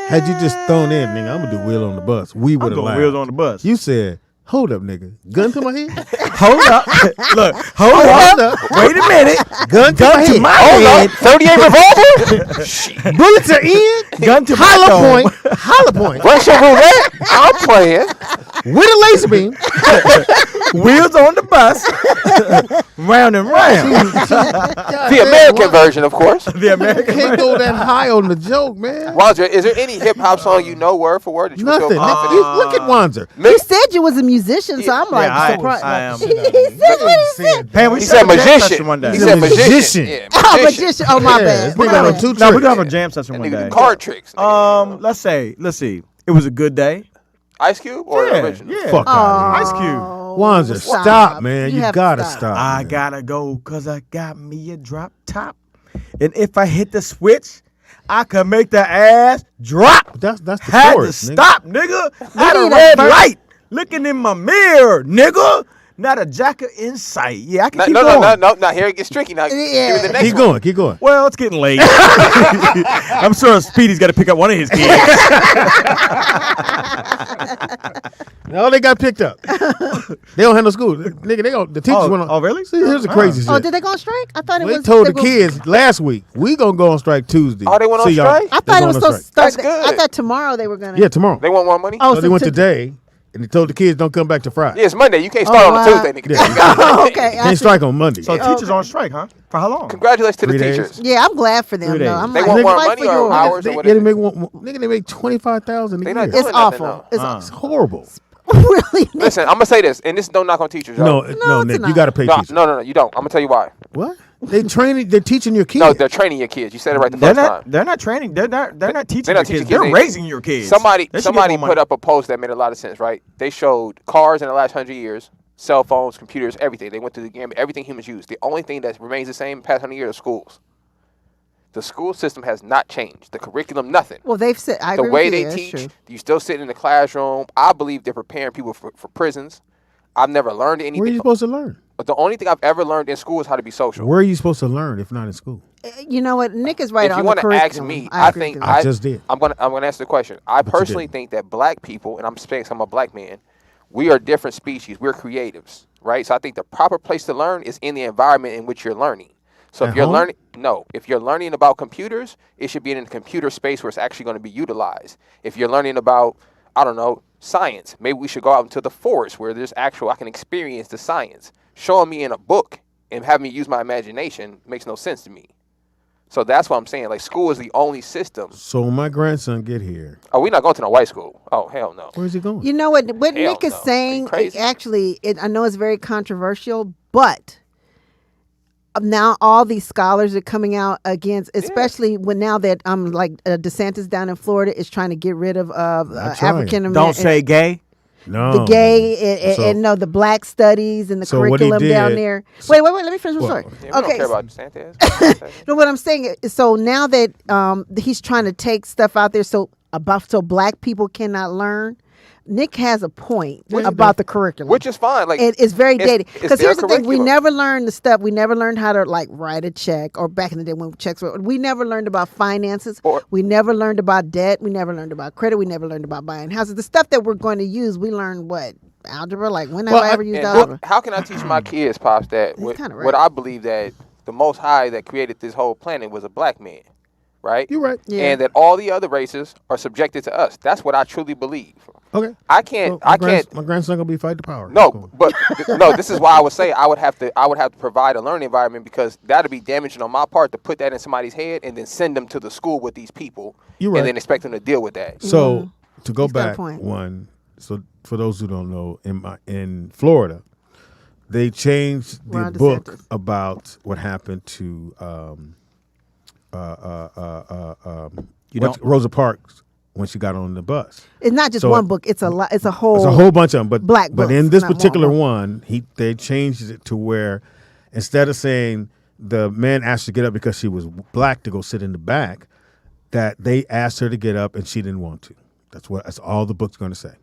Had you just thrown in, nigga, I'm gonna do wheel on the bus. We I'm would have doing laughed. wheels on the bus. You said, hold up, nigga. Gun to my head? Hold up. Look, hold up. Wait a minute. Gun to my Hold head. up, 38 revolver. Bullets are in. Gun to my Hollow dome. point. Hollow point. Russian roulette. I'm playing. With a laser beam. Wheels on the bus. Round and round. The American version, of course. The American. Can't go that high on the joke, man. Wanzer, is there any hip hop song you know word for word that you Nothing. feel confident? You look at Wanzer. You said you was a musician, so I'm like Yeah, surprised. I am. He said what he said. Hey, we He should said have a jam magician. session one day. He He's said a magician. magician. Yeah, Oh, magician. Oh, my Yeah, bad. this My nigga got on bad. two No, tricks. we're gonna have a jam session That one nigga day. do card tricks. nigga. Let's see. It was a good day. Ice Cube or Yeah, original? yeah. Fuck out Ice Cube. Oh, Wanzer, stop, man. You have to gotta stop. stop. I man. gotta go cause I got me a drop top. And if I hit the switch, I can make the ass drop. That's the Had chorus, to nigga. stop, nigga. At a need a red verse. light. Looking in my mirror, nigga. Not a jacket in sight. Yeah, I can keep No. going. Now here it gets tricky. Now, Yeah. give me the next Keep one. going, keep going. Well, it's getting late. I'm sure Speedy's got to pick up one of his kids. No, they got picked up. They don't have no school. Nigga, the teachers went on. Oh, really? See, here's the crazy shit. Oh, did they go on strike? I thought it They was. told they the go- kids last week, we gonna go on strike Tuesday. Oh, they went on See y'all. strike? I They thought it going was on supposed to strike. start. That's I good. thought tomorrow they were gonna. Yeah, tomorrow. They want more money? Oh, So they went to- today, and they told the kids don't come back to Friday. Yeah, it's Monday. You can't start on wow. a Tuesday, nigga. Yeah. You gotta- Oh, okay. I They see. strike on Monday. So teachers on strike, huh? For how long? Congratulations to the 3 days. teachers. Yeah, I'm glad for them. 3 though. days. I'm They like, want more fight money for or yours. hours or They, what yeah, is they it? make nigga, they make 25,000 a They year. not It's doing nothing, awful. no. It's It's horrible. really. Listen, I'm gonna say this, and this don't knock on teachers. No, y'all. no, it's Nick, not. you gotta pay No, teachers. no, you don't. I'm gonna tell you why. What? They're teaching your kids. No, they're training your kids. You said it right the first time. They're not training. They're not teaching They're your not teaching kids. They're kids. raising your kids. Somebody They should get more put money. up a post that made a lot of sense, right? They showed cars in the last 100 years, cell phones, computers, everything. They went through the game, everything humans use. The only thing that remains the same past 100 years are schools. The school system has not changed. The curriculum, nothing. Well, they've said I The agree way with they you, that's teach, true. you still sit in the classroom. I believe they're preparing people for prisons. I've never learned anything. Where are you supposed to learn? But the only thing I've ever learned in school is how to be social. Where are you supposed to learn if not in school? You know what? Nick is right If on you the want to ask curriculum. me, I I agree think with you. I just did. I'm gonna answer the question. I But you personally didn't. think that black people, and I'm saying I'm a black man, we are different species. We're creatives, right? So I think the proper place to learn is in the environment in which you're learning. So At if you're home? if you're learning about computers, it should be in a computer space where it's actually going to be utilized. If you're learning about, I don't know, science, maybe we should go out into the forest where there's I can experience the science. Showing me in a book and having me use my imagination makes no sense to me. So that's what I'm saying. Like, school is the only system. So when my grandson get here, Oh, we're not going to no white school. Oh, hell no. where's he going? You know what? What Hell Nick is no. Are you saying, crazy? actually, I know it's very controversial, but now all these scholars are coming out against, especially when now that DeSantis down in Florida is trying to get rid of That's right. African American. Don't say gay. No. The gay So- and the black studies and the So what he curriculum down did- there. Wait, let me finish my story. Yeah, we don't Okay. care about DeSantis. No, what I'm saying is, so now that he's trying to take stuff out there so black people cannot learn, Nick has a point about the curriculum. Which is fine. Like, It's very dated. it's Because their here's the thing: we curriculum. never learned the stuff. We never learned how to write a check, or back in the day when checks were. We never learned about finances. We never learned about debt. We never learned about credit. We never learned about buying houses. The stuff that we're going to use, we learned what algebra. Like when have I ever used And algebra? how can I teach my kids, Pops, that kinda right. what I believe that the Most High that created this whole planet was a black man, right? You're right. Yeah. And that all the other races are subjected to us. That's what I truly believe. Okay. I can't. So I can't. My grandson gonna be fight the power. No, but no. This is why I would say I would have to provide a learning environment, because that'd be damaging on my part to put that in somebody's head and then send them to the school with these people You're right. and then expect them to deal with that. So to go He's got a back point. one, so for those who don't know, in Florida, they changed the Ron book DeSantis. about what happened to Rosa Parks when she got on the bus. It's not just So one book. It's a lot. It's a whole. It's a whole bunch of them, but black but books, in this not particular one. one, they changed it to where instead of saying the man asked her to get up because she was black to go sit in the back, that they asked her to get up and she didn't want to. That's all the book's going to say.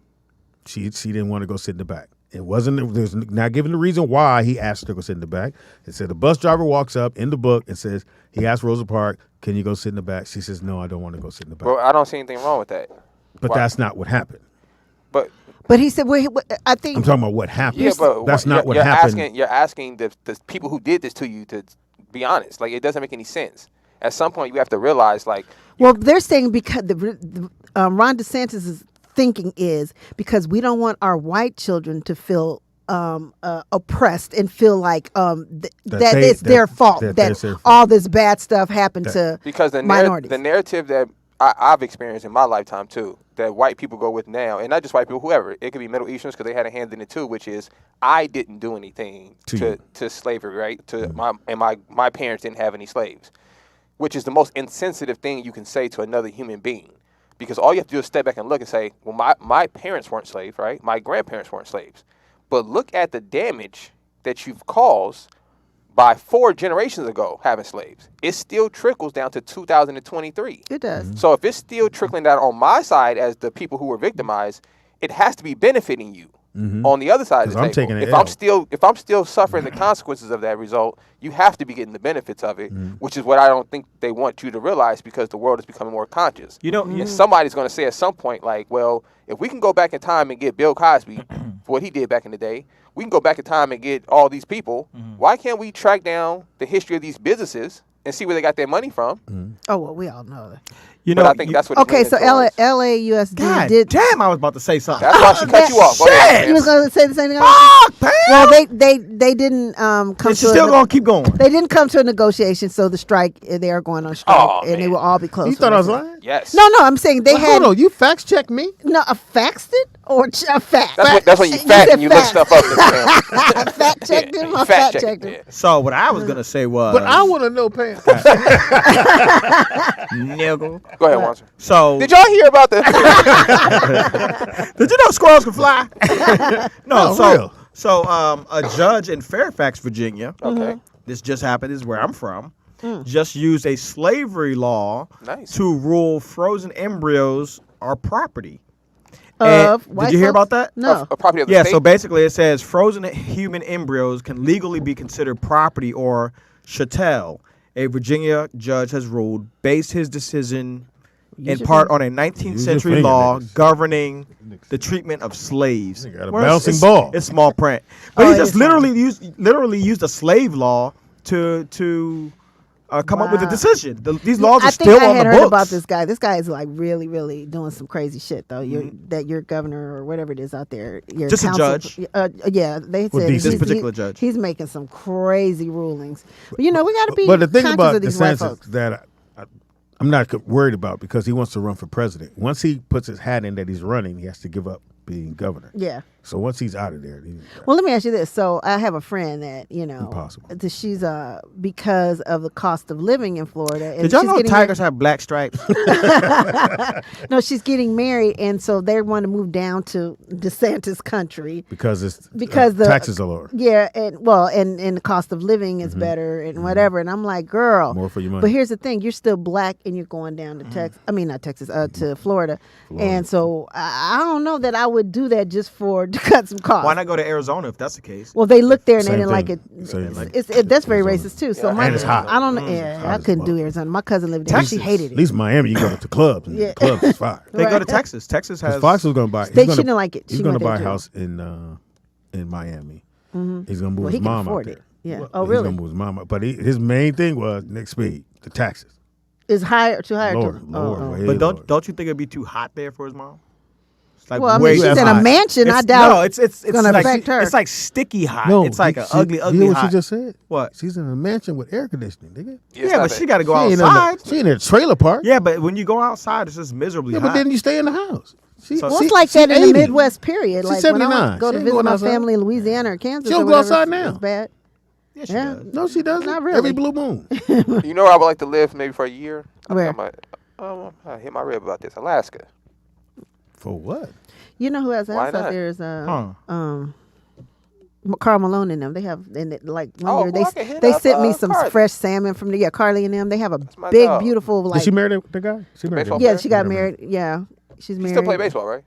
She didn't want to go sit in the back. It wasn't. There's not given the reason why he asked her to go sit in the back. It said the bus driver walks up in the book and says he asked Rosa Parks, "Can you go sit in the back?" She says, "No, I don't want to go sit in the back." Well, I don't see anything wrong with that. But Why? that's not what happened. But But he said, well, I think I'm talking about what happened. yeah, but that's not what you're happened. You're asking the people who did this to you to be honest. Like, it doesn't make any sense. At some point, you have to realize, like, Well, they're saying because Ron DeSantis' thinking is because we don't want our white children to feel oppressed and feel like that it's their fault that that it's their fault. all this bad stuff happened to because the minorities. the narrative that I've experienced in my lifetime too, that white people go with now, and not just white people, whoever, it could be Middle Easterns because they had a hand in it too, which is I didn't do anything to slavery, right? To my parents didn't have any slaves, which is the most insensitive thing you can say to another human being, because all you have to do is step back and look and say, well, my parents weren't slaves, right? My grandparents weren't slaves, but look at the damage that you've caused by 4 generations ago having slaves. It still trickles down to 2023. It does. So if it's still trickling down on my side as the people who were victimized, it has to be benefiting you on the other side of the 'Cause I'm table. taking an If I'm still suffering the consequences of that result, you have to be getting the benefits of it, which is what I don't think they want you to realize, because the world is becoming more conscious. You know, And somebody's going to say at some point, like, well, if we can go back in time and get Bill Cosby for what he did back in the day, we can go back in time and get all these people. Why can't we track down the history of these businesses and see where they got their money from? Oh, well, we all know that. You But know, I think that's what. Okay, so LAUSD God did. damn, I was about to say something. That's why she cut you off. Go ahead, You was man. gonna say the same thing. Fuck, man. Well, they didn't come She's to. still gonna keep going. They didn't come to a negotiation, so the strike. They are going on strike, Oh, and they man. will all be closed. You for thought I was the- lying? Yes. No, I'm saying they Well, had. hold on, you fact check me? No, a faxed it or a fact. That's when you fat and you look stuff up. I fact checked him. I fact checked him. So what I was gonna say was, But I want to know, Pam. nigga. Go ahead, Watson. So Did y'all hear about the? did you know squirrels can fly? No. Oh, So a judge in Fairfax, Virginia. Okay. This just happened. This is where I'm from. Just used a slavery law Nice. to rule frozen embryos are property. Of Did you hear about that? No. A property of the Yeah, state? so basically it says frozen human embryos can legally be considered property or chattel. A Virginia judge has ruled, based his decision in part on a 19th Use your century finger, law niggas. governing the treatment of slaves. Got a Well, bouncing ball. It's small print. But Oh, he just it's fine. literally used a slave law to come up with a Wow. decision. These laws are I think still I on the had books. heard about this guy. This guy is like really, really doing some crazy shit though. Mm-hmm. That your governor or whatever it is out there, your Just a council- judge. Yeah, they Well, said this particular judge. He's making some crazy rulings. But you know, we got to be But the thing conscious about of these white DeSantis folks. that I'm not worried about because he wants to run for president. Once he puts his hat in that he's running, he has to give up being governor. Yeah. So once he's out of there, Well, let me ask you this. So I have a friend that Impossible. She's because of the cost of living in Florida. And Did y'all she's know getting tigers have black stripes? No, she's getting married, and so they want to move down to DeSantis country because the taxes are lower. Yeah, and the cost of living is better and whatever. And I'm like, girl, More for your money. But here's the thing: you're still black, and you're going down to Texas. I mean, not Texas, to Florida. And so I don't know that I would do that just to cut some costs. Why not go to Arizona if that's the case? Well, they looked there and Same they didn't like thing. it. Same thing. That's very racist too. So And it's hot. I don't know. Yeah, hot I as couldn't fuck. do Arizona. My cousin lived there. She hated At it. least Miami, you go to clubs. And Yeah. the clubs is fire. They go to Right. Texas. Texas has. Fox was going to buy. She didn't like it. He's She going to went buy there, a too. house in Miami. He's going to move Well, his he can mom out afford there. it. Yeah. Well, Oh, he's really? going to move his mom out. But his main thing was next speed, the taxes. Is higher too higher. Lower, to, lower, way But lower. don't you think it'd be too hot there for his mom? It's like Well, I mean, way she's too in a hot. mansion. I It's- doubt No, it's gonna like, affect her. It's like sticky hot. No, it's like you an see- ugly you ugly hear what hot. she just said? What? She's in a mansion with air conditioning, nigga. Yeah, but she got to go She ain't in outside. She in a trailer park. Yeah, but when you go outside, it's just miserably Yeah, hot. but then you stay in the house. She, So- Well, she- it's like she that in the 80. Midwest. Period. She's Like 79. when I go She to ain't visit going my outside. family in Louisiana or Kansas, She don't or go whatever, outside now. It's bad. Yeah, she Yeah. does. No, she doesn't. Not really. Every blue moon. You know where I would like to live maybe for a year? Where? I hit my rib about this. Alaska. For what? You know who has Why house out not? there is Huh. Carl Malone and them. They have like one Oh, year well, I can hit they up, sent me some Carly. fresh salmon from the Carly and them. They have a my big, dog. beautiful Did like. she marry the guy? She married Baseball him. Yeah, player? she got married. Yeah, she's He married. still play baseball, right?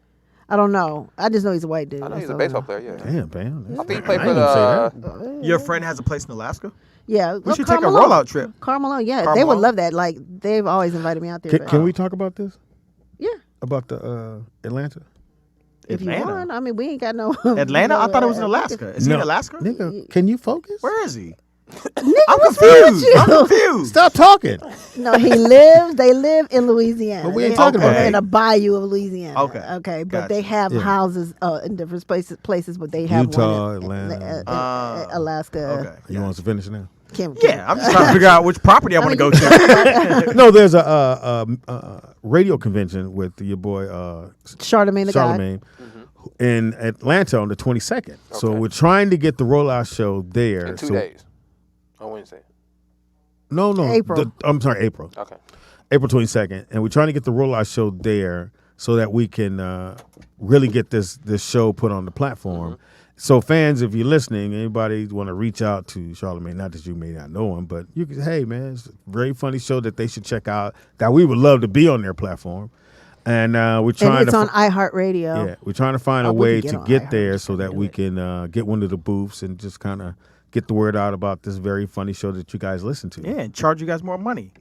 I don't know. I just know he's a white dude. I know he's That's a all I baseball know. player, yeah. Damn, man. I think he played I for ain't gonna say the. Your friend has a place in Alaska? Yeah, We well, should Carl take a Malone. rollout trip. Carl Malone, yeah, Carl they would Malone? love that. Like they've always invited me out there. Can we talk about this? Yeah, About the Atlanta? if you Atlanta. want. I mean, we ain't got no. Atlanta? I thought it was in no, Alaska. Is he in Alaska? Nigga, can you focus? Where is he? Nigga, I'm what's wrong with confused. you? I'm confused. Stop talking. No, they live in Louisiana. But we ain't They talking live about in that. a bayou of Louisiana. Okay. Okay, but Gotcha. they have Yeah. houses in different places, but they have Utah, one in Atlanta. Alaska. Okay. You want us to finish now? Yeah, I'm just trying to figure out which property I want to go to. No, there's a radio convention with your boy Charlemagne the God. Charlemagne in Atlanta on the 22nd. So we're trying to get the rollout show there. In 2 so, days. On Wednesday. No, April. I'm sorry, April. Okay. April 22nd, and we're trying to get the rollout show there so that we can really get this show put on the platform. So fans, if you're listening, anybody want to reach out to Charlemagne, not that you may not know him, but you can, hey man, it's a very funny show that they should check out, that we would love to be on their platform. And we're trying And it's to on iHeartRadio. yeah, we're trying to find Oh, a we way can to get on get iHeart. there Just so that gotta we do can get one of the booths and just kind of get the word out about this very funny show that you guys listen to. Yeah, and charge you guys more money.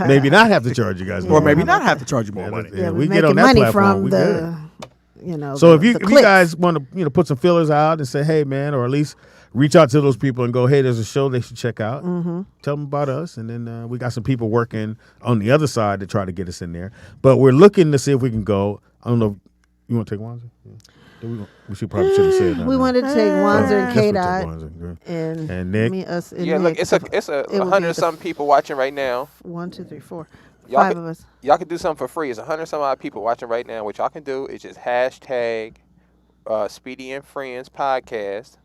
Maybe not have to charge you guys more Or maybe money. not have to charge you more money. Yeah, we're we get on making that money platform. from we the, good. So the if you clicks. guys want to put some fillers out and say, hey man, or at least reach out to those people and go, hey, there's a show they should check out. Tell them about us. And then we got some people working on the other side to try to get us in there. But we're looking to see if we can go. I don't know. You want to take Wanzer? Yeah. We should probably should have said that. We wanted to take Wanzer and K-Dot. And Nick. Me, us, and Yeah, Nick. look, it's a 100-something people watching right now. 1, 2, 3, 4. Y'all 5 can, of us. Y'all can do something for free. It's 100-some odd people watching right now. What y'all can do is just hashtag Speedy and Friends podcast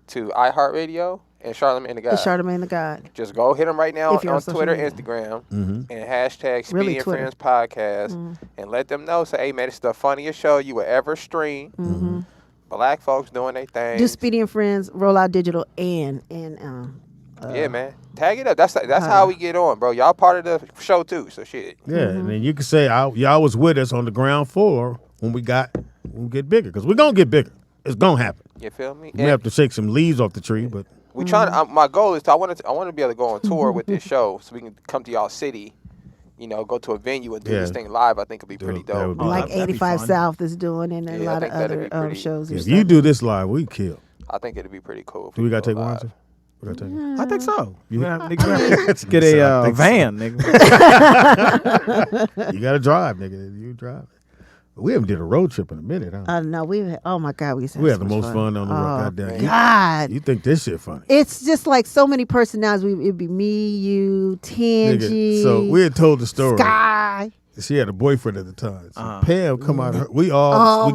to iHeartRadio and Charlamagne the God. Charlamagne the God. Just go hit them right now If you're on on social Twitter, media. Instagram, and hashtag Speedy Really and Twitter. Friends podcast, and let them know. Say, hey man, it's the funniest show you will ever stream. Black folks doing their thing. Do Speedy and Friends, ROLLOUT Digital, and yeah, man. Tag it up. That's how we get on, bro. Y'all part of the show too, so shit. Yeah, and then you can say y'all was with us on the ground floor when we get bigger, because we're gonna get bigger. It's gonna happen. You feel me? We have to shake some leaves off the tree, but We trying. My goal is I want to be able to go on tour with this show, so we can come to y'all city. You know, go to a venue and do this thing live. I think it'd be pretty that would dope. be like That'd be 85 fun. South is doing, and a Yeah, I lot of think that'd be other pretty- shows. if you do this live, we kill. I think it'd be pretty cool. Do we gotta take one? Wanzer? We gotta take I think so. You- Let's get So I a think so. van, nigga. You gotta drive, nigga. You drive. We haven't did a road trip in a minute, huh? No, oh my God, we We so had the much most fun on the road. Goddamn. God. You think this shit funny? It's just like so many personalities. It'd be me, you, Tangy. Nigga, so we had told the story. Sky. She had a boyfriend at the time. So Uh-huh. Pam come out. Oh, we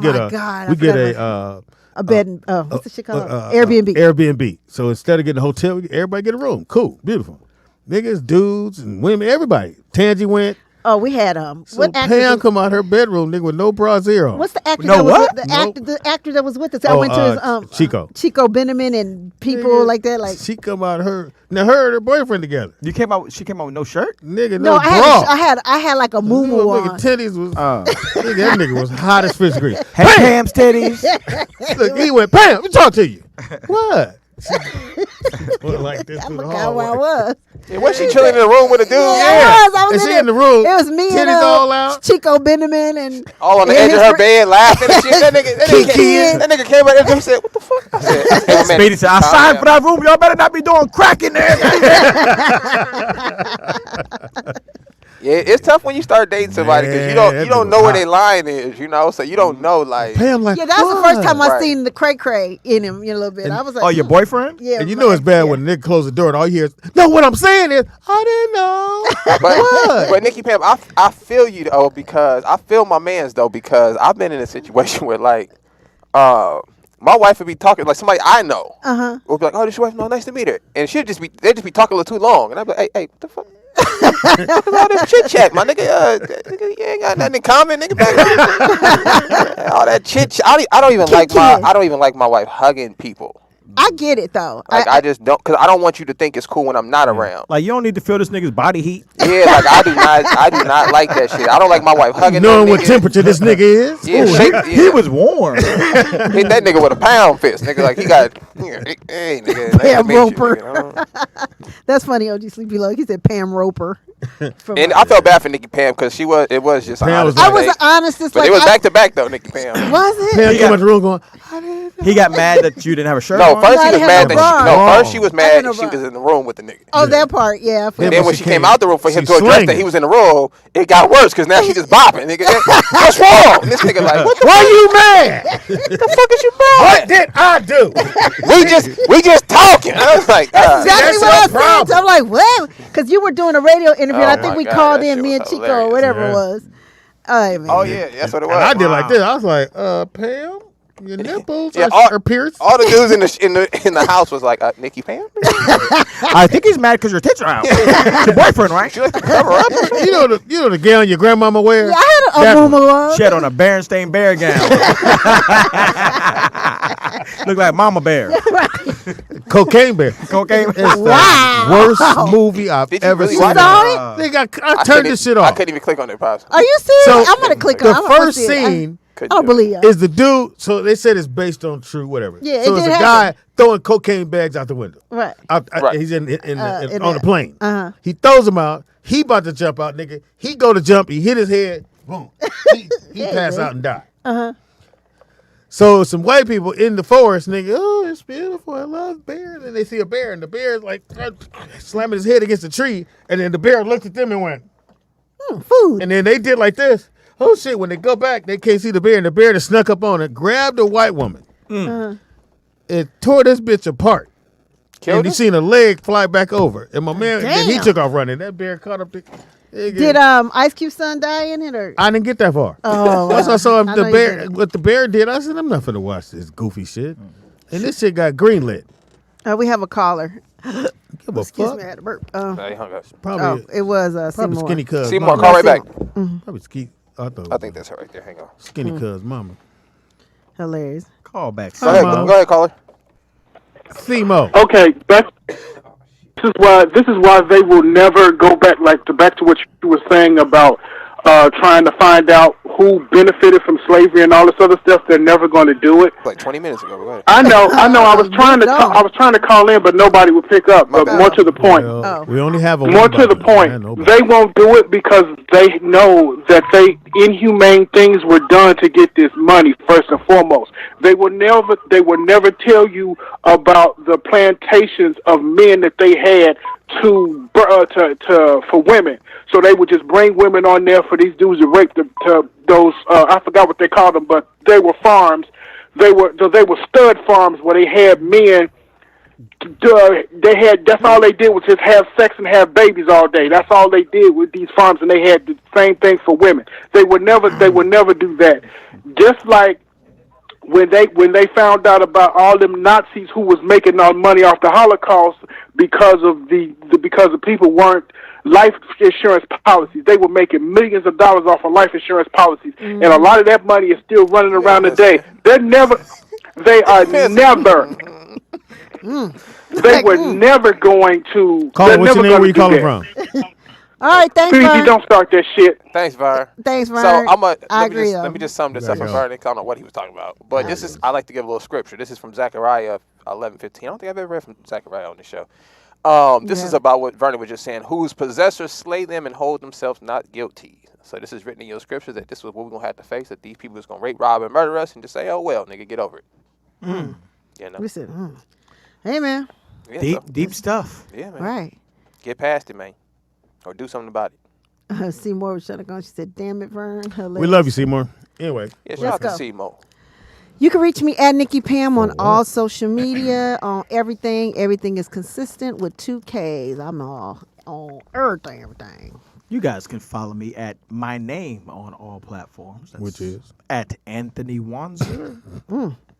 get my a God, we I get forgot a a bed. And, what's the shit called? Airbnb. Airbnb. So instead of getting a hotel, everybody get a room. Cool, beautiful. Niggas, dudes, and women, everybody. Tangy went. Oh, we had So what actor? Pam come out her bedroom, nigga, with no brassiere on. What's the actor? No that was what? With, Nope. the actor that was with us. I went to his Chico. Chico Beneman and people Nigga, like that. Like she come out her and her boyfriend together. She came out with no shirt. Nigga, no, no I bra. had like a moo Nigga, on. titties was nigga, that nigga was hot as fish grease. Hey, Pam's titties. Look, he went, Pam, let me talk to you. What? Went like this I through the forgot where I hallway. was. Yeah, was she chilling in the room with a dude? I was And she there. in the room. It was me Titties and all out. Chico Beneman and All on the and edge of his her bed, laughing and shit. That nigga came out there and said, "What the fuck?" I said, "Hey, man, Speedy said, I calm signed down." for that room. Y'all better not be doing crack in there. Yeah, it's tough when you start dating somebody because you Man, that don't nigga know where was their line is, you know. So you don't know like. Pam like, Yeah, that was the first time I Right. seen the cray cray in him, a little bit. I was like, Oh, your boyfriend? Yeah, and you know it's bad when Nick closed the door and all you hear is, no, what I'm saying is, I didn't know. But Nikki Pam, I feel you though because I feel my man's though because I've been in a situation where like, my wife would be talking like somebody I know. Would be like, "Oh, this your wife? No, nice to meet her." And they'd just be talking a little too long, and I'd be like, "Hey, what the fuck?" What all this chit chat, my nigga. Nigga, you ain't got nothing in common, nigga. Back all that chit chat. I don't even like my wife hugging people. I get it though. Like I just don't, cause I don't want you to think it's cool when I'm not around. Like, you don't need to feel this nigga's body heat. Yeah, like I do not like that shit. I don't like my wife hugging. Knowing no what nigga. temperature this nigga is. Yeah, Ooh, shake, he was warm. hit that nigga with a pound fist, nigga. Like he got, hey, nigga. nice to Pam meet you, Roper. you know? That's funny. OG Sleepy Low. He said Pam Roper. And I felt bad for Nikki Pam because it was just. Pam was honest I was mistake. honest. It's But like it was I- back to back though, Nikki Pam. Was it? Pam came out the room going, He got mad that you didn't have a shirt No, on. first No, he I was didn't mad have that no bra. first she was I mad didn't she have was in the room with the nigga. Oh, that part. Yeah. I And forgot. then when she came out the room for him to address that slanging. he was in the room, it got worse because now she just bopping, nigga. What's wrong? And this nigga like, what the why you mad? fuck is you mad? What did I do? We just talking. I was like, That's exactly That's what I your said. problem. So I'm like, what? Because you were doing a radio interview. And I Oh think my we God, called that in shit me was and Chico hilarious. or whatever Yeah. it was. All right, man. oh yeah, that's what it was. And I did like this. I was like, Pam, your nipples Yeah, are pierced. all the dudes in the house was like, Nikki Pam? I think he's mad because your tits are out. Your boyfriend, right? She like to cover up. you know the gown your grandmama wears? Yeah, I had That a one. rumor. She had on a Berenstain Bear gown. Look like Mama Bear. Cocaine Bear. Cocaine. It's the Wow. worst movie I've Did you ever really seen. watch Nigga, I turned this shit I off. couldn't even click on it, pops. Are you serious? So I'm gonna click the on. I'm gonna first see it. scene I don't believe you. is the dude. So they said it's based on true, whatever. Yeah, it so it's did a happen. guy throwing cocaine bags out the window. Right. Right. He's in in on the- the plane. Uh-huh. He throws him out. He about to jump out, nigga. He go to jump. He hit his head. Boom. He passed out and died. So some white people in the forest, nigga, oh, it's beautiful. I love bears. And they see a bear, and the bear is like slamming his head against a tree. And then the bear looked at them and went, food. And then they did like this. Oh shit! When they go back, they can't see the bear, and the bear just snuck up on it, grabbed a white woman, and tore this bitch apart. And you seen a leg fly back over, and my man, then he took off running. That bear caught up. Did Ice Cube's son die in it, or I didn't get that far. Oh, Once I saw him, I the know bear, you what the bear did, I said, I'm not finna watch this goofy shit. And this shit got greenlit. we have a caller. Give a Excuse fuck. me, I had to burp. He hung up. Probably, it was probably Seymour. skinny cuz. Seymour, mama. call right back. Probably skinny. I think that's her right there. Hang on. Skinny cuz mama. Hilarious. Call back. Go ahead, caller. Seymour. Okay, this is why they will never go back back to what you were saying about trying to find out who benefited from slavery and all this other stuff. They're never going to do it. Like 20 minutes ago. Go ahead. I know. I was trying to call in, but nobody would pick up. But more to the point. Well, we only have a More one to the button. point, they won't do it because they know that inhumane things were done to get this money first and foremost. They will never tell you about the plantations of men that they had for women. So they would just bring women on there for these dudes to rape those I forgot what they called them, but they were farms. They were stud farms where they had men. That's all they did was just have sex and have babies all day. That's all they did with these farms, and they had the same thing for women. They would never do that. Just like when they found out about all them Nazis who was making all money off the Holocaust because of people weren't life insurance policies. They were making millions of dollars off of life insurance policies, and a lot of that money is still running around today. They are never. They were never going to. Call what's your name? Where you calling from? All right, thanks, Vern. Don't start that shit. Thanks, Vern. Thanks, Vern. So let me just sum this up for go. Vern. I don't know what he was talking about, but I like to give a little scripture. This is from Zechariah 11:15. I don't think I've ever read from Zechariah on this show. This is about what Vernon was just saying. Whose possessors slay them and hold themselves not guilty. So this is written in your scriptures that this is what we're going to have to face, that these people is going to rape, rob, and murder us, and just say, oh, well, nigga, get over it. You know? We said, hey, man. Yeah, Deep stuff. Yeah, man. Right. Get past it, man. Or do something about it. Seymour was shut up. She said, damn it, Vern. Hilarious. We love you, Seymour. Anyway. Yeah, shout out to Seymour. You can reach me at Nikki Pam on all social media, on everything. Everything is consistent with 2 Ks. I'm all on everything. You guys can follow me at my name on all platforms. That's which is? At Anthony Wanzer.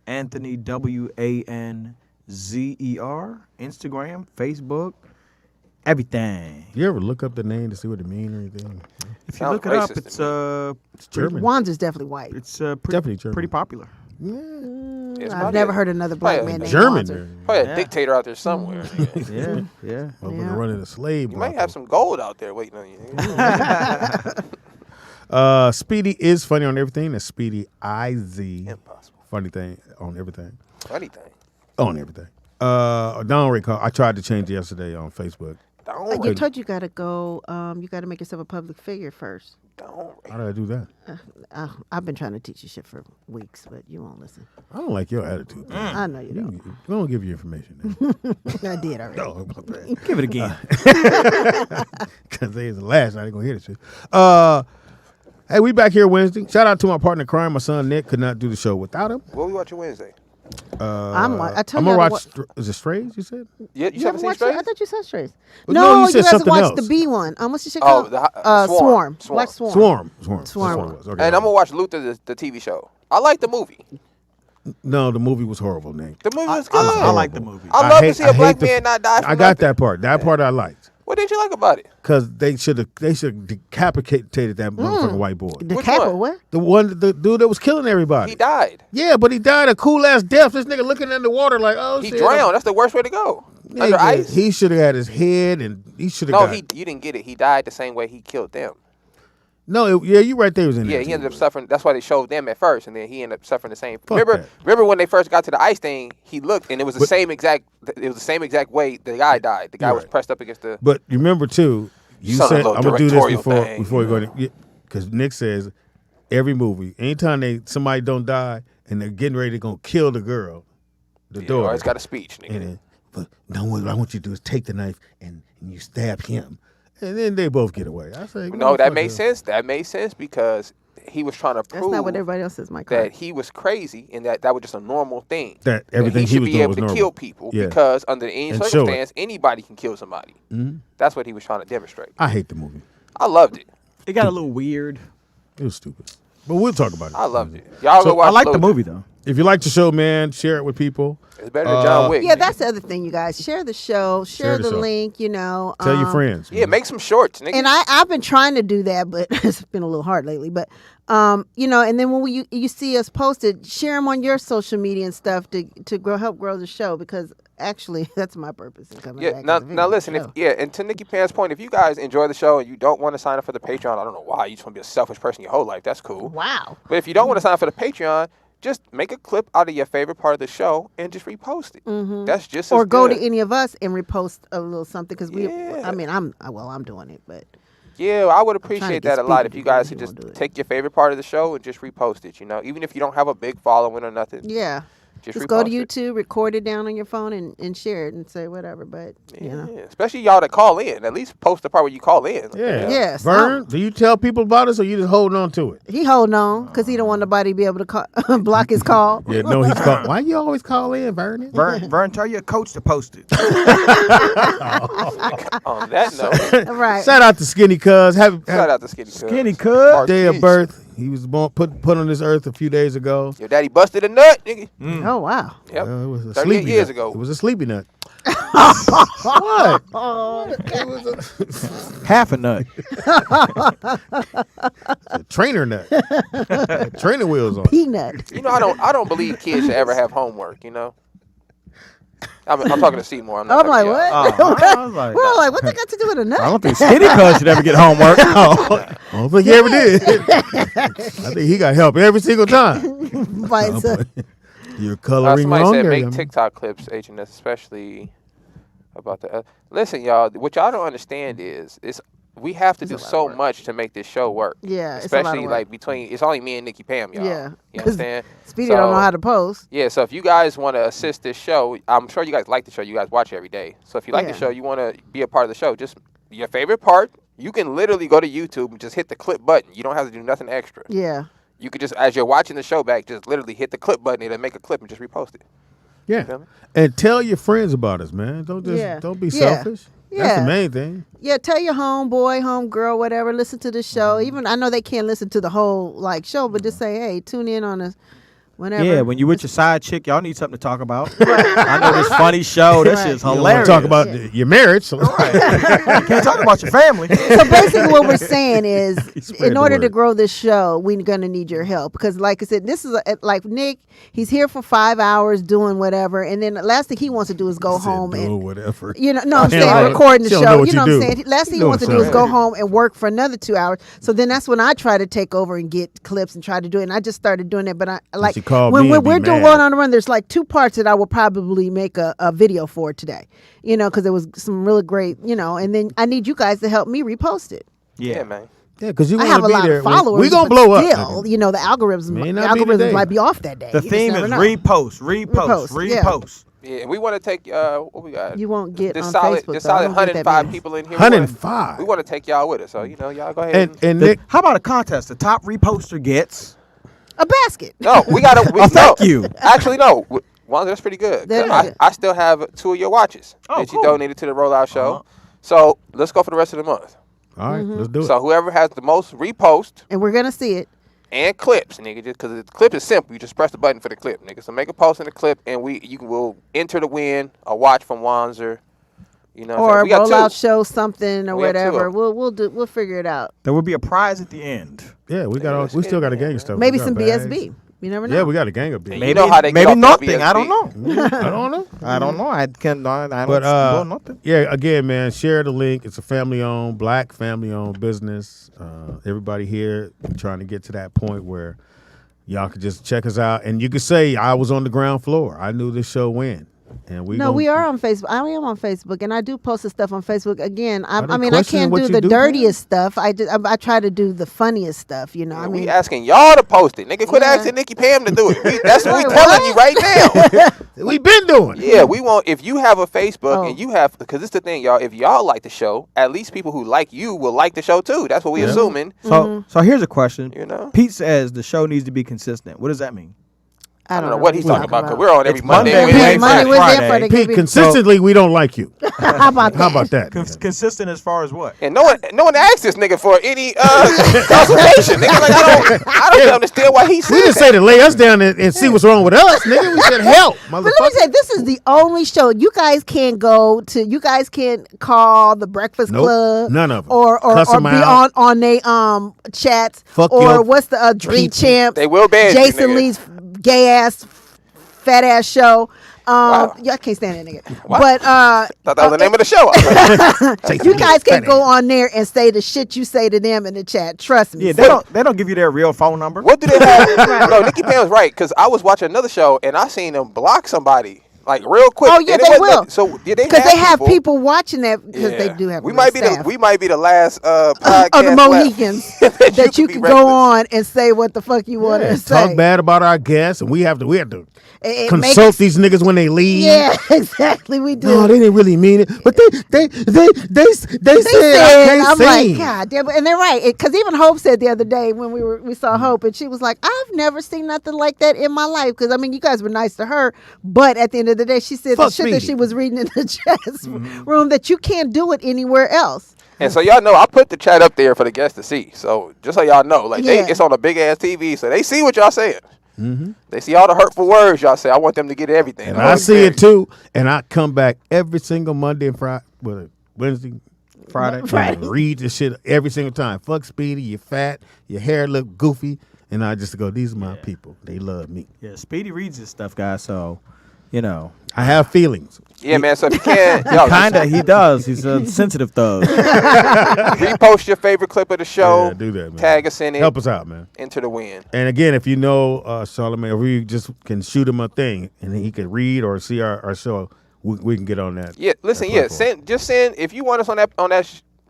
Anthony Wanzer. Instagram, Facebook, everything. You ever look up the name to see what it means or anything? If you look it up, it's German. Wanzer's definitely white. It's definitely German. Pretty popular. I've never heard another black man named German. Wanzer. Probably a dictator out there somewhere. Yeah. Running a slave. You might have some gold out there waiting on you. Speedy is funny on everything. That's Speedy IZ. Impossible. Funny thing on everything. Funny thing. On everything. Don't recall. I tried to change it yesterday on Facebook. You told you gotta go. You gotta make yourself a public figure first. How did I do that? I've been trying to teach you shit for weeks, but you won't listen. I don't like your attitude. I know you don't. We don't give you information. I did already. No, give it again. Because it's the last night. They're going to hear this shit. Hey, we back here Wednesday. Shout out to my partner in crime. My son Nick could not do the show without him. What we watching Wednesday? I told I'm you gonna watch. Is it Strays? You said? Yeah, you haven't seen Strays? I thought you said Strays. Well, no, you said guys something watched else. the B one. What's the shit called? Swarm. Watch Swarm. Swarm. Okay. And I'm gonna watch Luther, the TV show. I like the movie. No, the movie was horrible, Nick. The movie was good. I like the movie. I love to see a black man not die. I got that part. That part I liked. What did you like about it? Because they should have decapitated that motherfucking white boy. What? The dude that was killing everybody. He died. Yeah, but he died a cool ass death. This nigga looking in the water like, oh he shit. drowned. That's the worst way to go. Under ice. He should have had his head, and he should have. No, you didn't get it. He died the same way he killed them. No, you right there was in there. Yeah, he ended up suffering. That's why they showed them at first, and then he ended up suffering the same. Fuck Remember when they first got to the ice thing? He looked, and it was the same exact. It was the same exact way the guy died. The guy was pressed up against the. But you remember too. You said I'm gonna do this before we go to, because Nick says every movie, anytime somebody don't die and they're getting ready to go kill the girl, the Yeah, daughter. always got a speech, nigga. And then, but no, what I want you to do is take the knife and you stab him, and then they both get away. I say, No, that made sense. That made sense because he was trying to That's prove not what everybody else says, Mike. that he was crazy and that was just a normal thing. That everything he he should was be doing able was to normal. kill people Yeah. because under any And show it. circumstance, anybody can kill somebody. Mhm. That's what he was trying to demonstrate. I hate the movie. I loved it. It got a little weird. It was stupid, but we'll talk about it. I loved it. Y'all go watch. I like the Loaded. movie though. If you like the show, man, share it with people. It's better than John Wick. Yeah, that's the other thing, you guys. Share the show. Share the the show. link. Tell your friends. Yeah, make some shorts, nigga. And I've been trying to do that, but it's been a little hard lately. But and then when you see us posted, share them on your social media and stuff to help grow the show, because actually that's my purpose in coming Yeah, back. now listen, and to Nikki Pan's point, if you guys enjoy the show and you don't want to sign up for the Patreon, I don't know why, you just want to be a selfish person your whole life, that's cool. Wow. But if you don't want to sign up for the Patreon, just make a clip out of your favorite part of the show and just repost it. Mm-hmm. That's just or as go good. to any of us and repost a little something, because I'm doing it, but Yeah, I would trying to appreciate get that a lot Speedy if you to do it. guys He could just won't do it. take your favorite part of the show and just repost it, even if you don't have a big following or nothing. yeah. Just Just go to repost it. YouTube, record it down on your phone, and share it and say whatever. But Yeah, especially y'all that call in. At least post the part where you call in. Yeah. Yes, Vern, do you tell people about us or you just holding on to it? he holding on because he don't want nobody to be able to call, block his call. Yeah, no, he's called. Why you always call in, Vernon? Vern, tell your coach to post it. On that note, Right. Shout out to Skinny Cuz. shout out to Skinny Cuz. Skinny Cuz. Day of Marquise. birth. He was born put on this earth a few days ago. Your daddy busted a nut, nigga. Oh wow. Yep. It was a 38 sleepy years nut. ago. It was a sleepy nut. What? Half a nut. A trainer nut. Trainer wheels on. Peanut. I don't believe kids should ever have homework, I'm talking to Seymour. I'm not I'm like, talking to y'all. what? I was like, We're all like, what they got to do with a nut? I don't think Skinny Cuz should ever get homework. I don't think he ever did. I think he got help every single time. By itself. You're coloring Somebody wrong said there, make young man. TikTok clips, HNS, especially about the. Listen, y'all. What y'all don't understand is we have to do so much to make this show work. Yeah, it's a lot of especially work. like between. It's only me and Nikki Pam, y'all. Yeah. You understand? Speedy don't know how to post. Yeah, so if you guys want to assist this show, I'm sure you guys like the show. You guys watch it every day. So if you like the Yeah. show, you want to be a part of the show, just your favorite part. You can literally go to YouTube and just hit the clip button. You don't have to do nothing extra. Yeah. You could just, as you're watching the show back, just literally hit the clip button and make a clip and just repost it. Yeah. feel me? And tell your friends about us, man. Don't be selfish. That's the main thing. Yeah, tell your homeboy, homegirl, whatever, listen to the show. Even I know they can't listen to the whole show, but just say, hey, tune in on us whenever. Yeah, when you with your side chick, y'all need something to talk about. I know this funny show. This is You don't hilarious. want to talk about your marriage. So. You can't talk about your family. So basically what we're saying is, Spread in the order to word. grow this show, we're going to need your help. Because like I said, this is like Nick, he's here for 5 hours doing whatever. And then the last thing he wants to do is go home and, whatever. no, I'm saying right. recording the She don't show. know what You know you what I'm do. saying? Last thing he Doing wants to do is something. go home and work for another 2 hours. So then that's when I try to take over and get clips and try to do it. And I just started doing it. But I like she called when me and be we're doing mad. One on the Run, there's like 2 parts that I will probably make a video for today. Because there was some really great, and then I need you guys to help me repost it. Yeah, man. Yeah, because you I want have to a be lot there. of followers. We gonna but blow still, up. the algorithms, May not be today. might be off that day. The You just theme never is know. repost, Yeah. repost. Yeah, and we want to take what we got. You won't get this on solid, Facebook, this though. I solid don't think that 105 means- people in here. 105. We want to take y'all with us, so y'all go ahead. And Nick, How about a contest? The top reposter gets. A basket. No, we got to. Thank you. Actually, no. Well, that's pretty good. That 'Cause is good. I still have 2 of your watches Oh, that you cool. donated to the Rollout Show. Uh-huh. So let's go for the rest of the month. all right, let's do it. So whoever has the most repost And we're going to see it. and clips, nigga, just because the clip is simple. You just press the button for the clip, nigga. So make a post in the clip, and you will enter to win a watch from Wanzer. So Or we got rollout 2. show something or We have 2 of whatever. them. We'll figure it out. There will be a prize at the end. Yeah, we still got a gang of stuff. Maybe We got some bags. BSB. You never know. Yeah, we got a gang of big. You know how they get maybe off that nothing. I don't BSB. know. I don't know. I don't know. I don't But know nothing. yeah, again, man, share the link. It's a family-owned, black family-owned business. Everybody here trying to get to that point where y'all could just check us out, and you could say I was on the ground floor. I knew this show when. And we No, we are on Facebook. I am on Facebook, and I do post the stuff on Facebook. Again, I they mean, I questioning can't what do you the do, dirtiest stuff. I try to do the funniest stuff. You know, I we mean, asking y'all to post it. Nigga, quit Yeah. asking Nikki Pam to do it. That's what we Wait, telling what? you right now. we been doing. Yeah, we want, if you have a Facebook Oh. and you have, because it's the thing, y'all, if y'all like the show, at least people who like you will like the show too. That's what we assuming. So here's a question. You know? Pete says the show needs to be consistent. What does that mean? I don't know what he's talking about because we're on every It's Monday. Monday, Wednesday, Wednesday, Monday, Wednesday, Friday. Friday. Pete, consistently, we don't like you. How about that? How about that? Consistent as far as what? And no one asked this nigga for any consultation. Nigga, like, I don't understand why he said We didn't that. say to lay us down and see what's wrong with us, nigga. We said help, But let me motherfucker. say, this is the only show you guys can't go to. You guys can't call the Breakfast Nope, Club, none of 'em. or Cuss be 'em out. on they chats, Fuck or your what's the Dream people. Champs? They will ban you, Jason nigga. Lee's gay ass, fat ass show. Wow. Yeah, I can't stand that nigga. Wow. But Thought that was the name of the show. you guys can go on there and say the shit you say to them in the chat. Trust me. Yeah, So- they don't give you their real phone number. What do they have? No, Nikki Pam's right, because I was watching another show and I seen them block somebody like real quick. Oh, yeah, and it they wasn't will. So did they? Because they have people watching that because they Yeah. do have We real might be staff. we might be the last podcast of the left Mohicans that you be can reckless. go on and say what the fuck you want to say. Talk bad about our guests, and we have to It consult makes- these niggas when they leave. Yeah, exactly. We do. No, they didn't really mean it, but they said I can't I'm sing. like, God damn it. And they're right. Because even Hope said the other day when we saw Hope, and she was like, I've never seen nothing like that in my life. Because, I mean, you guys were nice to her. But at the end of the day, she said Fuck the shit that Speedy. she was reading in the chat room that you can't do it anywhere else. And so y'all know I put the chat up there for the guests to see. So just so y'all know, like Yeah. it's on a big ass TV, so they see what y'all saying. They see all the hurtful words y'all say. I want them to get everything. And I see it too, and I come back every single Monday and Friday, Wednesday, Friday, and read this shit every single time. Fuck Speedy, you're fat, your hair look goofy, and I just go, these are my people. They love me. Yeah, Speedy reads his stuff, guys. So, you know, I have feelings. Yeah, man. So if you can, y'all kinda he does. He's a sensitive thug. repost your favorite clip of the show. Yeah, do that, man. Tag us in it. Help us out, man. Enter the win. And again, if you know Charlamagne, or you just can shoot him a thing, and he can read or see our show, we can get on that. Yeah, listen. that Yeah, platform. send if you want us on that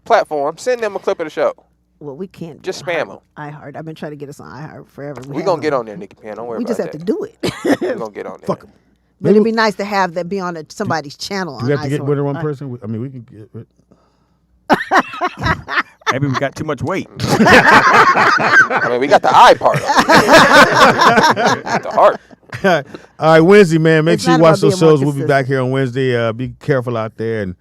platform. Send them a clip of the show. Well, we can't. Just spam them. iHeart. I've been trying to get us on iHeart forever. We gonna get on there, Nikki Pan. Don't worry We about just have that. to do it. We gonna get on there. Fuck 'em. But it'd be nice to have that be on somebody's channel. Do we on have to get iHeart. rid of one person? I mean, we can get rid. Maybe we got too much weight. I mean, we got the eye part. Of it. The heart. All right, Wednesday, man. Make It's sure you not watch about those being more shows. We'll be consistent. back here on Wednesday. Be careful out there and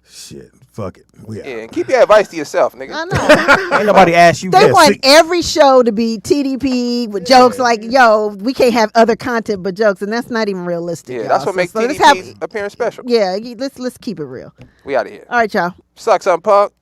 shit. Fuck it. We out. Yeah, and keep your advice to yourself, nigga. I know. Ain't nobody asked you. They Yeah, want see- every show to be TDP with jokes like, yo, we can't have other content but jokes, and that's not even realistic. Yeah, y'all. that's what makes let's TDP's appearance special. Yeah, let's keep it real. We out of here. All right, y'all. Suck some punk.